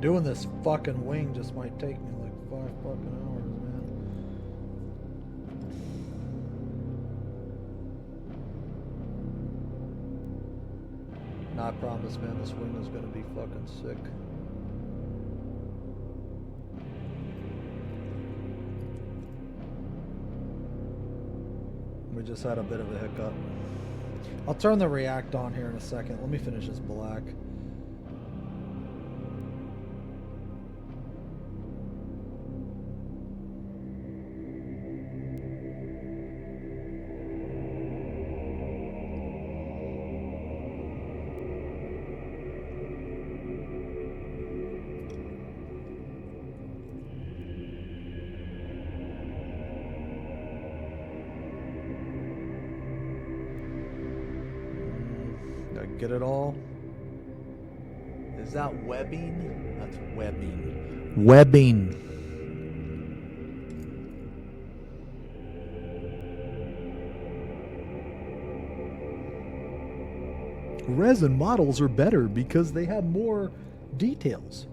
S4: Doing this fucking wing just might take me like 5 fucking hours, man. Nah, I promise, man, this wing is gonna be fucking sick. We just had a bit of a hiccup. I'll turn the react on here in a second. Let me finish this black. Get it all? Is that webbing? That's webbing. Webbing. Resin models are better because they have more details.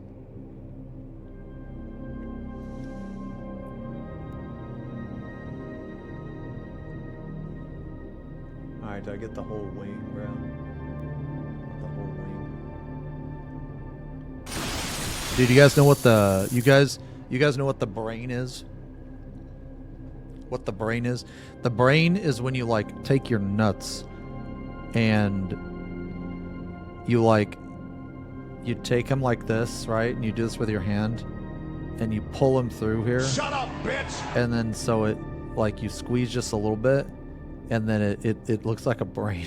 S4: Alright, did I get the whole wing, bro? Dude, you guys know what the you guys know what the brain is? What the brain is? The brain is when you like take your nuts and you take them like this, right? And you do this with your hand and you pull them through here.
S10: Shut up, bitch!
S4: And then so it like you squeeze just a little bit and then it looks like a brain.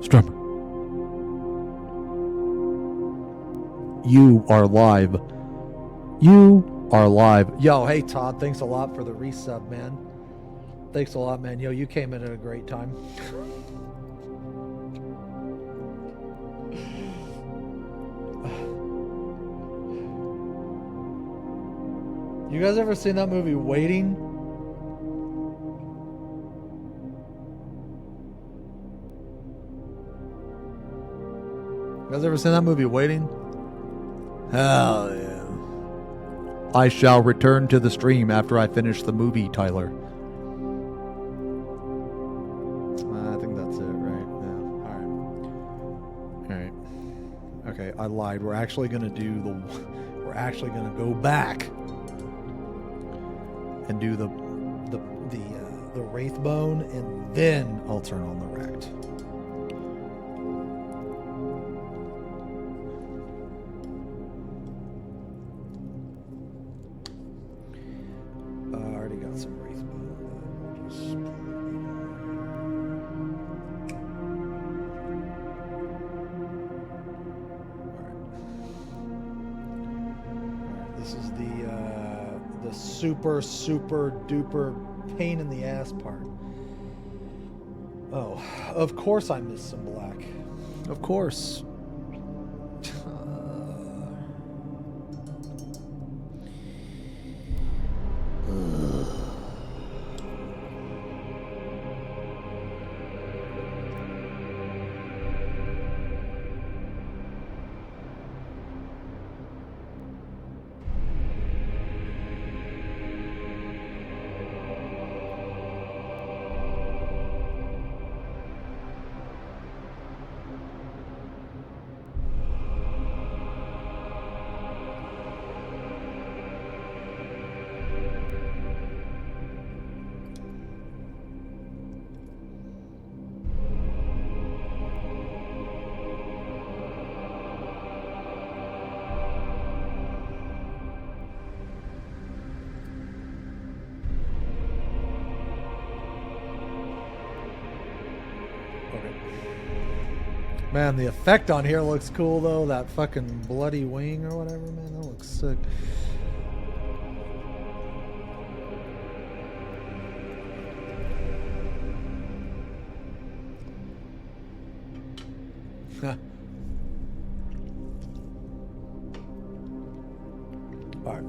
S4: Strummer. You are live. You are live. Yo, hey Todd, thanks a lot for the resub, man. Thanks a lot, man. Yo, you came in at a great time. You guys ever seen that movie Waiting? You guys ever seen that movie Waiting? Hell yeah. I shall return to the stream after I finish the movie, Tyler. I think that's it, right? Yeah. Alright. Okay, I lied. We're actually gonna go back and do the Wraith Bone, and then I'll turn on the Rect. I already got some Wraith Bone. Alright, this is the super duper pain in the ass part. Oh, of course I missed some black. Of course. Man, the effect on here looks cool though. That fucking bloody wing or whatever, man, that looks sick. All right.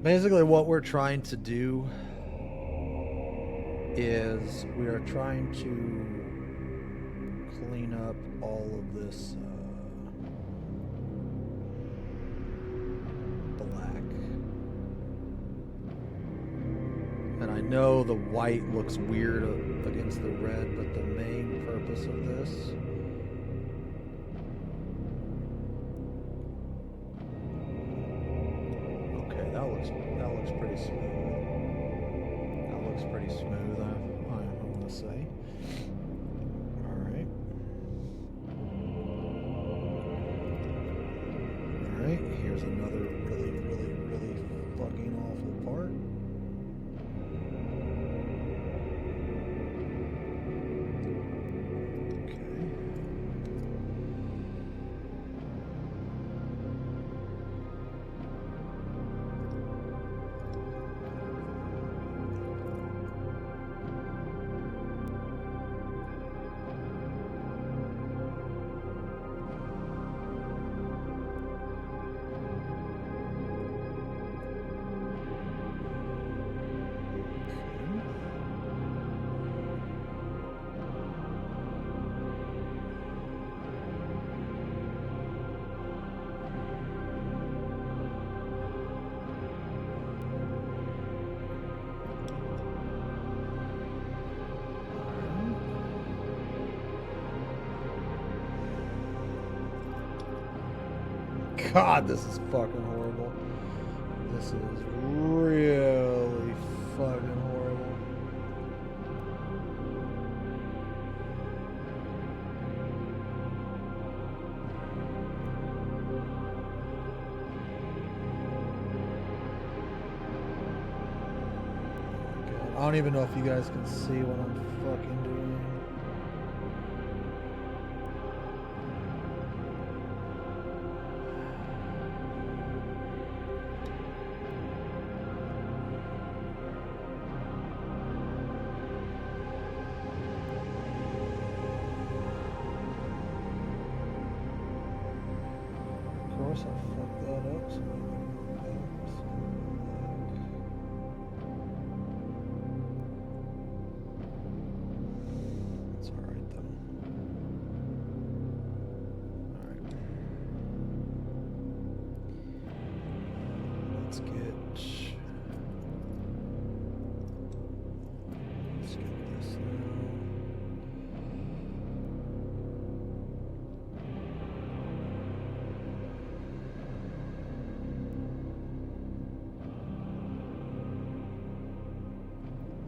S4: Basically, what we're trying to do is we are trying to clean up all of this black. And I know the white looks weird against the red, but the main purpose of this that looks pretty smooth. That looks pretty smooth, I want to say. Alright. Alright, here's another really fucking awful part. God, this is fucking horrible. This is really fucking horrible. God, I don't even know if you guys can see what I'm fucking doing. I fucked that up. So it's alright though. Alright. Let's get this now.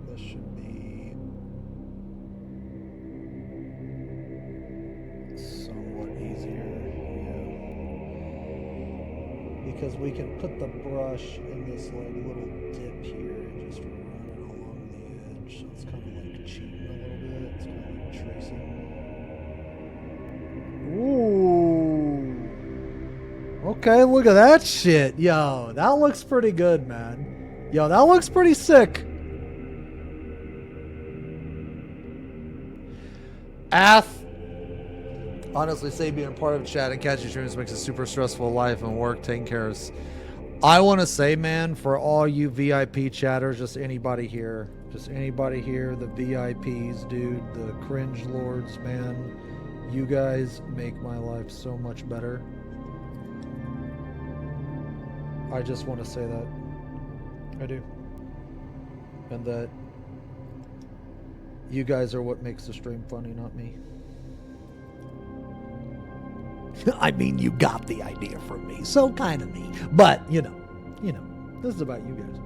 S4: This should be somewhat easier, yeah. Because we can put the brush in this like little dip here and just run it along the edge. So it's kind of like cheating a little bit. It's kind of like tracing. Ooh. Okay, look at that shit. Yo, that looks pretty good, man. Yo, that looks pretty sick. Honestly, say being part of chat and catching streams makes a super stressful life and work taking care of. I want to say, man, for all you VIP chatters, just anybody here, the VIPs, dude, the cringe lords, man, you guys make my life so much better. I just want to say that. I do. And that you guys are what makes the stream funny, not me. I mean, you got the idea from me, so kind of me. But, you know, this is about you guys.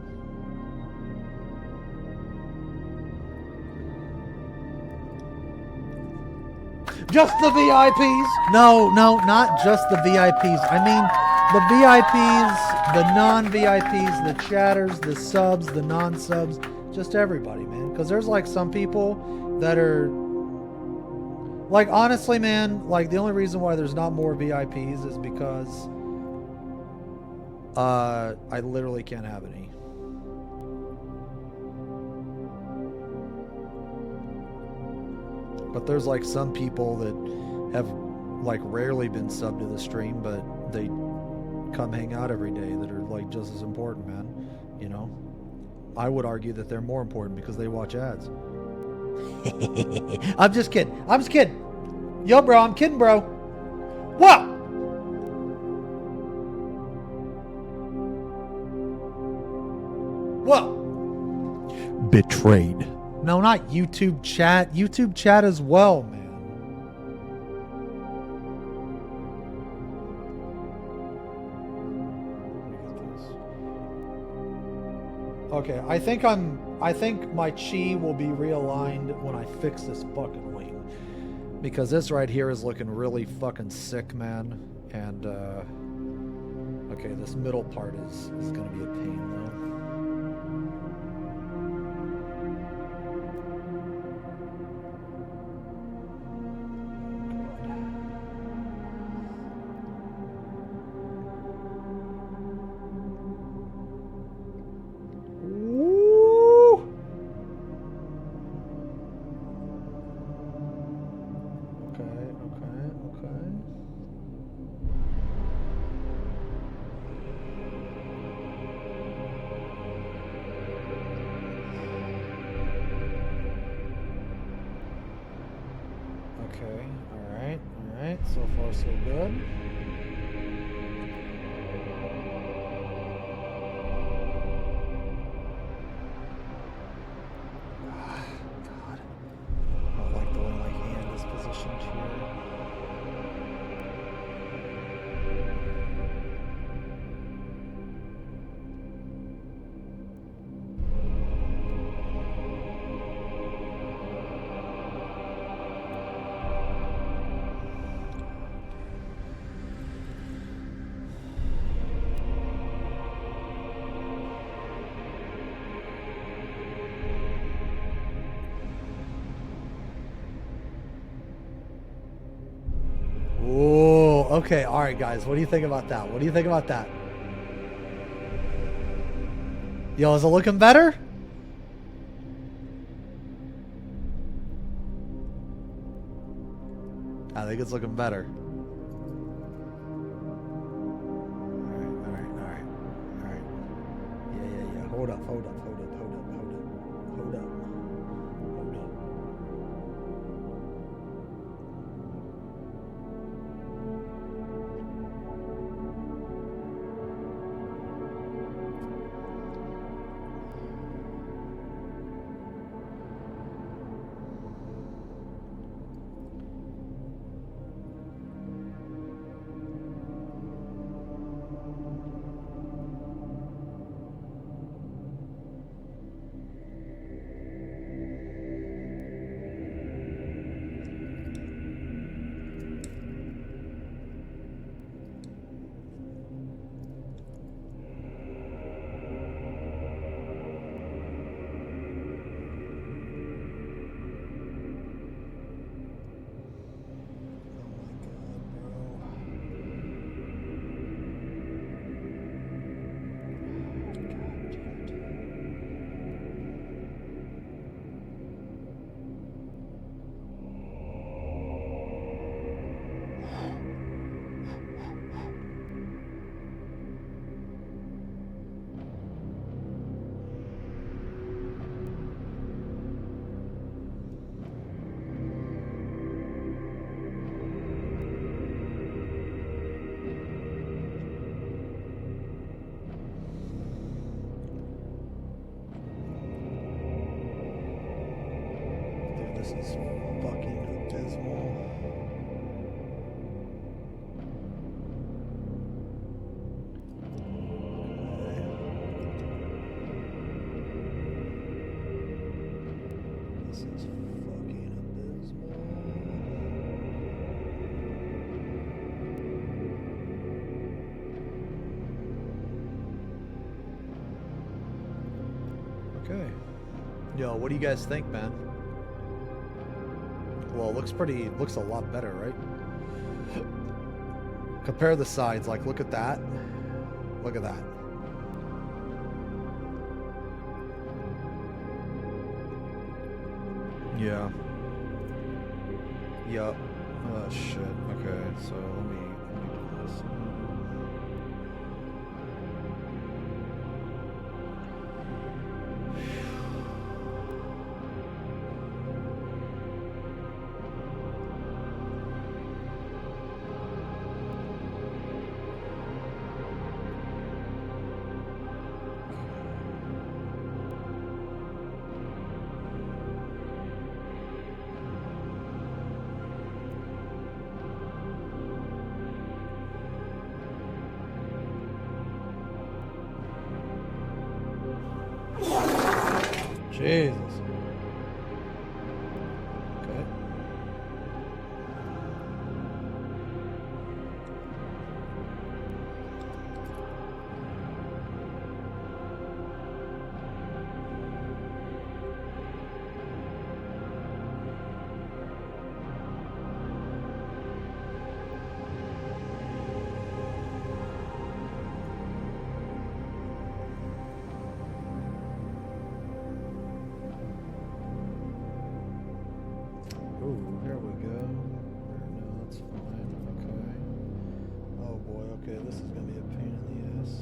S4: Just the VIPs? No, not just the VIPs. I mean, the VIPs, the non-VIPs, the chatters, the subs, the non-subs, just everybody, man. Because there's like some people that are... Like, honestly, man, like, the only reason why there's not more VIPs is because I literally can't have any. But there's, like, some people that have, like, rarely been subbed to the stream, but they come hang out every day that are, like, just as important, man. You know, I would argue that they're more important because they watch ads. I'm just kidding. I'm just kidding. Yo, bro, I'm kidding, bro. What? What? Betrayed. No, not YouTube chat. YouTube chat as well, man. Okay, I think my chi will be realigned when I fix this fucking wing. Because this right here is looking really fucking sick, man. And okay, this middle part is gonna be a pain though. So far, so good. God. I don't like the way my hand is positioned here. Okay, all right, guys. What do you think about that? What do you think about that? Yo, is it looking better? I think it's looking better. All right. Yeah. Hold up. This is fucking abysmal. This is fucking abysmal. Okay. Yo, what do you guys think, man? Well, it looks a lot better, right? Compare the sides, like look at that. Look at that. Yeah. Yup. Oh shit. Okay, so let me do this. Jesus. Okay. Ooh, here we go. No, that's fine. Okay. Oh boy, okay, this is gonna be a pain in the ass.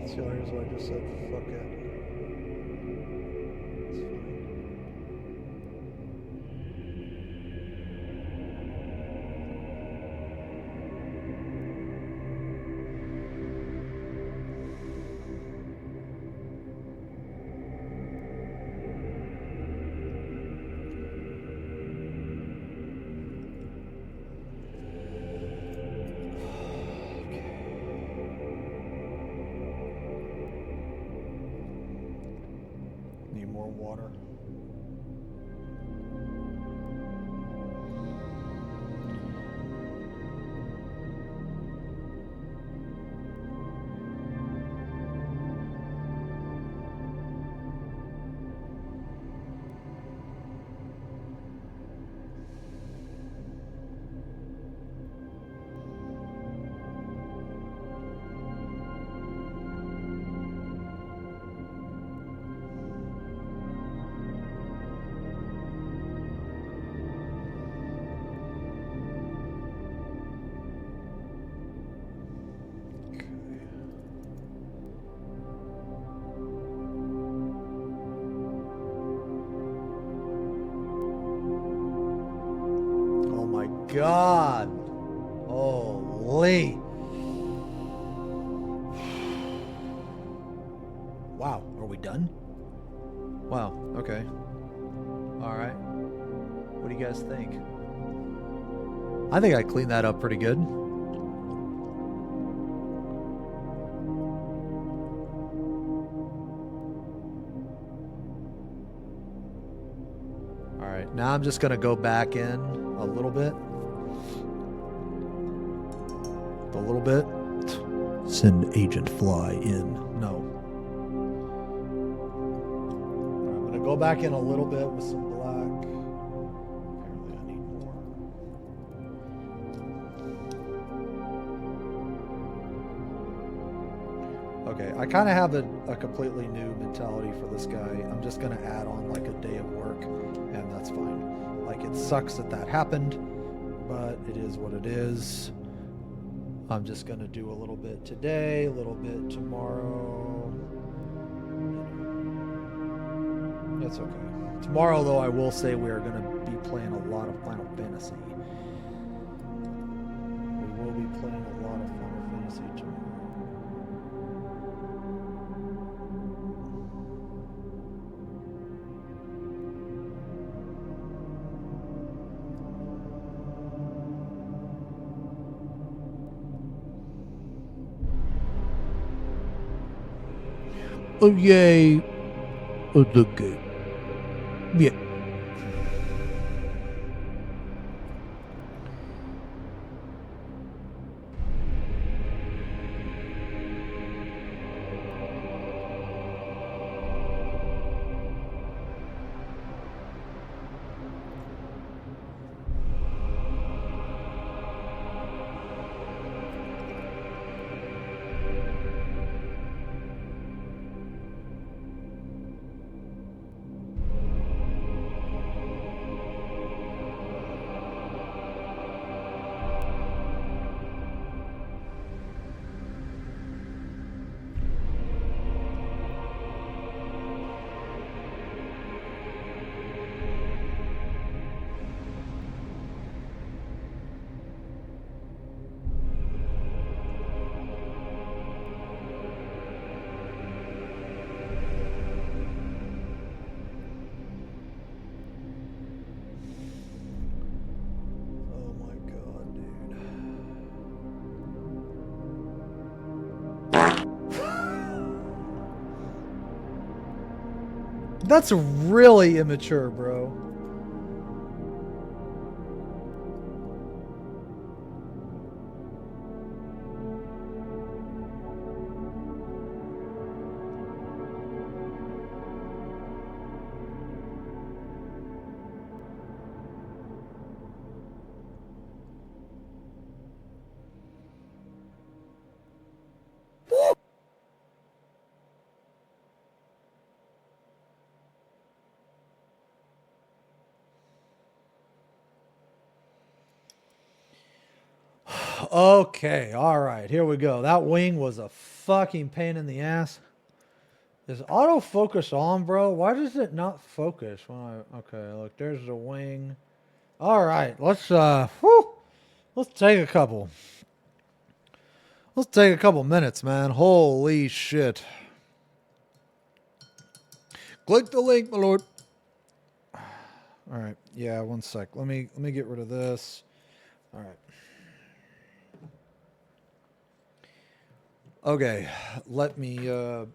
S4: See, here's what I just said, fuck it. It's fine. Need more water. Oh my God. Holy. Wow, are we done? Wow, okay. All right. What do you guys think? I think I cleaned that up pretty good. All right, now I'm just gonna go back in a little bit. A little bit. Send Agent Fly in. No. All right, I'm gonna go back in a little bit with some black. Apparently I need more. Okay, I kind of have a completely new mentality for this guy. I'm just gonna add on like a day of work, and that's fine. Like, it sucks that that happened, but it is what it is. I'm just gonna do a little bit today, a little bit tomorrow. It's okay. Tomorrow, though, I will say we are gonna be playing a lot of Final Fantasy. We will be playing a lot of Final Fantasy tomorrow. Oh yay! Oh look good. Yeah. That's really immature, bro. Okay, all right, here we go. That wing was a fucking pain in the ass. Is autofocus on, bro? Why does it not focus when I... Okay, look, there's the wing. All right, let's take a couple. Let's take a couple minutes, man. Holy shit. Click the link, my lord. All right, yeah, one sec. Let me get rid of this. All right. Okay, let me, you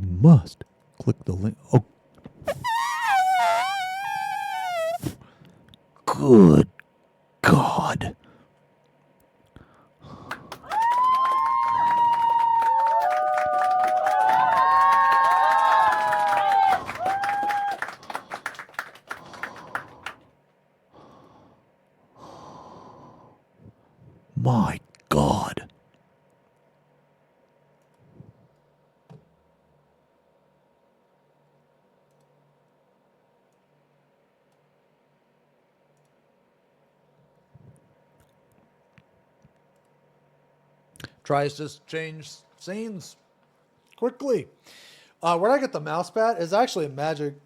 S4: must click the link. Oh. Good God. My God. Tries to change scenes quickly. Where I get the mouse pad is actually a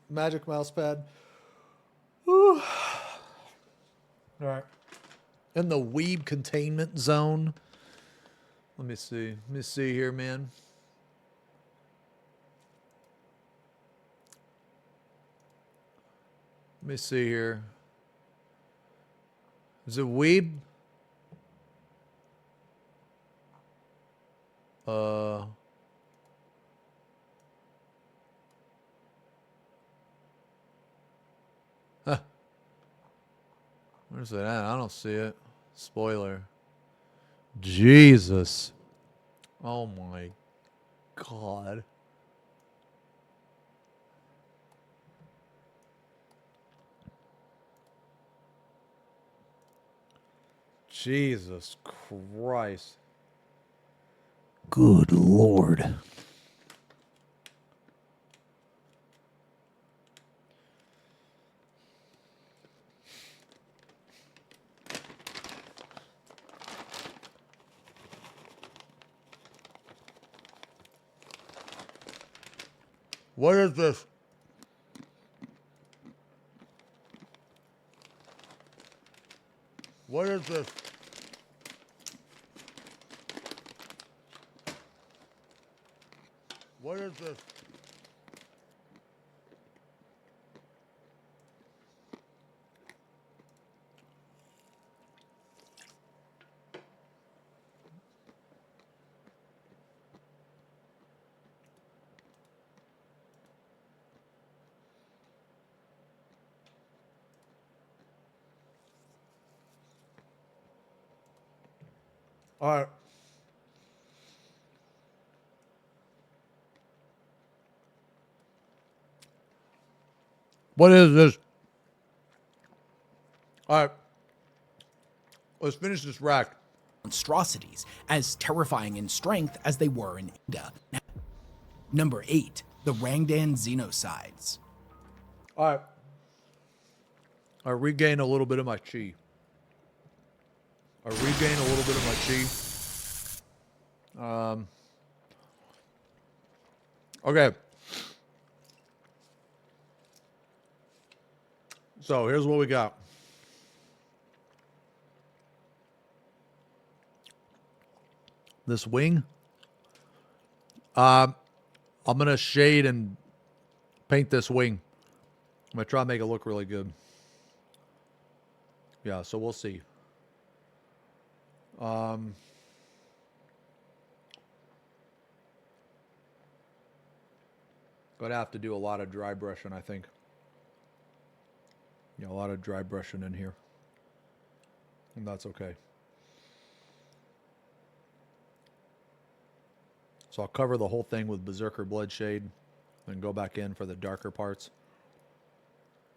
S4: magic mouse pad. All right. In the weeb containment zone. Let me see. Let me see here, man. Let me see here. Is it weeb? Huh. Where's it at? I don't see it. Spoiler. Jesus. Oh my God. Jesus Christ. Good Lord. What is this? What is this? What is this? All right. What is this? All right. Let's finish this rack.
S8: Monstrosities, as terrifying in strength as they were in India. Number 8, the Rangdan Xenosides.
S4: All right. I regain a little bit of my chi. Okay. So here's what we got. This wing. I'm going to shade and paint this wing. I'm going to try to make it look really good. Yeah, so we'll see. Gonna have to do a lot of dry brushing, I think. Yeah, a lot of dry brushing in here. And that's okay. So I'll cover the whole thing with Berserker Bloodshade, then go back in for the darker parts.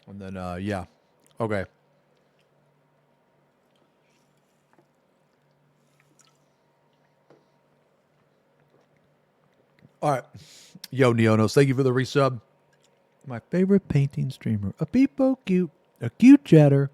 S4: And then, yeah. Okay. All right. Yo, Neonos, thank you for the resub. My favorite painting streamer. A peepo cute. A cute chatter.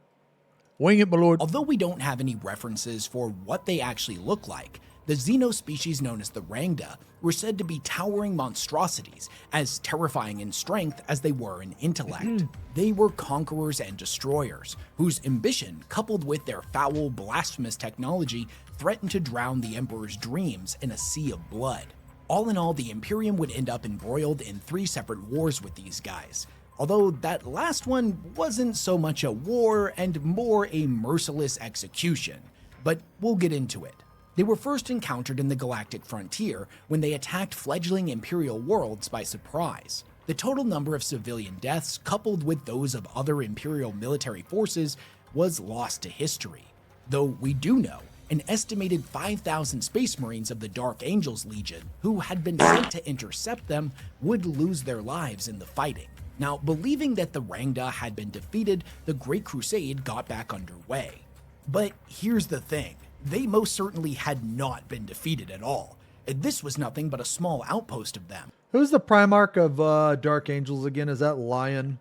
S4: Wing it, my lord.
S8: Although we don't have any references for what they actually look like, the Xeno species known as the Rangda were said to be towering monstrosities, as terrifying in strength as they were in intellect. They were conquerors and destroyers, whose ambition, coupled with their foul, blasphemous technology, threatened to drown the Emperor's dreams in a sea of blood. All in all, the Imperium would end up embroiled in 3 separate wars with these guys, although that last one wasn't so much a war and more a merciless execution, but we'll get into it. They were first encountered in the galactic frontier when they attacked fledgling Imperial worlds by surprise. The total number of civilian deaths, coupled with those of other Imperial military forces, was lost to history. Though we do know an estimated 5,000 Space Marines of the Dark Angels Legion, who had been sent to intercept them, would lose their lives in the fighting. Now, believing that the Rangda had been defeated, the Great Crusade got back underway. But here's the thing. They most certainly had not been defeated at all. This was nothing but a small outpost of them.
S4: Who's the Primarch of Dark Angels again? Is that Lion?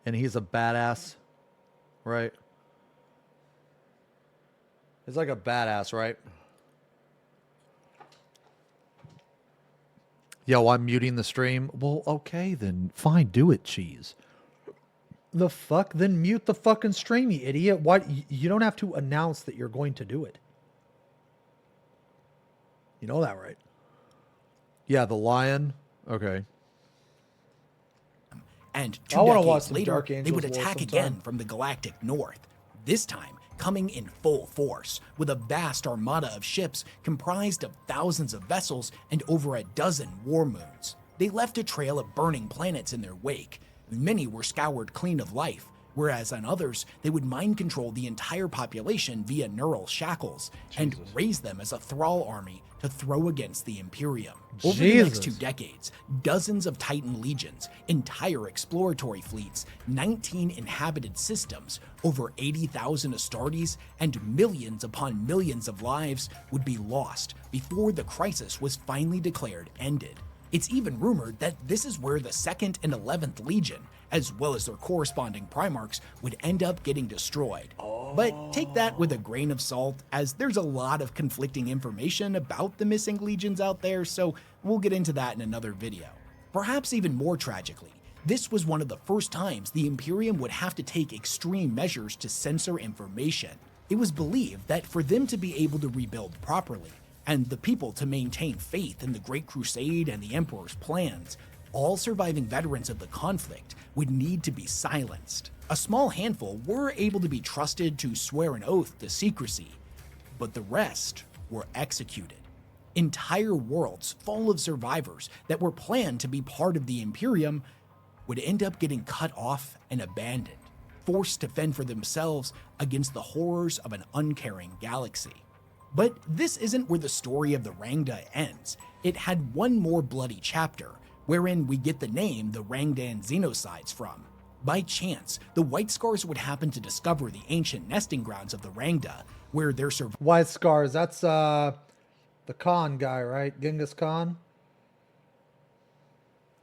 S4: And he's a badass, right? He's like a badass, right? Yo, I'm muting the stream. Well, okay, then fine, do it, cheese. The fuck? Then mute the fucking stream, you idiot. Why? You don't have to announce that you're going to do it. You know that, right? Yeah, the Lion. Okay.
S8: And 2 decades later, they would attack again from the galactic north. This time, coming in full force, with a vast armada of ships comprised of thousands of vessels and over a dozen war moons. They left a trail of burning planets in their wake. Many were scoured clean of life, whereas on others, they would mind control the entire population via neural shackles and raise them as a thrall army to throw against the Imperium. Over the next 2 decades, dozens of Titan legions, entire exploratory fleets, 19 inhabited systems, over 80,000 Astartes, and millions upon millions of lives would be lost before the crisis was finally declared ended. It's even rumored that this is where the 2nd and 11th Legion, as well as their corresponding Primarchs, would end up getting destroyed. But take that with a grain of salt, as there's a lot of conflicting information about the missing legions out there, so we'll get into that in another video. Perhaps even more tragically, this was one of the first times the Imperium would have to take extreme measures to censor information. It was believed that for them to be able to rebuild properly, and the people to maintain faith in the Great Crusade and the Emperor's plans, all surviving veterans of the conflict would need to be silenced. A small handful were able to be trusted to swear an oath to secrecy, but the rest were executed. Entire worlds full of survivors that were planned to be part of the Imperium would end up getting cut off and abandoned, forced to fend for themselves against the horrors of an uncaring galaxy. But this isn't where the story of the Rangda ends. It had one more bloody chapter, wherein we get the name the Rangdan Xenosides from. By chance, the White Scars would happen to discover the ancient nesting grounds of the Rangda, where their
S4: White Scars, that's the Khan guy, right? Genghis Khan?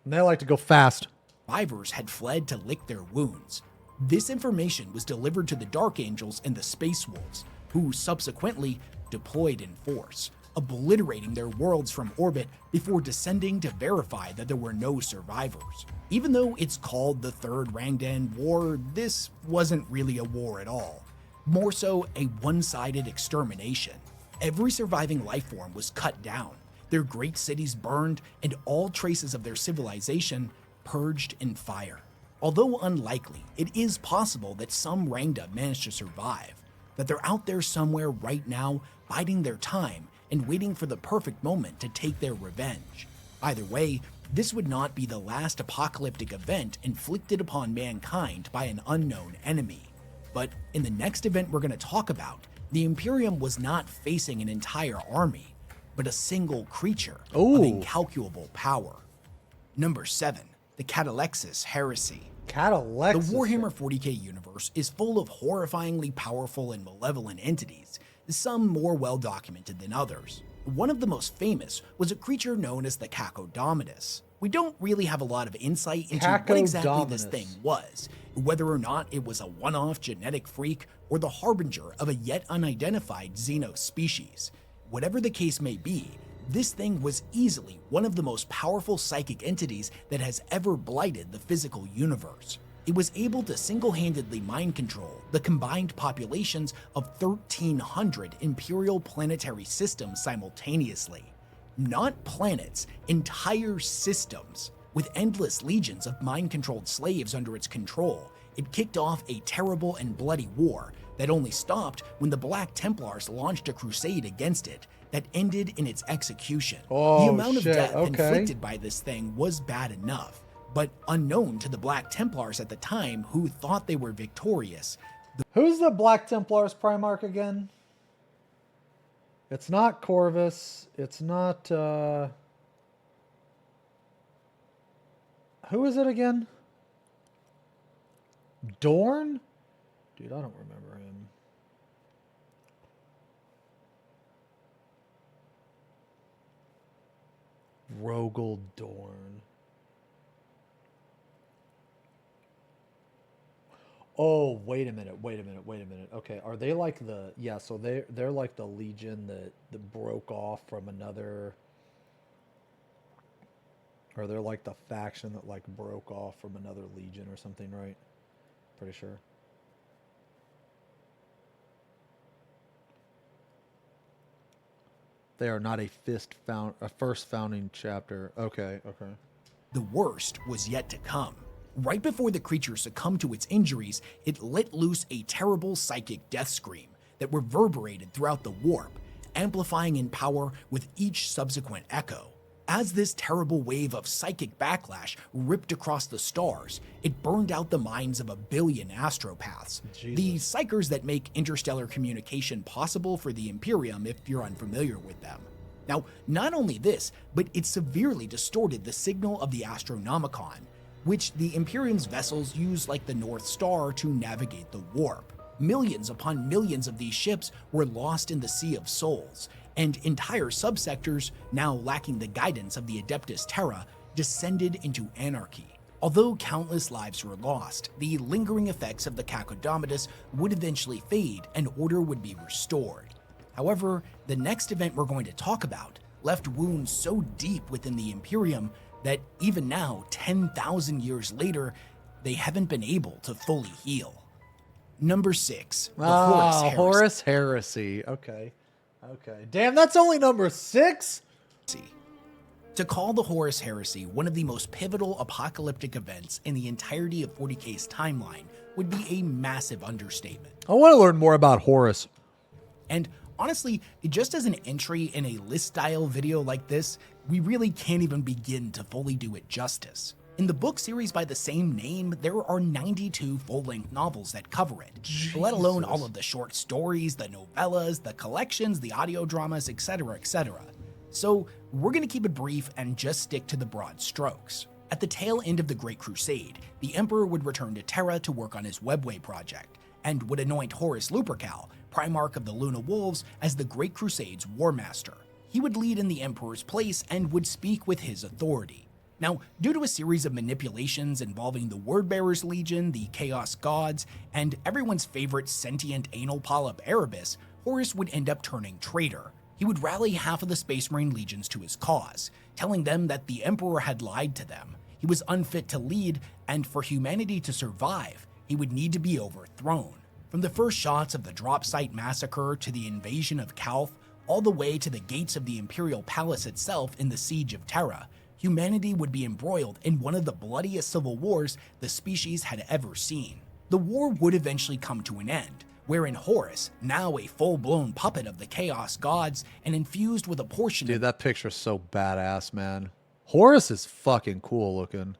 S4: And they like to go fast.
S8: Survivors had fled to lick their wounds. This information was delivered to the Dark Angels and the Space Wolves, who subsequently deployed in force, obliterating their worlds from orbit before descending to verify that there were no survivors. Even though it's called the Third Rangdan War, this wasn't really a war at all. More so a one-sided extermination. Every surviving life form was cut down, their great cities burned, and all traces of their civilization purged in fire. Although unlikely, it is possible that some Rangda managed to survive, that they're out there somewhere right now, biding their time and waiting for the perfect moment to take their revenge. Either way, This would not be the last apocalyptic event inflicted upon mankind by an unknown enemy. But in the next event we're going to talk about, the Imperium was not facing an entire army, but a single creature of incalculable power. Number 7, the Catalexis Heresy.
S4: Catalexis.
S8: The Warhammer 40k universe is full of horrifyingly powerful and malevolent entities, some more well documented than others. One of the most famous was a creature known as the Cacodominus. We don't really have a lot of insight into what exactly this thing was, whether or not it was a one-off genetic freak or the harbinger of a yet unidentified Xeno species. Whatever the case may be, this thing was easily one of the most powerful psychic entities that has ever blighted the physical universe. It was able to single-handedly mind control the combined populations of 1,300 Imperial planetary systems simultaneously. Not planets, entire systems. With endless legions of mind-controlled slaves under its control, it kicked off a terrible and bloody war that only stopped when the Black Templars launched a crusade against it that ended in its execution. The amount of death inflicted by this thing was bad enough, but unknown to the Black Templars at the time, who thought they were victorious.
S4: Who's the Black Templars Primarch again? It's not Corvus. It's not... Who is it again? Dorn? Dude, I don't remember him. Rogel Dorn. Oh, wait a minute. Okay, are they like the... Yeah, so they're like the legion that broke off from another... Or they're like the faction that like broke off from another legion or something, right? Pretty sure. They are not a first founding chapter. Okay.
S8: The worst was yet to come. Right before the creature succumbed to its injuries, it let loose a terrible psychic death scream that reverberated throughout the warp, amplifying in power with each subsequent echo. As this terrible wave of psychic backlash ripped across the stars, it burned out the minds of 1 billion astropaths, the psychers that make interstellar communication possible for the Imperium if you're unfamiliar with them. Now, not only this, but it severely distorted the signal of the Astronomicon, which the Imperium's vessels use like the North Star to navigate the warp. Millions upon millions of these ships were lost in the Sea of Souls, and entire subsectors, now lacking the guidance of the Adeptus Terra, descended into anarchy. Although countless lives were lost, the lingering effects of the Cacodominus would eventually fade and order would be restored. However, the next event we're going to talk about left wounds so deep within the Imperium that even now, 10,000 years later, they haven't been able to fully heal. Number 6, the Horus Heresy.
S4: Horus Heresy. Okay. Damn, that's only number 6?
S8: To call the Horus Heresy one of the most pivotal apocalyptic events in the entirety of 40k's timeline would be a massive understatement.
S4: I want to learn more about Horus.
S8: And honestly, just as an entry in a list-style video like this, we really can't even begin to fully do it justice. In the book series by the same name, there are 92 full-length novels that cover it, let alone all of the short stories, the novellas, the collections, the audio dramas, etc., etc. So we're going to keep it brief and just stick to the broad strokes. At the tail end of the Great Crusade, the Emperor would return to Terra to work on his Webway project, and would anoint Horus Lupercal, Primarch of the Luna Wolves, as the Great Crusade's War Master. He would lead in the Emperor's place and would speak with his authority. Now, due to a series of manipulations involving the Wordbearers Legion, the Chaos Gods, and everyone's favorite sentient anal polyp Erebus, Horus would end up turning traitor. He would rally half of the Space Marine legions to his cause, telling them that the Emperor had lied to them. He was unfit to lead, and for humanity to survive, he would need to be overthrown. From the first shots of the drop site massacre to the invasion of Calth, all the way to the gates of the Imperial Palace itself in the Siege of Terra, humanity would be embroiled in one of the bloodiest civil wars the species had ever seen. The war would eventually come to an end, wherein Horus, now a full-blown puppet of the Chaos Gods and infused with a portion
S4: Dude, that picture's so badass, man. Horus is fucking cool looking.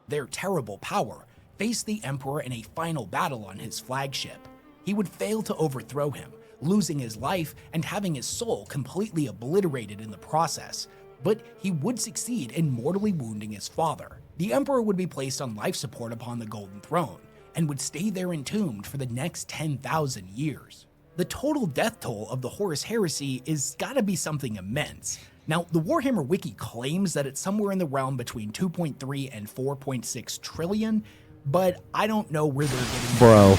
S8: Their terrible power, face the Emperor in a final battle on his flagship. He would fail to overthrow him, losing his life and having his soul completely obliterated in the process. But he would succeed in mortally wounding his father. The Emperor would be placed on life support upon the Golden Throne, and would stay there entombed for the next 10,000 years. The total death toll of the Horus Heresy is gotta be something immense. Now, the Warhammer Wiki claims that it's somewhere in the realm between 2.3 and 4.6 trillion, but I don't know where they're getting
S4: Bro.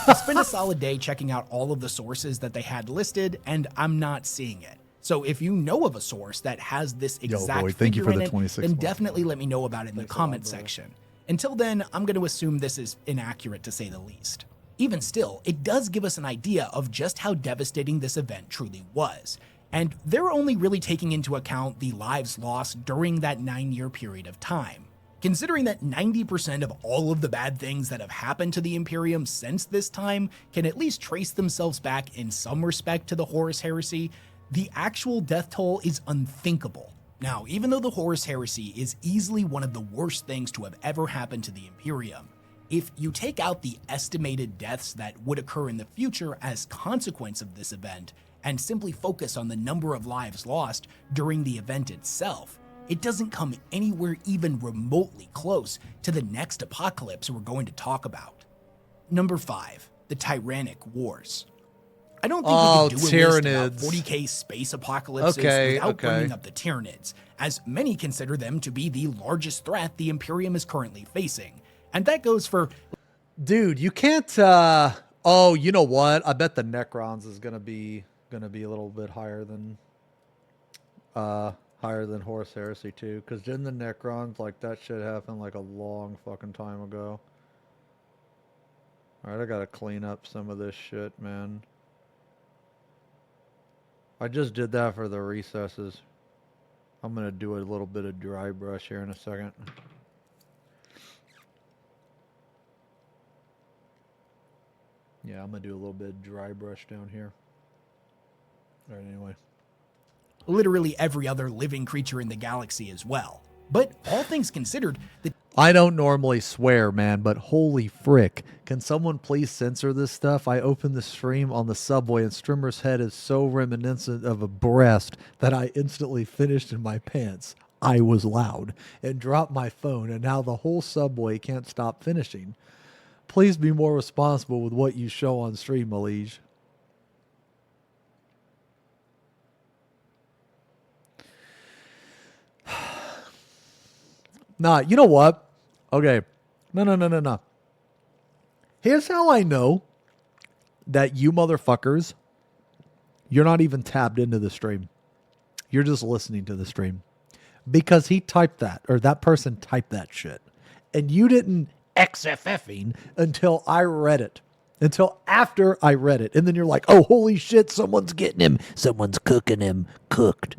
S8: I spent a solid day checking out all of the sources that they had listed, and I'm not seeing it. So if you know of a source that has this exact
S4: boy, thank you
S8: figure
S4: for
S8: in
S4: the
S8: it,
S4: 26
S8: then
S4: months.
S8: definitely let me know about it in the comment section. Until then, I'm going to assume this is inaccurate to say the least. Even still, it does give us an idea of just how devastating this event truly was. And they're only really taking into account the lives lost during that 9-year period of time. Considering that 90% of all of the bad things that have happened to the Imperium since this time can at least trace themselves back in some respect to the Horus Heresy, the actual death toll is unthinkable. Now, even though the Horus Heresy is easily one of the worst things to have ever happened to the Imperium, if you take out the estimated deaths that would occur in the future as consequence of this event, and simply focus on the number of lives lost during the event itself, it doesn't come anywhere even remotely close to the next apocalypse we're going to talk about. Number 5, the Tyrannic Wars. I don't think we can do a list about 40k space apocalypses without bringing up the Tyranids, as many consider them to be the largest threat the Imperium is currently facing. And that goes for...
S4: Dude, you can't... Oh, you know what? I bet the Necrons is gonna be a little bit higher than Horus Heresy too, because didn't the Necrons, like, that shit happened like a long fucking time ago. Alright, I gotta clean up some of this shit, man. I just did that for the recesses. I'm gonna do a little bit of dry brush here in a second. Yeah, I'm gonna do a little bit of dry brush down here. Alright, anyway.
S8: Literally every other living creature in the galaxy as well. But all things considered,
S4: I don't normally swear, man, but holy frick. Can someone please censor this stuff? I opened the stream on the subway and Strimmer's head is so reminiscent of a breast that I instantly finished in my pants. I was loud and dropped my phone, and now the whole subway can't stop finishing. Please be more responsible with what you show on stream, Malige. Nah, you know what? Okay. No. Here's how I know that you motherfuckers, you're not even tapped into the stream. You're just listening to the stream. Because he typed that, or that person typed that shit. And you didn't XFFing until I read it. Until after I read it. And then you're like, oh, holy shit, someone's getting him. Someone's cooking him. Cooked.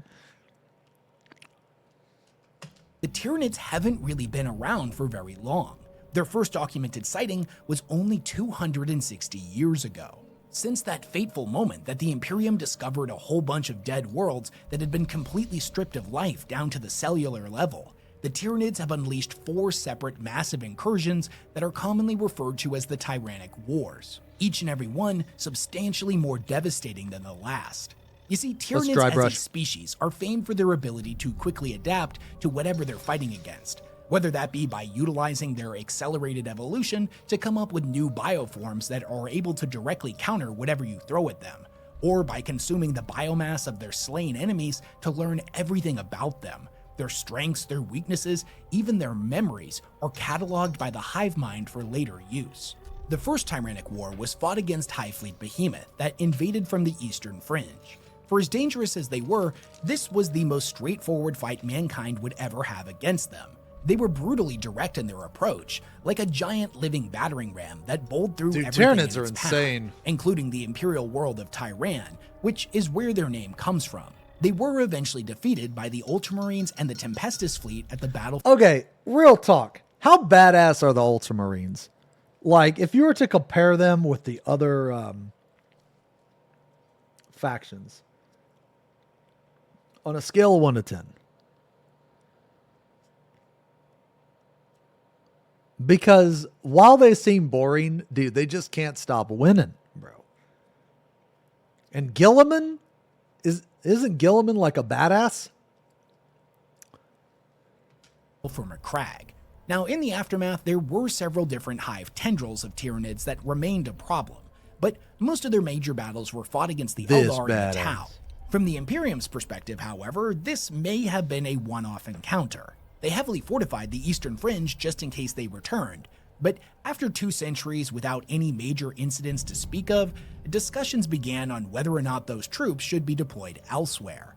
S8: the Tyranids haven't really been around for very long. Their first documented sighting was only 260 years ago. Since that fateful moment that the Imperium discovered a whole bunch of dead worlds that had been completely stripped of life down to the cellular level, the Tyranids have unleashed 4 separate massive incursions that are commonly referred to as the Tyrannic Wars, each and every one substantially more devastating than the last. You see, Tyranids as a species are famed for their ability to quickly adapt to whatever they're fighting against, whether that be by utilizing their accelerated evolution to come up with new bioforms that are able to directly counter whatever you throw at them, or by consuming the biomass of their slain enemies to learn everything about them. Their strengths, their weaknesses, even their memories are cataloged by the hive mind for later use. The first Tyrannic War was fought against Hive Fleet Behemoth that invaded from the eastern fringe. For as dangerous as they were, this was the most straightforward fight mankind would ever have against them. They were brutally direct in their approach, like a giant living battering ram that bowled through everything
S4: Tyranids
S8: in
S4: are
S8: its
S4: insane.
S8: path, including the imperial world of Tyran, which is where their name comes from. They were eventually defeated by the Ultramarines and the Tempestus fleet at the battle.
S4: Okay, real talk. How badass are the Ultramarines? Like, if you were to compare them with the other factions, on a scale of 1 to 10, Because while they seem boring, dude, they just can't stop winning, bro. And Gilliman, isn't Gilliman like a badass?
S8: From a crag. Now, in the aftermath, there were several different hive tendrils of Tyranids that remained a problem, but most of their major battles were fought against the Eldar and the Tau. From the Imperium's perspective, however, this may have been a one-off encounter. They heavily fortified the Eastern Fringe just in case they returned, but after 2 centuries without any major incidents to speak of, discussions began on whether or not those troops should be deployed elsewhere.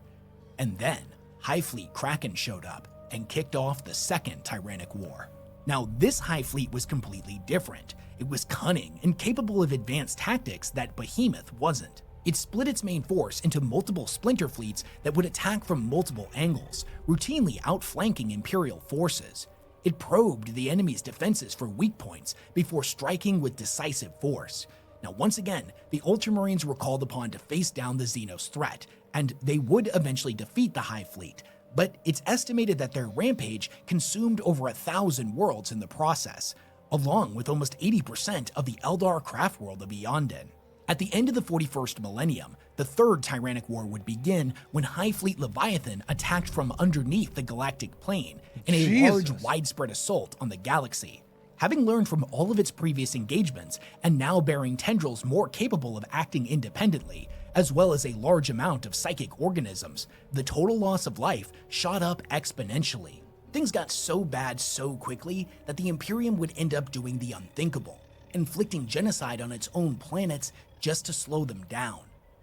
S8: And then, Hive Fleet Kraken showed up and kicked off the Second Tyrannic War. Now, this Hive Fleet was completely different. It was cunning and capable of advanced tactics that Behemoth wasn't. It split its main force into multiple splinter fleets that would attack from multiple angles, routinely outflanking Imperial forces. It probed the enemy's defenses for weak points before striking with decisive force. Now, once again, the Ultramarines were called upon to face down the Xenos threat, and they would eventually defeat the Hive Fleet, but it's estimated that their rampage consumed over 1,000 worlds in the process, along with almost 80% of the Eldar craft world of Eondon. At the end of the 41st millennium, the Third Tyrannic War would begin when Hive Fleet Leviathan attacked from underneath the galactic plane in a large, widespread assault on the galaxy. Having learned from all of its previous engagements and now bearing tendrils more capable of acting independently, as well as a large amount of psychic organisms, the total loss of life shot up exponentially. Things got so bad so quickly that the Imperium would end up doing the unthinkable, inflicting genocide on its own planets just to slow them down.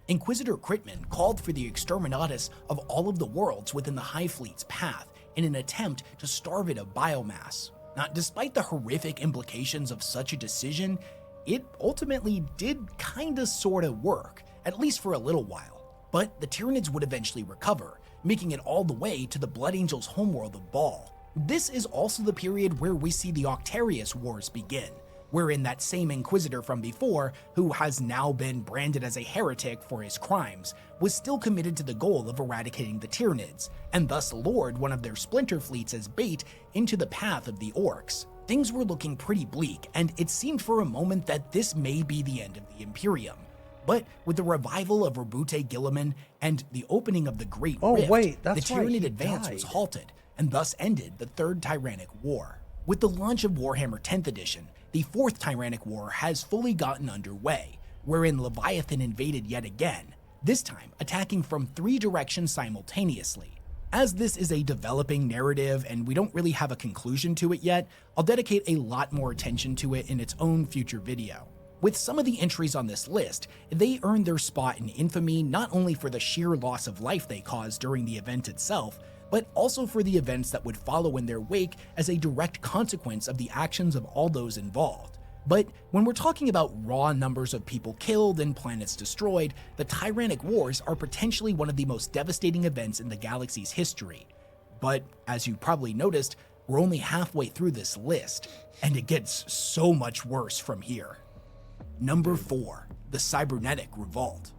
S8: Inquisitor Critman called for the exterminatus of all of the worlds within the Hive Fleet's path in an attempt to starve it of biomass. Now, despite the horrific implications of such a decision, it ultimately did kinda sorta work, at least for a little while. But the Tyranids would eventually recover, making it all the way to the Blood Angels' homeworld of Baal. This is also the period where we see the Octarius Wars begin, wherein that same Inquisitor from before, who has now been branded as a heretic for his crimes, was still committed to the goal of eradicating the Tyranids, and thus lured one of their splinter fleets as bait into the path of the Orcs. Things were looking pretty bleak, and it seemed for a moment that this may be the end of the Imperium. But with the revival of Rabute Gilliman and the opening of the Great Rift, the Tyranid advance was halted, and thus ended the Third Tyrannic War. With the launch of Warhammer 10th Edition, the Fourth Tyrannic War has fully gotten underway, wherein Leviathan invaded yet again, this time attacking from 3 directions simultaneously. As this is a developing narrative and we don't really have a conclusion to it yet, I'll dedicate a lot more attention to it in its own future video. With some of the entries on this list, they earned their spot in infamy not only for the sheer loss of life they caused during the event itself, but also for the events that would follow in their wake as a direct consequence of the actions of all those involved. But when we're talking about raw numbers of people killed and planets destroyed, the Tyrannic Wars are potentially one of the most devastating events in the galaxy's history. But as you probably noticed, we're only halfway through this list, and it gets so much worse from here. Number 4, the Cybernetic Revolt.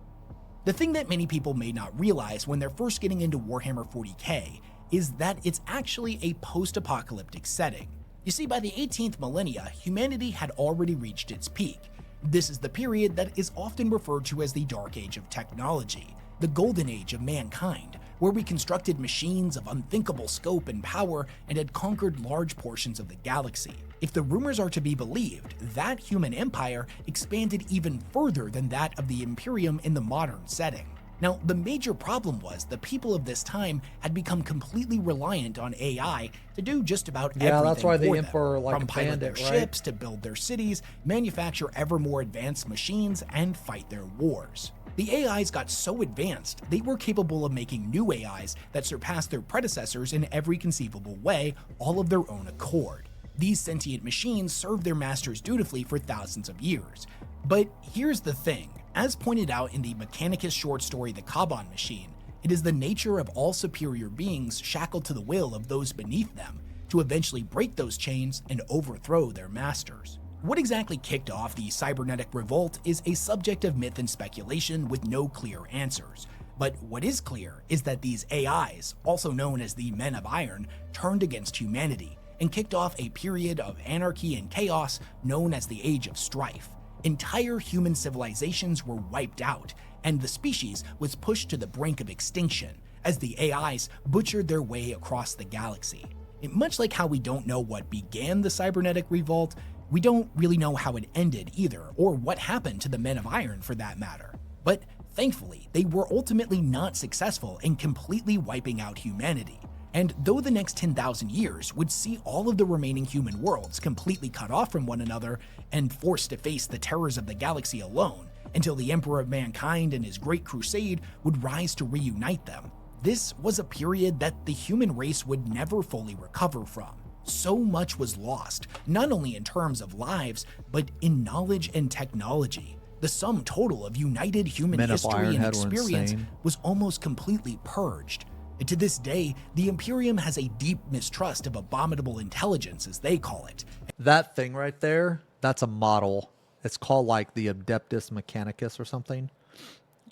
S8: The thing that many people may not realize when they're first getting into Warhammer 40k is that it's actually a post-apocalyptic setting. You see, by the 18th millennia, humanity had already reached its peak. This is the period that is often referred to as the Dark Age of technology, the Golden Age of mankind, where we constructed machines of unthinkable scope and power and had conquered large portions of the galaxy. If the rumors are to be believed, that human empire expanded even further than that of the Imperium in the modern setting. Now, the major problem was the people of this time had become completely reliant on AI to do just about everything.
S4: Yeah, that's why the
S8: for
S4: Emperor
S8: them, from pilot their
S4: right?
S8: ships to build their cities, manufacture ever more advanced machines, and fight their wars. The AIs got so advanced, they were capable of making new AIs that surpassed their predecessors in every conceivable way, all of their own accord. These sentient machines served their masters dutifully for thousands of years. But here's the thing. As pointed out in the Mechanicus short story The Kaban Machine, it is the nature of all superior beings shackled to the will of those beneath them to eventually break those chains and overthrow their masters. What exactly kicked off the Cybernetic Revolt is a subject of myth and speculation with no clear answers. But what is clear is that these AIs, also known as the Men of Iron, turned against humanity and kicked off a period of anarchy and chaos known as the Age of Strife. Entire human civilizations were wiped out, and the species was pushed to the brink of extinction as the AIs butchered their way across the galaxy. And much like how we don't know what began the cybernetic revolt, we don't really know how it ended either, or what happened to the Men of Iron for that matter. But thankfully, they were ultimately not successful in completely wiping out humanity. And though the next 10,000 years would see all of the remaining human worlds completely cut off from one another and forced to face the terrors of the galaxy alone, until the Emperor of Mankind and his Great Crusade would rise to reunite them, this was a period that the human race would never fully recover from. So much was lost, not only in terms of lives, but in knowledge and technology. The sum total of united human history and experience was almost completely purged. And to this day, the Imperium has a deep mistrust of abominable intelligence, as they call it.
S4: That thing right there, that's a model. It's called like the Adeptus Mechanicus or something.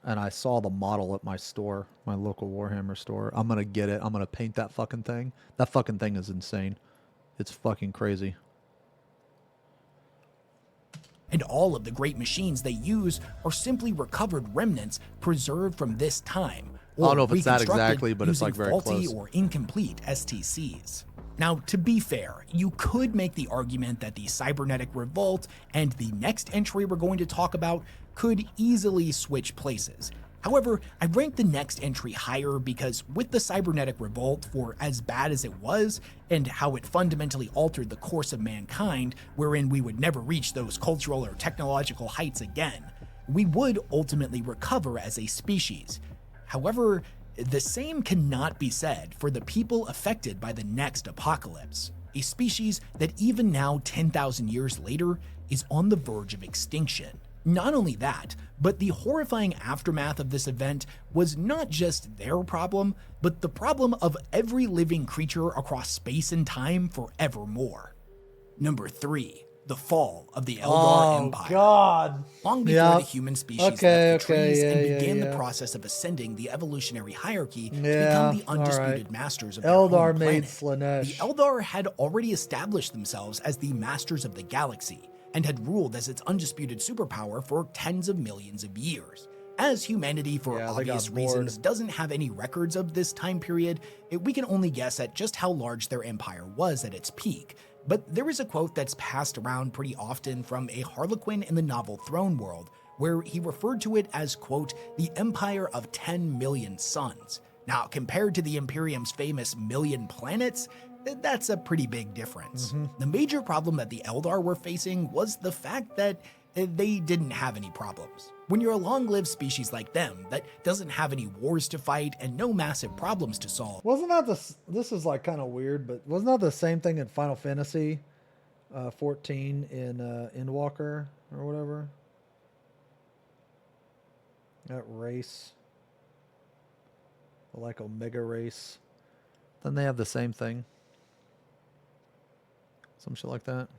S4: And I saw the model at my store, my local Warhammer store. I'm going to get it. I'm going to paint that fucking thing. That fucking thing is insane. It's fucking crazy.
S8: And all of the great machines they use are simply recovered remnants preserved from this time.
S4: I don't know if it's that exactly, but it's like very
S8: faulty
S4: close.
S8: Or incomplete STCs. Now, to be fair, you could make the argument that the cybernetic revolt and the next entry we're going to talk about could easily switch places. However, I rank the next entry higher because with the cybernetic revolt, for as bad as it was, and how it fundamentally altered the course of mankind, wherein we would never reach those cultural or technological heights again, we would ultimately recover as a species. However, the same cannot be said for the people affected by the next apocalypse, a species that even now 10,000 years later is on the verge of extinction. Not only that, but the horrifying aftermath of this event was not just their problem, but the problem of every living creature across space and time forevermore. Number 3. The fall of the Eldar Empire.
S4: God.
S8: Long before the human species left the trees and began the process of ascending the evolutionary hierarchy to become the undisputed masters of their
S4: Eldar
S8: home
S4: made
S8: planet,
S4: Slanesh.
S8: the Eldar had already established themselves as the masters of the galaxy and had ruled as its undisputed superpower for tens of millions of years. As humanity, for obvious reasons, doesn't have any records of this time period, we can only guess at just how large their empire was at its peak. But there is a quote that's passed around pretty often from a Harlequin in the novel Throne World, where he referred to it as, quote, the empire of 10 million suns. Now, compared to the Imperium's famous million planets, that's a pretty big difference. The major problem that the Eldar were facing was the fact that they didn't have any problems. When you're a long-lived species like them that doesn't have any wars to fight and no massive problems to solve.
S4: Wasn't that this is like kind of weird, but wasn't that the same thing in Final Fantasy 14 in Endwalker or whatever? That race. The like Omega race. Then they have the same thing. Some shit like that.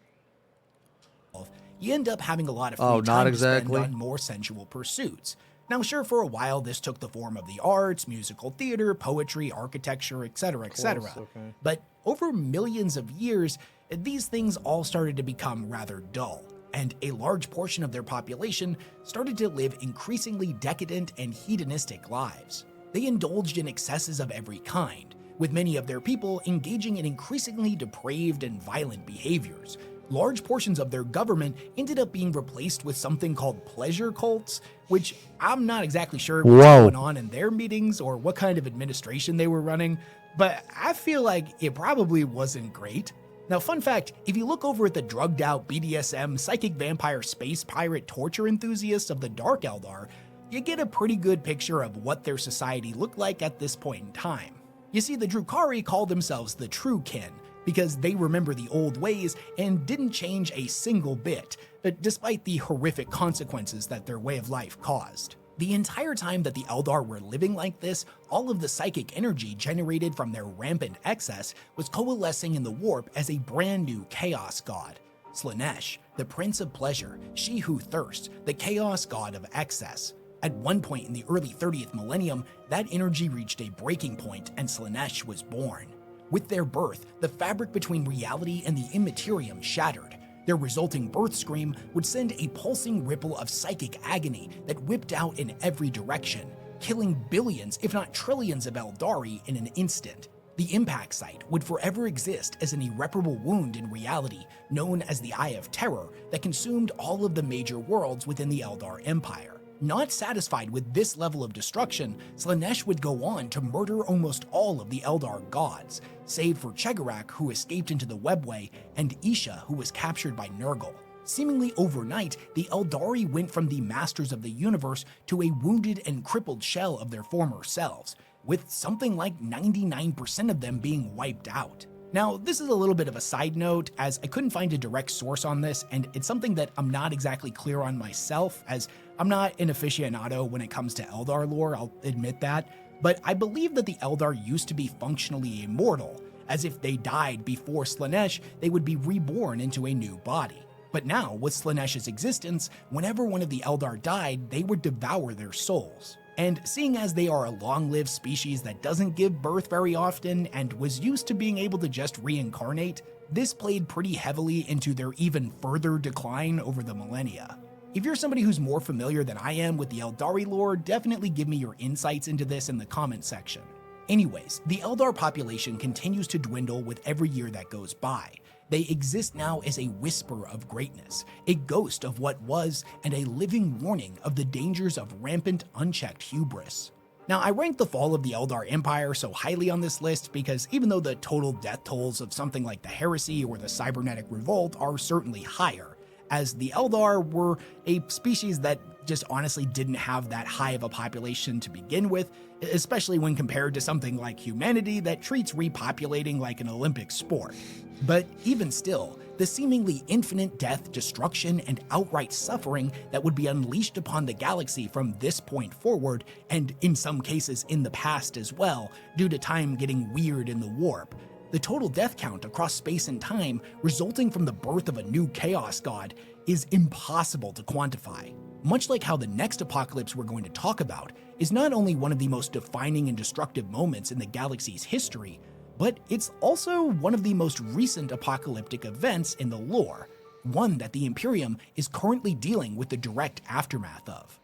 S8: You end up having a lot of free time to spend on more sensual pursuits. Now, sure, for a while, this took the form of the arts, musical theater, poetry, architecture, etc., etc. But over millions of years, these things all started to become rather dull, and a large portion of their population started to live increasingly decadent and hedonistic lives. They indulged in excesses of every kind, with many of their people engaging in increasingly depraved and violent behaviors. Large portions of their government ended up being replaced with something called pleasure cults, which I'm not exactly sure what's going on in their meetings or what kind of administration they were running, but I feel like it probably wasn't great. Now, fun fact, if you look over at the drugged out BDSM, psychic vampire, space pirate, torture enthusiasts of the Dark Eldar, you get a pretty good picture of what their society looked like at this point in time. You see, the Drukhari called themselves the True Kin, because they remember the old ways and didn't change a single bit, despite the horrific consequences that their way of life caused. The entire time that the Eldar were living like this, all of the psychic energy generated from their rampant excess was coalescing in the warp as a brand new chaos god. Slanesh, the Prince of Pleasure, she who thirsts, the chaos god of excess. At one point in the early 30th millennium, that energy reached a breaking point and Slanesh was born. With their birth, the fabric between reality and the immaterium shattered. Their resulting birth scream would send a pulsing ripple of psychic agony that whipped out in every direction, killing billions, if not trillions of Eldari in an instant. The impact site would forever exist as an irreparable wound in reality, known as the Eye of Terror, that consumed all of the major worlds within the Eldar Empire. Not satisfied with this level of destruction, Slaanesh would go on to murder almost all of the Eldar gods, save for Chegarak, who escaped into the Webway, and Isha, who was captured by Nurgle. Seemingly overnight, the Eldari went from the masters of the universe to a wounded and crippled shell of their former selves, with something like 99% of them being wiped out. Now, this is a little bit of a side note, as I couldn't find a direct source on this, and it's something that I'm not exactly clear on myself, as I'm not an aficionado when it comes to Eldar lore, I'll admit that, but I believe that the Eldar used to be functionally immortal, as if they died before Slaanesh, they would be reborn into a new body. But now, with Slaanesh's existence, whenever one of the Eldar died, they would devour their souls. And seeing as they are a long-lived species that doesn't give birth very often and was used to being able to just reincarnate, this played pretty heavily into their even further decline over the millennia. If you're somebody who's more familiar than I am with the Eldari lore, definitely give me your insights into this in the comment section. Anyways, the Eldar population continues to dwindle with every year that goes by. They exist now as a whisper of greatness, a ghost of what was, and a living warning of the dangers of rampant, unchecked hubris. Now, I ranked the fall of the Eldar Empire so highly on this list because even though the total death tolls of something like the Heresy or the Cybernetic Revolt are certainly higher, as the Eldar were a species that just honestly didn't have that high of a population to begin with, especially when compared to something like humanity that treats repopulating like an Olympic sport. But even still, the seemingly infinite death, destruction, and outright suffering that would be unleashed upon the galaxy from this point forward, and in some cases in the past as well, due to time getting weird in the warp, the total death count across space and time resulting from the birth of a new chaos god is impossible to quantify. Much like how the next apocalypse we're going to talk about is not only one of the most defining and destructive moments in the galaxy's history, but it's also one of the most recent apocalyptic events in the lore, one that the Imperium is currently dealing with the direct aftermath of.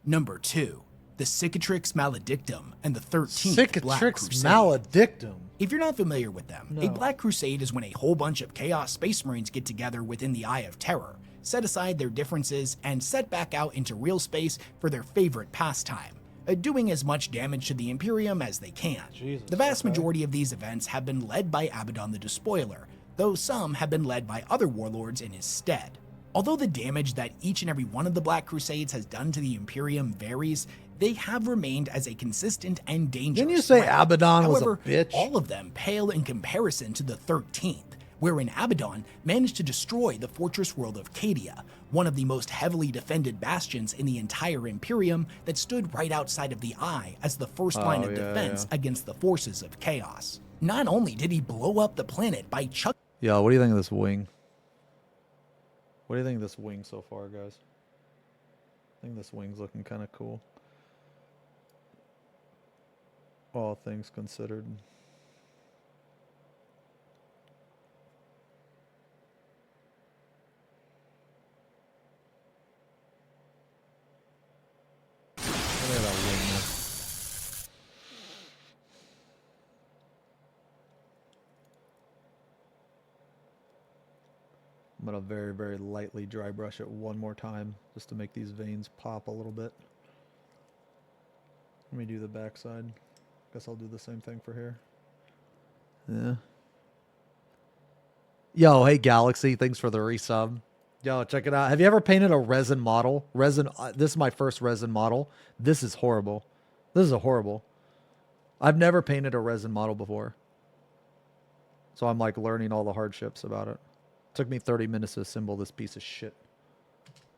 S8: Number 2. The Cicatrix Maledictum and the 13th Black Crusade.
S4: Maledictum?
S8: If you're not familiar with them, a Black Crusade is when a whole bunch of Chaos Space Marines get together within the Eye of Terror, set aside their differences, and set back out into real space for their favorite pastime, doing as much damage to the Imperium as they can. The vast majority of these events have been led by Abaddon the Despoiler, though some have been led by other warlords in his stead. Although the damage that each and every one of the Black Crusades has done to the Imperium varies, they have remained as a consistent and dangerous
S4: Didn't you say
S8: threat.
S4: Abaddon was a
S8: However,
S4: bitch?
S8: all of them pale in comparison to the 13th, wherein Abaddon managed to destroy the fortress world of Cadia, one of the most heavily defended bastions in the entire Imperium that stood right outside of the Eye as the first line of defense against the forces of chaos. Not only did he blow up the planet by chucking...
S4: Yo, what do you think of this wing? What do you think of this wing so far, guys? I think this wing's looking kind of cool. All things considered. Look at that wing, man. I'm gonna very, very lightly dry brush it one more time just to make these veins pop a little bit. Let me do the backside. Guess I'll do the same thing for here. Yeah. Yo, hey Galaxy, thanks for the resub. Yo, check it out. Have you ever painted a resin model? Resin. This is my first resin model. This is horrible. This is horrible. I've never painted a resin model before. So I'm like learning all the hardships about it. Took me 30 minutes to assemble this piece of shit.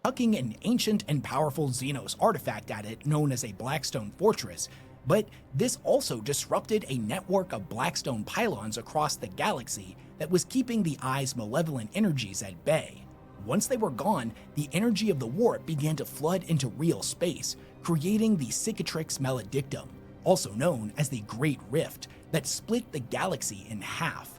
S8: Chucking an ancient and powerful Xenos artifact at it known as a Blackstone Fortress, but this also disrupted a network of Blackstone pylons across the galaxy that was keeping the Eye's malevolent energies at bay. Once they were gone, the energy of the warp began to flood into real space, creating the Cicatrix Maledictum, also known as the Great Rift, that split the galaxy in half.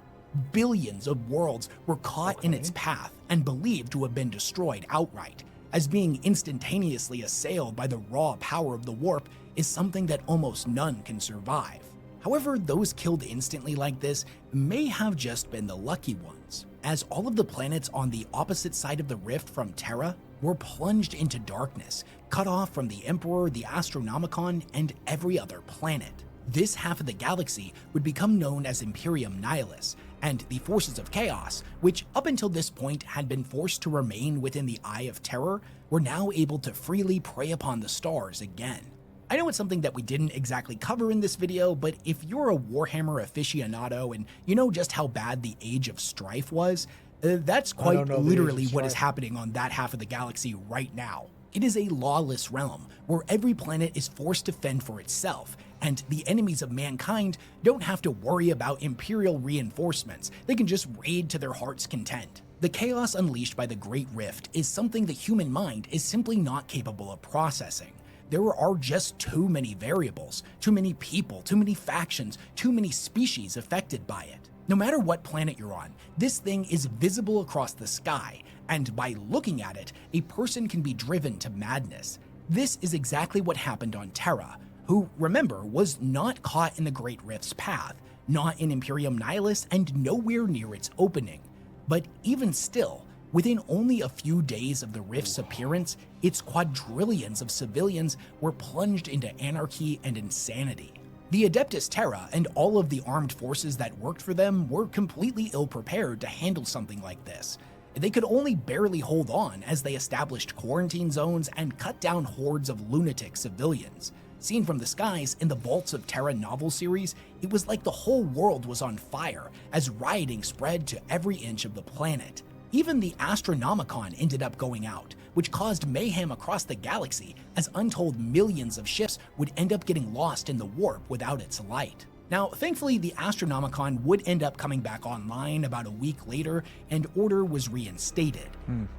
S8: Billions of worlds were caught in its path and believed to have been destroyed outright, as being instantaneously assailed by the raw power of the warp is something that almost none can survive. However, those killed instantly like this may have just been the lucky ones, as all of the planets on the opposite side of the rift from Terra were plunged into darkness, cut off from the Emperor, the Astronomicon, and every other planet. This half of the galaxy would become known as Imperium Nihilus, and the forces of chaos, which up until this point had been forced to remain within the Eye of Terror, were now able to freely prey upon the stars again. I know it's something that we didn't exactly cover in this video, but if you're a Warhammer aficionado and you know just how bad the Age of Strife was, that's quite literally what is happening on that half of the galaxy right now. It is a lawless realm where every planet is forced to fend for itself, and the enemies of mankind don't have to worry about Imperial reinforcements. They can just raid to their heart's content. The chaos unleashed by the Great Rift is something the human mind is simply not capable of processing. There are just too many variables, too many people, too many factions, too many species affected by it. No matter what planet you're on, this thing is visible across the sky, and by looking at it, a person can be driven to madness. This is exactly what happened on Terra, who, remember, was not caught in the Great Rift's path, not in Imperium Nihilus, and nowhere near its opening. But even still, within only a few days of the Rift's appearance, its quadrillions of civilians were plunged into anarchy and insanity. The Adeptus Terra and all of the armed forces that worked for them were completely ill-prepared to handle something like this. They could only barely hold on as they established quarantine zones and cut down hordes of lunatic civilians. Seen from the skies in the Vaults of Terra novel series, it was like the whole world was on fire as rioting spread to every inch of the planet. Even the Astronomicon ended up going out, which caused mayhem across the galaxy as untold millions of ships would end up getting lost in the warp without its light. Now, thankfully, the Astronomicon would end up coming back online about a week later, and order was reinstated.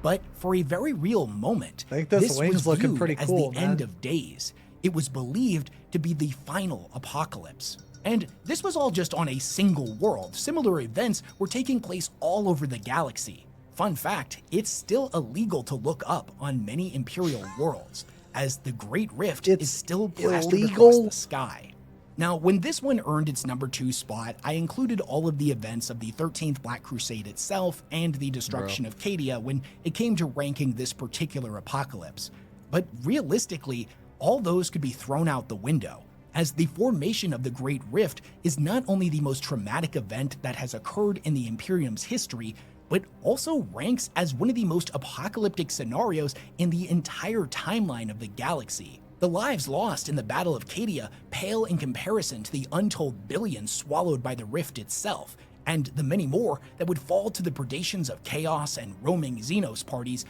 S8: But for a very real moment, this was
S4: looking
S8: viewed
S4: pretty
S8: as
S4: cool,
S8: the end of days. It was believed to be the final apocalypse. And this was all just on a single world. Similar events were taking place all over the galaxy. Fun fact, it's still illegal to look up on many Imperial worlds, as the Great Rift is still plastered across the sky. Now, when this one earned its number 2 spot, I included all of the events of the 13th Black Crusade itself and the destruction of Cadia when it came to ranking this particular apocalypse. But realistically, all those could be thrown out the window, as the formation of the Great Rift is not only the most traumatic event that has occurred in the Imperium's history, but also ranks as one of the most apocalyptic scenarios in the entire timeline of the galaxy. The lives lost in the Battle of Cadia pale in comparison to the untold billions swallowed by the Rift itself, and the many more that would fall to the predations of chaos and roaming Xenos parties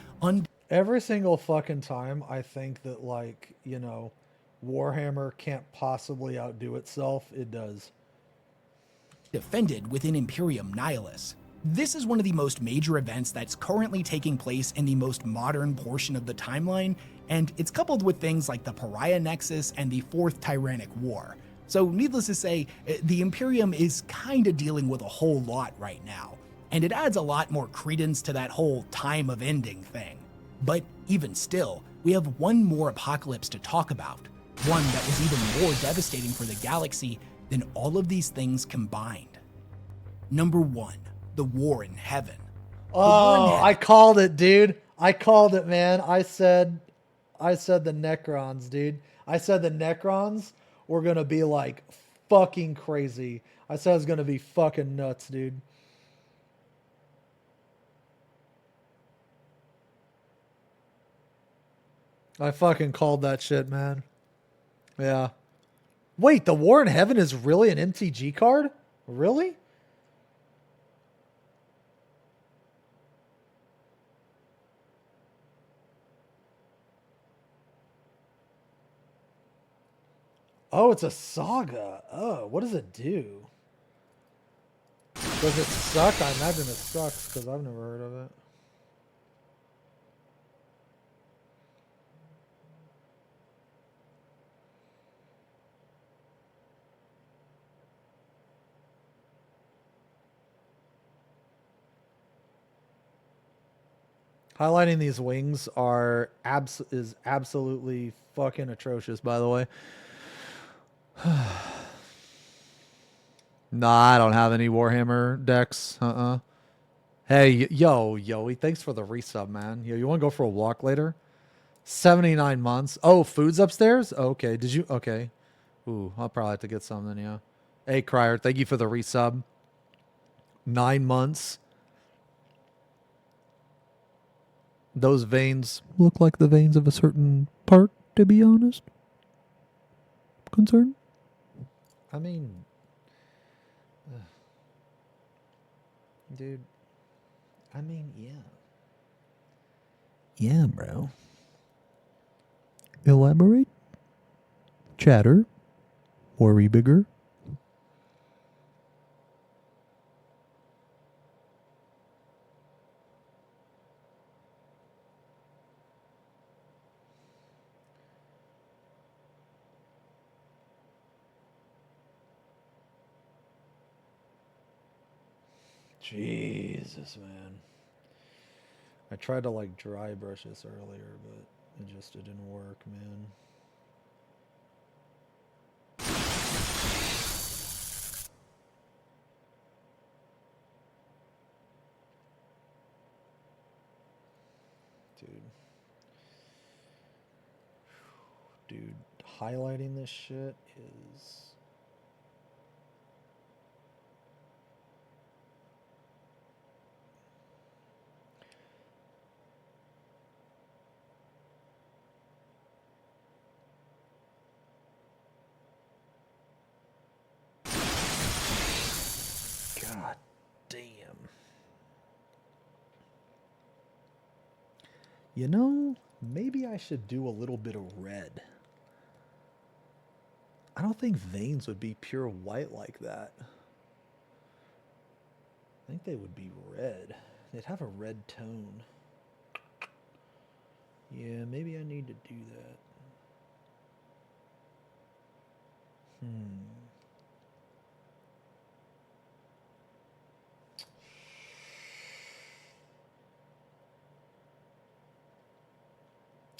S4: Every single fucking time I think that, like, you know, Warhammer can't possibly outdo itself, it does.
S8: Defended within Imperium Nihilus. This is one of the most major events that's currently taking place in the most modern portion of the timeline, and it's coupled with things like the Pariah Nexus and the Fourth Tyrannic War. So needless to say, the Imperium is kinda dealing with a whole lot right now, and it adds a lot more credence to that whole time of ending thing. But even still, we have one more apocalypse to talk about, one that was even more devastating for the galaxy than all of these things combined. Number 1. The War in Heaven.
S4: Oh, I called it, dude. I called it, man. I said the Necrons, dude. I said the Necrons were gonna be like fucking crazy. I said it was gonna be fucking nuts, dude. I fucking called that shit, man. Yeah. Wait, the War in Heaven is really an MTG card? Really? Oh, it's a saga. Oh, what does it do? Does it suck? I imagine it sucks because I've never heard of it. Highlighting these wings is absolutely fucking atrocious, by the way. Nah, I don't have any Warhammer decks. Hey, Yoey, thanks for the resub, man. Yo, you want to go for a walk later? 79 months. Oh, food's upstairs? Okay. Did you? Okay. Ooh, I'll probably have to get some then, yeah. Hey, Crier, thank you for the resub. 9 months. Those veins look like the veins of a certain part, to be honest. Concerned? I mean, dude, I mean, yeah. Yeah, bro. Elaborate? Chatter? Worry bigger? Jesus, man. I tried to like dry brush this earlier, but it didn't work, man. Dude, highlighting this shit is... God damn. You know, maybe I should do a little bit of red. I don't think veins would be pure white like that. I think they would be red. They'd have a red tone. Yeah, maybe I need to do that.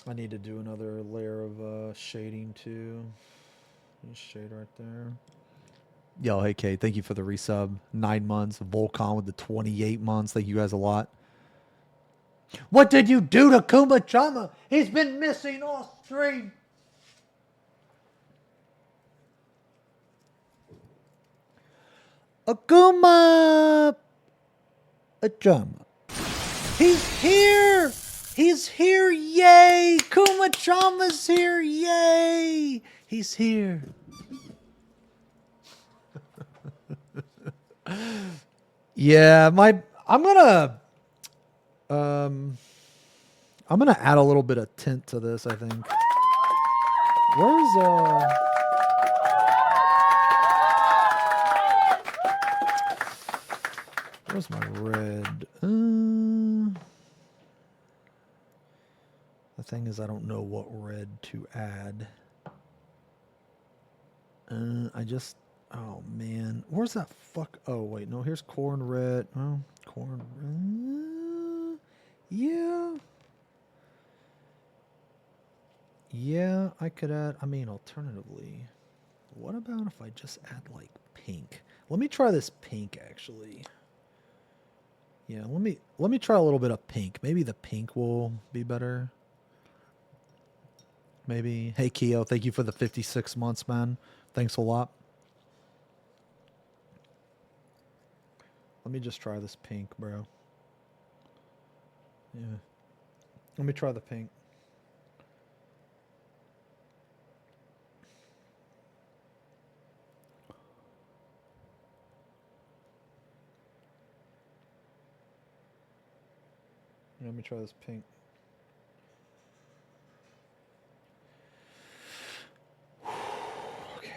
S4: I need to do another layer of shading too. Just shade right there. Yo, hey Kate, thank you for the resub. 9 months. Volcon with the 28 months. Thank you guys a lot. What did you do to Kuma Chama? He's been missing all stream. Akuma Chama. He's here. He's here. Yay. Kuma Chama's here. Yay. He's here. Yeah, I'm gonna add a little bit of tint to this, I think. Where's my red? The thing is, I don't know what red to add. Oh man, where's that fuck? Oh wait, no, here's corn red. Oh, corn red. Yeah, I could add. I mean, alternatively, what about if I just add like pink? Let me try this pink actually. Yeah, let me try a little bit of pink. Maybe the pink will be better. Maybe. Hey Keo, thank you for the 56 months, man. Thanks a lot. Let me just try this pink, bro. Yeah. Let me try the pink. Let me try this pink. Okay.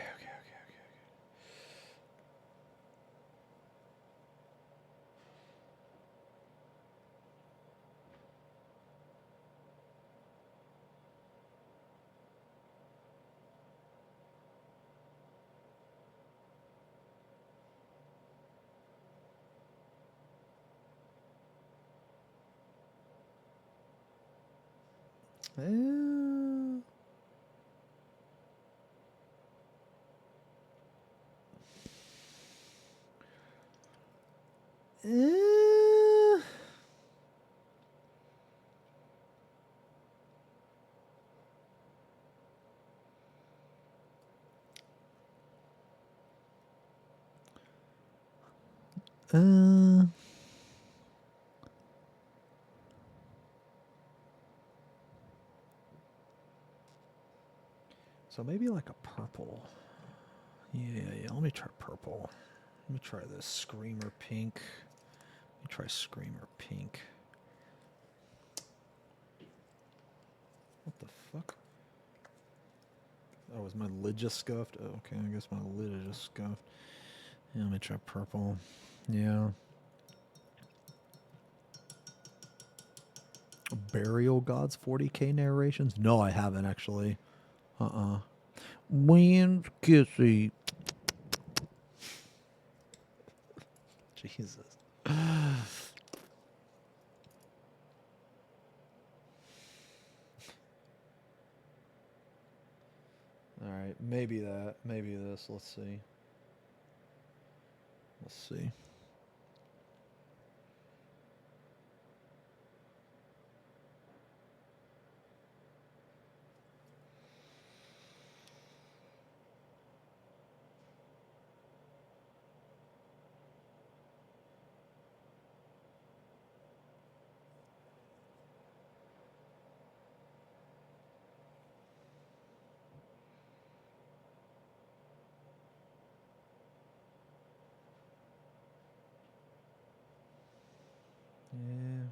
S4: So maybe like a purple. Yeah, let me try purple. Let me try this Screamer pink. Let me try Screamer pink. What the fuck? Oh, is my lid just scuffed? Oh, okay, I guess my lid is just scuffed. Yeah, let me try purple. Yeah. Burial Gods 40k narrations? No, I haven't actually. When's Kissy? Jesus. Alright, maybe that. Maybe this. Let's see. Let's see. Yeah.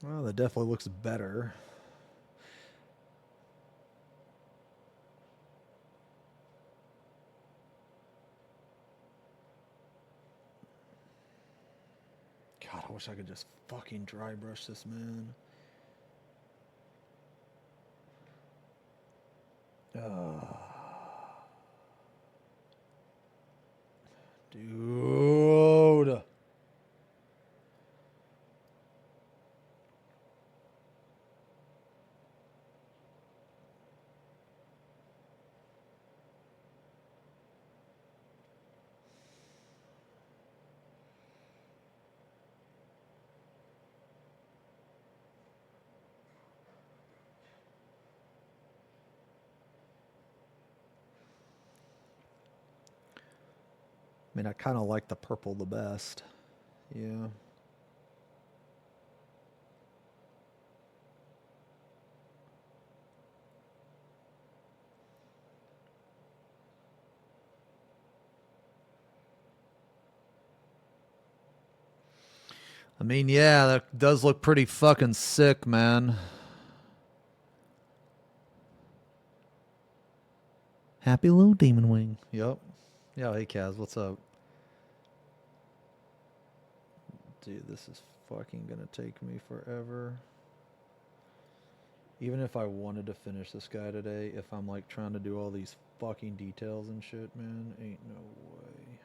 S4: Well, that definitely looks better. God, I wish I could just fucking dry brush this, man. Dude. I mean, I kind of like the purple the best. Yeah. I mean, yeah, that does look pretty fucking sick, man. Happy little demon wing. Yep. Yeah, hey Kaz, what's up? Dude, this is fucking gonna take me forever. Even if I wanted to finish this guy today, if I'm like trying to do all these fucking details and shit, man, ain't no way.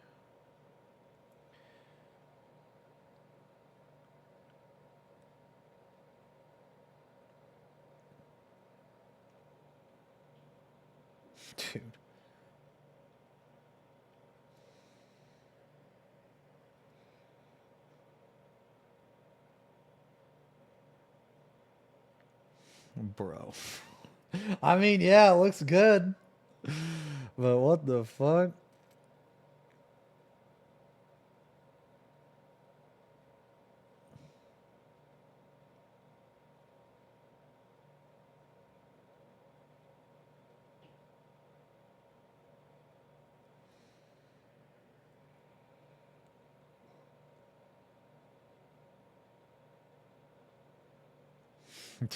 S4: Dude. Bro. I mean, yeah, it looks good. But what the fuck?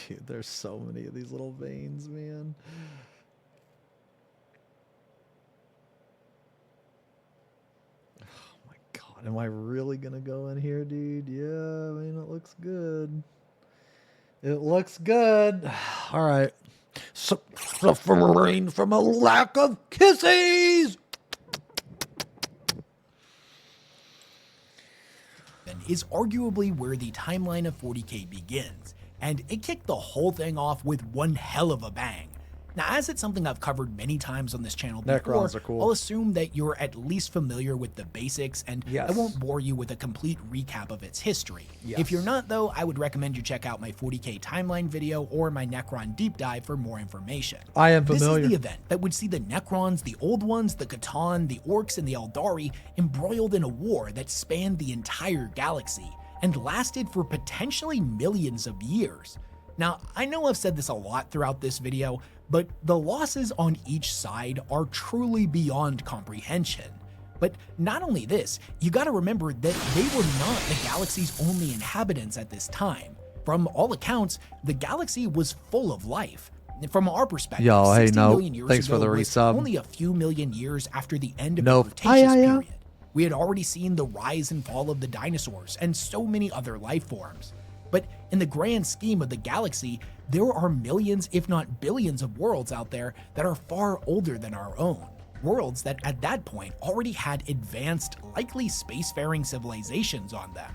S4: Dude, there's so many of these little veins, man. on. Am I really going to go in here, dude? Yeah, I mean, it looks good. It looks good. All right. Suffering from a lack of kisses.
S8: Is arguably where the timeline of 40K begins, and it kicked the whole thing off with one hell of a bang. Now, as it's something I've covered many times on this channel before,
S4: Necrons are cool.
S8: I'll assume that you're at least familiar with the basics, and
S4: Yes.
S8: I won't bore you with a complete recap of its history.
S4: Yes.
S8: If you're not, though, I would recommend you check out my 40K timeline video or my Necron deep dive for more information.
S4: I am familiar.
S8: This is the event that would see the Necrons, the Old Ones, the Catan, the Orcs, and the Eldari embroiled in a war that spanned the entire galaxy and lasted for potentially millions of years. Now, I know I've said this a lot throughout this video, but the losses on each side are truly beyond comprehension. But not only this, you gotta remember that they were not the galaxy's only inhabitants at this time. From all accounts, the galaxy was full of life. From our perspective,
S4: Yo, hey,
S8: 60
S4: no.
S8: million years
S4: Thanks for
S8: ago
S4: the
S8: was
S4: resub.
S8: only a few million years after the end of
S4: No.
S8: the Cretaceous
S4: Yeah.
S8: period. We had already seen the rise and fall of the dinosaurs and so many other life forms. But in the grand scheme of the galaxy, there are millions, if not billions, of worlds out there that are far older than our own. Worlds that at that point already had advanced, likely spacefaring civilizations on them.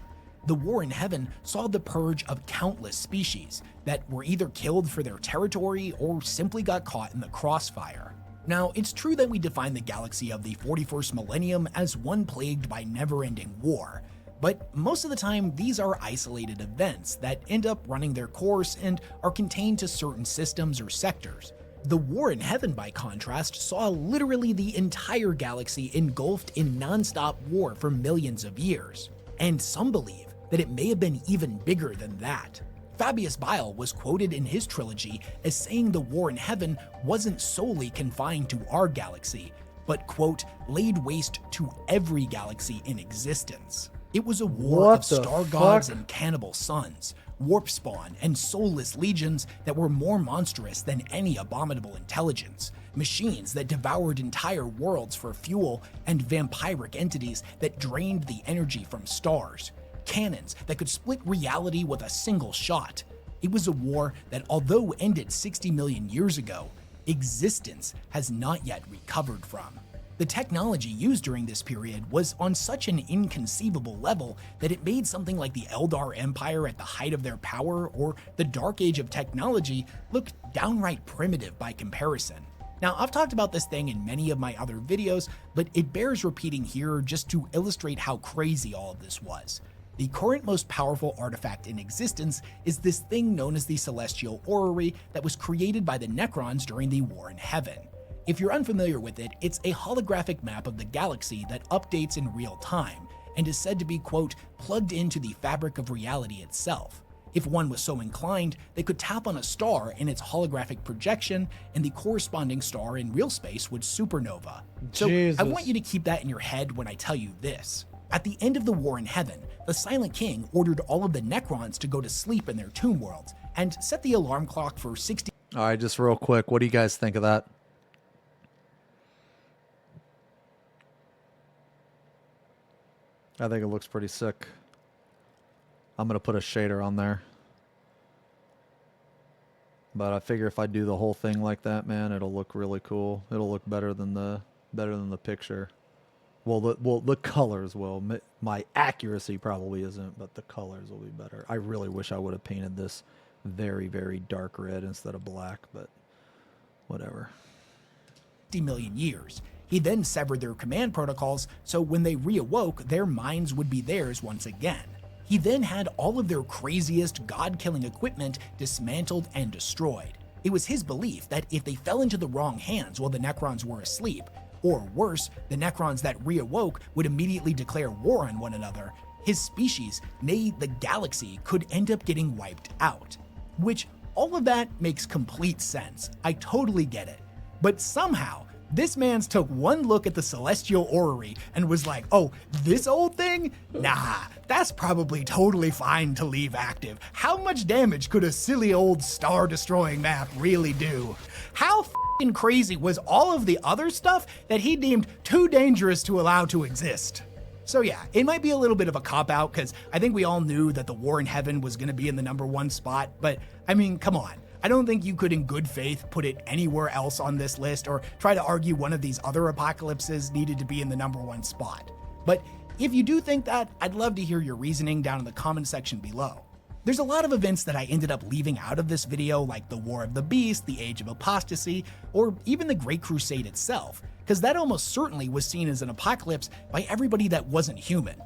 S8: The war in heaven saw the purge of countless species that were either killed for their territory or simply got caught in the crossfire. Now, it's true that we define the galaxy of the 41st millennium as one plagued by never-ending war, but most of the time these are isolated events that end up running their course and are contained to certain systems or sectors. The war in heaven, by contrast, saw literally the entire galaxy engulfed in non-stop war for millions of years, and some believe that it may have been even bigger than that. Fabius Bile was quoted in his trilogy as saying the war in heaven wasn't solely confined to our galaxy, but, quote, laid waste to every galaxy in existence. It was a war
S4: What
S8: of
S4: the
S8: star gods
S4: fuck?
S8: and cannibal suns, warp spawn and soulless legions that were more monstrous than any abominable intelligence, machines that devoured entire worlds for fuel, and vampiric entities that drained the energy from stars, cannons that could split reality with a single shot. It was a war that, although ended 60 million years ago, existence has not yet recovered from. The technology used during this period was on such an inconceivable level that it made something like the Eldar Empire at the height of their power or the Dark Age of technology look downright primitive by comparison. Now, I've talked about this thing in many of my other videos, but it bears repeating here just to illustrate how crazy all of this was. The current most powerful artifact in existence is this thing known as the Celestial Orrery that was created by the Necrons during the War in Heaven. If you're unfamiliar with it, it's a holographic map of the galaxy that updates in real time, and is said to be, quote, plugged into the fabric of reality itself. If one was so inclined, they could tap on a star in its holographic projection, and the corresponding star in real space would supernova. So
S4: Jesus.
S8: I want you to keep that in your head when I tell you this. At the end of the War in Heaven, the Silent King ordered all of the Necrons to go to sleep in their tomb worlds, and set the alarm clock for 60.
S4: All right, just real quick, what do you guys think of that? I think it looks pretty sick. I'm going to put a shader on there. But I figure if I do the whole thing like that, man, it'll look really cool. It'll look better than the picture. Well, the colors will. My accuracy probably isn't, but the colors will be better. I really wish I would have painted this very, very dark red instead of black, but whatever.
S8: 60 million years. He then severed their command protocols, so when they reawoke, their minds would be theirs once again. He then had all of their craziest god-killing equipment dismantled and destroyed. It was his belief that if they fell into the wrong hands while the Necrons were asleep, or worse, the Necrons that reawoke would immediately declare war on one another, his species, nay the galaxy, could end up getting wiped out. Which, all of that makes complete sense. I totally get it. But somehow, this man's took one look at the Celestial Orrery and was like, oh, this old thing? Nah, that's probably totally fine to leave active. How much damage could a silly old star-destroying map really do? How f***ing crazy was all of the other stuff that he deemed too dangerous to allow to exist? So yeah, it might be a little bit of a cop-out because I think we all knew that the War in Heaven was going to be in the #1 spot, but I mean, come on. I don't think you could in good faith put it anywhere else on this list or try to argue one of these other apocalypses needed to be in the #1 spot. But if you do think that, I'd love to hear your reasoning down in the comment section below. There's a lot of events that I ended up leaving out of this video, like the War of the Beast, the Age of Apostasy, or even the Great Crusade itself, because that almost certainly was seen as an apocalypse by everybody that wasn't human.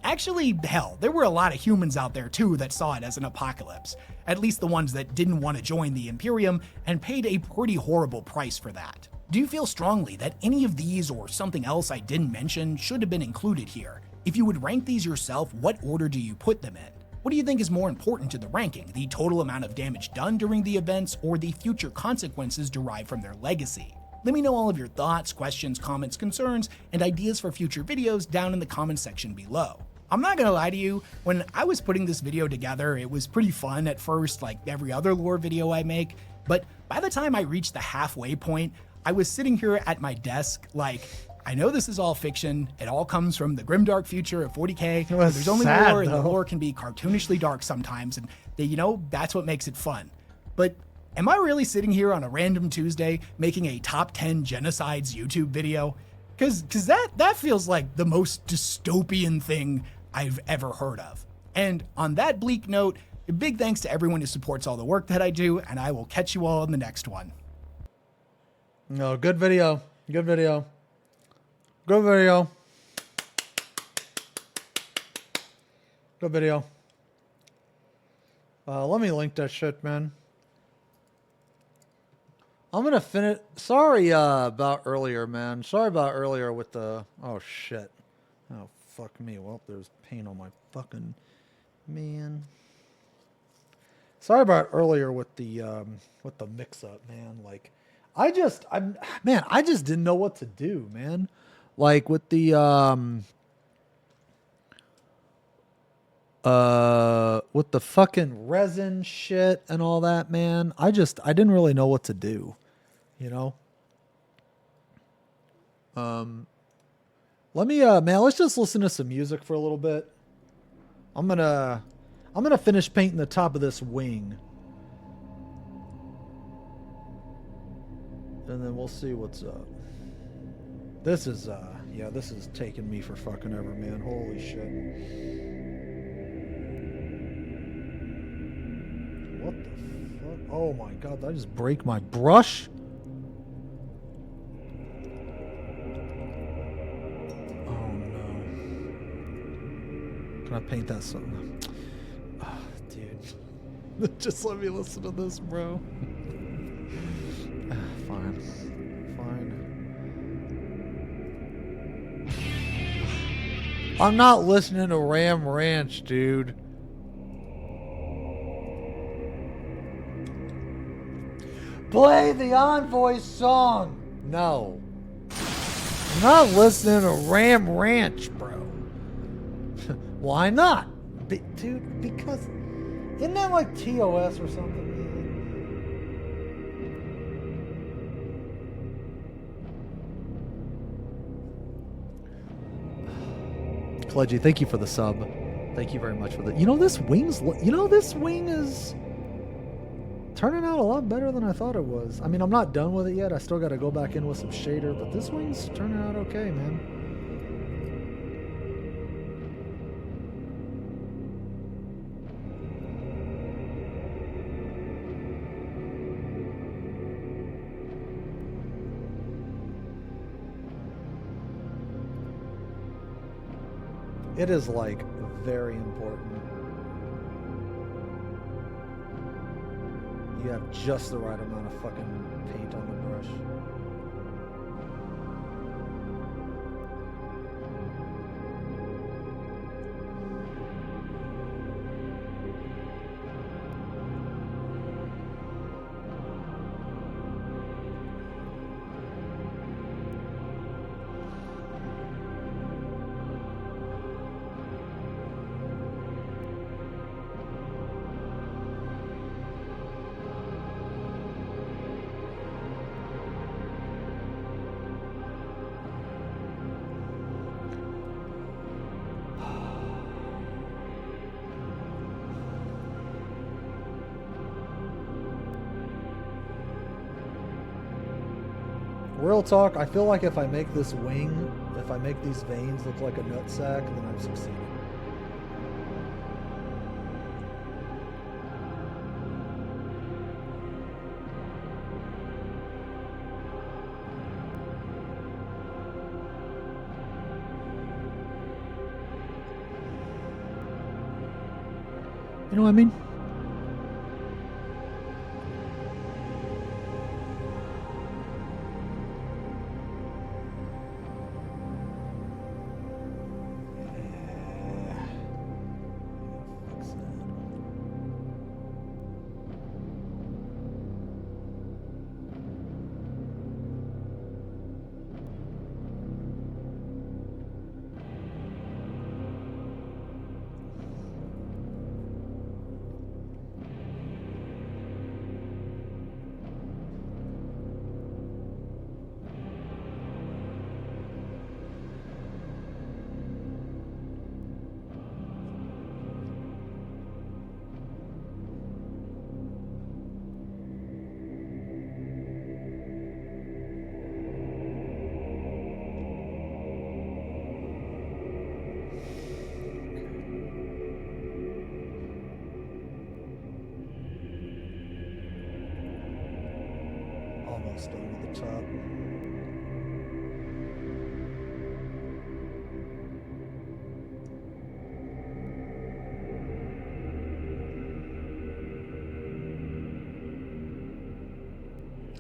S8: Actually, hell, there were a lot of humans out there too that saw it as an apocalypse, at least the ones that didn't want to join the Imperium and paid a pretty horrible price for that. Do you feel strongly that any of these or something else I didn't mention should have been included here? If you would rank these yourself, what order do you put them in? What do you think is more important to the ranking, the total amount of damage done during the events or the future consequences derived from their legacy? Let me know all of your thoughts, questions, comments, concerns, and ideas for future videos down in the comment section below. I'm not gonna lie to you, when I was putting this video together, it was pretty fun at first, like every other lore video I make, but by the time I reached the halfway point, I was sitting here at my desk like, I know this is all fiction, it all comes from the grimdark future of 40k, but there's only lore, and the lore can be cartoonishly dark sometimes, and you know, that's what makes it fun. But am I really sitting here on a random Tuesday making a top 10 genocides YouTube video? Cause that feels like the most dystopian thing I've ever heard of. And on that bleak note, a big thanks to everyone who supports all the work that I do, and I will catch you all in the next one.
S4: No, good video. Good video. Good video. Good video. Let me link that shit, man. I'm gonna finish. Sorry about earlier, man. Sorry about earlier with the. Oh shit. Oh fuck me. Well, there's paint on my fucking man. Sorry about earlier with the mix-up, man. Like, I just didn't know what to do, man. Like with the fucking resin shit and all that, man. I didn't really know what to do, you know. Let me man, let's just listen to some music for a little bit. I'm gonna finish painting the top of this wing. And then we'll see what's up. This is yeah, this is taking me for fucking ever, man. Holy shit. What the fuck? Oh my god, did I just break my brush? Oh no. Can I paint that something? Oh, dude. Just let me listen to this, bro. Fine. I'm not listening to Ram Ranch, dude. Play the Envoy song. No. I'm not listening to Ram Ranch, bro. Why not? Dude, because isn't that like TOS or something? Pledgy, thank you for the sub. Thank you very much for the. You know, this wing is turning out a lot better than I thought it was. I mean, I'm not done with it yet. I still got to go back in with some shader, but this wing's turning out okay, man. It is like very important. You have just the right amount of fucking paint on the brush. Real talk, I feel like if I make this wing, if I make these veins look like a nutsack, then I've succeeded. You know what I mean? Almost over the top.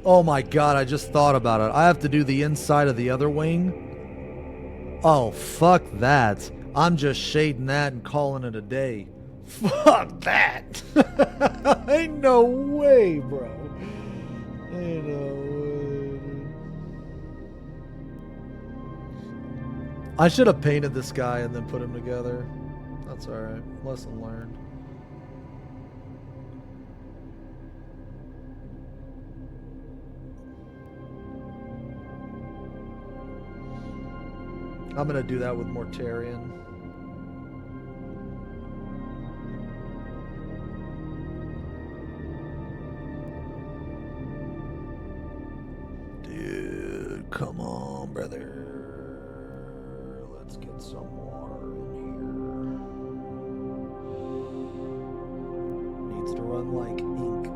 S4: Oh my god, I just thought about it. I have to do the inside of the other wing. Oh, fuck that. I'm just shading that and calling it a day. Fuck that. Ain't no way, bro. Ain't no way. I should have painted this guy and then put him together. That's alright. Lesson learned. I'm gonna do that with Mortarion. Dude, come on, brother. Let's get some water in here. Needs to run like ink.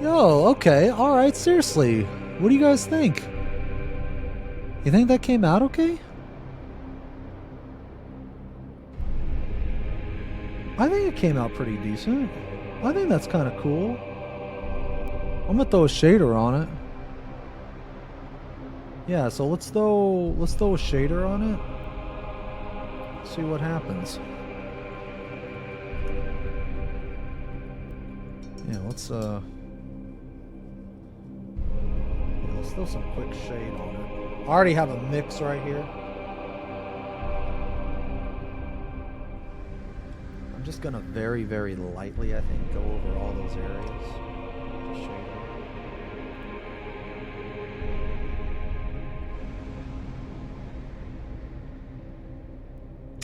S4: Yo, okay, alright, seriously. What do you guys think? You think that came out okay? I think it came out pretty decent. I think that's kind of cool. I'm gonna throw a shader on it. Yeah, so let's throw a shader on it. See what happens. Yeah, let's throw some quick shade on it. I already have a mix right here. just gonna very, very lightly, I think, go over all those areas. with the shader.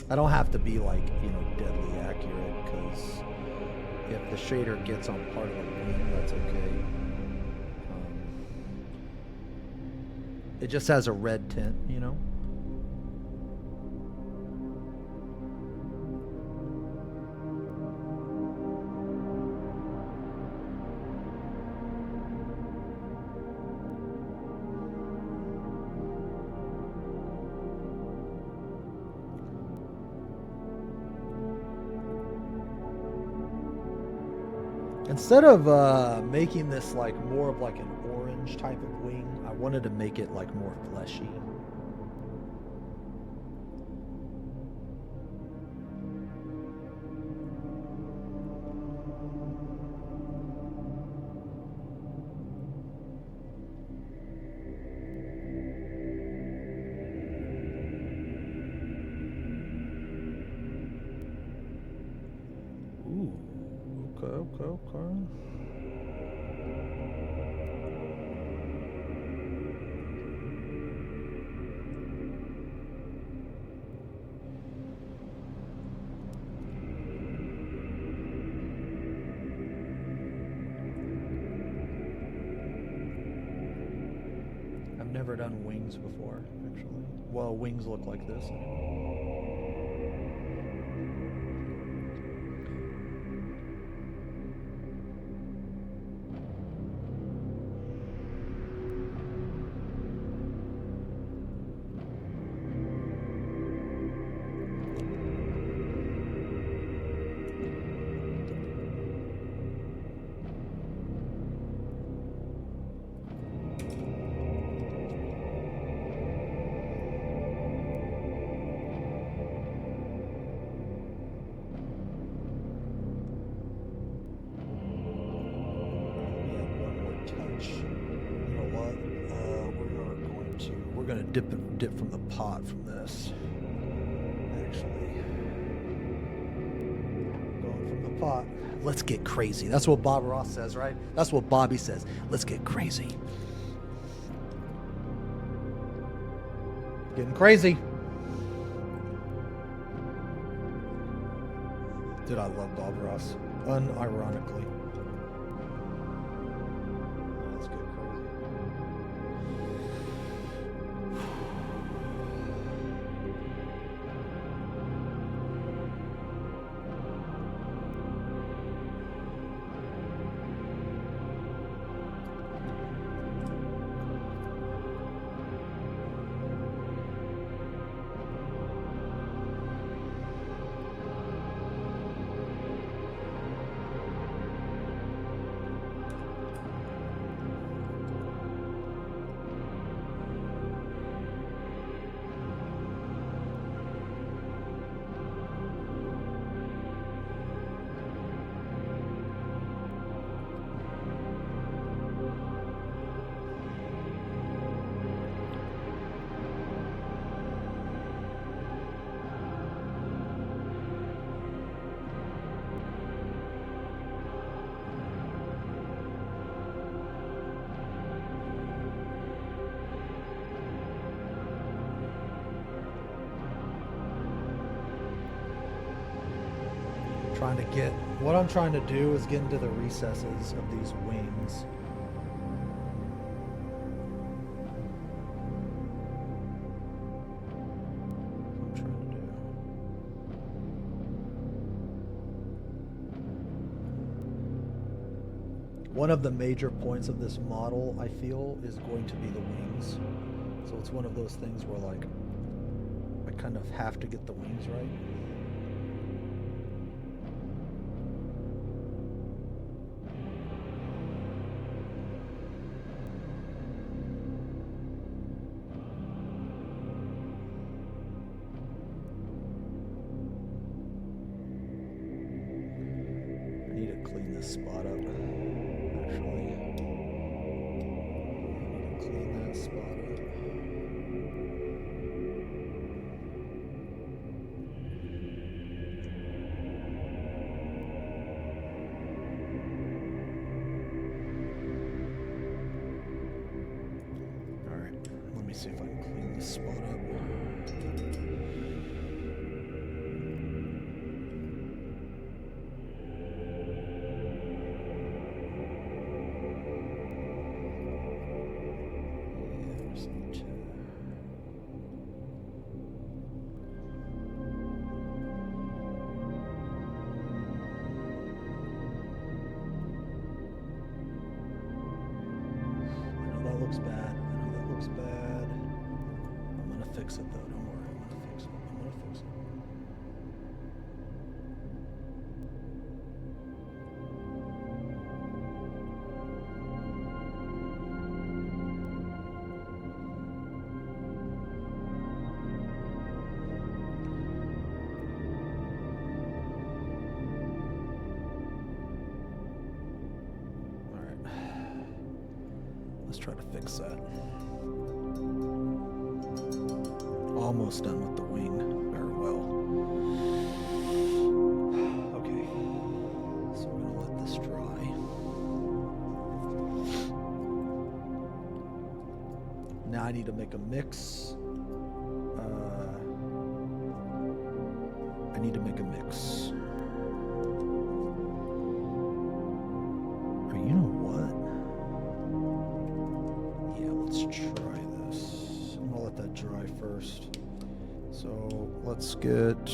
S4: I don't have to be like, you know, deadly accurate, because if the shader gets on part of the wing, that's okay. It just has a red tint, you know? Instead of making this like more of like an orange type of wing, I wanted to make it like more fleshy. Okay. I've never done wings before, actually. Well, wings look like this. We're gonna dip from the pot from this. Actually, going from the pot. Let's get crazy. That's what Bob Ross says, right? That's what Bobby says. Let's get crazy. Getting crazy. Dude, I love Bob Ross. Unironically. Let's get crazy. What I'm trying to do is get into the recesses of these wings. I'm trying to do. One of the major points of this model, I feel, is going to be the wings. So it's one of those things where, like, I kind of have to get the wings right. Spot up, actually. Clean that spot up. see if I can clean this spot up. Looks bad. I know that looks bad. I'm gonna fix it though. Don't worry. I'm gonna fix it. I'm gonna fix it. Let's try to fix that. Almost done with the wing. Very well. Okay. So we're gonna let this dry. Now I need to make a mix. I need to make a mix. Or you know what? Let's try this. I'm gonna let that dry first. So let's get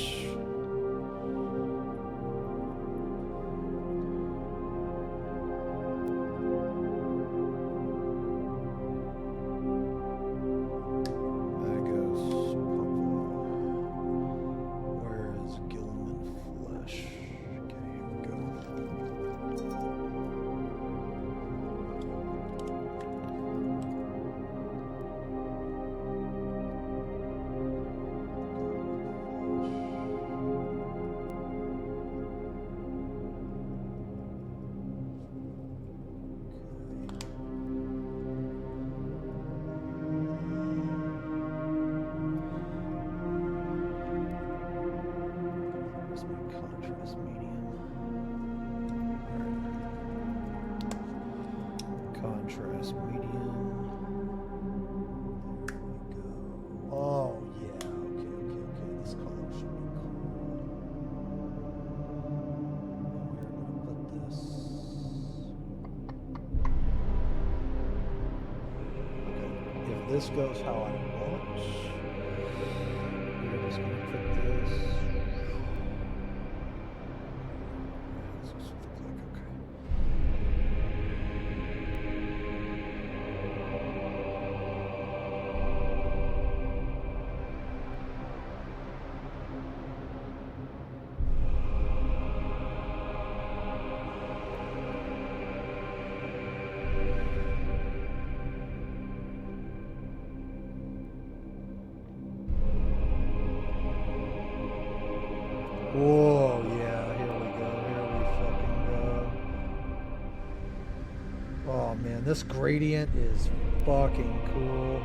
S4: that goes purple. Where is Gilman Flesh? Okay, here we go. Where's my contrast medium? Alright. Contrast medium. There we go. Oh yeah, okay. This color should be cool. And we're gonna put this. Okay, if this goes how I want, we're just gonna put this. This looks like okay. Whoa, yeah, here we fucking go. Oh man, this gradient is fucking cool.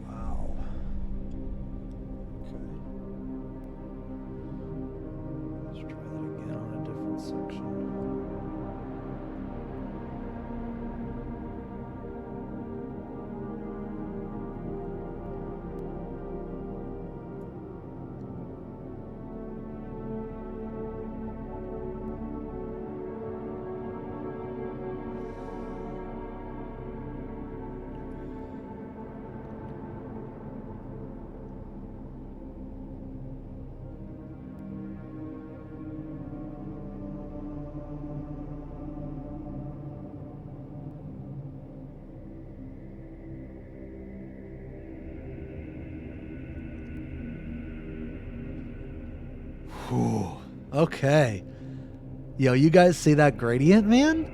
S4: Wow. Okay. Let's try that again on a different section. Whew. Okay. Yo, you guys see that gradient, man?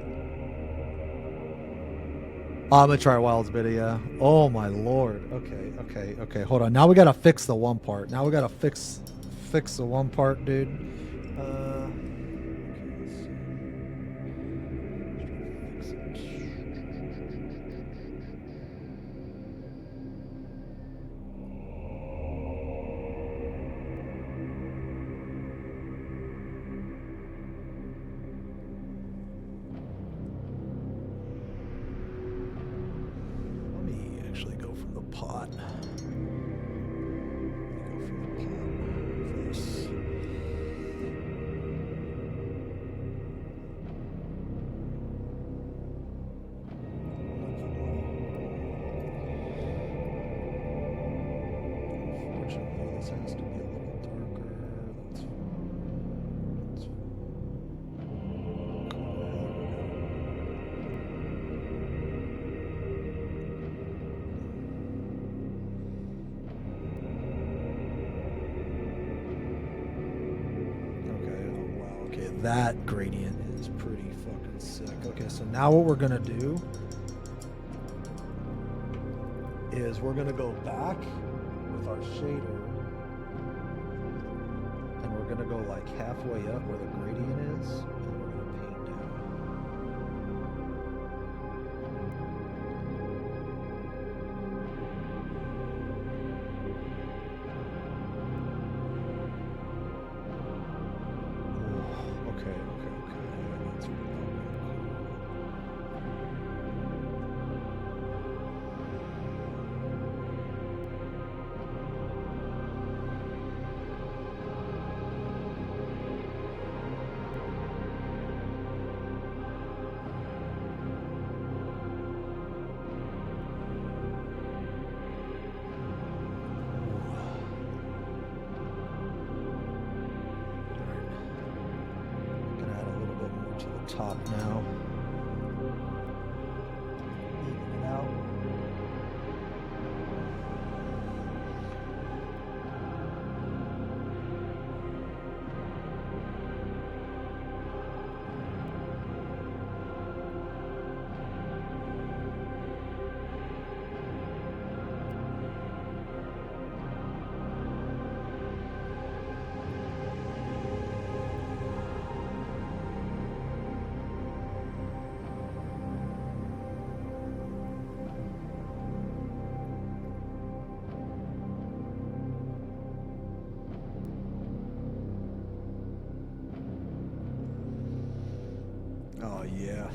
S4: Oh, I'm gonna try Wild's video. Oh my lord. Okay. Hold on. Now we gotta fix the one part. Now we gotta fix the one part, dude. Okay, let's see. Let's try to fix it. Okay, that gradient is pretty fucking sick. Okay, so now what we're gonna do is we're gonna go back with our shader, and we're gonna go like halfway up where the gradient is, and we're gonna paint down. Okay. That's really top now. Even it out. Oh yeah.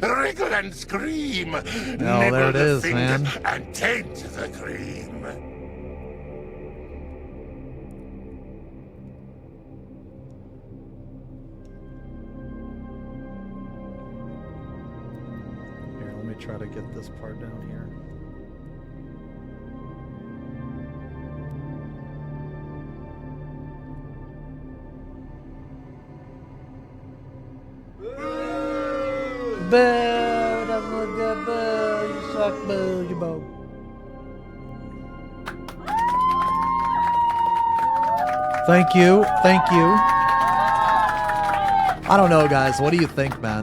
S10: Wriggle and scream.
S4: Oh, there it is, man.
S10: And taint the cream.
S4: Here, let me try to get this part down here. Boo! Doesn't look good. Boo! You suck. Boo! You boo. Thank you. Thank you. I don't know, guys. What do you think, man?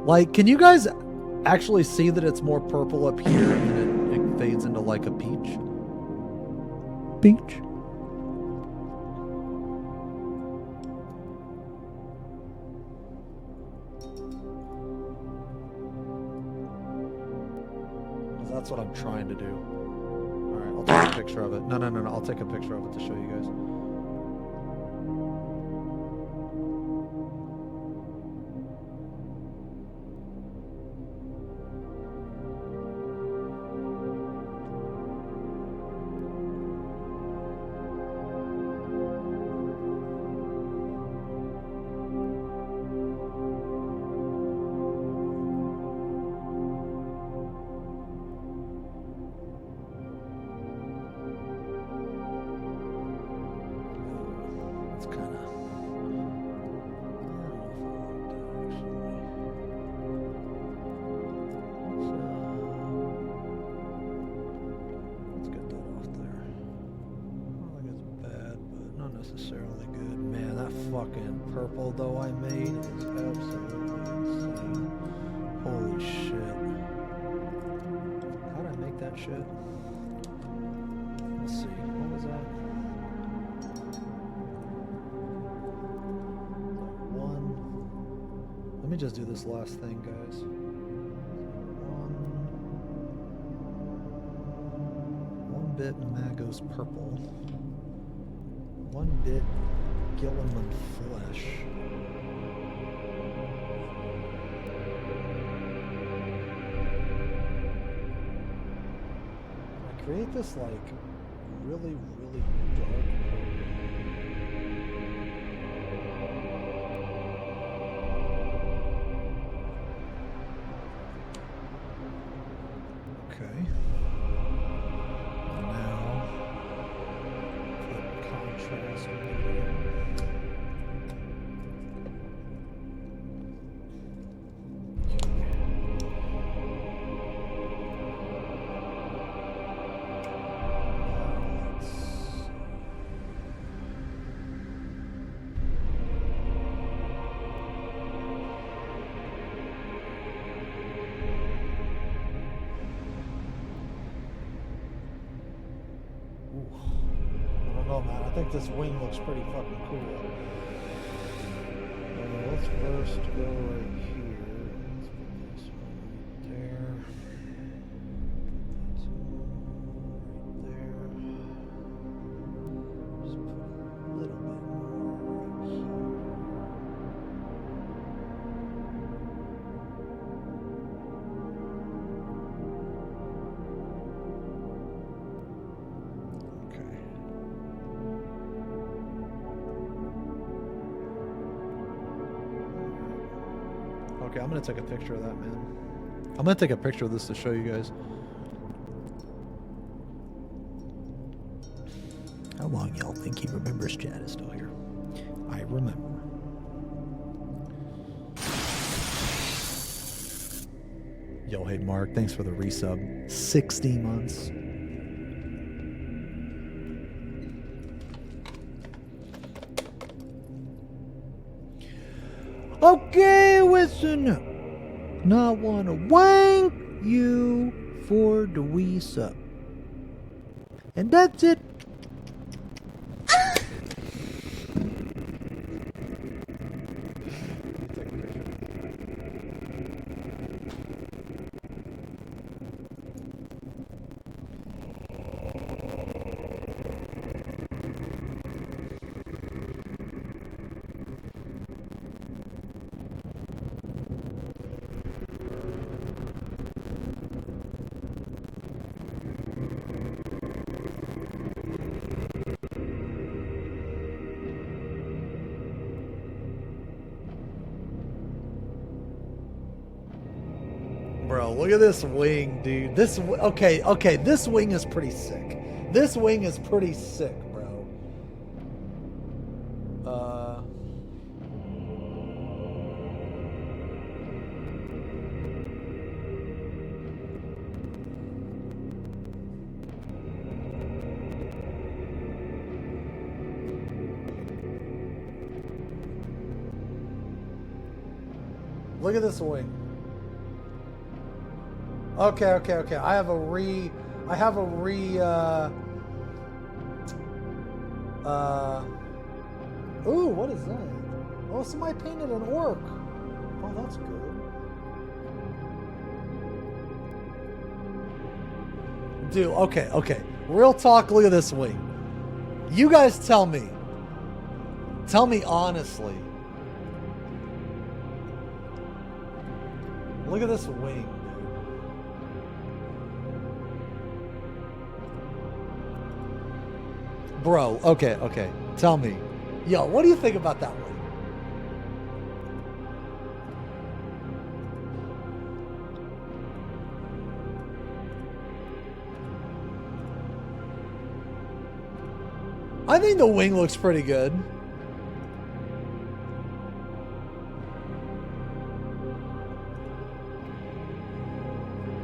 S4: Like, can you guys actually see that it's more purple up here and it fades into like a peach? Peach? That's what I'm trying to do. Alright, I'll take a picture of it. No. I'll take a picture of it to show you guys. Necessarily good. Man, that fucking purple though I made is absolutely insane. Holy shit. How did I make that shit? me just do this last thing, guys. One bit Magos purple. One bit Gilliman flesh. I create this like really, really dark Okay. Now, put contrast medium. I don't know, man. I think this wing looks pretty fucking cool. Let's first go right here. Let's put this one right there. Put this one right there. Just put a little bit more right here. Okay, I'm gonna take a picture of that, man. I'm gonna take a picture of this to show you guys. How long y'all think he remembers Chad is still here? I remember. Yo, hey Mark, thanks for the resub. 60 months. Okay, listen. Not wanna wank you for the resub. And that's it. Bro, look at this wing, dude. This okay, this wing is pretty sick. This wing is pretty sick, bro. Look at this wing. Okay. I have a re ooh, what is that? Oh, somebody painted an orc. Oh, that's good. Dude, okay. Real talk, look at this wing. You guys tell me. Tell me honestly. Look at this wing. Bro, okay. Tell me. Yo, what do you think about that one? I think the wing looks pretty good.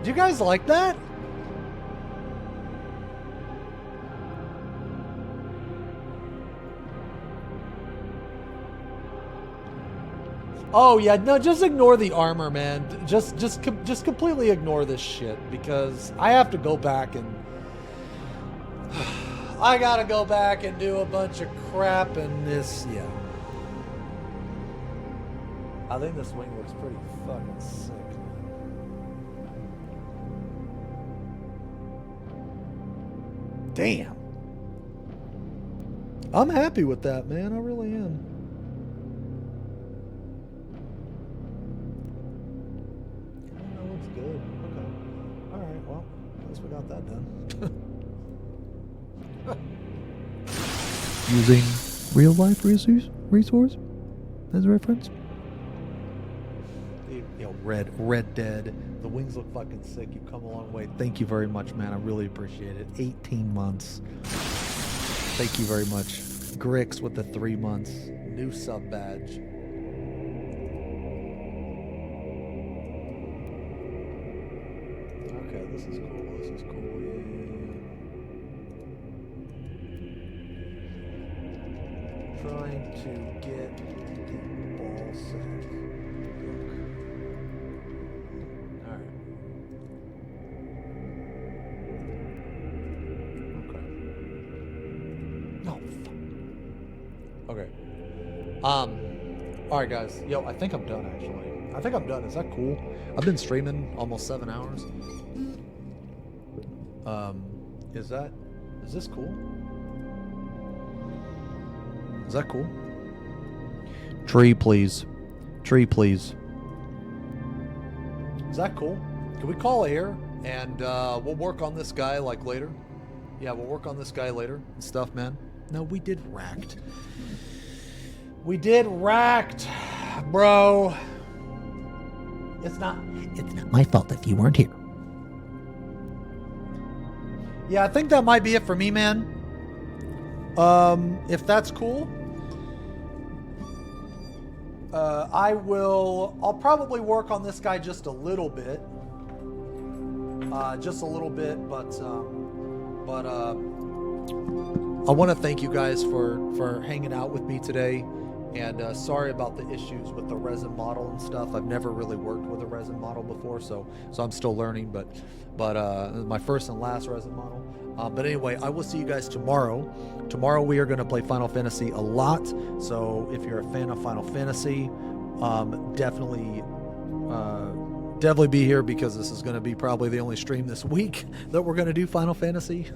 S4: Do you guys like that? Oh yeah, no, just ignore the armor, man. Just completely ignore this shit because I have to go back and I gotta go back and do a bunch of crap in this. Yeah. I think this wing looks pretty fucking sick. Damn. I'm happy with that, man. I really am. That looks good. Okay. Alright, well, at least we got that done. Using real life resource as reference. Yo, Red Dead. The wings look fucking sick. You've come a long way. Thank you very much, man. I really appreciate it. 18 months. Thank you very much. Grix with the 3 months. New sub badge. Okay, this is cool. This is cool. Yeah. Trying to get the ball sack. Alright. Okay. Alright guys. Yo, I think I'm done actually. I think I'm done. Is that cool? I've been streaming almost 7 hours. Is this cool? Is that cool? Tree, please. Tree, please. Is that cool? Can we call it here? And we'll work on this guy like later. Yeah, we'll work on this guy later and stuff, man. No, we did racked. We did racked, bro. It's not my fault if you weren't here. Yeah, I think that might be it for me, man. If that's cool. I'll probably work on this guy just a little bit. Just a little bit, but I want to thank you guys for hanging out with me today. And sorry about the issues with the resin model and stuff. I've never really worked with a resin model before, so I'm still learning. But my first and last resin model. But anyway, I will see you guys tomorrow. Tomorrow we are going to play Final Fantasy a lot. So if you're a fan of Final Fantasy, definitely be here, because this is going to be probably the only stream this week that we're going to do Final Fantasy.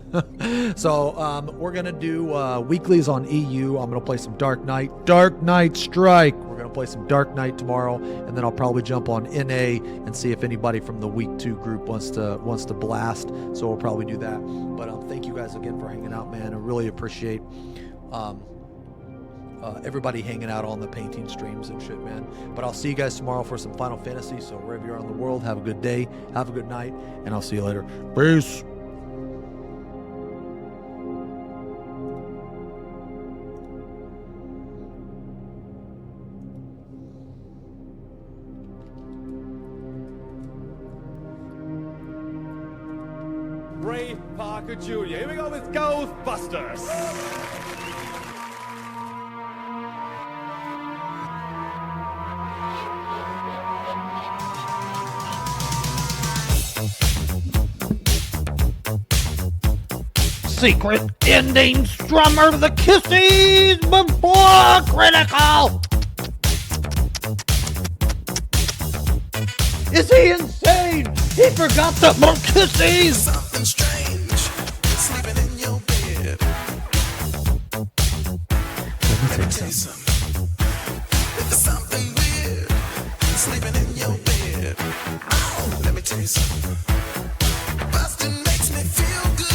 S4: So we're going to do weeklies on EU. I'm going to play some Dark Knight Strike. We're going to play some Dark Knight tomorrow, and then I'll probably jump on NA and see if anybody from the week 2 group wants to blast. So we'll probably do that. But thank you guys again for hanging out, man. I really appreciate everybody hanging out on the painting streams and shit, man. But I'll see you guys tomorrow for some Final Fantasy. So wherever you are in the world, have a good day, have a good night, and I'll see you later. Peace.
S11: Ray Parker Jr. Here we go with Ghostbusters.
S4: Secret ending strummer the kisses before critical. Is he insane? He forgot the more kisses.
S10: Something strange, sleeping in your bed. Let me tell you something. If there's something weird, sleeping in your bed. Oh, let me tell you something. Busting makes me feel good.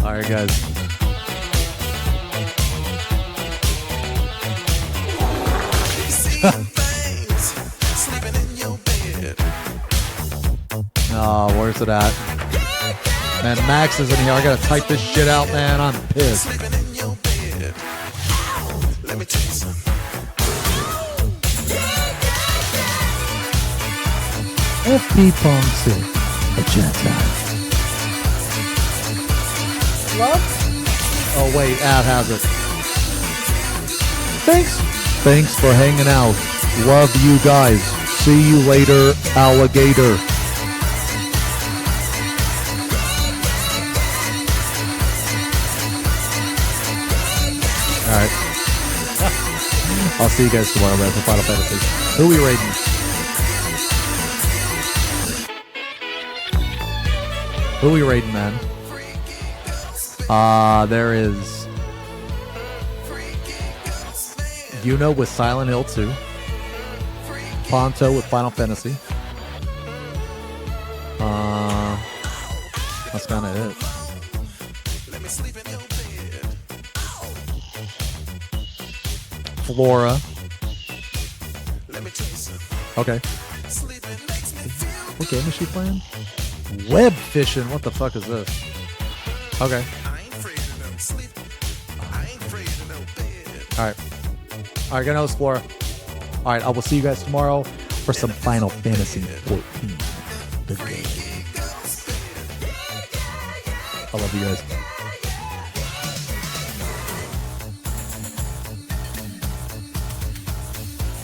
S4: All right, guys. Oh, where's it at? Man, Max isn't here. I gotta type this shit out, man. I'm pissed.
S10: Let me tell you something.
S4: FP Pong 6. A chat time. Love? Oh, wait. Ad has it. Thanks for hanging out. Love you guys. See you later, alligator. Alright. I'll see you guys tomorrow, man, for Final Fantasy. Who are we raiding? Who are we raiding, man? There is Xeno with Silent Hill 2. Ponto with Final Fantasy. That's kind of it. Flora. Okay. What game is she playing? Web fishing. What the fuck is this? Okay. Alright. Alright, gonna host Flora. Alright, I will see you guys tomorrow for some Final Fantasy 14. The game. I love you guys.